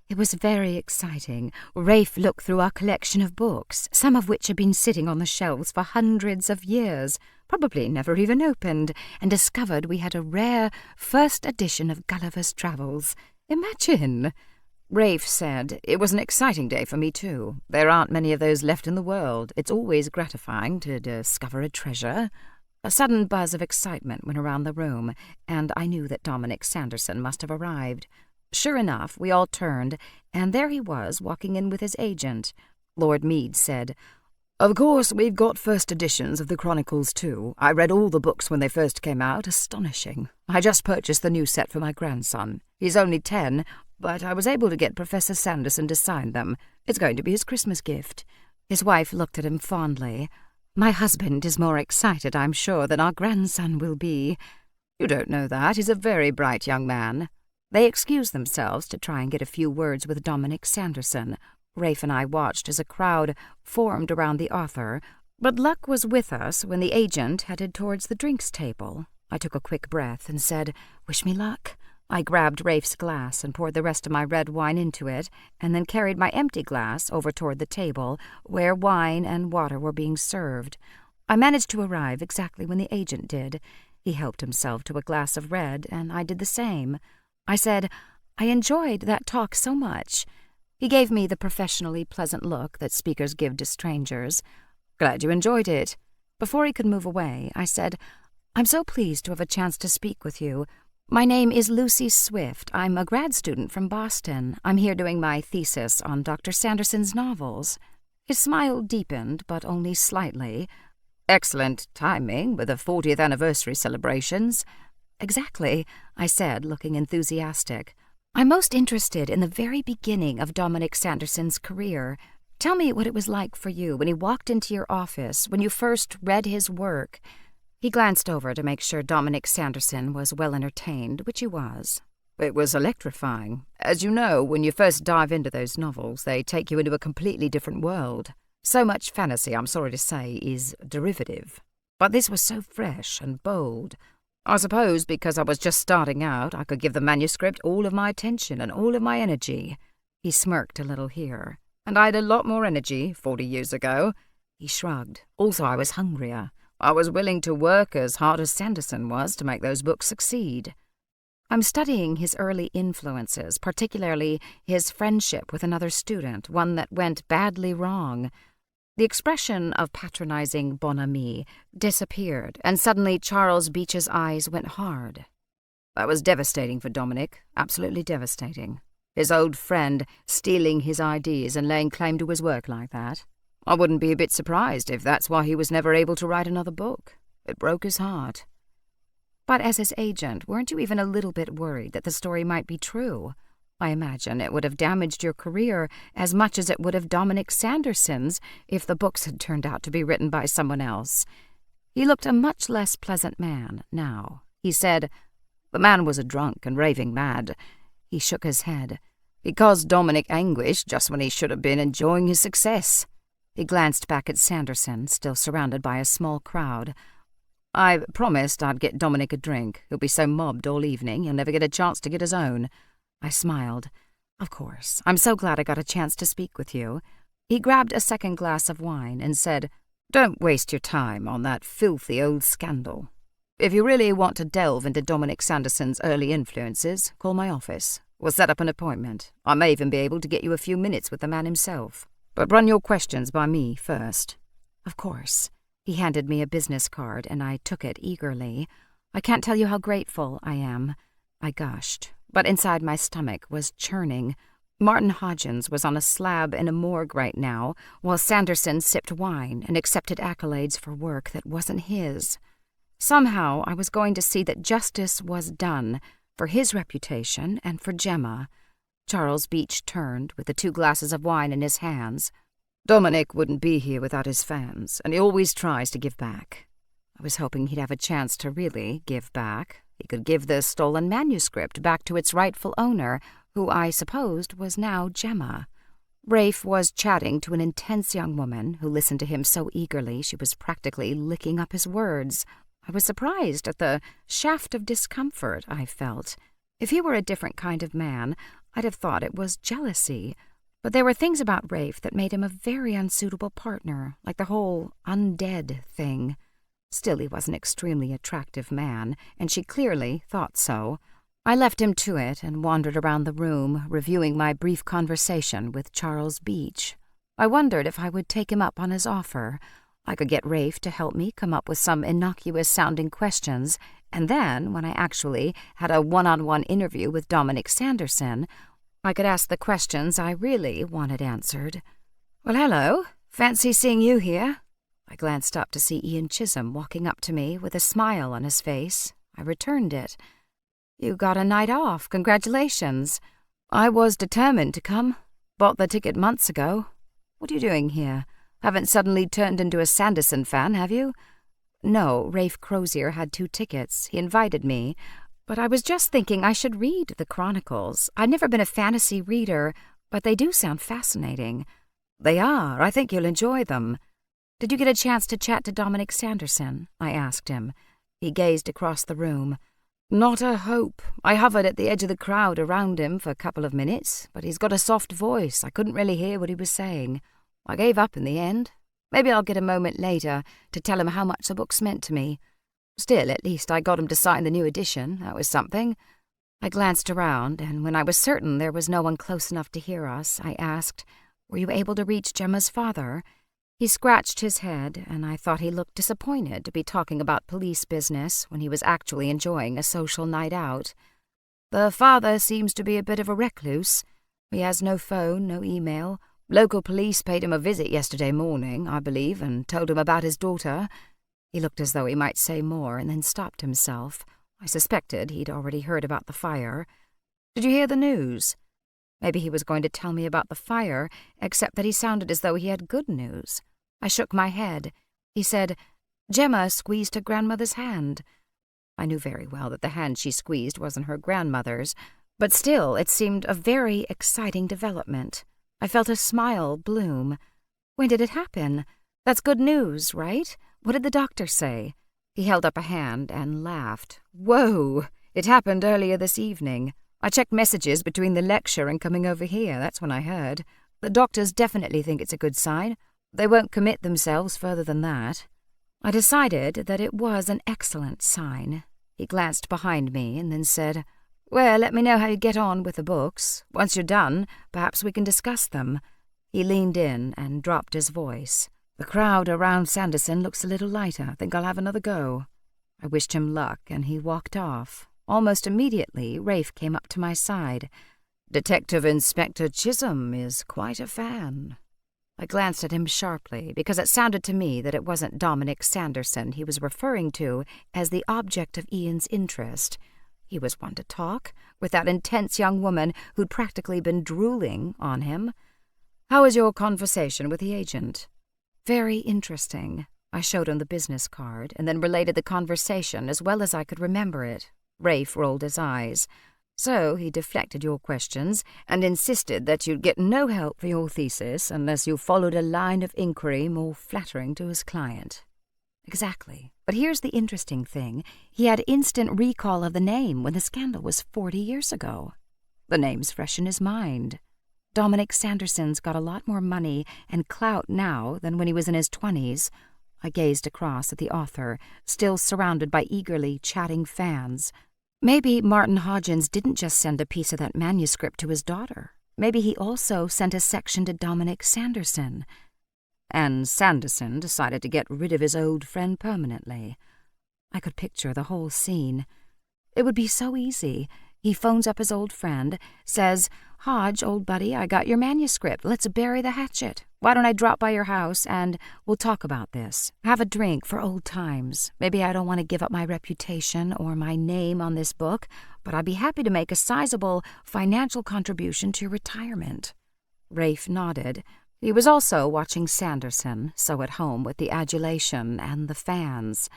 It was very exciting. Rafe looked through our collection of books, some of which had been sitting on the shelves for hundreds of years, probably never even opened, and discovered we had a rare first edition of Gulliver's Travels. Imagine! Rafe said, "It was an exciting day for me, too. There aren't many of those left in the world. It's always gratifying to discover a treasure." A sudden buzz of excitement went around the room, and I knew that Dominic Sanderson must have arrived. Sure enough, we all turned, and there he was, walking in with his agent. Lord Mead said, "Of course, we've got first editions of the Chronicles, too. I read all the books when they first came out. Astonishing. I just purchased the new set for my grandson. He's only 10. but I was able to get Professor Sanderson to sign them. It's going to be his Christmas gift." His wife looked at him fondly. "My husband is more excited, I'm sure, than our grandson will be." "You don't know that. He's a very bright young man." They excused themselves to try and get a few words with Dominic Sanderson. Rafe and I watched as a crowd formed around the author, but luck was with us when the agent headed towards the drinks table. I took a quick breath and said, "Wish me luck." I grabbed Rafe's glass and poured the rest of my red wine into it, and then carried my empty glass over toward the table, where wine and water were being served. I managed to arrive exactly when the agent did. He helped himself to a glass of red, and I did the same. I said, "I enjoyed that talk so much." He gave me the professionally pleasant look that speakers give to strangers. "Glad you enjoyed it." Before he could move away, I said, "I'm so pleased to have a chance to speak with you. My name is Lucy Swift. I'm a grad student from Boston. I'm here doing my thesis on Dr. Sanderson's novels." His smile deepened, but only slightly. "Excellent timing with the 40th anniversary celebrations." "Exactly," I said, looking enthusiastic. "I'm most interested in the very beginning of Dominic Sanderson's career. Tell me what it was like for you when he walked into your office, when you first read his work." He glanced over to make sure Dominic Sanderson was well entertained, which he was. "It was electrifying. As you know, when you first dive into those novels, they take you into a completely different world. So much fantasy, I'm sorry to say, is derivative. But this was so fresh and bold. I suppose because I was just starting out, I could give the manuscript all of my attention and all of my energy." He smirked a little here. "And I had a lot more energy 40 years ago." He shrugged. "Also, I was hungrier. I was willing to work as hard as Sanderson was to make those books succeed." I'm studying his early influences, particularly his friendship with another student, one that went badly wrong. The expression of patronizing bonhomie disappeared, and suddenly Charles Beech's eyes went hard. That was devastating for Dominic, absolutely devastating. His old friend stealing his ideas and laying claim to his work like that. I wouldn't be a bit surprised if that's why he was never able to write another book. It broke his heart. But as his agent, weren't you even a little bit worried that the story might be true? I imagine it would have damaged your career as much as it would have Dominic Sanderson's if the books had turned out to be written by someone else. He looked a much less pleasant man now. He said, "The man was a drunk and raving mad." He shook his head. "He caused Dominic anguish just when he should have been enjoying his success." He glanced back at Sanderson, still surrounded by a small crowd. "I promised I'd get Dominic a drink. He'll be so mobbed all evening, he'll never get a chance to get his own." I smiled. "Of course. I'm so glad I got a chance to speak with you." He grabbed a second glass of wine and said, "Don't waste your time on that filthy old scandal. If you really want to delve into Dominic Sanderson's early influences, call my office. We'll set up an appointment. I may even be able to get you a few minutes with the man himself. But run your questions by me first." "Of course." He handed me a business card, and I took it eagerly. "I can't tell you how grateful I am." I gushed, but inside my stomach was churning. Martin Hodgins was on a slab in a morgue right now, while Sanderson sipped wine and accepted accolades for work that wasn't his. Somehow I was going to see that justice was done, for his reputation and for Gemma. Charles Beech turned, with the 2 glasses of wine in his hands. "Dominic wouldn't be here without his fans, and he always tries to give back." I was hoping he'd have a chance to really give back. He could give the stolen manuscript back to its rightful owner, who I supposed was now Gemma. Rafe was chatting to an intense young woman who listened to him so eagerly she was practically licking up his words. I was surprised at the shaft of discomfort I felt. If he were a different kind of man, I'd have thought it was jealousy. But there were things about Rafe that made him a very unsuitable partner, like the whole undead thing. Still, he was an extremely attractive man, and she clearly thought so. I left him to it and wandered around the room, reviewing my brief conversation with Charles Beech. I wondered if I would take him up on his offer. I could get Rafe to help me come up with some innocuous-sounding questions, and then, when I actually had a one-on-one interview with Dominic Sanderson, I could ask the questions I really wanted answered. "Well, hello. Fancy seeing you here." I glanced up to see Ian Chisholm walking up to me with a smile on his face. I returned it. "You got a night off. Congratulations." I was determined to come. Bought the ticket months ago. What are you doing here? Haven't suddenly turned into a Sanderson fan, have you? No, Rafe Crozier had 2 tickets. He invited me. But I was just thinking I should read the Chronicles. I've never been a fantasy reader, but they do sound fascinating. They are. I think you'll enjoy them. Did you get a chance to chat to Dominic Sanderson? I asked him. He gazed across the room. Not a hope. I hovered at the edge of the crowd around him for a couple of minutes, but he's got a soft voice. I couldn't really hear what he was saying. I gave up in the end. Maybe I'll get a moment later to tell him how much the book's meant to me. Still, at least I got him to sign the new edition. That was something. I glanced around, and when I was certain there was no one close enough to hear us, I asked, "Were you able to reach Gemma's father?" He scratched his head, and I thought he looked disappointed to be talking about police business when he was actually enjoying a social night out. The father seems to be a bit of a recluse. He has no phone, no email. Local police paid him a visit yesterday morning, I believe, and told him about his daughter. He looked as though he might say more and then stopped himself. I suspected he'd already heard about the fire. Did you hear the news? Maybe he was going to tell me about the fire, except that he sounded as though he had good news. I shook my head. He said, "Gemma squeezed her grandmother's hand." I knew very well that the hand she squeezed wasn't her grandmother's, but still it seemed a very exciting development. I felt a smile bloom. When did it happen? That's good news, right? What did the doctor say? He held up a hand and laughed. Whoa! It happened earlier this evening. I checked messages between the lecture and coming over here. That's when I heard. The doctors definitely think it's a good sign. They won't commit themselves further than that. I decided that it was an excellent sign. He glanced behind me and then said, "Well, let me know how you get on with the books. Once you're done, perhaps we can discuss them." He leaned in and dropped his voice. "The crowd around Sanderson looks a little lighter. Think I'll have another go." I wished him luck, and he walked off. Almost immediately, Rafe came up to my side. "Detective Inspector Chisholm is quite a fan." I glanced at him sharply, because it sounded to me that it wasn't Dominic Sanderson he was referring to as the object of Ian's interest. He was one to talk, with that intense young woman who'd practically been drooling on him. "How was your conversation with the agent?" "Very interesting." I showed him the business card, and then related the conversation as well as I could remember it. Rafe rolled his eyes. "So he deflected your questions and insisted that you'd get no help for your thesis unless you followed a line of inquiry more flattering to his client." "Exactly. But here's the interesting thing. He had instant recall of the name when the scandal was 40 years ago. The name's fresh in his mind. Dominic Sanderson's got a lot more money and clout now than when he was in his 20s. I gazed across at the author, still surrounded by eagerly chatting fans. Maybe Martin Hodgins didn't just send a piece of that manuscript to his daughter. Maybe he also sent a section to Dominic Sanderson. And Sanderson decided to get rid of his old friend permanently. I could picture the whole scene. It would be so easy. He phones up his old friend, says, "Hodge, old buddy, I got your manuscript. Let's bury the hatchet. Why don't I drop by your house and we'll talk about this. Have a drink for old times. Maybe I don't want to give up my reputation or my name on this book, but I'd be happy to make a sizable financial contribution to your retirement." Rafe nodded. He was also watching Sanderson, so at home with the adulation and the fans.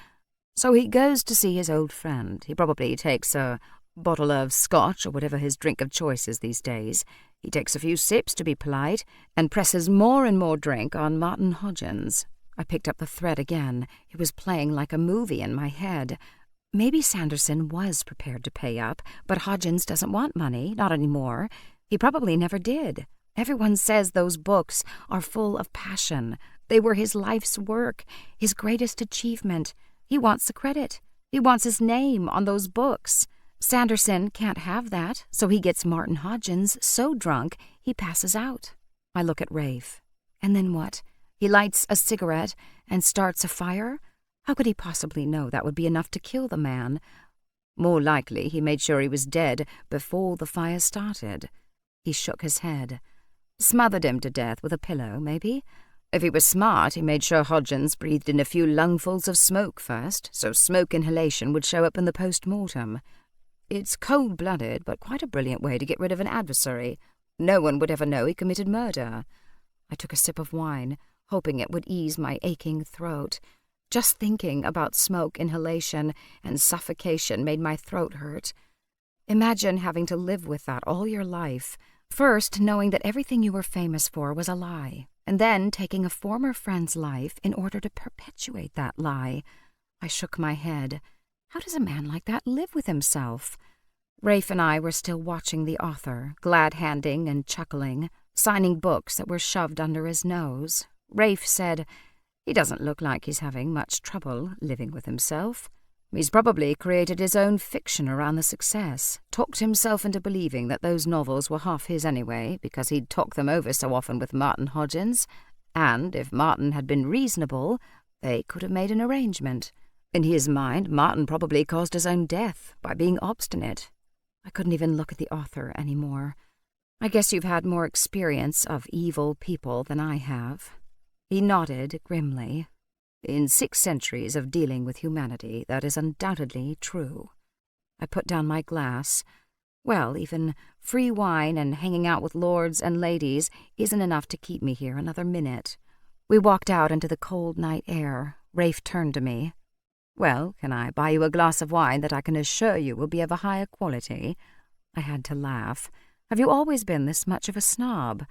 So he goes to see his old friend. He probably takes a bottle of scotch or whatever his drink of choice is these days. He takes a few sips to be polite and presses more and more drink on Martin Hodgins. I picked up the thread again. It was playing like a movie in my head. Maybe Sanderson was prepared to pay up, but Hodgins doesn't want money, not anymore. He probably never did. Everyone says those books are full of passion. They were his life's work, his greatest achievement. He wants the credit. He wants his name on those books. Sanderson can't have that, so he gets Martin Hodgins so drunk he passes out. I look at Rafe. And then what? He lights a cigarette and starts a fire? How could he possibly know that would be enough to kill the man? More likely he made sure he was dead before the fire started. He shook his head. Smothered him to death with a pillow, maybe? If he was smart, he made sure Hodgins breathed in a few lungfuls of smoke first, so smoke inhalation would show up in the post-mortem. It's cold-blooded, but quite a brilliant way to get rid of an adversary. No one would ever know he committed murder." I took a sip of wine, hoping it would ease my aching throat. Just thinking about smoke inhalation and suffocation made my throat hurt. Imagine having to live with that all your life. First, knowing that everything you were famous for was a lie, and then taking a former friend's life in order to perpetuate that lie. I shook my head. How does a man like that live with himself? Rafe and I were still watching the author, glad-handing and chuckling, signing books that were shoved under his nose. Rafe said, "He doesn't look like he's having much trouble living with himself. He's probably created his own fiction around the success, talked himself into believing that those novels were half his anyway, because he'd talked them over so often with Martin Hodgins, and if Martin had been reasonable, they could have made an arrangement. In his mind, Martin probably caused his own death by being obstinate." I couldn't even look at the author anymore. "I guess you've had more experience of evil people than I have." He nodded grimly. "In 6 centuries of dealing with humanity, that is undoubtedly true." I put down my glass. Well, even free wine and hanging out with lords and ladies isn't enough to keep me here another minute. We walked out into the cold night air. Rafe turned to me. "Well, can I buy you a glass of wine that I can assure you will be of a higher quality?" I had to laugh. "Have you always been this much of a snob?"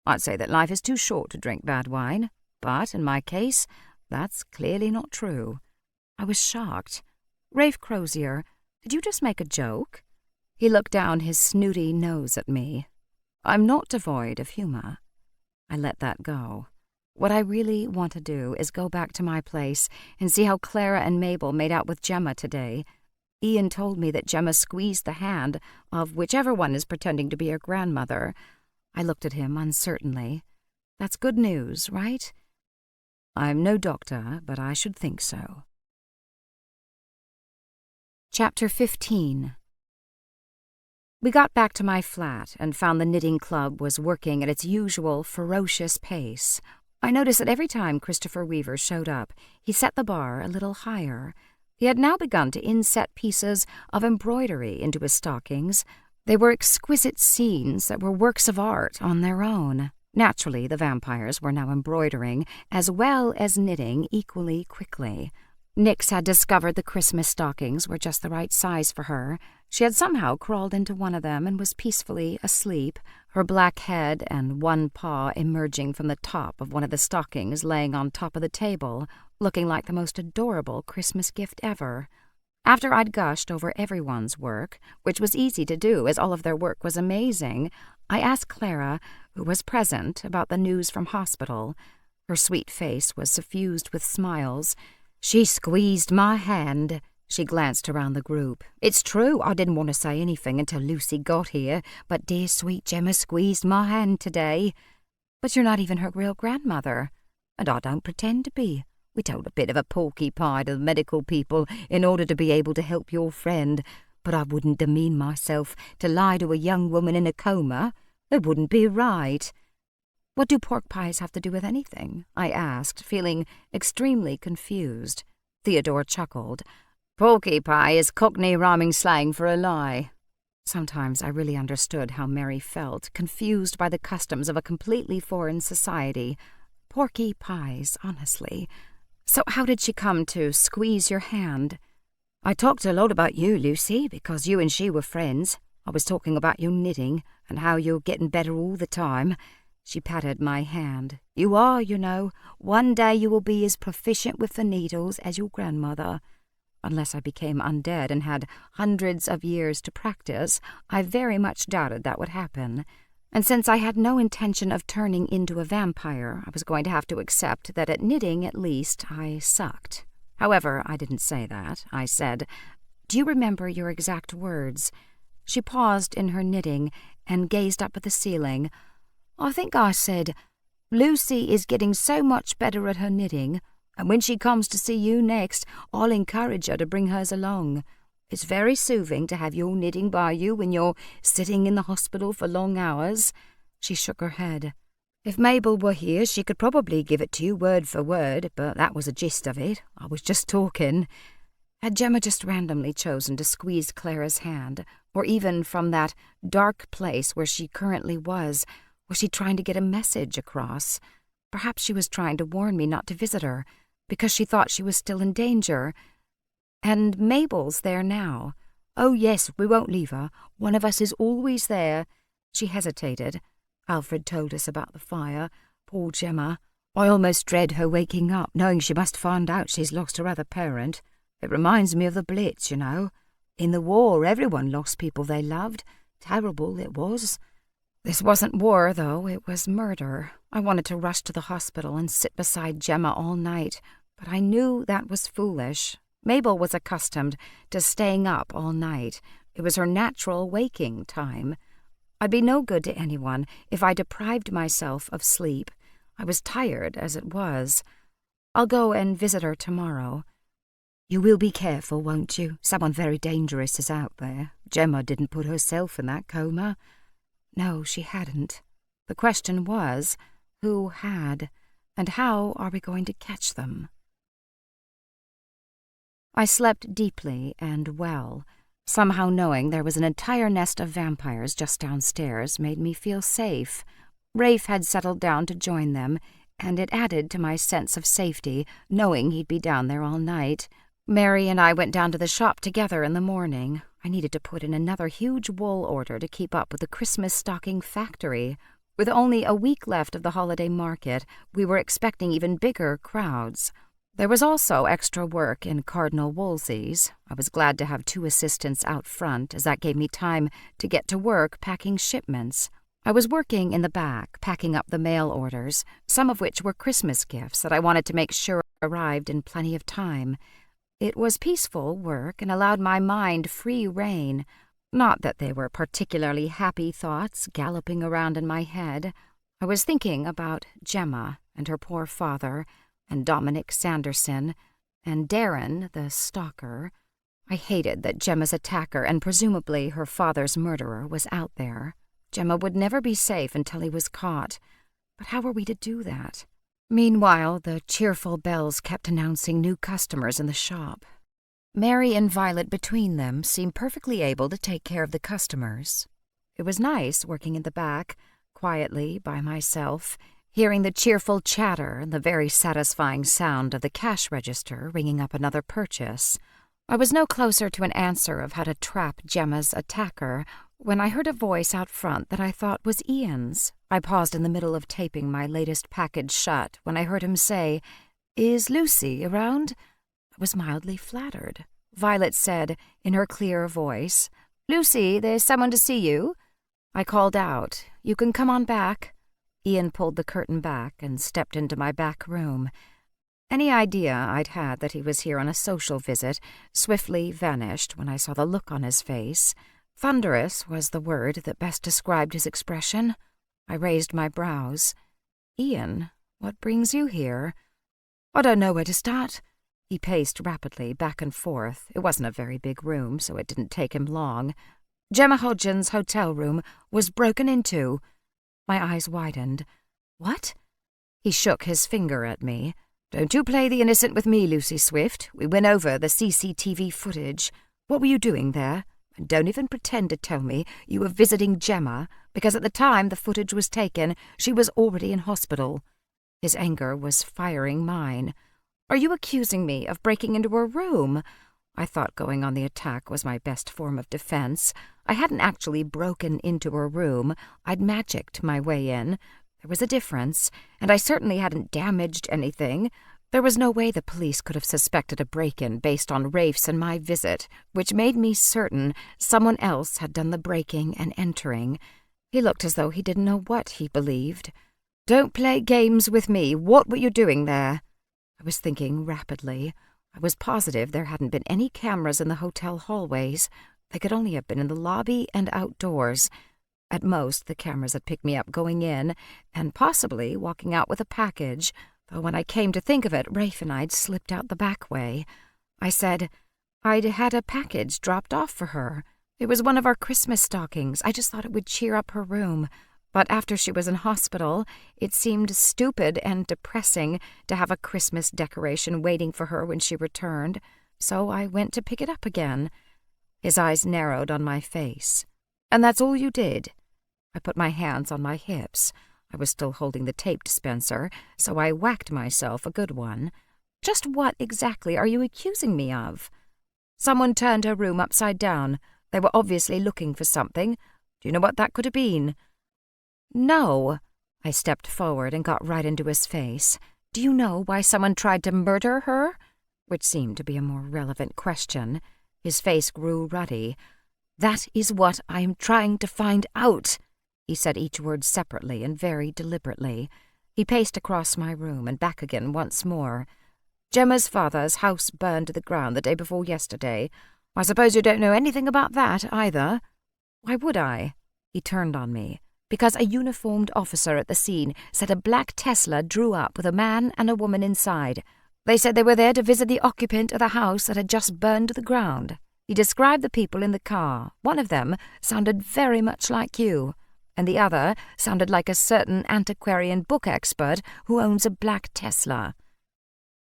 "I'd say that life is too short to drink bad wine, but in my case, that's clearly not true." I was shocked. "Rafe Crozier, did you just make a joke?" He looked down his snooty nose at me. "I'm not devoid of humor." I let that go. What I really want to do is go back to my place and see how Clara and Mabel made out with Gemma today. Ian told me that Gemma squeezed the hand of whichever one is pretending to be her grandmother. I looked at him uncertainly. "That's good news, right?" "I'm no doctor, but I should think so." Chapter 15. We got back to my flat and found the knitting club was working at its usual ferocious pace. I noticed that every time Christopher Weaver showed up, he set the bar a little higher. He had now begun to inset pieces of embroidery into his stockings. They were exquisite scenes that were works of art on their own. Naturally, the vampires were now embroidering, as well as knitting equally quickly. Nix had discovered the Christmas stockings were just the right size for her. She had somehow crawled into one of them and was peacefully asleep, her black head and one paw emerging from the top of one of the stockings laying on top of the table, looking like the most adorable Christmas gift ever. After I'd gushed over everyone's work, which was easy to do as all of their work was amazing, I asked Clara, who was present, about the news from hospital. Her sweet face was suffused with smiles. "She squeezed my hand." She glanced around the group. "It's true, I didn't want to say anything until Lucy got here, but dear sweet Gemma squeezed my hand today." "But you're not even her real grandmother." "And I don't pretend to be. We told a bit of a porky pie to the medical people in order to be able to help your friend, but I wouldn't demean myself to lie to a young woman in a coma. It wouldn't be right." "What do pork pies have to do with anything?" I asked, feeling extremely confused. Theodore chuckled. "Porky pie is Cockney rhyming slang for a lie." Sometimes I really understood how Mary felt, confused by the customs of a completely foreign society. Porky pies, honestly. "So how did she come to squeeze your hand?" "I talked a lot about you, Lucy, because you and she were friends. I was talking about your knitting and how you're getting better all the time." She patted my hand. "You are, you know. One day you will be as proficient with the needles as your grandmother." Unless I became undead and had hundreds of years to practice, I very much doubted that would happen. And since I had no intention of turning into a vampire, I was going to have to accept that at knitting, at least, I sucked. However, I didn't say that. I said, "Do you remember your exact words?" She paused in her knitting and gazed up at the ceiling. "I think I said, 'Lucy is getting so much better at her knitting, and when she comes to see you next, I'll encourage her to bring hers along. It's very soothing to have your knitting by you when you're sitting in the hospital for long hours.'" She shook her head. "If Mabel were here, she could probably give it to you word for word, but that was the gist of it. I was just talking." Had Gemma just randomly chosen to squeeze Clara's hand, or even from that dark place where she currently was she trying to get a message across? Perhaps she was trying to warn me not to visit her, because she thought she was still in danger. And Mabel's there now. Oh, yes, we won't leave her. One of us is always there. She hesitated. Alfred told us about the fire. Poor Gemma. I almost dread her waking up, knowing she must find out she's lost her other parent. It reminds me of the Blitz, you know. In the war, everyone lost people they loved. Terrible it was. This wasn't war, though. It was murder. I wanted to rush to the hospital and sit beside Gemma all night, but I knew that was foolish. Mabel was accustomed to staying up all night. It was her natural waking time. I'd be no good to anyone if I deprived myself of sleep. I was tired as it was. I'll go and visit her tomorrow. You will be careful, won't you? Someone very dangerous is out there. Gemma didn't put herself in that coma. No, she hadn't. The question was, who had, and how are we going to catch them? I slept deeply and well. Somehow knowing there was an entire nest of vampires just downstairs made me feel safe. Rafe had settled down to join them, and it added to my sense of safety, knowing he'd be down there all night. Mary and I went down to the shop together in the morning. I needed to put in another huge wool order to keep up with the Christmas stocking factory. With only a week left of the holiday market, we were expecting even bigger crowds. There was also extra work in Cardinal Wolsey's. I was glad to have 2 assistants out front, as that gave me time to get to work packing shipments. I was working in the back, packing up the mail orders, some of which were Christmas gifts that I wanted to make sure arrived in plenty of time. It was peaceful work and allowed my mind free rein. Not that they were particularly happy thoughts galloping around in my head. I was thinking about Gemma and her poor father, and Dominic Sanderson, and Darren, the stalker. I hated that Gemma's attacker and presumably her father's murderer was out there. Gemma would never be safe until he was caught. But how were we to do that? Meanwhile, the cheerful bells kept announcing new customers in the shop. Mary and Violet between them seemed perfectly able to take care of the customers. It was nice working in the back, quietly by myself, hearing the cheerful chatter and the very satisfying sound of the cash register ringing up another purchase. I was no closer to an answer of how to trap Gemma's attacker when I heard a voice out front that I thought was Ian's. I paused in the middle of taping my latest package shut when I heard him say, "Is Lucy around?" I was mildly flattered. Violet said, in her clear voice, "Lucy, there's someone to see you." I called out, "You can come on back." Ian pulled the curtain back and stepped into my back room. Any idea I'd had that he was here on a social visit swiftly vanished when I saw the look on his face. Thunderous was the word that best described his expression. I raised my brows. "Ian, what brings you here?" "I don't know where to start." He paced rapidly back and forth. It wasn't a very big room, so it didn't take him long. Gemma Hodgson's hotel room was broken into. My eyes widened. "What?" He shook his finger at me. "Don't you play the innocent with me, Lucy Swift. We went over the CCTV footage. What were you doing there? And don't even pretend to tell me you were visiting Gemma, because at the time the footage was taken, she was already in hospital." His anger was firing mine. "Are you accusing me of breaking into her room?" I thought going on the attack was my best form of defense. I hadn't actually broken into her room. I'd magicked my way in. There was a difference, and I certainly hadn't damaged anything. There was no way the police could have suspected a break-in based on Rafe's and my visit, which made me certain someone else had done the breaking and entering. He looked as though he didn't know what he believed. "Don't play games with me. What were you doing there?" I was thinking rapidly. I was positive there hadn't been any cameras in the hotel hallways. They could only have been in the lobby and outdoors. At most, the cameras had picked me up going in, and possibly walking out with a package, though when I came to think of it, Rafe and I'd slipped out the back way. I said, "I'd had a package dropped off for her. It was one of our Christmas stockings. I just thought it would cheer up her room. But after she was in hospital, it seemed stupid and depressing to have a Christmas decoration waiting for her when she returned. so I went to pick it up again." His eyes narrowed on my face. "And that's all you did?" I put my hands on my hips. I was still holding the tape dispenser, so I whacked myself a good one. "Just what exactly are you accusing me of?" "Someone turned her room upside down. They were obviously looking for something. Do you know what that could have been?" "No." I stepped forward and got right into his face. "Do you know why someone tried to murder her?" Which seemed to be a more relevant question. His face grew ruddy. "That is what I am trying to find out." He said each word separately and very deliberately. He paced across my room and back again once more. "Gemma's father's house burned to the ground the day before yesterday. I suppose you don't know anything about that, either." "Why would I?" He turned on me. "Because a uniformed officer at the scene said a black Tesla drew up with a man and a woman inside. They said they were there to visit the occupant of the house that had just burned to the ground. He described the people in the car. One of them sounded very much like you, and the other sounded like a certain antiquarian book expert who owns a black Tesla."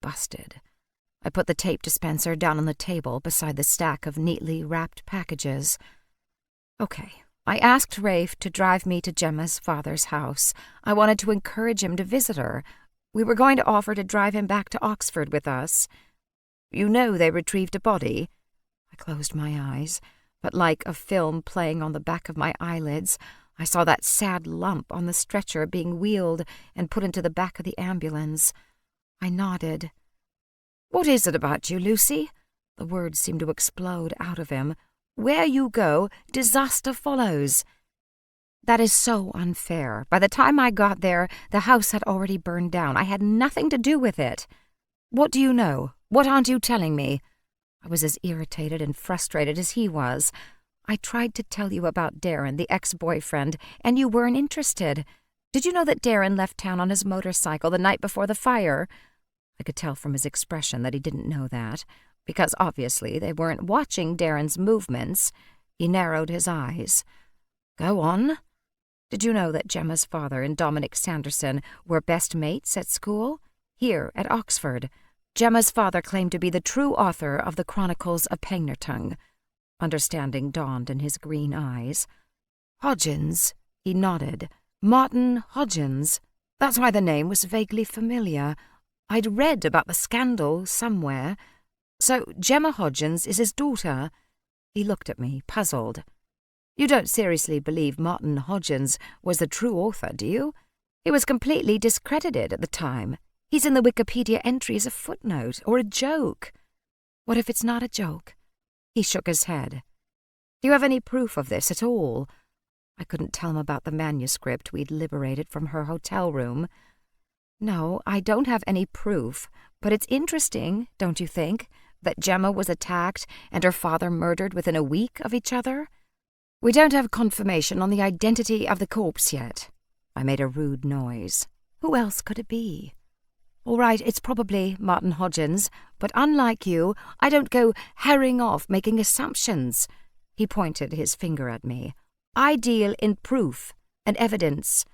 Busted. I put the tape dispenser down on the table beside the stack of neatly wrapped packages. "Okay. I asked Rafe to drive me to Gemma's father's house. I wanted to encourage him to visit her. We were going to offer to drive him back to Oxford with us. You know they retrieved a body?" I closed my eyes, but like a film playing on the back of my eyelids, I saw that sad lump on the stretcher being wheeled and put into the back of the ambulance. I nodded. "What is it about you, Lucy?" The words seemed to explode out of him. "Where you go, disaster follows." "That is so unfair. By the time I got there, the house had already burned down. I had nothing to do with it." "What do you know? What aren't you telling me?" I was as irritated and frustrated as he was. "I tried to tell you about Darren, the ex-boyfriend, and you weren't interested. Did you know that Darren left town on his motorcycle the night before the fire?" I could tell from his expression that he didn't know that, because obviously they weren't watching Darren's movements. He narrowed his eyes. "Go on." "Did you know that Gemma's father and Dominic Sanderson were best mates at school? Here, at Oxford. Gemma's father claimed to be the true author of the Chronicles of Pegnertung." Understanding dawned in his green eyes. "Hodgins," he nodded. "Martin Hodgins. That's why the name was vaguely familiar. I'd read about the scandal somewhere. So Gemma Hodgins is his daughter." He looked at me, puzzled. "You don't seriously believe Martin Hodgins was the true author, do you? He was completely discredited at the time. He's in the Wikipedia entry as a footnote or a joke." "What if it's not a joke?" He shook his head. "Do you have any proof of this at all?" I couldn't tell him about the manuscript we'd liberated from her hotel room. "No, I don't have any proof, but it's interesting, don't you think, that Gemma was attacked and her father murdered within a week of each other? We don't have confirmation on the identity of the corpse yet." I made a rude noise. "Who else could it be?" "All right, it's probably Martin Hodgins, but unlike you, I don't go herring off making assumptions." He pointed his finger at me. "I deal in proof and evidence."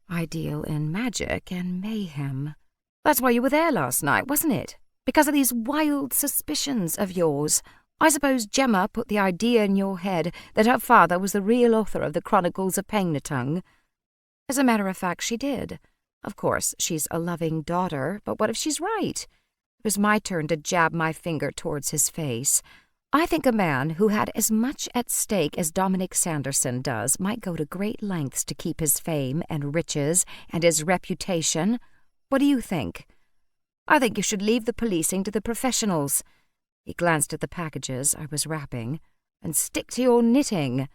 "I deal in magic and mayhem." "That's why you were there last night, wasn't it? Because of these wild suspicions of yours. I suppose Gemma put the idea in your head that her father was the real author of the Chronicles of Pegnertung." "As a matter of fact, she did. Of course, she's a loving daughter, but what if she's right?" It was my turn to jab my finger towards his face. "I think a man who had as much at stake as Dominic Sanderson does might go to great lengths to keep his fame and riches and his reputation. What do you think?" "I think you should leave the policing to the professionals." He glanced at the packages I was wrapping. "And stick to your knitting."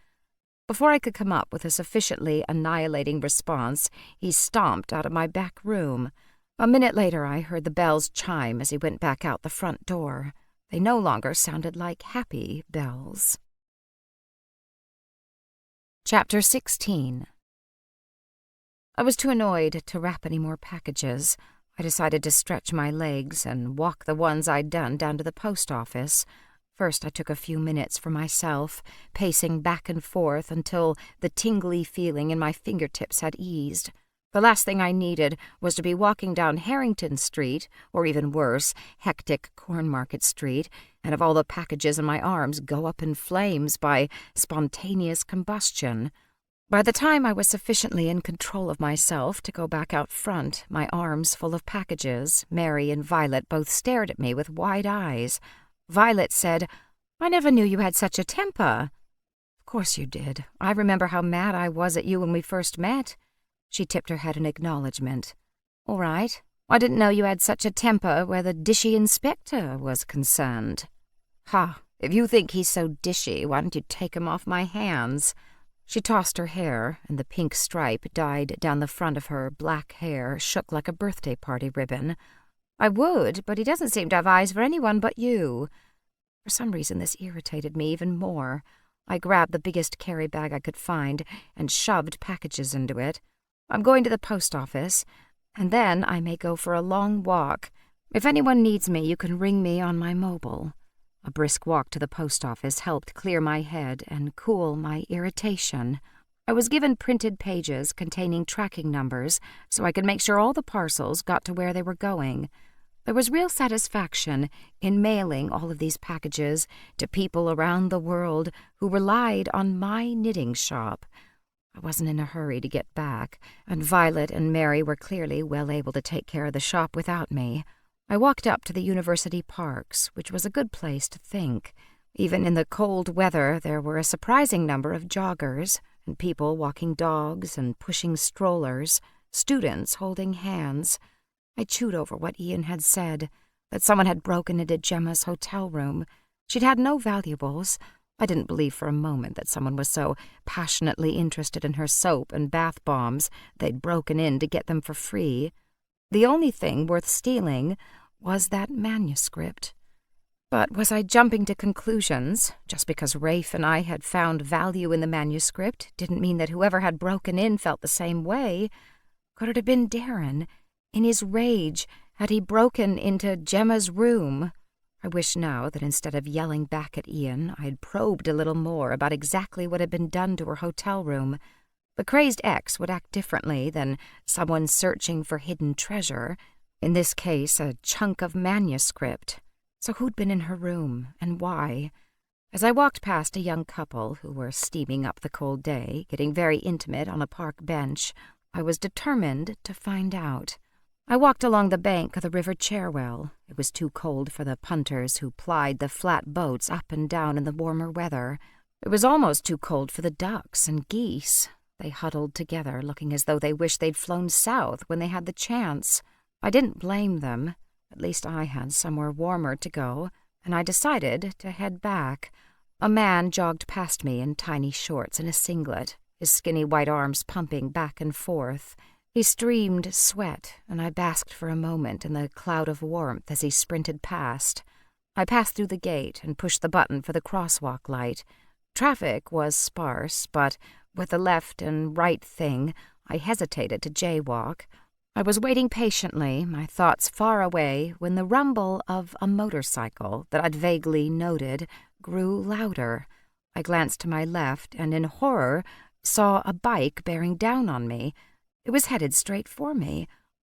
Before I could come up with a sufficiently annihilating response, he stomped out of my back room. A minute later I heard the bells chime as he went back out the front door. They no longer sounded like happy bells. Chapter 16. I was too annoyed to wrap any more packages. I decided to stretch my legs and walk the ones I'd done down to the post office. First I took a few minutes for myself, pacing back and forth until the tingly feeling in my fingertips had eased. The last thing I needed was to be walking down Harrington Street, or even worse, hectic Cornmarket Street, and have all the packages in my arms go up in flames by spontaneous combustion. By the time I was sufficiently in control of myself to go back out front, my arms full of packages, Mary and Violet both stared at me with wide eyes. Violet said, "I never knew you had such a temper." "Of course you did. I remember how mad I was at you when we first met." She tipped her head in acknowledgement. "All right. I didn't know you had such a temper where the dishy inspector was concerned." "Ha! If you think he's so dishy, why don't you take him off my hands?" She tossed her hair, and the pink stripe dyed down the front of her black hair shook like a birthday party ribbon. "I would, but he doesn't seem to have eyes for anyone but you." For some reason this irritated me even more. I grabbed the biggest carry bag I could find and shoved packages into it. "I'm going to the post office, and then I may go for a long walk. If anyone needs me, you can ring me on my mobile." A brisk walk to the post office helped clear my head and cool my irritation. I was given printed pages containing tracking numbers so I could make sure all the parcels got to where they were going. There was real satisfaction in mailing all of these packages to people around the world who relied on my knitting shop. I wasn't in a hurry to get back, and Violet and Mary were clearly well able to take care of the shop without me. I walked up to the university parks, which was a good place to think. Even in the cold weather, there were a surprising number of joggers, and people walking dogs and pushing strollers, students holding hands. I chewed over what Ian had said, that someone had broken into Gemma's hotel room. She'd had no valuables. I didn't believe for a moment that someone was so passionately interested in her soap and bath bombs they'd broken in to get them for free. The only thing worth stealing was that manuscript. But was I jumping to conclusions? Just because Rafe and I had found value in the manuscript didn't mean that whoever had broken in felt the same way. Could it have been Darren? In his rage, had he broken into Gemma's room? I wish now that instead of yelling back at Ian, I had probed a little more about exactly what had been done to her hotel room. The crazed ex would act differently than someone searching for hidden treasure, in this case a chunk of manuscript. So who'd been in her room, and why? As I walked past a young couple who were steaming up the cold day, getting very intimate on a park bench, I was determined to find out. I walked along the bank of the River Cherwell. It was too cold for the punters who plied the flat boats up and down in the warmer weather. It was almost too cold for the ducks and geese. They huddled together, looking as though they wished they'd flown south when they had the chance. I didn't blame them. At least I had somewhere warmer to go, and I decided to head back. A man jogged past me in tiny shorts and a singlet, his skinny white arms pumping back and forth. He streamed sweat, and I basked for a moment in the cloud of warmth as he sprinted past. I passed through the gate and pushed the button for the crosswalk light. Traffic was sparse, but with the left and right thing, I hesitated to jaywalk. I was waiting patiently, my thoughts far away, when the rumble of a motorcycle that I'd vaguely noted grew louder. I glanced to my left and, in horror, saw a bike bearing down on me. It was headed straight for me.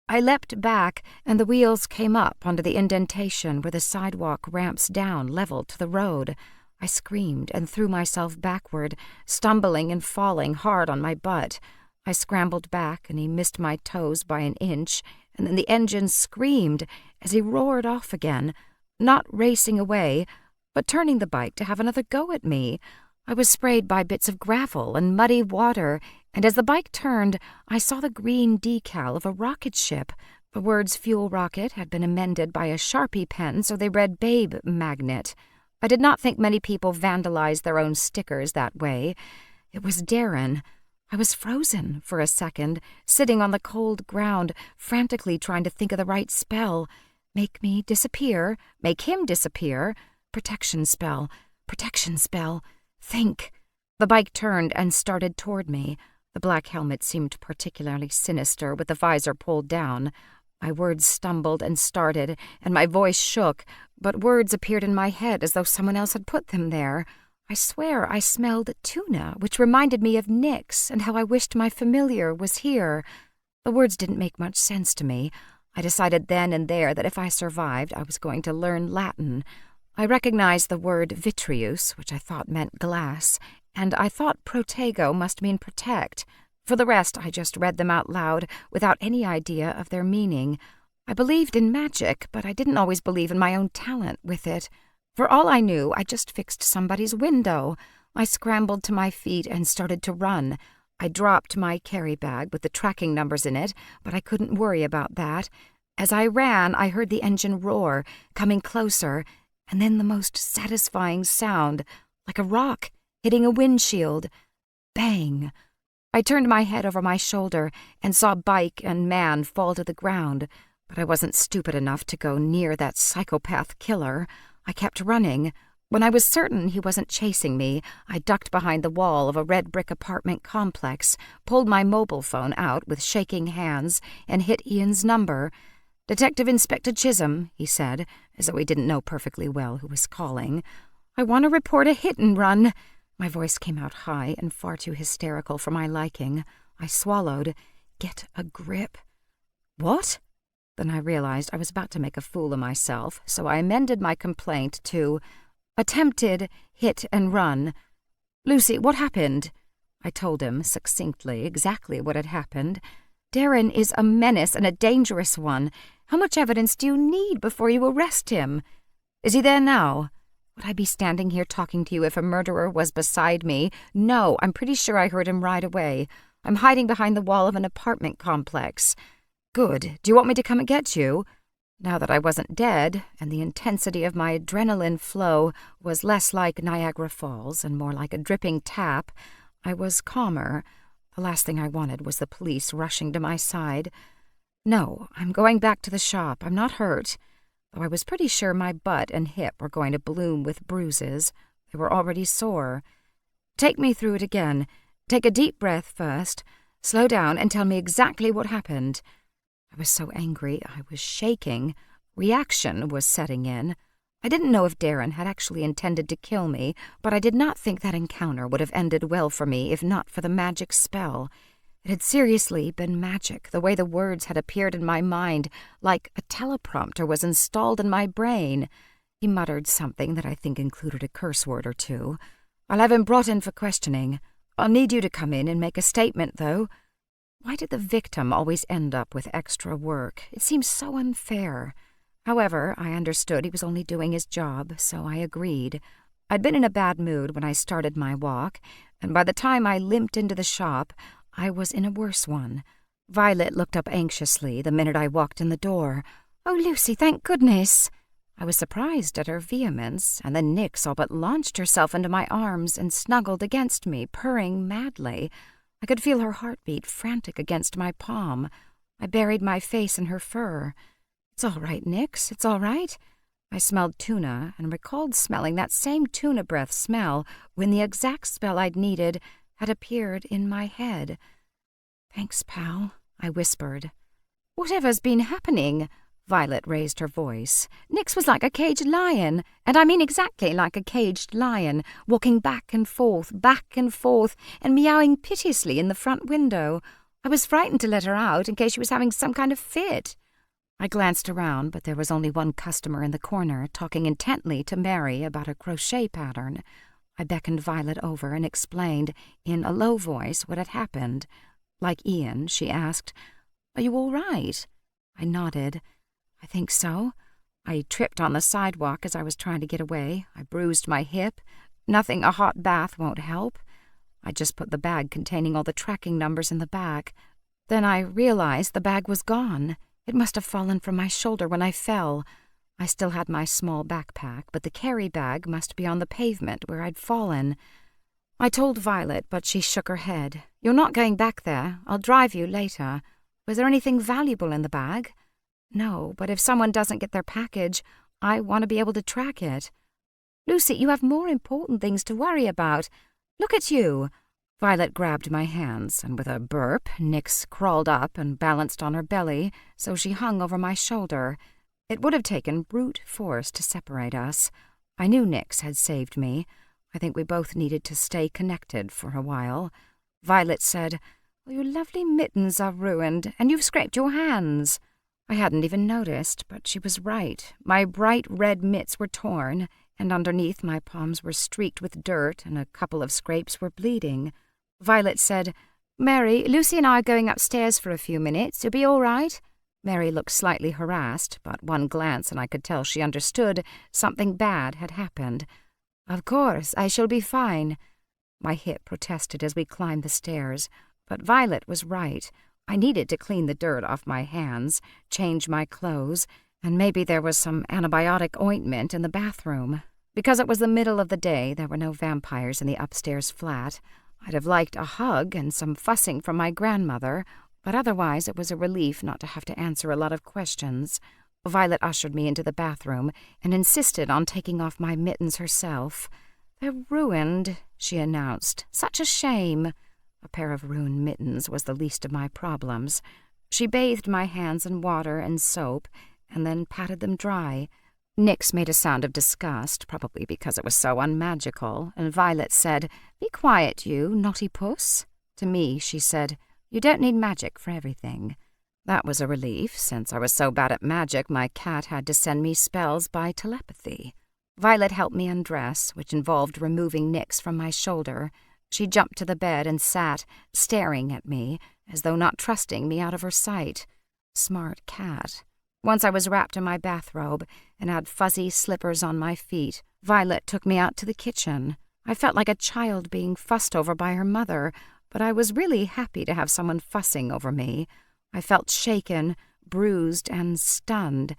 I leapt back, and the wheels came up onto the indentation where the sidewalk ramps down level to the road. I screamed and threw myself backward, stumbling and falling hard on my butt. I scrambled back, and he missed my toes by an inch, and then the engine screamed as he roared off again, not racing away, but turning the bike to have another go at me. I was sprayed by bits of gravel and muddy water, and as the bike turned, I saw the green decal of a rocket ship. The words fuel rocket had been amended by a Sharpie pen, so they read Babe Magnet. I did not think many people vandalized their own stickers that way. It was Darren. I was frozen for a second, sitting on the cold ground, frantically trying to think of the right spell. Make me disappear, make him disappear. Protection spell, think. The bike turned and started toward me. The black helmet seemed particularly sinister with the visor pulled down. My words stumbled and started, and my voice shook, but words appeared in my head as though someone else had put them there. I swear I smelled tuna, which reminded me of Nick's and how I wished my familiar was here. The words didn't make much sense to me. I decided then and there that if I survived, I was going to learn Latin. I recognized the word vitreus, which I thought meant glass, and I thought protego must mean protect. For the rest, I just read them out loud without any idea of their meaning. I believed in magic, but I didn't always believe in my own talent with it. For all I knew, I just fixed somebody's window. I scrambled to my feet and started to run. I dropped my carry bag with the tracking numbers in it, but I couldn't worry about that. As I ran, I heard the engine roar, coming closer, and then the most satisfying sound, like a rock hitting a windshield. Bang! I turned my head over my shoulder and saw bike and man fall to the ground, but I wasn't stupid enough to go near that psychopath killer. I kept running. When I was certain he wasn't chasing me, I ducked behind the wall of a red brick apartment complex, pulled my mobile phone out with shaking hands, and hit Ian's number. "Detective Inspector Chisholm," he said, as though he didn't know perfectly well who was calling. "I want to report a hit-and-run." My voice came out high and far too hysterical for my liking. I swallowed. Get a grip. What? Then I realized I was about to make a fool of myself, so I amended my complaint to attempted hit-and-run. "Lucy, what happened?" I told him succinctly exactly what had happened. "Darren is a menace and a dangerous one. How much evidence do you need before you arrest him? Is he there now? Would I be standing here talking to you if a murderer was beside me? No, I'm pretty sure I heard him right away. I'm hiding behind the wall of an apartment complex." "Good. Do you want me to come and get you?" Now that I wasn't dead, and the intensity of my adrenaline flow was less like Niagara Falls and more like a dripping tap, I was calmer. The last thing I wanted was the police rushing to my side. "No, I'm going back to the shop. I'm not hurt," though I was pretty sure my butt and hip were going to bloom with bruises. They were already sore. "Take me through it again. Take a deep breath first. Slow down and tell me exactly what happened." I was so angry I was shaking. Reaction was setting in. I didn't know if Darren had actually intended to kill me, but I did not think that encounter would have ended well for me if not for the magic spell. It had seriously been magic, the way the words had appeared in my mind, like a teleprompter was installed in my brain. He muttered something that I think included a curse word or two. "I'll have him brought in for questioning. I'll need you to come in and make a statement, though." Why did the victim always end up with extra work? It seemed so unfair. However, I understood he was only doing his job, so I agreed. I'd been in a bad mood when I started my walk, and by the time I limped into the shop, I was in a worse one. Violet looked up anxiously the minute I walked in the door. "Oh, Lucy, thank goodness!" I was surprised at her vehemence, and then Nix all but launched herself into my arms and snuggled against me, purring madly. I could feel her heartbeat frantic against my palm. I buried my face in her fur. "It's all right, Nix, it's all right." I smelled tuna and recalled smelling that same tuna breath smell when the exact spell I'd needed had appeared in my head. "Thanks, pal," I whispered. "Whatever's been happening?" Violet raised her voice. "Nix was like a caged lion, and I mean exactly like a caged lion, walking back and forth, and meowing piteously in the front window. I was frightened to let her out in case she was having some kind of fit." I glanced around, but there was only one customer in the corner, talking intently to Mary about a crochet pattern. I beckoned Violet over and explained, in a low voice, what had happened. Like Ian, she asked, "Are you all right?" I nodded. "I think so. I tripped on the sidewalk as I was trying to get away. I bruised my hip. Nothing a hot bath won't help. I just put the bag containing all the tracking numbers in the back. Then I realized the bag was gone. It must have fallen from my shoulder when I fell. I still had my small backpack, but the carry bag must be on the pavement where I'd fallen." I told Violet, but she shook her head. "You're not going back there. I'll drive you later. Was there anything valuable in the bag?" "No, but if someone doesn't get their package, I want to be able to track it." "Lucy, you have more important things to worry about. Look at you." Violet grabbed my hands, and with a burp, Nix crawled up and balanced on her belly, so she hung over my shoulder. It would have taken brute force to separate us. I knew Nix had saved me. I think we both needed to stay connected for a while. Violet said, Well, your lovely mittens are ruined, and you've scraped your hands. I hadn't even noticed, but she was right. My bright red mitts were torn, and underneath my palms were streaked with dirt, and a couple of scrapes were bleeding. Violet said, "Mary, Lucy and I are going upstairs for a few minutes. You'll be all right?" Mary looked slightly harassed, but one glance and I could tell she understood something bad had happened. "Of course, I shall be fine." My hip protested as we climbed the stairs, but Violet was right. I needed to clean the dirt off my hands, change my clothes, and maybe there was some antibiotic ointment in the bathroom. Because it was the middle of the day, there were no vampires in the upstairs flat. I'd have liked a hug and some fussing from my grandmother, but otherwise it was a relief not to have to answer a lot of questions. Violet ushered me into the bathroom and insisted on taking off my mittens herself. "They're ruined," she announced. "Such a shame." A pair of ruined mittens was the least of my problems. She bathed my hands in water and soap and then patted them dry. Nix made a sound of disgust, probably because it was so unmagical, and Violet said, "Be quiet, you naughty puss." To me, she said, "You don't need magic for everything." That was a relief, since I was so bad at magic my cat had to send me spells by telepathy. Violet helped me undress, which involved removing Nix from my shoulder. She jumped to the bed and sat, staring at me, as though not trusting me out of her sight. Smart cat. Once I was wrapped in my bathrobe and had fuzzy slippers on my feet, Violet took me out to the kitchen. I felt like a child being fussed over by her mother, but I was really happy to have someone fussing over me. I felt shaken, bruised, and stunned.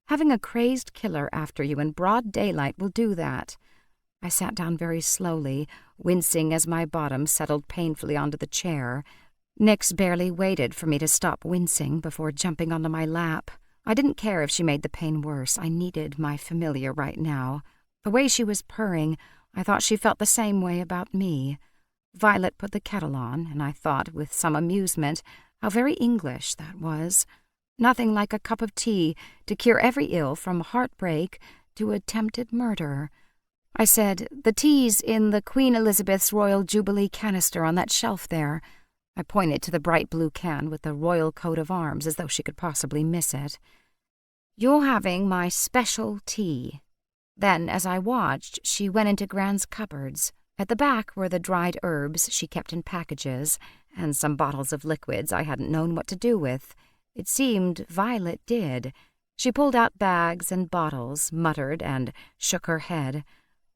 Having a crazed killer after you in broad daylight will do that. I sat down very slowly, wincing as my bottom settled painfully onto the chair. Nix barely waited for me to stop wincing before jumping onto my lap. I didn't care if she made the pain worse. I needed my familiar right now. The way she was purring, I thought she felt the same way about me. Violet put the kettle on, and I thought, with some amusement, how very English that was. Nothing like a cup of tea to cure every ill from heartbreak to attempted murder. I said, "The tea's in the Queen Elizabeth's Royal Jubilee canister on that shelf there." I pointed to the bright blue can with the royal coat of arms as though she could possibly miss it. "You're having my special tea." Then, as I watched, she went into Gran's cupboards. At the back were the dried herbs she kept in packages, and some bottles of liquids I hadn't known what to do with. It seemed Violet did. She pulled out bags and bottles, muttered, and shook her head.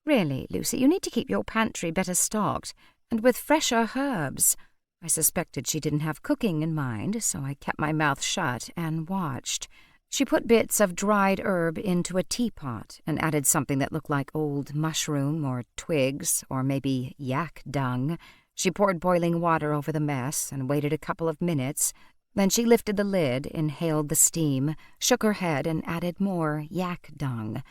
"Really, Lucy, you need to keep your pantry better stocked, and with fresher herbs." I suspected she didn't have cooking in mind, so I kept my mouth shut and watched. She put bits of dried herb into a teapot and added something that looked like old mushroom or twigs or maybe yak dung. She poured boiling water over the mess and waited a couple of minutes. Then she lifted the lid, inhaled the steam, shook her head, and added more yak dung.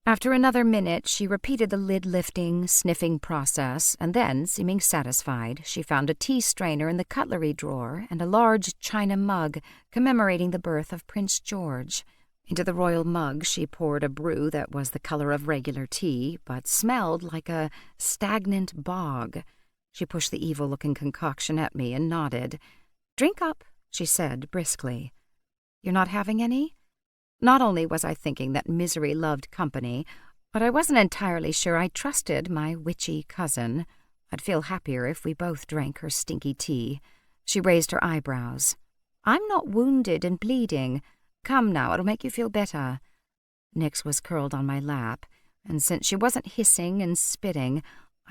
After another minute, she repeated the lid-lifting, sniffing process, and then, seeming satisfied, she found a tea strainer in the cutlery drawer and a large china mug commemorating the birth of Prince George. Into the royal mug she poured a brew that was the color of regular tea, but smelled like a stagnant bog. She pushed the evil-looking concoction at me and nodded. "Drink up," she said briskly. "You're not having any?" Not only was I thinking that misery loved company, but I wasn't entirely sure I trusted my witchy cousin. I'd feel happier if we both drank her stinky tea. She raised her eyebrows. "I'm not wounded and bleeding. Come now, it'll make you feel better." Nix was curled on my lap, and since she wasn't hissing and spitting,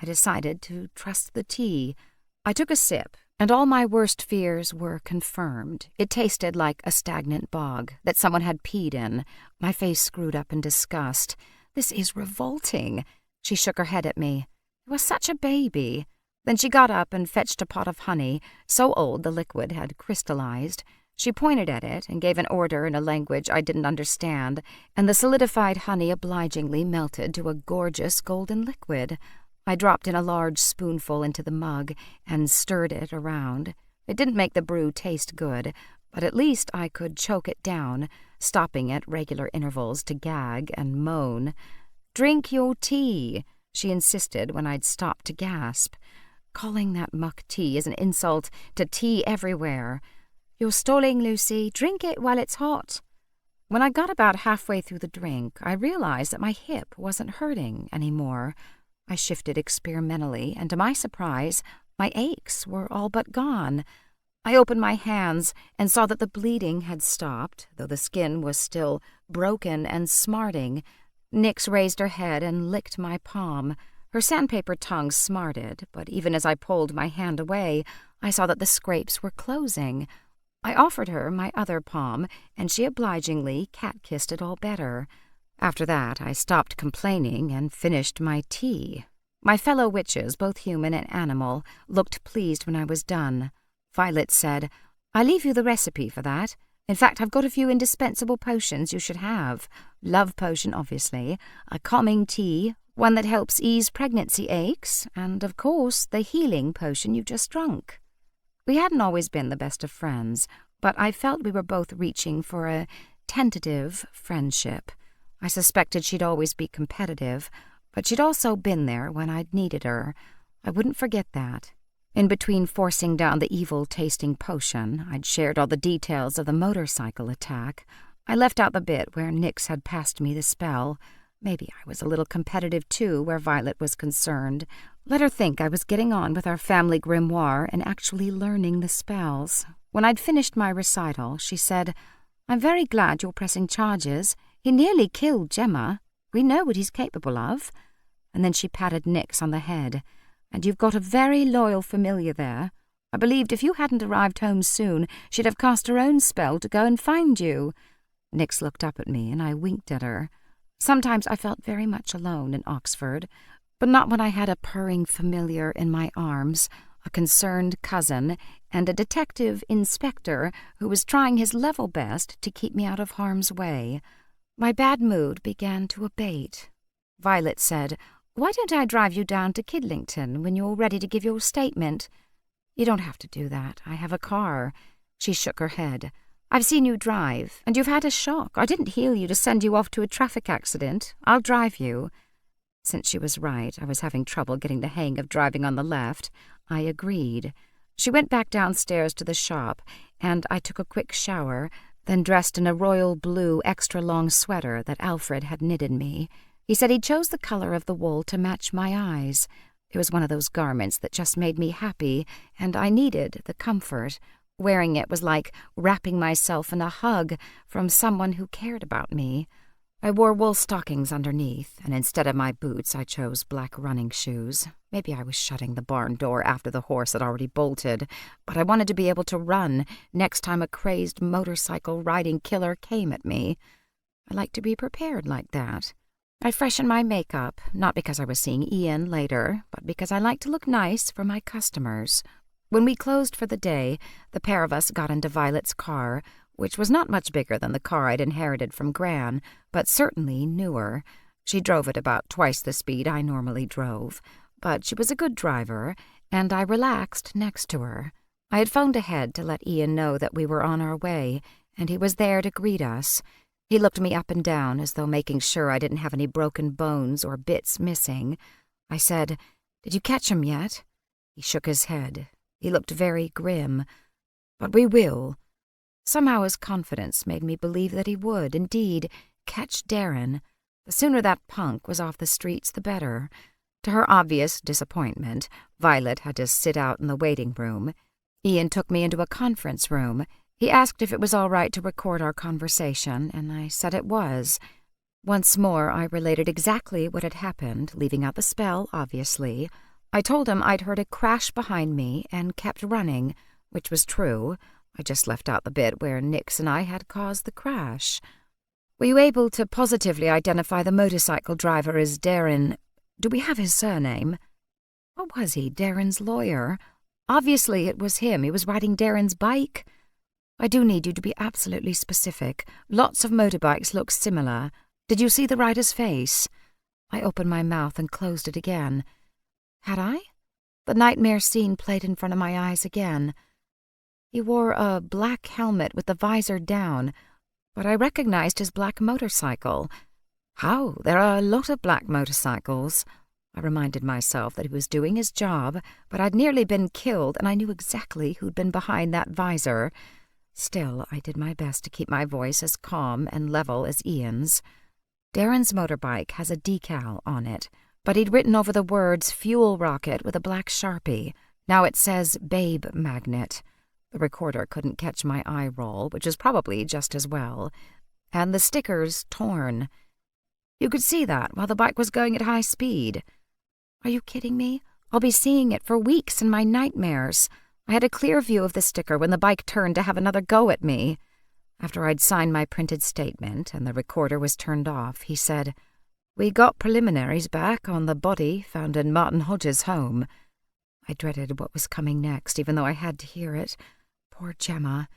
I decided to trust the tea. I took a sip, and all my worst fears were confirmed. It tasted like a stagnant bog that someone had peed in. My face screwed up in disgust. "This is revolting." She shook her head at me. "It was such a baby." Then she got up and fetched a pot of honey, so old the liquid had crystallized. She pointed at it and gave an order in a language I didn't understand, and the solidified honey obligingly melted to a gorgeous golden liquid. I dropped in a large spoonful into the mug and stirred it around. It didn't make the brew taste good, but at least I could choke it down, stopping at regular intervals to gag and moan. "Drink your tea," she insisted when I'd stopped to gasp. calling that muck tea is an insult to tea everywhere. You're stalling, Lucy. Drink it while it's hot. When I got about halfway through the drink, I realized that my hip wasn't hurting anymore. I shifted experimentally, and to my surprise, my aches were all but gone. I opened my hands and saw that the bleeding had stopped, though the skin was still broken and smarting. Nix raised her head and licked my palm. Her sandpaper tongue smarted, but even as I pulled my hand away, I saw that the scrapes were closing. I offered her my other palm, and she obligingly cat-kissed it all better. After that, I stopped complaining and finished my tea. My fellow witches, both human and animal, looked pleased when I was done. Violet said, "I leave you the recipe for that. In fact, I've got a few indispensable potions you should have. Love potion, obviously, a calming tea, one that helps ease pregnancy aches, and, of course, the healing potion you just drunk." We hadn't always been the best of friends, but I felt we were both reaching for a tentative friendship. I suspected she'd always be competitive, but she'd also been there when I'd needed her. I wouldn't forget that. In between forcing down the evil-tasting potion, I'd shared all the details of the motorcycle attack. I left out the bit where Nix had passed me the spell. Maybe I was a little competitive, too, where Violet was concerned. Let her think I was getting on with our family grimoire and actually learning the spells. When I'd finished my recital, she said, "I'm very glad you're pressing charges. He nearly killed Gemma. We know what he's capable of." And then she patted Nix on the head. "And you've got a very loyal familiar there. I believed if you hadn't arrived home soon, she'd have cast her own spell to go and find you." Nix looked up at me, and I winked at her. Sometimes I felt very much alone in Oxford, but not when I had a purring familiar in my arms, a concerned cousin, and a detective inspector who was trying his level best to keep me out of harm's way. My bad mood began to abate. Violet said, "Why don't I drive you down to Kidlington when you're ready to give your statement?" "You don't have to do that. I have a car." She shook her head. "I've seen you drive, and you've had a shock. I didn't heal you to send you off to a traffic accident. I'll drive you." Since she was right, I was having trouble getting the hang of driving on the left. I agreed. She went back downstairs to the shop, and I took a quick shower, then dressed in a royal blue extra-long sweater that Alfred had knitted me. He said he chose the color of the wool to match my eyes. It was one of those garments that just made me happy, and I needed the comfort. Wearing it was like wrapping myself in a hug from someone who cared about me. I wore wool stockings underneath, and instead of my boots, I chose black running shoes. Maybe I was shutting the barn door after the horse had already bolted, but I wanted to be able to run next time a crazed motorcycle-riding killer came at me. I like to be prepared like that. I freshened my makeup, not because I was seeing Ian later, but because I like to look nice for my customers. When we closed for the day, the pair of us got into Violet's car, which was not much bigger than the car I'd inherited from Gran, but certainly newer. She drove at about twice the speed I normally drove, but she was a good driver, and I relaxed next to her. I had phoned ahead to let Ian know that we were on our way, and he was there to greet us. He looked me up and down as though making sure I didn't have any broken bones or bits missing. I said, "Did you catch him yet?" He shook his head. He looked very grim. "But we will." Somehow his confidence made me believe that he would, indeed, catch Darren. The sooner that punk was off the streets, the better. To her obvious disappointment, Violet had to sit out in the waiting room. Ian took me into a conference room. He asked if it was all right to record our conversation, and I said it was. Once more I related exactly what had happened, leaving out the spell, obviously. I told him I'd heard a crash behind me and kept running, which was true. I just left out the bit where Nix and I had caused the crash. "Were you able to positively identify the motorcycle driver as Darren? Do we have his surname?" What was he, Darren's lawyer? Obviously it was him. He was riding Darren's bike. "I do need you to be absolutely specific. Lots of motorbikes look similar. Did you see the rider's face?" I opened my mouth and closed it again. Had I? The nightmare scene played in front of my eyes again. He wore a black helmet with the visor down, but I recognized his black motorcycle. How? There are a lot of black motorcycles. I reminded myself that he was doing his job, but I'd nearly been killed, and I knew exactly who'd been behind that visor. Still, I did my best to keep my voice as calm and level as Ian's. Darren's motorbike has a decal on it, but he'd written over the words fuel rocket with a black Sharpie. Now it says babe magnet. The recorder couldn't catch my eye roll, which is probably just as well. And the sticker's torn. You could see that while the bike was going at high speed. Are you kidding me? I'll be seeing it for weeks in my nightmares. I had a clear view of the sticker when the bike turned to have another go at me. After I'd signed my printed statement and the recorder was turned off, he said, "We got preliminaries back on the body found in Martin Hodges' home." I dreaded what was coming next, even though I had to hear it. Poor Gemma.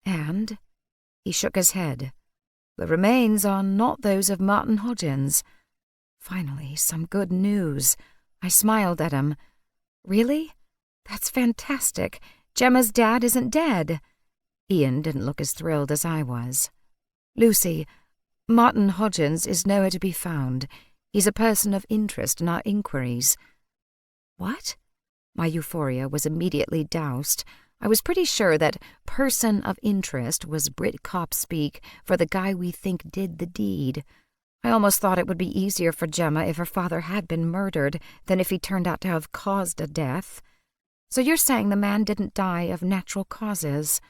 And he shook his head. "The remains are not those of Martin Hodgins." Finally, some good news. I smiled at him. "Really? That's fantastic. Gemma's dad isn't dead." Ian didn't look as thrilled as I was. "Lucy, Martin Hodgins is nowhere to be found. He's a person of interest in our inquiries." "What?" My euphoria was immediately doused. I was pretty sure that person of interest was Brit cop speak for the guy we think did the deed. I almost thought it would be easier for Gemma if her father had been murdered than if he turned out to have caused a death. "So you're saying the man didn't die of natural causes?"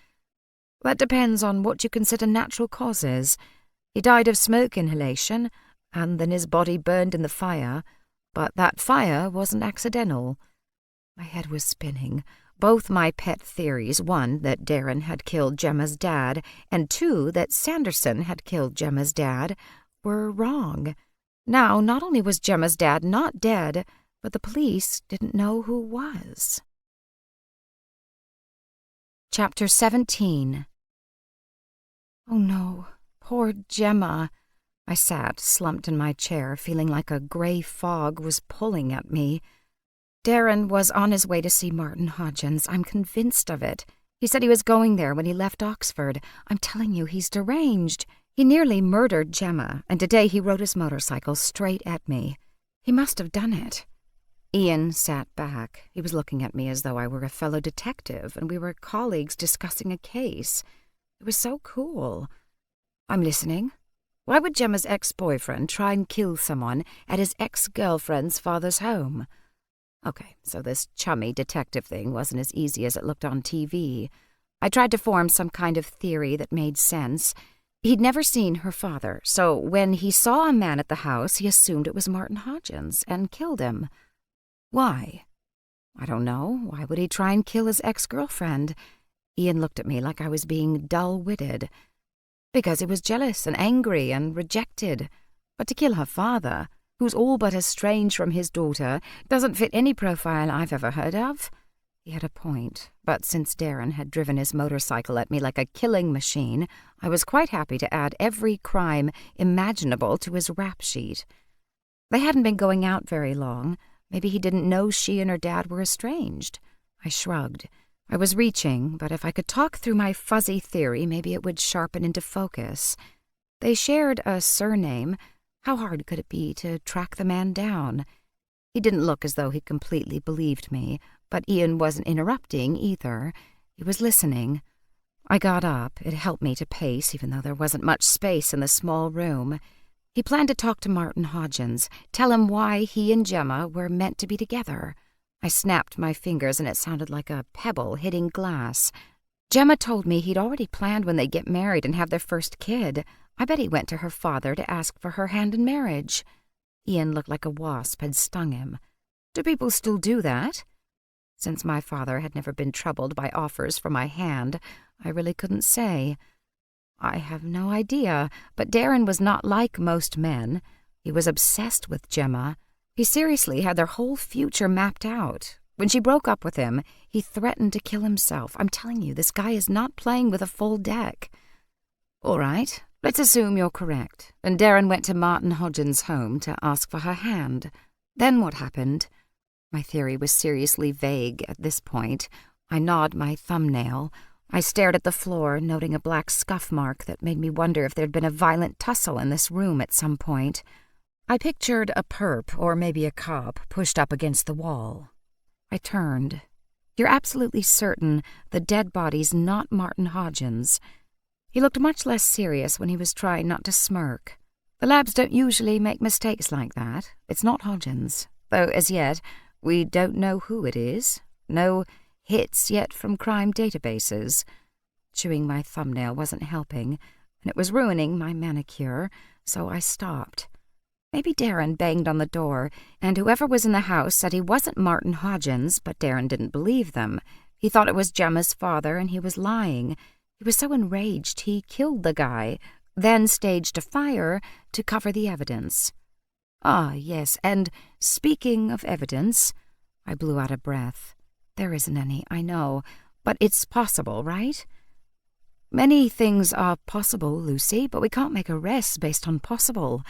"That depends on what you consider natural causes. He died of smoke inhalation, and then his body burned in the fire, but that fire wasn't accidental." My head was spinning. Both my pet theories, one, that Darren had killed Gemma's dad, and two, that Sanderson had killed Gemma's dad, were wrong. Now, not only was Gemma's dad not dead, but the police didn't know who was. Chapter 17. Oh no, poor Gemma. I sat, slumped in my chair, feeling like a gray fog was pulling at me. Darren was on his way to see Martin Hodgins. I'm convinced of it. He said he was going there when he left Oxford. I'm telling you, he's deranged. He nearly murdered Gemma, and today he rode his motorcycle straight at me. He must have done it. Ian sat back. He was looking at me as though I were a fellow detective and we were colleagues discussing a case. It was so cool. "I'm listening. Why would Gemma's ex-boyfriend try and kill someone at his ex-girlfriend's father's home?" Okay, so this chummy detective thing wasn't as easy as it looked on TV. I tried to form some kind of theory that made sense. He'd never seen her father, so when he saw a man at the house, he assumed it was Martin Hodgins and killed him. Why? I don't know. Why would he try and kill his ex-girlfriend? Ian looked at me like I was being dull-witted. Because he was jealous and angry and rejected. But to kill her father, who's all but estranged from his daughter, doesn't fit any profile I've ever heard of. He had a point, but since Darren had driven his motorcycle at me like a killing machine, I was quite happy to add every crime imaginable to his rap sheet. They hadn't been going out very long. Maybe he didn't know she and her dad were estranged. I shrugged. I was reaching, but if I could talk through my fuzzy theory, maybe it would sharpen into focus. They shared a surname. How hard could it be to track the man down? He didn't look as though he completely believed me, but Ian wasn't interrupting either. He was listening. I got up. It helped me to pace, even though there wasn't much space in the small room. He planned to talk to Martin Hodgins, tell him why he and Gemma were meant to be together. I snapped my fingers and it sounded like a pebble hitting glass. Gemma told me he'd already planned when they get married and have their first kid. I bet he went to her father to ask for her hand in marriage. Ian looked like a wasp had stung him. Do people still do that? Since my father had never been troubled by offers for my hand, I really couldn't say. I have no idea, but Darren was not like most men. He was obsessed with Gemma. He seriously had their whole future mapped out. When she broke up with him, he threatened to kill himself. I'm telling you, this guy is not playing with a full deck. All right, let's assume you're correct, and Darren went to Martin Hodgins' home to ask for her hand. Then what happened? My theory was seriously vague at this point. I gnawed my thumbnail. I stared at the floor, noting a black scuff mark that made me wonder if there'd been a violent tussle in this room at some point. I pictured a perp or maybe a cop pushed up against the wall. I turned. You're absolutely certain the dead body's not Martin Hodgins. He looked much less serious when he was trying not to smirk. The labs don't usually make mistakes like that. It's not Hodgins, though as yet we don't know who it is. No hits yet from crime databases. Chewing my thumbnail wasn't helping, and it was ruining my manicure, so I stopped. Maybe Darren banged on the door, and whoever was in the house said he wasn't Martin Hodgins, but Darren didn't believe them. He thought it was Gemma's father, and he was lying. He was so enraged he killed the guy, then staged a fire to cover the evidence. Ah, yes, and speaking of evidence, I blew out a breath. There isn't any, I know, but it's possible, right? Many things are possible, Lucy, but we can't make arrests based on possible.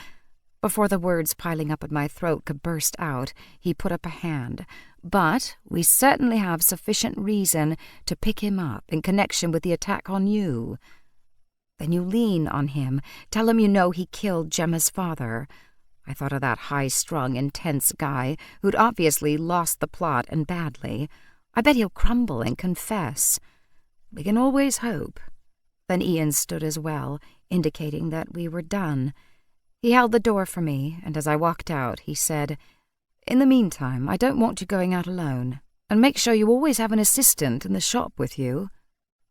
Before the words piling up in my throat could burst out, he put up a hand. But we certainly have sufficient reason to pick him up in connection with the attack on you. Then you lean on him, tell him you know he killed Gemma's father. I thought of that high-strung, intense guy who'd obviously lost the plot and badly. I bet he'll crumble and confess. We can always hope. Then Ian stood as well, indicating that we were done. He held the door for me, and as I walked out, he said, "In the meantime, I don't want you going out alone, and make sure you always have an assistant in the shop with you."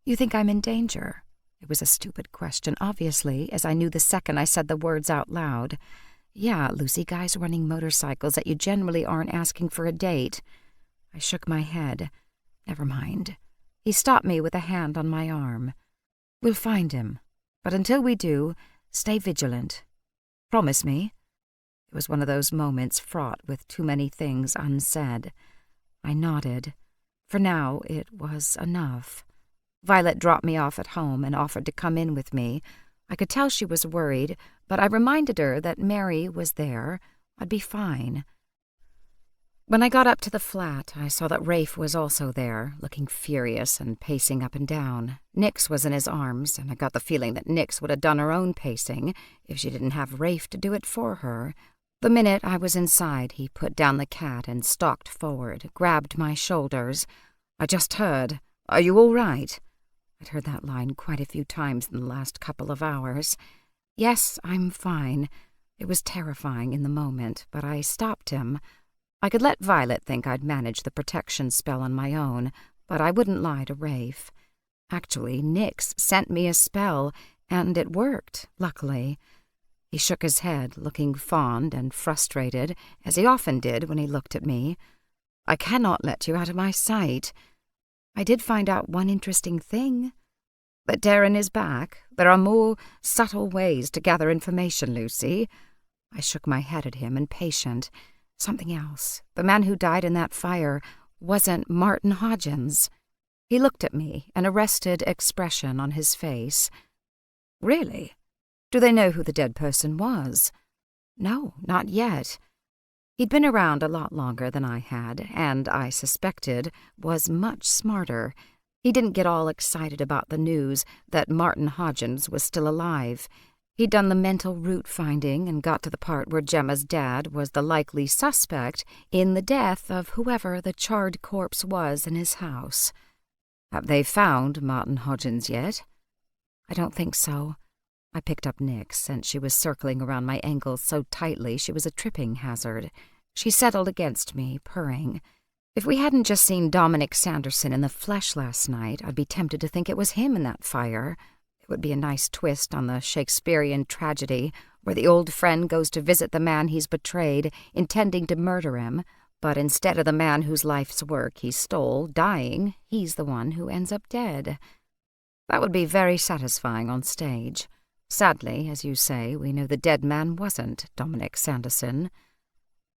"You think I'm in danger?" It was a stupid question, obviously, as I knew the second I said the words out loud. "Yeah, Lucy, guys running motorcycles that you generally aren't asking for a date." I shook my head. "Never mind." He stopped me with a hand on my arm. "We'll find him, but until we do, stay vigilant. Promise me?" It was one of those moments fraught with too many things unsaid. I nodded. For now, it was enough. Violet dropped me off at home and offered to come in with me. I could tell she was worried, but I reminded her that Mary was there. I'd be fine. When I got up to the flat, I saw that Rafe was also there, looking furious and pacing up and down. Nix was in his arms, and I got the feeling that Nix would have done her own pacing if she didn't have Rafe to do it for her. The minute I was inside, he put down the cat and stalked forward, grabbed my shoulders. "I just heard. Are you all right?" I'd heard that line quite a few times in the last couple of hours. "Yes, I'm fine." It was terrifying in the moment, but I stopped him. I could let Violet think I'd managed the protection spell on my own, but I wouldn't lie to Rafe. Actually, Nix sent me a spell, and it worked, luckily. He shook his head, looking fond and frustrated, as he often did when he looked at me. "I cannot let you out of my sight. I did find out one interesting thing. That Darren is back. There are more subtle ways to gather information, Lucy." I shook my head at him, impatient. Something else. The man who died in that fire wasn't Martin Hodgins. He looked at me, an arrested expression on his face. "Really? Do they know who the dead person was?" "No, not yet." He'd been around a lot longer than I had, and, I suspected, was much smarter. He didn't get all excited about the news that Martin Hodgins was still alive. He'd done the mental route finding and got to the part where Gemma's dad was the likely suspect in the death of whoever the charred corpse was in his house. "Have they found Martin Hodgins yet?" "I don't think so." I picked up Nix, since she was circling around my ankles so tightly she was a tripping hazard. She settled against me, purring. If we hadn't just seen Dominic Sanderson in the flesh last night, I'd be tempted to think it was him in that fire. It would be a nice twist on the Shakespearean tragedy, where the old friend goes to visit the man he's betrayed, intending to murder him, but instead of the man whose life's work he stole dying, he's the one who ends up dead. That would be very satisfying on stage. Sadly, as you say, we know the dead man wasn't Dominic Sanderson.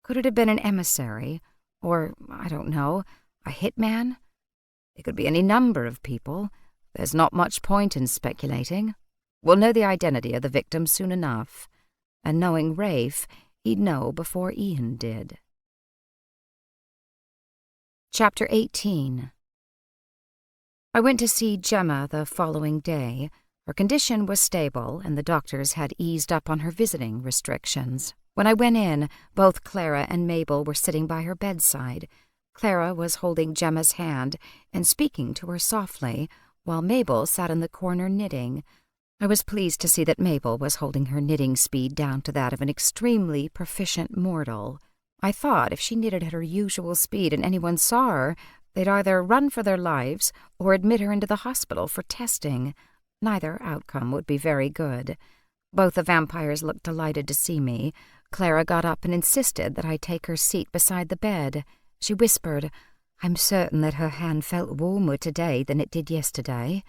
Could it have been an emissary? Or, I don't know, a hitman? It could be any number of people. There's not much point in speculating. We'll know the identity of the victim soon enough. And knowing Rafe, he'd know before Ian did. Chapter 18. I went to see Gemma the following day. Her condition was stable, and the doctors had eased up on her visiting restrictions. When I went in, both Clara and Mabel were sitting by her bedside. Clara was holding Gemma's hand and speaking to her softly, while Mabel sat in the corner knitting. I was pleased to see that Mabel was holding her knitting speed down to that of an extremely proficient mortal. I thought if she knitted at her usual speed and anyone saw her, they'd either run for their lives or admit her into the hospital for testing. Neither outcome would be very good. Both the vampires looked delighted to see me. Clara got up and insisted that I take her seat beside the bed. She whispered, "I'm certain that her hand felt warmer today than it did yesterday."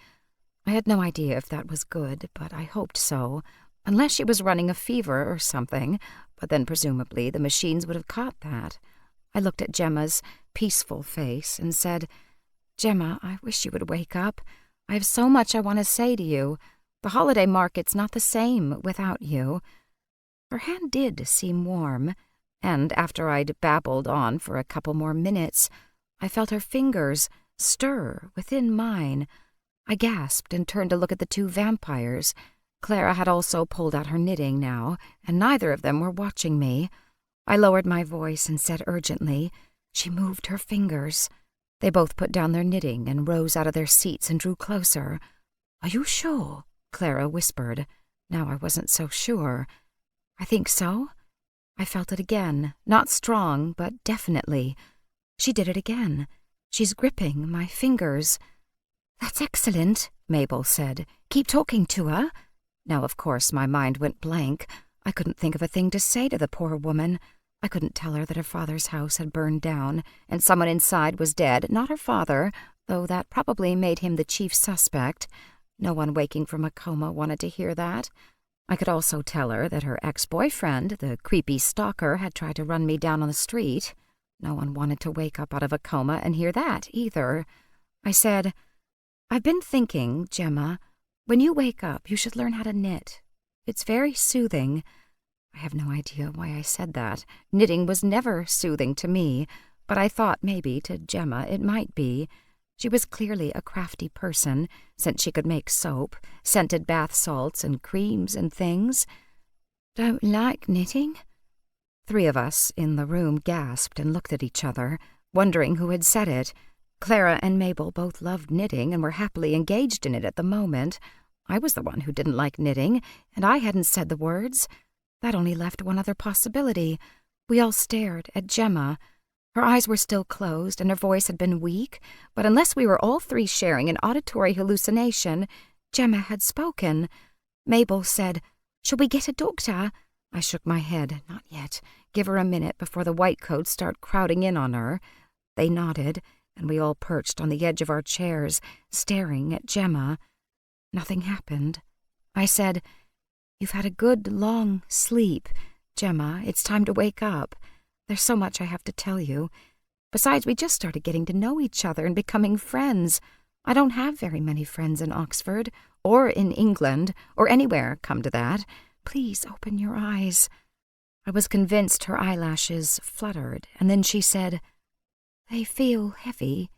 I had no idea if that was good, but I hoped so, unless she was running a fever or something, but then presumably the machines would have caught that. I looked at Gemma's peaceful face and said, "Gemma, I wish you would wake up. I have so much I want to say to you. The holiday market's not the same without you." Her hand did seem warm, and after I'd babbled on for a couple more minutes, I felt her fingers stir within mine. I gasped and turned to look at the two vampires. Clara had also pulled out her knitting now, and neither of them were watching me. I lowered my voice and said urgently, "She moved her fingers." They both put down their knitting and rose out of their seats and drew closer. "Are you sure?" Clara whispered. Now I wasn't so sure. "I think so." I felt it again, not strong, but definitely. She did it again. She's gripping my fingers. "That's excellent," Mabel said. "Keep talking to her." Now, of course, my mind went blank. I couldn't think of a thing to say to the poor woman. I couldn't tell her that her father's house had burned down, and someone inside was dead, not her father, though that probably made him the chief suspect. No one waking from a coma wanted to hear that. I could also tell her that her ex-boyfriend, the creepy stalker, had tried to run me down on the street. No one wanted to wake up out of a coma and hear that, either. I said, "I've been thinking, Gemma, when you wake up, you should learn how to knit. It's very soothing." I have no idea why I said that. Knitting was never soothing to me, but I thought maybe to Gemma it might be. She was clearly a crafty person, since she could make soap, scented bath salts and creams and things. "Don't like knitting?" Three of us in the room gasped and looked at each other, wondering who had said it. Clara and Mabel both loved knitting and were happily engaged in it at the moment. I was the one who didn't like knitting, and I hadn't said the words. That only left one other possibility. We all stared at Gemma. Her eyes were still closed, and her voice had been weak, but unless we were all three sharing an auditory hallucination, Gemma had spoken. Mabel said, "Shall we get a doctor?" I shook my head. "Not yet. Give her a minute before the whitecoats start crowding in on her." They nodded, and we all perched on the edge of our chairs, staring at Gemma. Nothing happened. I said, "You've had a good, long sleep. Gemma, it's time to wake up. There's so much I have to tell you. Besides, we just started getting to know each other and becoming friends. I don't have very many friends in Oxford, or in England, or anywhere, come to that. Please open your eyes." I was convinced her eyelashes fluttered, and then she said, "They feel heavy."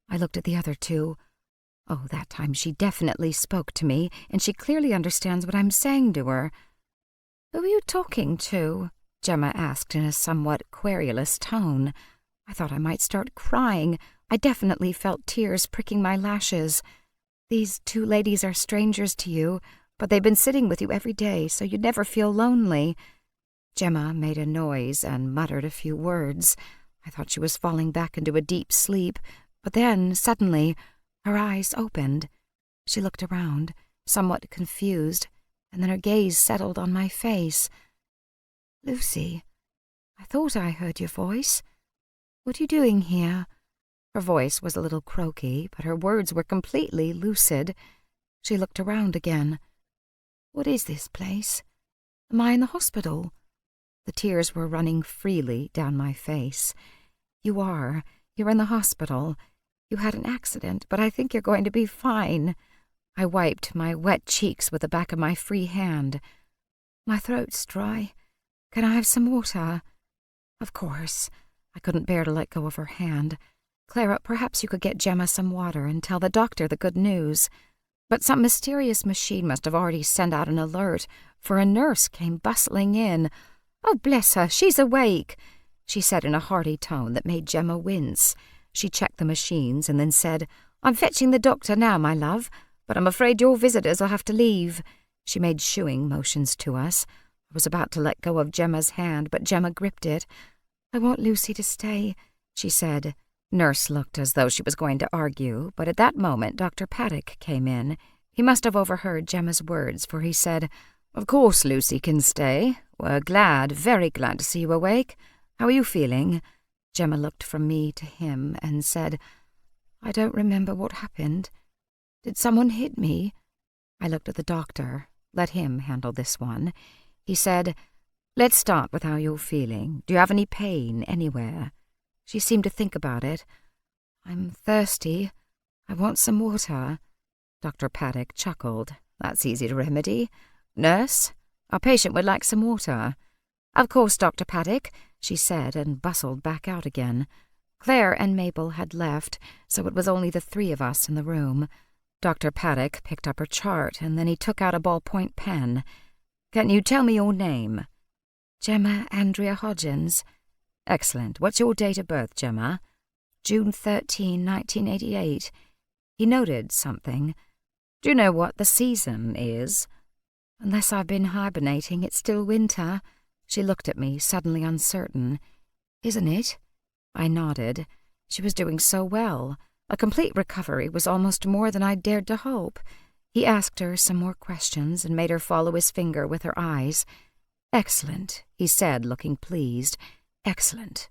I looked at the other two. Oh, that time she definitely spoke to me, and she clearly understands what I'm saying to her. "Who are you talking to?" Gemma asked in a somewhat querulous tone. I thought I might start crying. I definitely felt tears pricking my lashes. "These two ladies are strangers to you, but they've been sitting with you every day, so you'd never feel lonely." Gemma made a noise and muttered a few words. I thought she was falling back into a deep sleep, but then, suddenly, her eyes opened. She looked around, somewhat confused, and then her gaze settled on my face. "Lucy, I thought I heard your voice. What are you doing here?" Her voice was a little croaky, but her words were completely lucid. She looked around again. "What is this place? Am I in the hospital?" The tears were running freely down my face. "You are. You're in the hospital. You had an accident, but I think you're going to be fine." I wiped my wet cheeks with the back of my free hand. "My throat's dry. Can I have some water?" "Of course." I couldn't bear to let go of her hand. "Clara, perhaps you could get Gemma some water and tell the doctor the good news." But some mysterious machine must have already sent out an alert, for a nurse came bustling in. "Oh, bless her, she's awake," she said in a hearty tone that made Gemma wince. She checked the machines and then said, "I'm fetching the doctor now, my love, but I'm afraid your visitors will have to leave." She made shooing motions to us. I was about to let go of Gemma's hand, but Gemma gripped it. "I want Lucy to stay," she said. Nurse looked as though she was going to argue, but at that moment Dr. Paddock came in. He must have overheard Gemma's words, for he said, "Of course Lucy can stay. We're glad, very glad to see you awake. How are you feeling?" Gemma looked from me to him and said, "I don't remember what happened. Did someone hit me?" I looked at the doctor. Let him handle this one. He said, "Let's start with how you're feeling. Do you have any pain anywhere?" She seemed to think about it. "I'm thirsty. I want some water." Dr. Paddock chuckled. "That's easy to remedy. Nurse, our patient would like some water." "Of course, Dr. Paddock," she said, and bustled back out again. Claire and Mabel had left, so it was only the three of us in the room. Dr. Paddock picked up her chart, and then he took out a ballpoint pen. "Can you tell me your name?" "Gemma Andrea Hodgins." "Excellent. What's your date of birth, Gemma?" "June 13, 1988. He noted something. "Do you know what the season is?" "Unless I've been hibernating, it's still winter." She looked at me, suddenly uncertain. "Isn't it?" I nodded. She was doing so well. A complete recovery was almost more than I dared to hope. He asked her some more questions and made her follow his finger with her eyes. "Excellent," he said, looking pleased. "Excellent."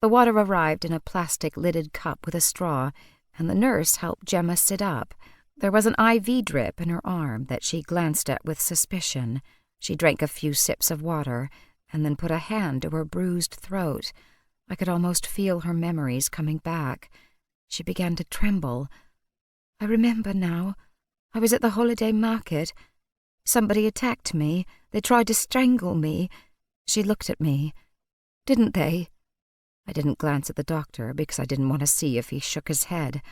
The water arrived in a plastic-lidded cup with a straw, and the nurse helped Gemma sit up. There was an IV drip in her arm that she glanced at with suspicion. She drank a few sips of water, and then put a hand to her bruised throat. I could almost feel her memories coming back. She began to tremble. "I remember now. I was at the holiday market. Somebody attacked me. They tried to strangle me." She looked at me. "Didn't they?" I didn't glance at the doctor because I didn't want to see if he shook his head.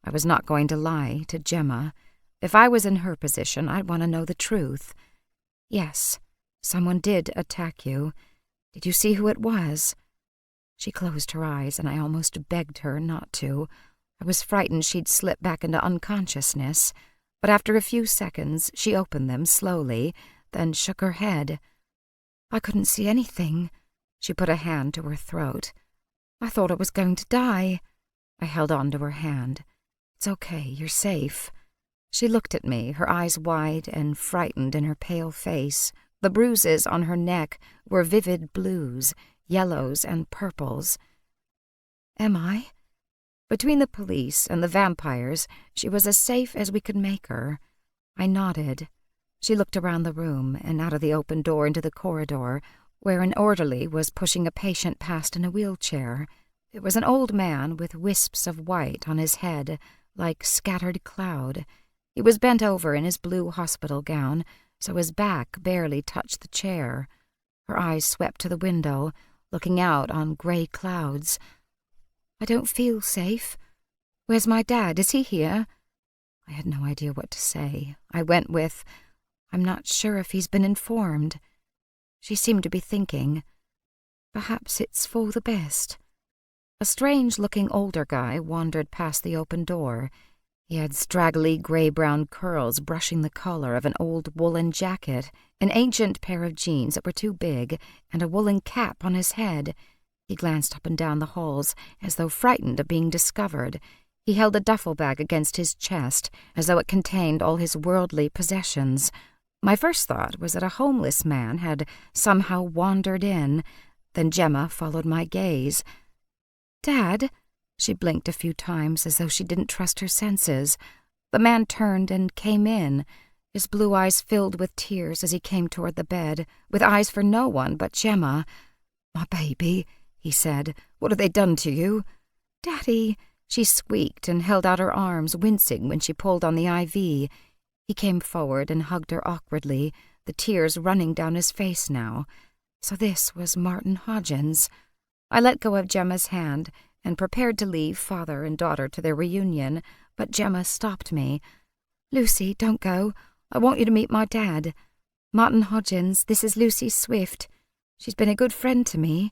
I was not going to lie to Gemma. If I was in her position, I'd want to know the truth. "Yes, someone did attack you. Did you see who it was?" She closed her eyes, and I almost begged her not to. I was frightened she'd slip back into unconsciousness, but after a few seconds she opened them slowly, then shook her head. "I couldn't see anything." She put a hand to her throat. "I thought I was going to die." I held on to her hand. "It's okay, you're safe." She looked at me, her eyes wide and frightened in her pale face. The bruises on her neck were vivid blues, yellows, and purples. "Am I?" Between the police and the vampires, she was as safe as we could make her. I nodded. She looked around the room and out of the open door into the corridor, where an orderly was pushing a patient past in a wheelchair. It was an old man with wisps of white on his head, like scattered cloud. He was bent over in his blue hospital gown, so his back barely touched the chair. Her eyes swept to the window, looking out on gray clouds. "I don't feel safe. Where's my dad? Is he here?" I had no idea what to say. I went with, "I'm not sure if he's been informed." She seemed to be thinking. "Perhaps it's for the best." A strange-looking older guy wandered past the open door. He had straggly gray-brown curls brushing the collar of an old woolen jacket, an ancient pair of jeans that were too big, and a woolen cap on his head. He glanced up and down the halls, as though frightened of being discovered. He held a duffel bag against his chest, as though it contained all his worldly possessions. My first thought was that a homeless man had somehow wandered in. Then Gemma followed my gaze. "Dad?" She blinked a few times as though she didn't trust her senses. The man turned and came in. His blue eyes filled with tears as he came toward the bed, with eyes for no one but Gemma. "My baby," he said. "What have they done to you?" "Daddy," she squeaked and held out her arms, wincing when she pulled on the IV. He came forward and hugged her awkwardly, the tears running down his face now. So this was Martin Hodgins. I let go of Gemma's hand and prepared to leave father and daughter to their reunion, but Gemma stopped me. "Lucy, don't go. I want you to meet my dad. Martin Hodgins, this is Lucy Swift." She's been a good friend to me."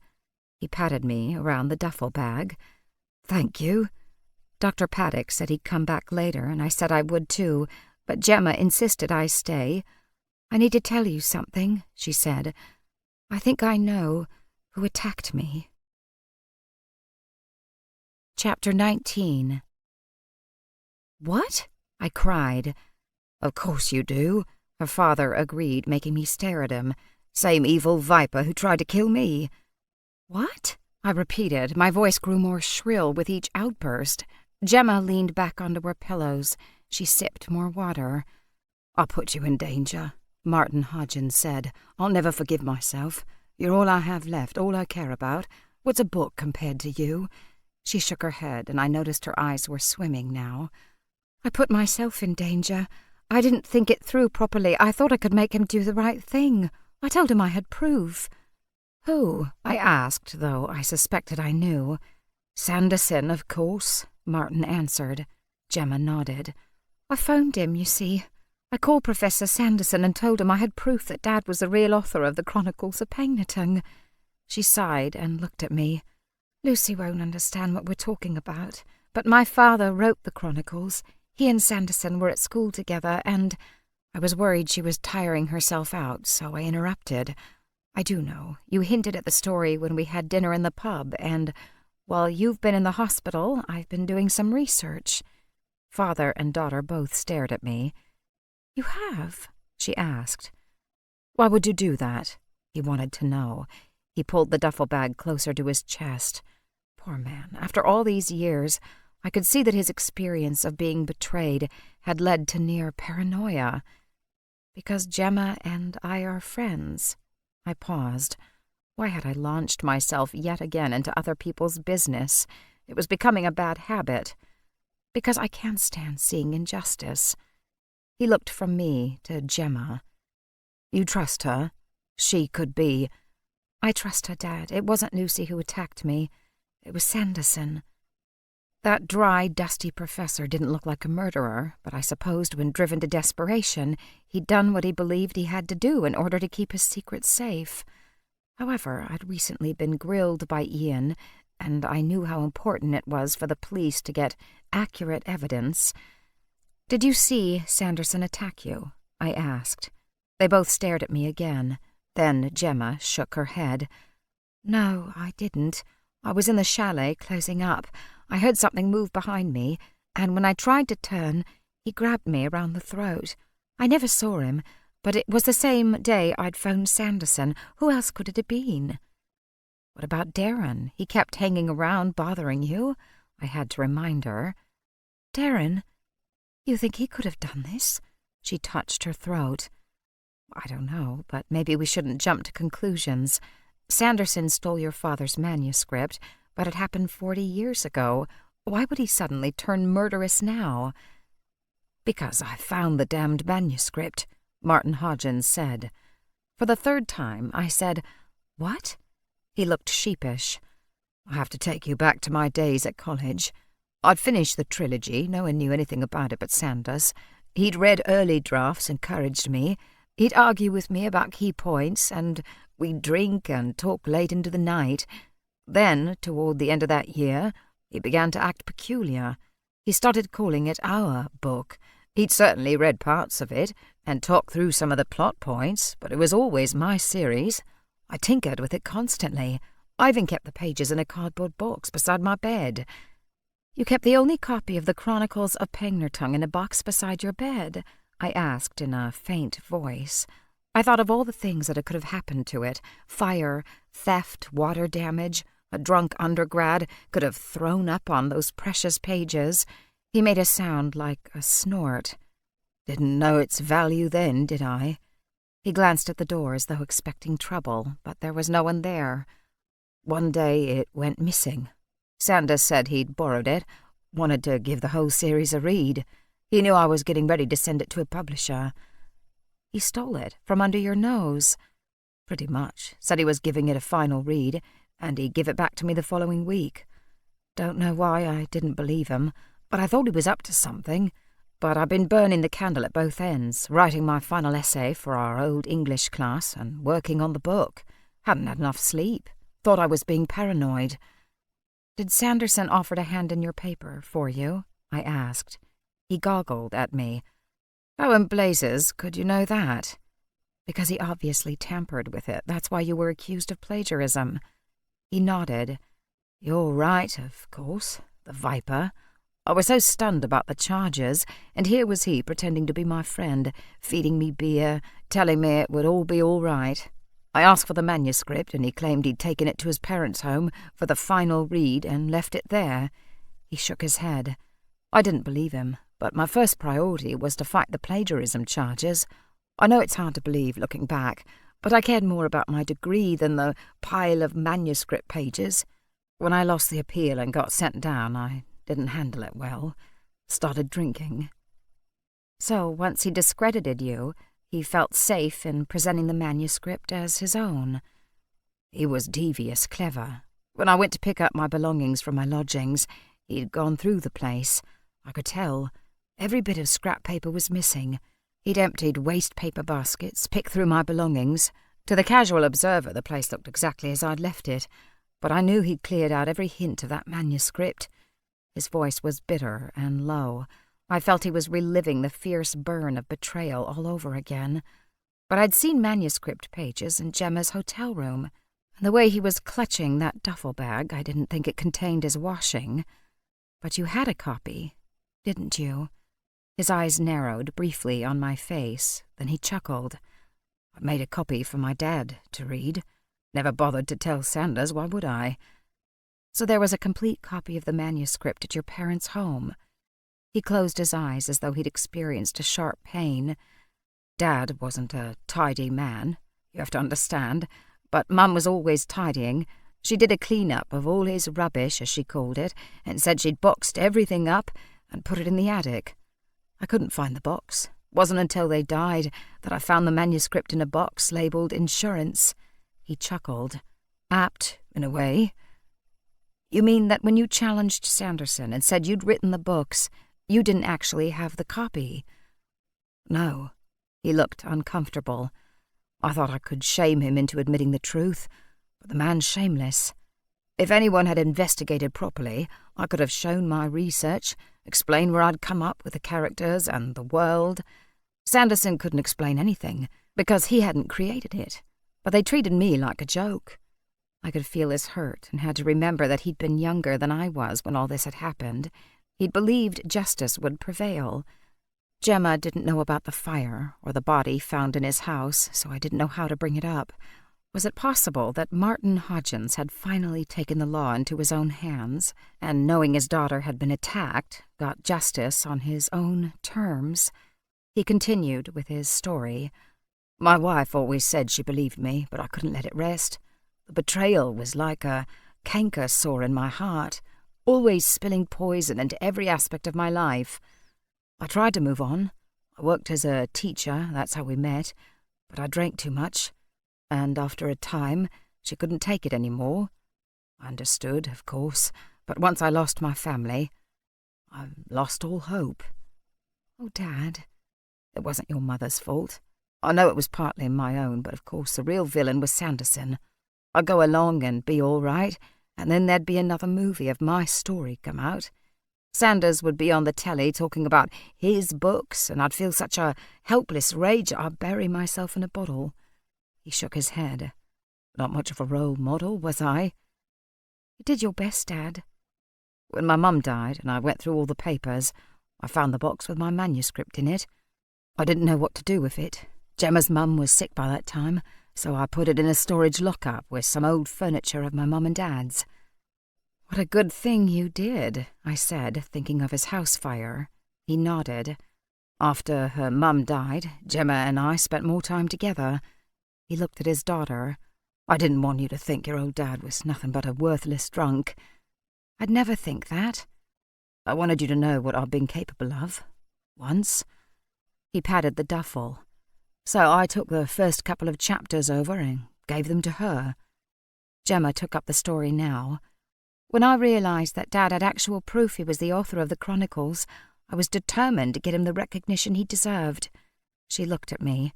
He patted me around the duffel bag. "Thank you." Dr. Paddock said he'd come back later, and I said I would too, but Gemma insisted I stay. "I need to tell you something," she said. "I think I know who attacked me." Chapter 19. "What?" I cried. "Of course you do," her father agreed, making me stare at him. "Same evil viper who tried to kill me." "What?" I repeated. My voice grew more shrill with each outburst. Gemma leaned back onto her pillows. She sipped more water. "I'll put you in danger," Martin Hodgins said. "I'll never forgive myself. You're all I have left, all I care about. What's a book compared to you?" She shook her head, and I noticed her eyes were swimming now. "I put myself in danger. I didn't think it through properly. I thought I could make him do the right thing. I told him I had proof." "Who?" I asked, though I suspected I knew. "Sanderson, of course," Martin answered. Gemma nodded. "I phoned him, you see. I called Professor Sanderson and told him I had proof that Dad was the real author of the Chronicles of Pegnerton." She sighed and looked at me. "Lucy won't understand what we're talking about, but my father wrote the Chronicles. He and Sanderson were at school together, and—" I was worried she was tiring herself out, so I interrupted. "I do know. You hinted at the story when we had dinner in the pub, and while you've been in the hospital, I've been doing some research." Father and daughter both stared at me. "You have?" she asked. "Why would you do that?" He wanted to know. He pulled the duffel bag closer to his chest. Poor man, after all these years, I could see that his experience of being betrayed had led to near paranoia. "Because Gemma and I are friends." I paused. Why had I launched myself yet again into other people's business? It was becoming a bad habit. "Because I can't stand seeing injustice." He looked from me to Gemma. "You trust her? She could be—" "I trust her, Dad. It wasn't Lucy who attacked me. It was Sanderson." That dry, dusty professor didn't look like a murderer, but I supposed when driven to desperation, he'd done what he believed he had to do in order to keep his secret safe. However, I'd recently been grilled by Ian, and I knew how important it was for the police to get accurate evidence. "Did you see Sanderson attack you?" I asked. They both stared at me again. Then Gemma shook her head. "No, I didn't. I was in the chalet closing up. I heard something move behind me, and when I tried to turn, he grabbed me around the throat. I never saw him, but it was the same day I'd phoned Sanderson. Who else could it have been?" "What about Darren? He kept hanging around bothering you?" I had to remind her. "Darren? You think he could have done this?" She touched her throat. "I don't know, but maybe we shouldn't jump to conclusions. Sanderson stole your father's manuscript, but it happened 40 years ago. Why would he suddenly turn murderous now?" "Because I found the damned manuscript," Martin Hodgins said. For the third time, I said, "What?" He looked sheepish. "I have to take you back to my days at college. I'd finished the trilogy. No one knew anything about it but Sanders. He'd read early drafts, encouraged me. He'd argue with me about key points, and we'd drink and talk late into the night. Then, toward the end of that year, he began to act peculiar. He started calling it our book. He'd certainly read parts of it and talked through some of the plot points, but it was always my series. I tinkered with it constantly. I even kept the pages in a cardboard box beside my bed." "You kept the only copy of the Chronicles of Pegnerton in a box beside your bed?" I asked in a faint voice. I thought of all the things that could have happened to it. Fire, theft, water damage. A drunk undergrad could have thrown up on those precious pages. He made a sound like a snort. "Didn't know its value then, did I?" He glanced at the door as though expecting trouble, but there was no one there. "One day it went missing. Sanders said he'd borrowed it, wanted to give the whole series a read. He knew I was getting ready to send it to a publisher." "He stole it from under your nose?" "Pretty much. Said he was giving it a final read, and he'd give it back to me the following week. Don't know why I didn't believe him, but I thought he was up to something. But I've been burning the candle at both ends, writing my final essay for our old English class and working on the book. Hadn't had enough sleep. Thought I was being paranoid. Did Sanderson offer to hand in your paper for you? I asked. He goggled at me. How in blazes could you know that? Because he obviously tampered with it. That's why you were accused of plagiarism. He nodded. You're right, of course. The viper. I was so stunned about the charges, and here was he pretending to be my friend, feeding me beer, telling me it would all be all right. I asked for the manuscript, and he claimed he'd taken it to his parents' home for the final read and left it there. He shook his head. I didn't believe him, but my first priority was to fight the plagiarism charges. I know it's hard to believe looking back, but I cared more about my degree than the pile of manuscript pages. When I lost the appeal and got sent down, I didn't handle it well. Started drinking. So once he discredited you, he felt safe in presenting the manuscript as his own. He was devious, clever. When I went to pick up my belongings from my lodgings, he'd gone through the place. I could tell. Every bit of scrap paper was missing. He'd emptied waste paper baskets, picked through my belongings. To the casual observer, the place looked exactly as I'd left it, but I knew he'd cleared out every hint of that manuscript. His voice was bitter and low. I felt he was reliving the fierce burn of betrayal all over again. But I'd seen manuscript pages in Gemma's hotel room, and the way he was clutching that duffel bag, I didn't think it contained his washing. But you had a copy, didn't you? His eyes narrowed briefly on my face, then he chuckled. I made a copy for my dad to read. Never bothered to tell Sanders, why would I? So there was a complete copy of the manuscript at your parents' home. He closed his eyes as though he'd experienced a sharp pain. Dad wasn't a tidy man, you have to understand, but Mum was always tidying. She did a clean-up of all his rubbish, as she called it, and said she'd boxed everything up and put it in the attic. I couldn't find the box. Wasn't until they died that I found the manuscript in a box labelled insurance. He chuckled. Apt, in a way. You mean that when you challenged Sanderson and said you'd written the books, you didn't actually have the copy? No. He looked uncomfortable. I thought I could shame him into admitting the truth, but the man's shameless. If anyone had investigated properly, I could have shown my research, explained where I'd come up with the characters and the world. Sanderson couldn't explain anything, because he hadn't created it, but they treated me like a joke. I could feel his hurt and had to remember that he'd been younger than I was when all this had happened. He'd believed justice would prevail. Gemma didn't know about the fire or the body found in his house, so I didn't know how to bring it up. Was it possible that Martin Hodgins had finally taken the law into his own hands, and knowing his daughter had been attacked, got justice on his own terms? He continued with his story. My wife always said she believed me, but I couldn't let it rest. The betrayal was like a canker sore in my heart, always spilling poison into every aspect of my life. I tried to move on. I worked as a teacher, that's how we met, but I drank too much, and after a time, she couldn't take it any more. I understood, of course, but once I lost my family, I lost all hope. Oh, Dad. It wasn't your mother's fault. I know it was partly my own, but of course the real villain was Sanderson. I'd go along and be all right, and then there'd be another movie of my story come out. Sanders would be on the telly talking about his books, and I'd feel such a helpless rage I'd bury myself in a bottle. He shook his head. Not much of a role model, was I? You did your best, Dad. When my mum died and I went through all the papers, I found the box with my manuscript in it. I didn't know what to do with it. Gemma's mum was sick by that time, so I put it in a storage lock-up with some old furniture of my mum and Dad's. What a good thing you did, I said, thinking of his house fire. He nodded. After her mum died, Gemma and I spent more time together. He looked at his daughter. I didn't want you to think your old dad was nothing but a worthless drunk. I'd never think that. I wanted you to know what I've been capable of. Once. He patted the duffel. So I took the first couple of chapters over and gave them to her. Gemma took up the story now. When I realised that Dad had actual proof he was the author of the Chronicles, I was determined to get him the recognition he deserved. She looked at me.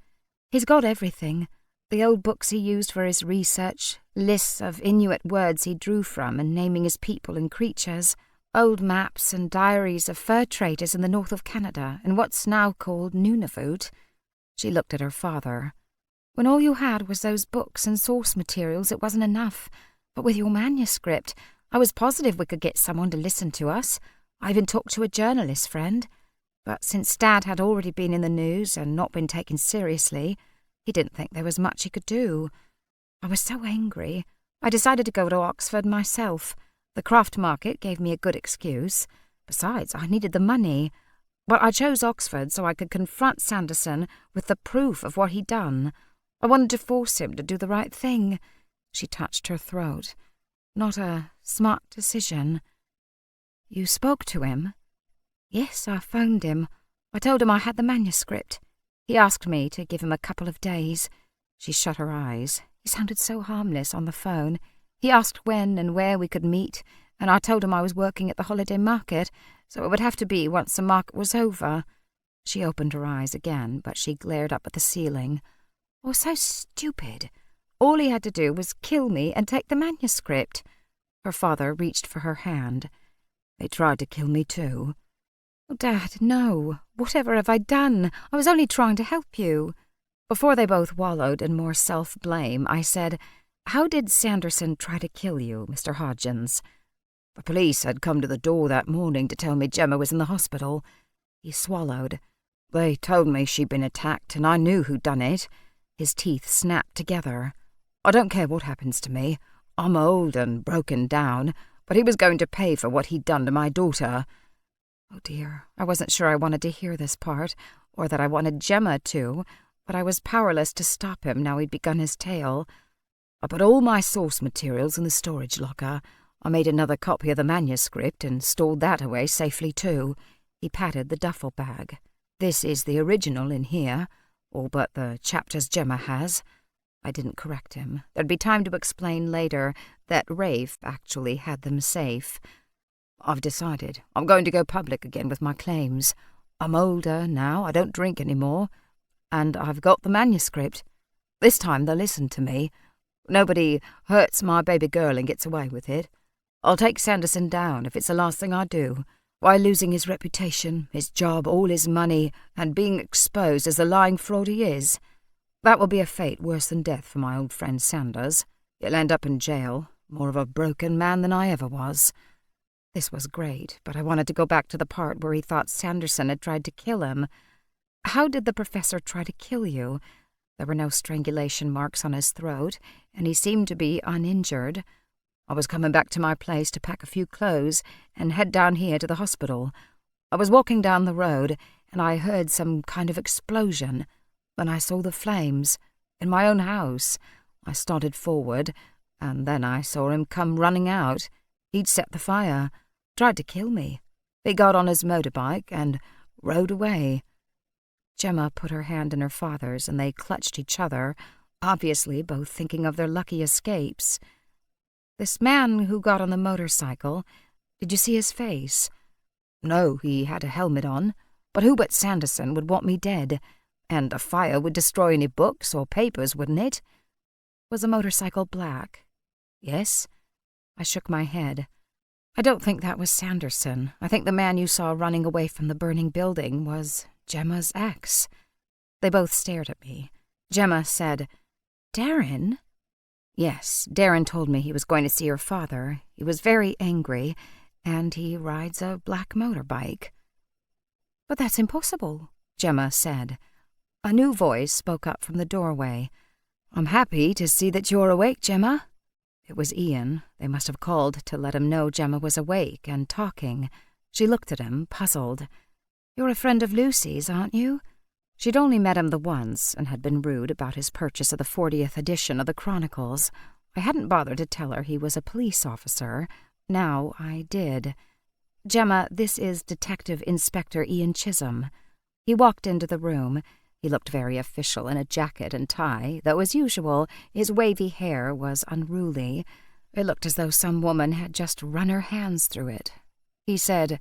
He's got everything. The old books he used for his research, lists of Inuit words he drew from and naming his people and creatures, old maps and diaries of fur traders in the north of Canada in what's now called Nunavut. She looked at her father. When all you had was those books and source materials, it wasn't enough. But with your manuscript, I was positive we could get someone to listen to us. I even talked to a journalist friend. But since Dad had already been in the news and not been taken seriously, he didn't think there was much he could do. I was so angry. I decided to go to Oxford myself. The craft market gave me a good excuse. Besides, I needed the money. But I chose Oxford so I could confront Sanderson with the proof of what he'd done. I wanted to force him to do the right thing. She touched her throat. Not a smart decision. You spoke to him? Yes, I phoned him. I told him I had the manuscript. He asked me to give him a couple of days. She shut her eyes. He sounded so harmless on the phone. He asked when and where we could meet, and I told him I was working at the holiday market, so it would have to be once the market was over. She opened her eyes again, but she glared up at the ceiling. Oh, so stupid. All he had to do was kill me and take the manuscript. Her father reached for her hand. They tried to kill me too. Oh, Dad, no. Whatever have I done? I was only trying to help you. Before they both wallowed in more self-blame, I said, How did Sanderson try to kill you, Mr. Hodgins? The police had come to the door that morning to tell me Gemma was in the hospital. He swallowed. They told me she'd been attacked, and I knew who'd done it. His teeth snapped together. I don't care what happens to me. I'm old and broken down, but he was going to pay for what he'd done to my daughter. Oh dear, I wasn't sure I wanted to hear this part, or that I wanted Gemma to, but I was powerless to stop him now he'd begun his tale. I put all my source materials in the storage locker. I made another copy of the manuscript and stored that away safely too. He patted the duffel bag. This is the original in here, all but the chapters Gemma has. I didn't correct him. There'd be time to explain later that Rafe actually had them safe. I've decided I'm going to go public again with my claims. I'm older now, I don't drink anymore, and I've got the manuscript. This time they'll listen to me. Nobody hurts my baby girl and gets away with it. I'll take Sanderson down if it's the last thing I do. Why, losing his reputation, his job, all his money, and being exposed as the lying fraud he is. That will be a fate worse than death for my old friend Sanders. He'll end up in jail, more of a broken man than I ever was. This was great, but I wanted to go back to the part where he thought Sanderson had tried to kill him. How did the professor try to kill you? There were no strangulation marks on his throat, and he seemed to be uninjured. I was coming back to my place to pack a few clothes and head down here to the hospital. I was walking down the road, and I heard some kind of explosion. Then I saw the flames. In my own house. I started forward, and then I saw him come running out. He'd set the fire. Tried to kill me. He got on his motorbike and rode away. Gemma put her hand in her father's, and they clutched each other, obviously both thinking of their lucky escapes. This man who got on the motorcycle, did you see his face? No, he had a helmet on, but who but Sanderson would want me dead? And a fire would destroy any books or papers, wouldn't it? Was the motorcycle black? Yes. I shook my head. I don't think that was Sanderson. I think the man you saw running away from the burning building was Gemma's ex. They both stared at me. Gemma said, Darren? Yes, Darren told me he was going to see her father. He was very angry, and he rides a black motorbike. But that's impossible, Gemma said. A new voice spoke up from the doorway. I'm happy to see that you're awake, Gemma. It was Ian. They must have called to let him know Gemma was awake and talking. She looked at him, puzzled. You're a friend of Lucy's, aren't you? She'd only met him the once and had been rude about his purchase of the 40th edition of the Chronicles. I hadn't bothered to tell her he was a police officer. Now I did. Gemma, this is Detective Inspector Ian Chisholm. He walked into the room. He looked very official in a jacket and tie, though as usual his wavy hair was unruly. It looked as though some woman had just run her hands through it. He said,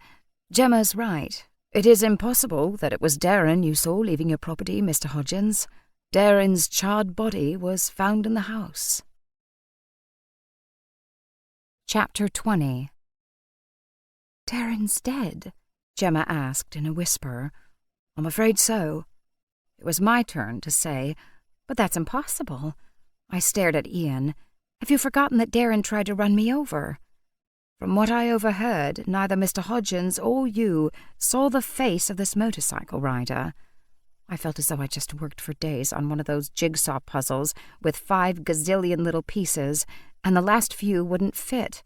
Gemma's right. It is impossible that it was Darren you saw leaving your property, Mr. Hodgins. Darren's charred body was found in the house. Chapter 20. "Darren's dead?" Gemma asked in a whisper. I'm afraid so. It was my turn to say, "But that's impossible." I stared at Ian. "Have you forgotten that Darren tried to run me over?" From what I overheard, neither Mr. Hodgins or you saw the face of this motorcycle rider. I felt as though I'd just worked for days on one of those jigsaw puzzles with 5 gazillion little pieces, and the last few wouldn't fit.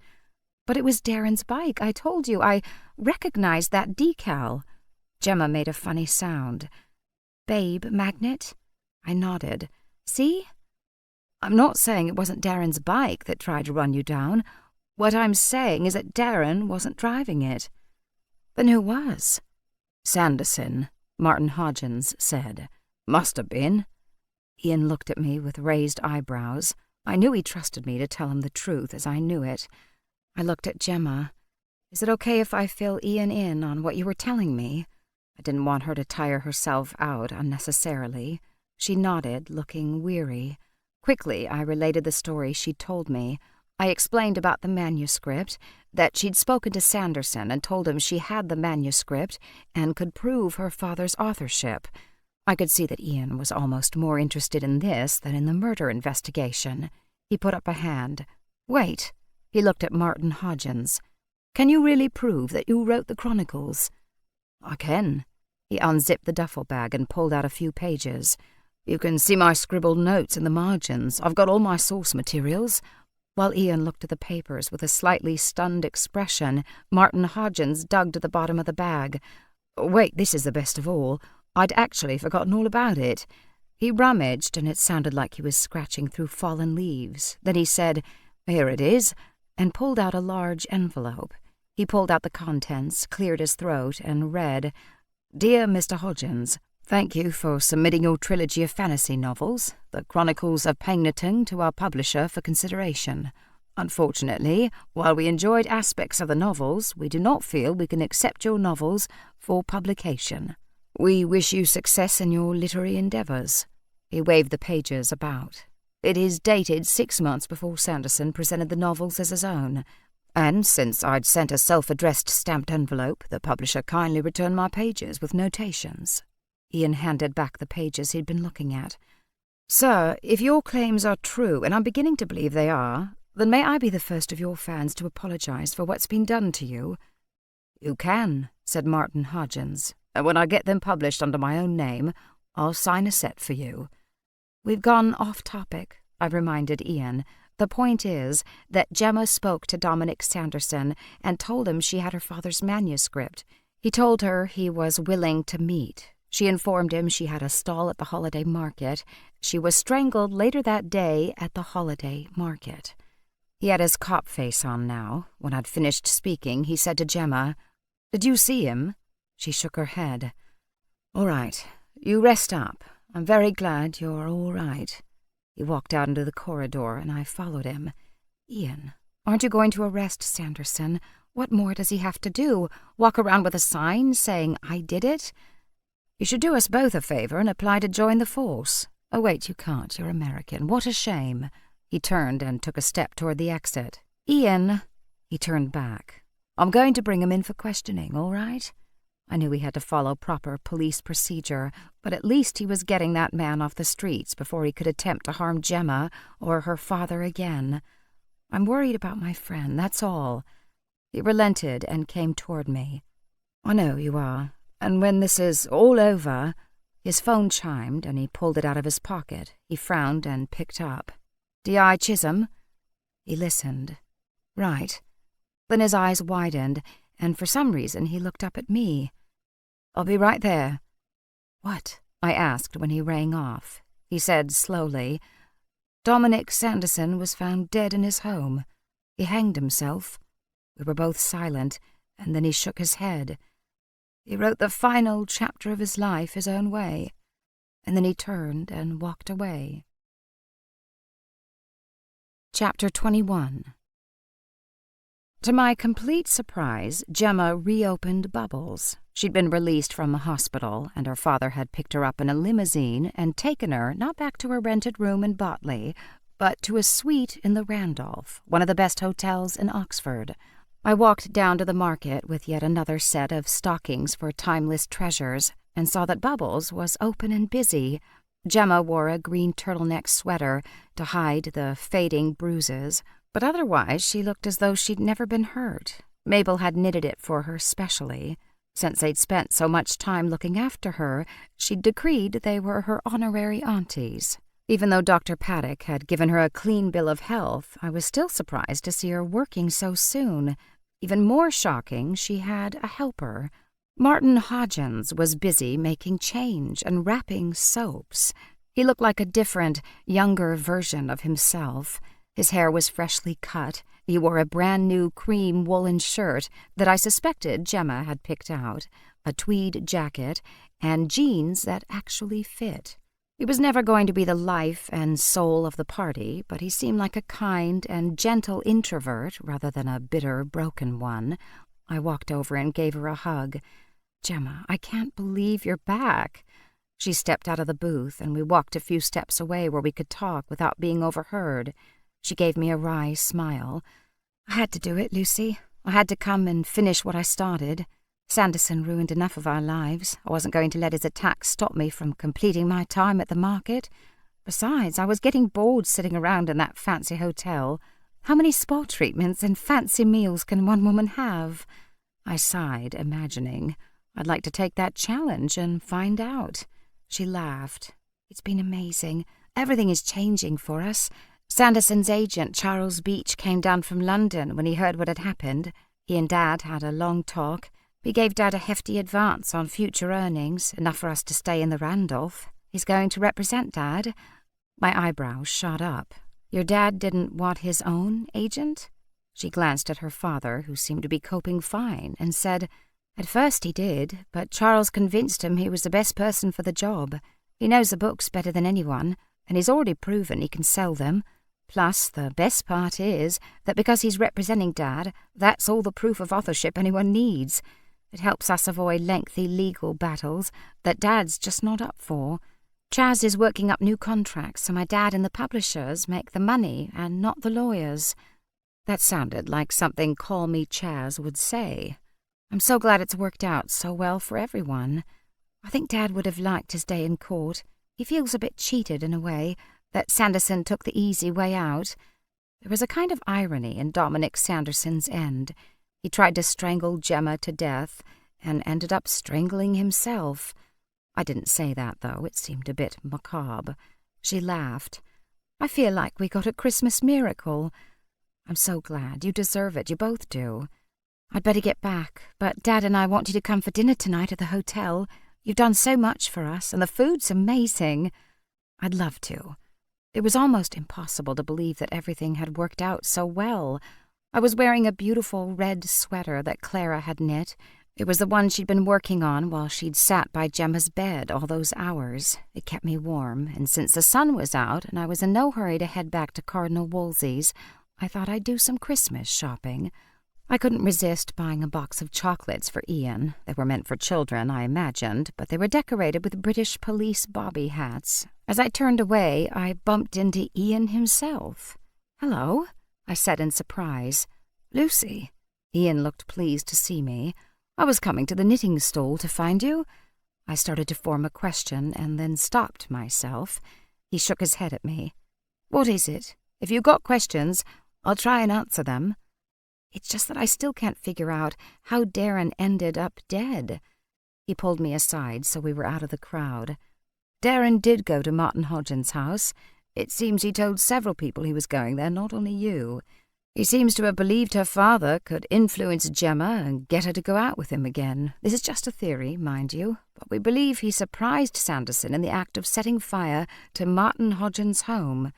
"But it was Darren's bike, I told you. I recognized that decal." Gemma made a funny sound. "Babe magnet?" I nodded. "See?" I'm not saying it wasn't Darren's bike that tried to run you down. What I'm saying is that Darren wasn't driving it." "Then who was?" "Sanderson," Martin Hodgins said. "Must have been." Ian looked at me with raised eyebrows. I knew he trusted me to tell him the truth as I knew it. I looked at Gemma. "Is it okay if I fill Ian in on what you were telling me?" I didn't want her to tire herself out unnecessarily. She nodded, looking weary. Quickly, I related the story she'd told me. I explained about the manuscript, that she'd spoken to Sanderson and told him she had the manuscript and could prove her father's authorship. I could see that Ian was almost more interested in this than in the murder investigation. He put up a hand. "Wait." He looked at Martin Hodgins. "Can you really prove that you wrote the chronicles?" "I can." He unzipped the duffel bag and pulled out a few pages. "You can see my scribbled notes in the margins. I've got all my source materials." While Ian looked at the papers with a slightly stunned expression, Martin Hodgins dug to the bottom of the bag. "Wait, this is the best of all. I'd actually forgotten all about it." He rummaged, and it sounded like he was scratching through fallen leaves. Then he said, "Here it is," and pulled out a large envelope. He pulled out the contents, cleared his throat, and read, "Dear Mr. Hodgins, thank you for submitting your trilogy of fantasy novels, The Chronicles of Pagnerton, to our publisher for consideration. Unfortunately, while we enjoyed aspects of the novels, we do not feel we can accept your novels for publication. We wish you success in your literary endeavours." He waved the pages about. "It is dated 6 months before Sanderson presented the novels as his own, and since I'd sent a self-addressed stamped envelope, the publisher kindly returned my pages with notations." Ian handed back the pages he'd been looking at. "Sir, if your claims are true, and I'm beginning to believe they are, then may I be the first of your fans to apologize for what's been done to you?" "You can," said Martin Hodgins, "and when I get them published under my own name, I'll sign a set for you." "We've gone off topic," I reminded Ian. "The point is that Gemma spoke to Dominic Sanderson and told him she had her father's manuscript. He told her he was willing to meet. She informed him she had a stall at the holiday market. She was strangled later that day at the holiday market." He had his cop face on now. When I'd finished speaking, he said to Gemma, "Did you see him?" She shook her head. "All right. You rest up. I'm very glad you're all right." He walked out into the corridor, and I followed him. "Ian, aren't you going to arrest Sanderson? What more does he have to do? Walk around with a sign saying I did it?" "You should do us both a favor and apply to join the force." "Oh, wait, you can't. You're American. What a shame." He turned and took a step toward the exit. "Ian." He turned back. "I'm going to bring him in for questioning, all right?" I knew he had to follow proper police procedure, but at least he was getting that man off the streets before he could attempt to harm Gemma or her father again. "I'm worried about my friend, that's all." He relented and came toward me. "I know you are. And when this is all over—" His phone chimed, and he pulled it out of his pocket. He frowned and picked up. "D.I. Chisholm?" He listened. "Right." Then his eyes widened, and for some reason he looked up at me. "I'll be right there." "What?" I asked when he rang off. He said slowly, "Dominic Sanderson was found dead in his home. He hanged himself." We were both silent, and then he shook his head. "He wrote the final chapter of his life his own way." And then he turned and walked away. Chapter 21. To my complete surprise, Gemma reopened Bubbles. She'd been released from a hospital, and her father had picked her up in a limousine and taken her not back to her rented room in Botley, but to a suite in the Randolph, one of the best hotels in Oxford. I walked down to the market with yet another set of stockings for timeless treasures and saw that Bubbles was open and busy. Gemma wore a green turtleneck sweater to hide the fading bruises, but otherwise she looked as though she'd never been hurt. Mabel had knitted it for her specially. Since they'd spent so much time looking after her, she'd decreed they were her honorary aunties. Even though Dr. Paddock had given her a clean bill of health, I was still surprised to see her working so soon. Even more shocking, she had a helper. Martin Hodgins was busy making change and wrapping soaps. He looked like a different, younger version of himself. His hair was freshly cut. He wore a brand-new cream woolen shirt that I suspected Gemma had picked out, a tweed jacket, and jeans that actually fit. He was never going to be the life and soul of the party, but he seemed like a kind and gentle introvert rather than a bitter, broken one. I walked over and gave her a hug. "Gemma, I can't believe you're back." She stepped out of the booth, and we walked a few steps away where we could talk without being overheard. She gave me a wry smile. "I had to do it, Lucy. I had to come and finish what I started. Sanderson ruined enough of our lives. I wasn't going to let his attack stop me from completing my time at the market. Besides, I was getting bored sitting around in that fancy hotel. How many spa treatments and fancy meals can one woman have?" I sighed, imagining. I'd like to take that challenge and find out. She laughed. "It's been amazing. Everything is changing for us. Sanderson's agent, Charles Beach, came down from London when he heard what had happened. He and Dad had a long talk. He gave Dad a hefty advance on future earnings, enough for us to stay in the Randolph. He's going to represent Dad." My eyebrows shot up. "Your dad didn't want his own agent?" She glanced at her father, who seemed to be coping fine, and said, "At first he did, but Charles convinced him he was the best person for the job. He knows the books better than anyone, and he's already proven he can sell them. Plus, the best part is that because he's representing Dad, that's all the proof of authorship anyone needs. It helps us avoid lengthy legal battles that Dad's just not up for. Chaz is working up new contracts, so my dad and the publishers make the money and not the lawyers." That sounded like something Call Me Chaz would say. "I'm so glad it's worked out so well for everyone. I think Dad would have liked his day in court. He feels a bit cheated in a way, that Sanderson took the easy way out." There was a kind of irony in Dominic Sanderson's end. He tried to strangle Gemma to death and ended up strangling himself. I didn't say that, though. It seemed a bit macabre. She laughed. "I feel like we got a Christmas miracle." "I'm so glad. You deserve it. You both do. I'd better get back, but Dad and I want you to come for dinner tonight at the hotel. You've done so much for us, and the food's amazing." I'd love to. It was almost impossible to believe that everything had worked out so well. I was wearing a beautiful red sweater that Clara had knit. It was the one she'd been working on while she'd sat by Gemma's bed all those hours. It kept me warm, and since the sun was out and I was in no hurry to head back to Cardinal Wolsey's, I thought I'd do some Christmas shopping. I couldn't resist buying a box of chocolates for Ian. They were meant for children, I imagined, but they were decorated with British police bobby hats. As I turned away, I bumped into Ian himself. "Hello," I said in surprise. "Lucy." Ian looked pleased to see me. "I was coming to the knitting stall to find you." I started to form a question and then stopped myself. He shook his head at me. "What is it? If you've got questions, I'll try and answer them." "It's just that I still can't figure out how Darren ended up dead." He pulled me aside so we were out of the crowd. "Darren did go to Martin Hodgins' house. It seems he told several people he was going there, not only you. He seems to have believed her father could influence Gemma and get her to go out with him again. This is just a theory, mind you, but we believe he surprised Sanderson in the act of setting fire to Martin Hodgins' home.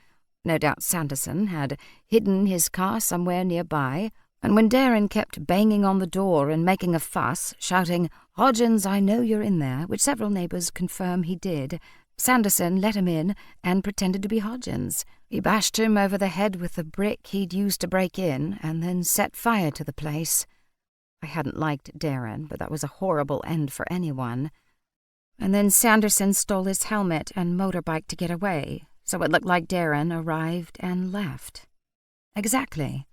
No doubt Sanderson had hidden his car somewhere nearby, and when Darren kept banging on the door and making a fuss, shouting, 'Hodgins, I know you're in there,' which several neighbours confirm he did, Sanderson let him in and pretended to be Hodgins. He bashed him over the head with the brick he'd used to break in and then set fire to the place. I hadn't liked Darren, but that was a horrible end for anyone. And then Sanderson stole his helmet and motorbike to get away, so it looked like Darren arrived and left. Exactly.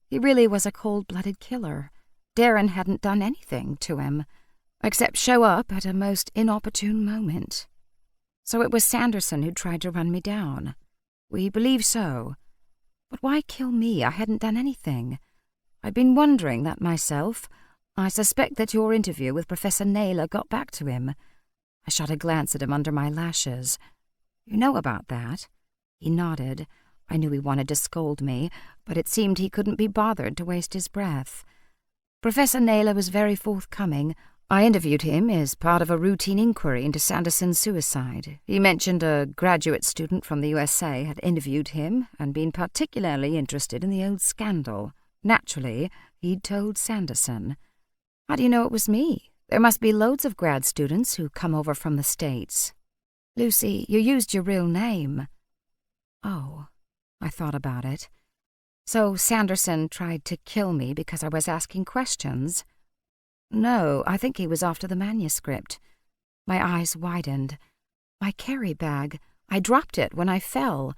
He really was a cold-blooded killer. Darren hadn't done anything to him, except show up at a most inopportune moment. So it was Sanderson who tried to run me down. We believe so. But why kill me? I hadn't done anything. I'd been wondering that myself. I suspect that your interview with Professor Naylor got back to him. I shot a glance at him under my lashes. You know about that? He nodded. I knew he wanted to scold me, but it seemed he couldn't be bothered to waste his breath. Professor Naylor was very forthcoming. I interviewed him as part of a routine inquiry into Sanderson's suicide. He mentioned a graduate student from the USA had interviewed him and been particularly interested in the old scandal. Naturally, he'd told Sanderson. How do you know it was me? There must be loads of grad students who come over from the States. Lucy, you used your real name. Oh, I thought about it. So Sanderson tried to kill me because I was asking questions? No, I think he was after the manuscript. My eyes widened. My carry bag. I dropped it when I fell.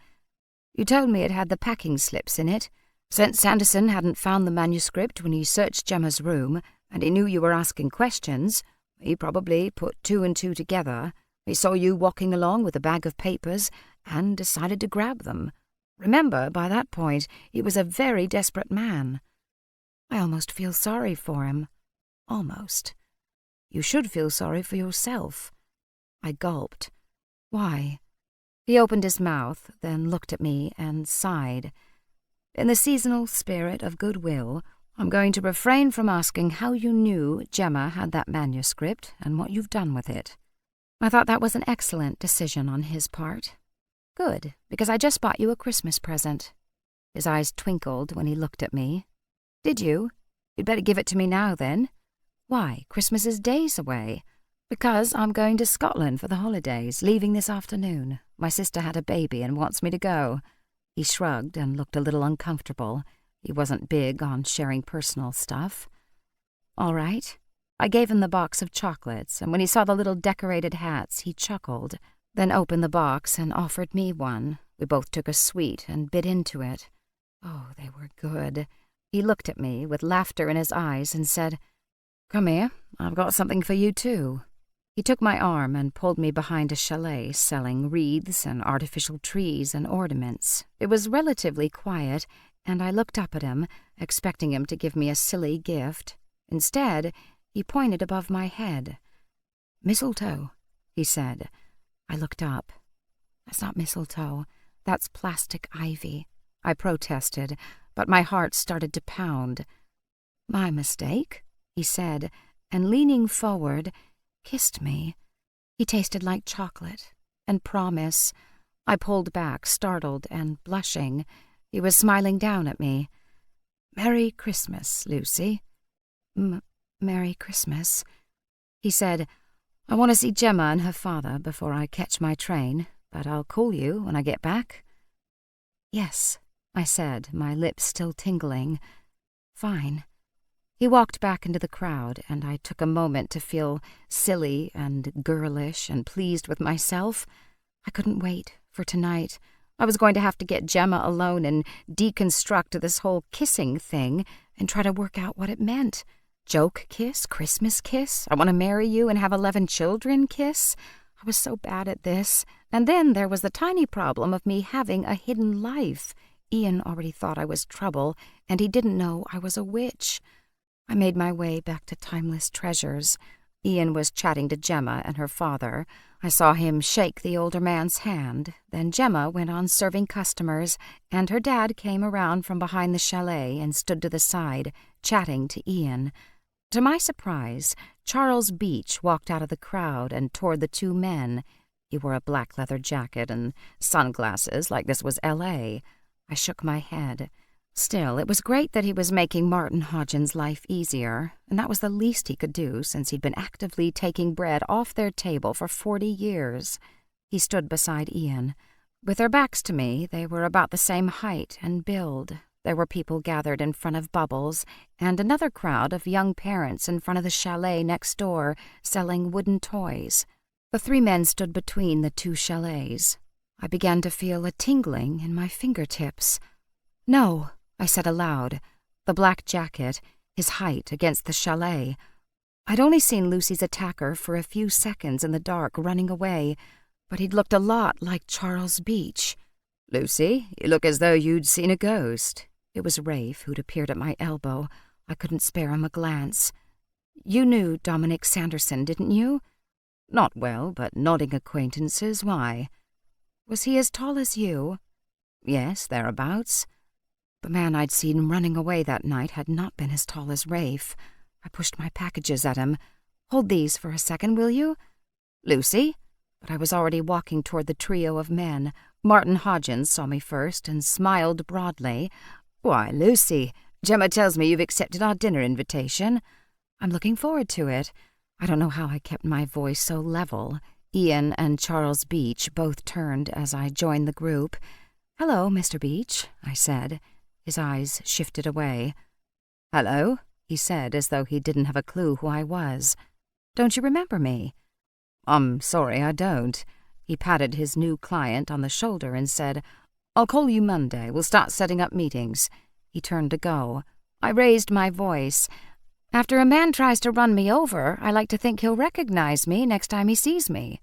You told me it had the packing slips in it. Since Sanderson hadn't found the manuscript when he searched Gemma's room, and he knew you were asking questions, he probably put two and two together. He saw you walking along with a bag of papers and decided to grab them. Remember, by that point, he was a very desperate man. I almost feel sorry for him. Almost. You should feel sorry for yourself. I gulped. Why? He opened his mouth, then looked at me and sighed. In the seasonal spirit of goodwill, I'm going to refrain from asking how you knew Gemma had that manuscript and what you've done with it. I thought that was an excellent decision on his part. Good, because I just bought you a Christmas present. His eyes twinkled when he looked at me. Did you? You'd better give it to me now, then. Why, Christmas is days away. Because I'm going to Scotland for the holidays, leaving this afternoon. My sister had a baby and wants me to go. He shrugged and looked a little uncomfortable. He wasn't big on sharing personal stuff. All right. I gave him the box of chocolates, and when he saw the little decorated hats, he chuckled, then opened the box and offered me one. We both took a sweet and bit into it. Oh, they were good. He looked at me with laughter in his eyes and said, "Come here, I've got something for you too." He took my arm and pulled me behind a chalet selling wreaths and artificial trees and ornaments. It was relatively quiet, and I looked up at him, expecting him to give me a silly gift. Instead, he pointed above my head. "Mistletoe," he said. I looked up. "That's not mistletoe. That's plastic ivy," I protested, but my heart started to pound. "My mistake," he said, and leaning forward, kissed me. He tasted like chocolate and promise. I pulled back, startled and blushing. He was smiling down at me. "Merry Christmas, Lucy." Merry Christmas," he said. "I want to see Gemma and her father before I catch my train, but I'll call you when I get back." "Yes," I said, my lips still tingling. "Fine." He walked back into the crowd, and I took a moment to feel silly and girlish and pleased with myself. I couldn't wait for tonight. I was going to have to get Gemma alone and deconstruct this whole kissing thing and try to work out what it meant. Joke kiss, Christmas kiss, I want to marry you and have 11 children kiss. I was so bad at this. And then there was the tiny problem of me having a hidden life. Ian already thought I was trouble, and he didn't know I was a witch. I made my way back to Timeless Treasures. Ian was chatting to Gemma and her father. I saw him shake the older man's hand. Then Gemma went on serving customers, and her dad came around from behind the chalet and stood to the side, chatting to Ian. To my surprise, Charles Beach walked out of the crowd and toward the two men. He wore a black leather jacket and sunglasses like this was L.A. I shook my head. Still, it was great that he was making Martin Hodgins' life easier, and that was the least he could do since he'd been actively taking bread off their table for 40 years. He stood beside Ian. With their backs to me, they were about the same height and build. There were people gathered in front of Bubbles, and another crowd of young parents in front of the chalet next door, selling wooden toys. The three men stood between the two chalets. I began to feel a tingling in my fingertips. "No," I said aloud. The black jacket, his height against the chalet. I'd only seen Lucy's attacker for a few seconds in the dark running away, but he'd looked a lot like Charles Beach. "Lucy, you look as though you'd seen a ghost." It was Rafe who'd appeared at my elbow. I couldn't spare him a glance. "You knew Dominic Sanderson, didn't you?" "Not well, but nodding acquaintances. Why?" "Was he as tall as you?" "Yes, thereabouts." The man I'd seen running away that night had not been as tall as Rafe. I pushed my packages at him. "Hold these for a second, will you?" "Lucy?" But I was already walking toward the trio of men. Martin Hodgins saw me first and smiled broadly. "Why, Lucy, Gemma tells me you've accepted our dinner invitation." "I'm looking forward to it." I don't know how I kept my voice so level. Ian and Charles Beach both turned as I joined the group. "Hello, Mr. Beach," I said. His eyes shifted away. "Hello," he said, as though he didn't have a clue who I was. "Don't you remember me?" "I'm sorry, I don't." He patted his new client on the shoulder and said, "I'll call you Monday. We'll start setting up meetings." He turned to go. I raised my voice. "After a man tries to run me over, I like to think he'll recognize me next time he sees me."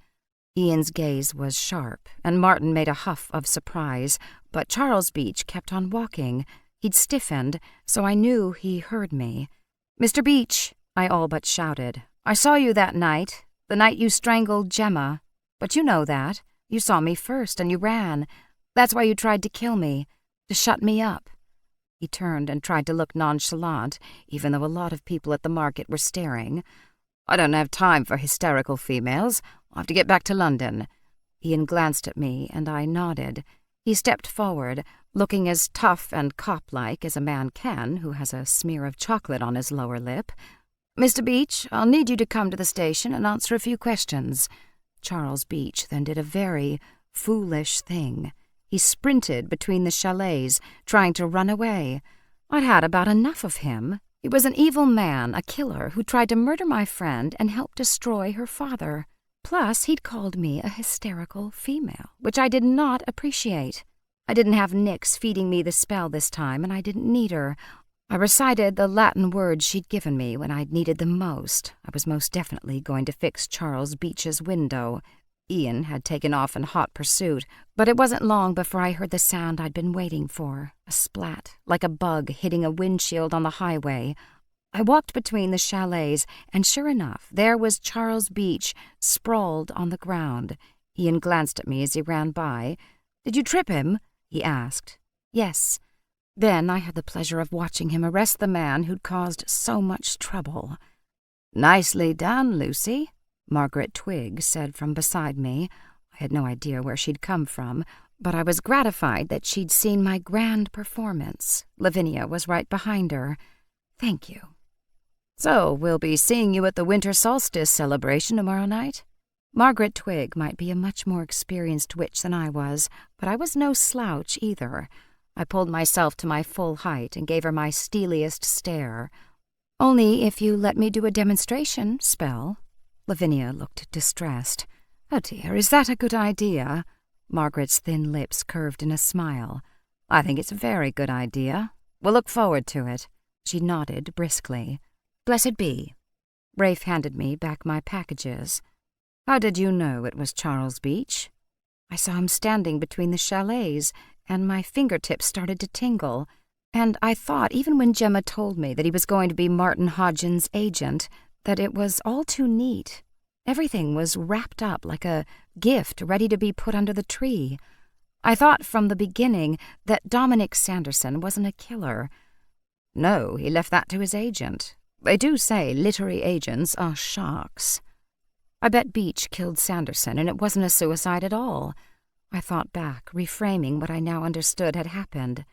Ian's gaze was sharp, and Martin made a huff of surprise, but Charles Beach kept on walking. He'd stiffened, so I knew he heard me. "Mr. Beach," I all but shouted, "I saw you that night, the night you strangled Gemma. But you know that. You saw me first, and you ran. That's why you tried to kill me, to shut me up." He turned and tried to look nonchalant, even though a lot of people at the market were staring. "I don't have time for hysterical females. I'll have to get back to London." Ian glanced at me, and I nodded. He stepped forward, looking as tough and cop-like as a man can who has a smear of chocolate on his lower lip. "Mr. Beach, I'll need you to come to the station and answer a few questions." Charles Beach then did a very foolish thing. He sprinted between the chalets, trying to run away. I'd had about enough of him. He was an evil man, a killer, who tried to murder my friend and help destroy her father. Plus, he'd called me a hysterical female, which I did not appreciate. I didn't have Nyx feeding me the spell this time, and I didn't need her. I recited the Latin words she'd given me when I'd needed them most. I was most definitely going to fix Charles Beach's window. Ian had taken off in hot pursuit, but it wasn't long before I heard the sound I'd been waiting for, a splat, like a bug hitting a windshield on the highway. I walked between the chalets, and sure enough, there was Charles Beach, sprawled on the ground. Ian glanced at me as he ran by. "Did you trip him?" he asked. "Yes." Then I had the pleasure of watching him arrest the man who'd caused so much trouble. "Nicely done, Lucy," Margaret Twigg said from beside me. I had no idea where she'd come from, but I was gratified that she'd seen my grand performance. Lavinia was right behind her. "Thank you." "So we'll be seeing you at the winter solstice celebration tomorrow night?" Margaret Twigg might be a much more experienced witch than I was, but I was no slouch either. I pulled myself to my full height and gave her my steeliest stare. "Only if you let me do a demonstration spell." Lavinia looked distressed. "Oh dear, is that a good idea?" Margaret's thin lips curved in a smile. "I think it's a very good idea. We'll look forward to it." She nodded briskly. "Blessed be." Rafe handed me back my packages. "How did you know it was Charles Beach?" "I saw him standing between the chalets, and my fingertips started to tingle. And I thought, even when Gemma told me that he was going to be Martin Hodgins' agent, that it was all too neat. Everything was wrapped up like a gift ready to be put under the tree. I thought from the beginning that Dominic Sanderson wasn't a killer." "No, he left that to his agent. They do say literary agents are sharks." "I bet Beach killed Sanderson, and it wasn't a suicide at all." I thought back, reframing what I now understood had happened.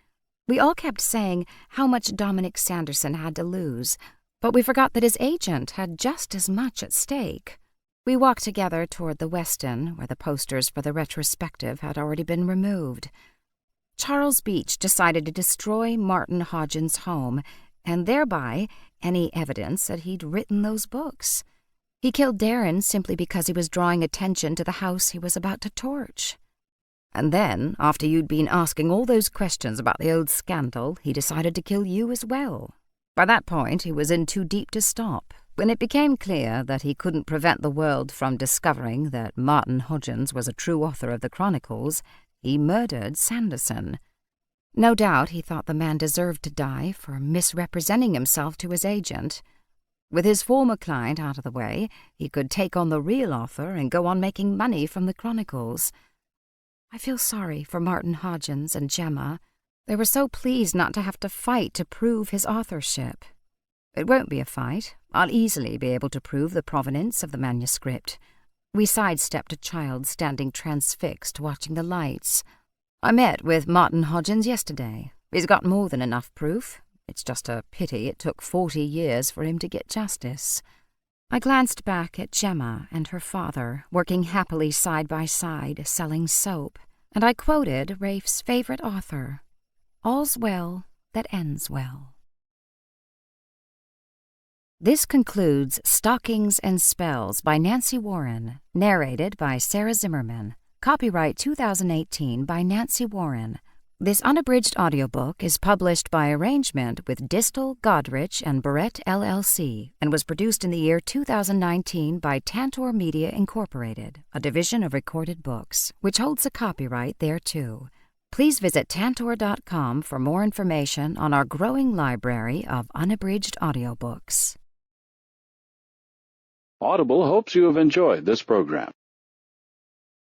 We all kept saying how much Dominic Sanderson had to lose, but we forgot that his agent had just as much at stake. We walked together toward the Westin, where the posters for the retrospective had already been removed. Charles Beach decided to destroy Martin Hodgins' home, and thereby any evidence that he'd written those books. He killed Darren simply because he was drawing attention to the house he was about to torch. And then, after you'd been asking all those questions about the old scandal, he decided to kill you as well. By that point, he was in too deep to stop. When it became clear that he couldn't prevent the world from discovering that Martin Hodgins was a true author of the Chronicles, he murdered Sanderson. No doubt he thought the man deserved to die for misrepresenting himself to his agent. With his former client out of the way, he could take on the real author and go on making money from the Chronicles. I feel sorry for Martin Hodgins and Gemma. They were so pleased not to have to fight to prove his authorship. It won't be a fight. I'll easily be able to prove the provenance of the manuscript. We sidestepped a child standing transfixed watching the lights. I met with Martin Hodgins yesterday. He's got more than enough proof. It's just a pity it took 40 years for him to get justice. I glanced back at Gemma and her father, working happily side by side, selling soap, and I quoted Rafe's favorite author, "All's well that ends well." This concludes Stockings and Spells by Nancy Warren, narrated by Sarah Zimmerman. Copyright 2018 by Nancy Warren. This unabridged audiobook is published by arrangement with Distal, Godrich, and Barrett LLC and was produced in the year 2019 by Tantor Media Incorporated, a division of Recorded Books, which holds a copyright thereto. Please visit tantor.com for more information on our growing library of unabridged audiobooks. Audible hopes you have enjoyed this program.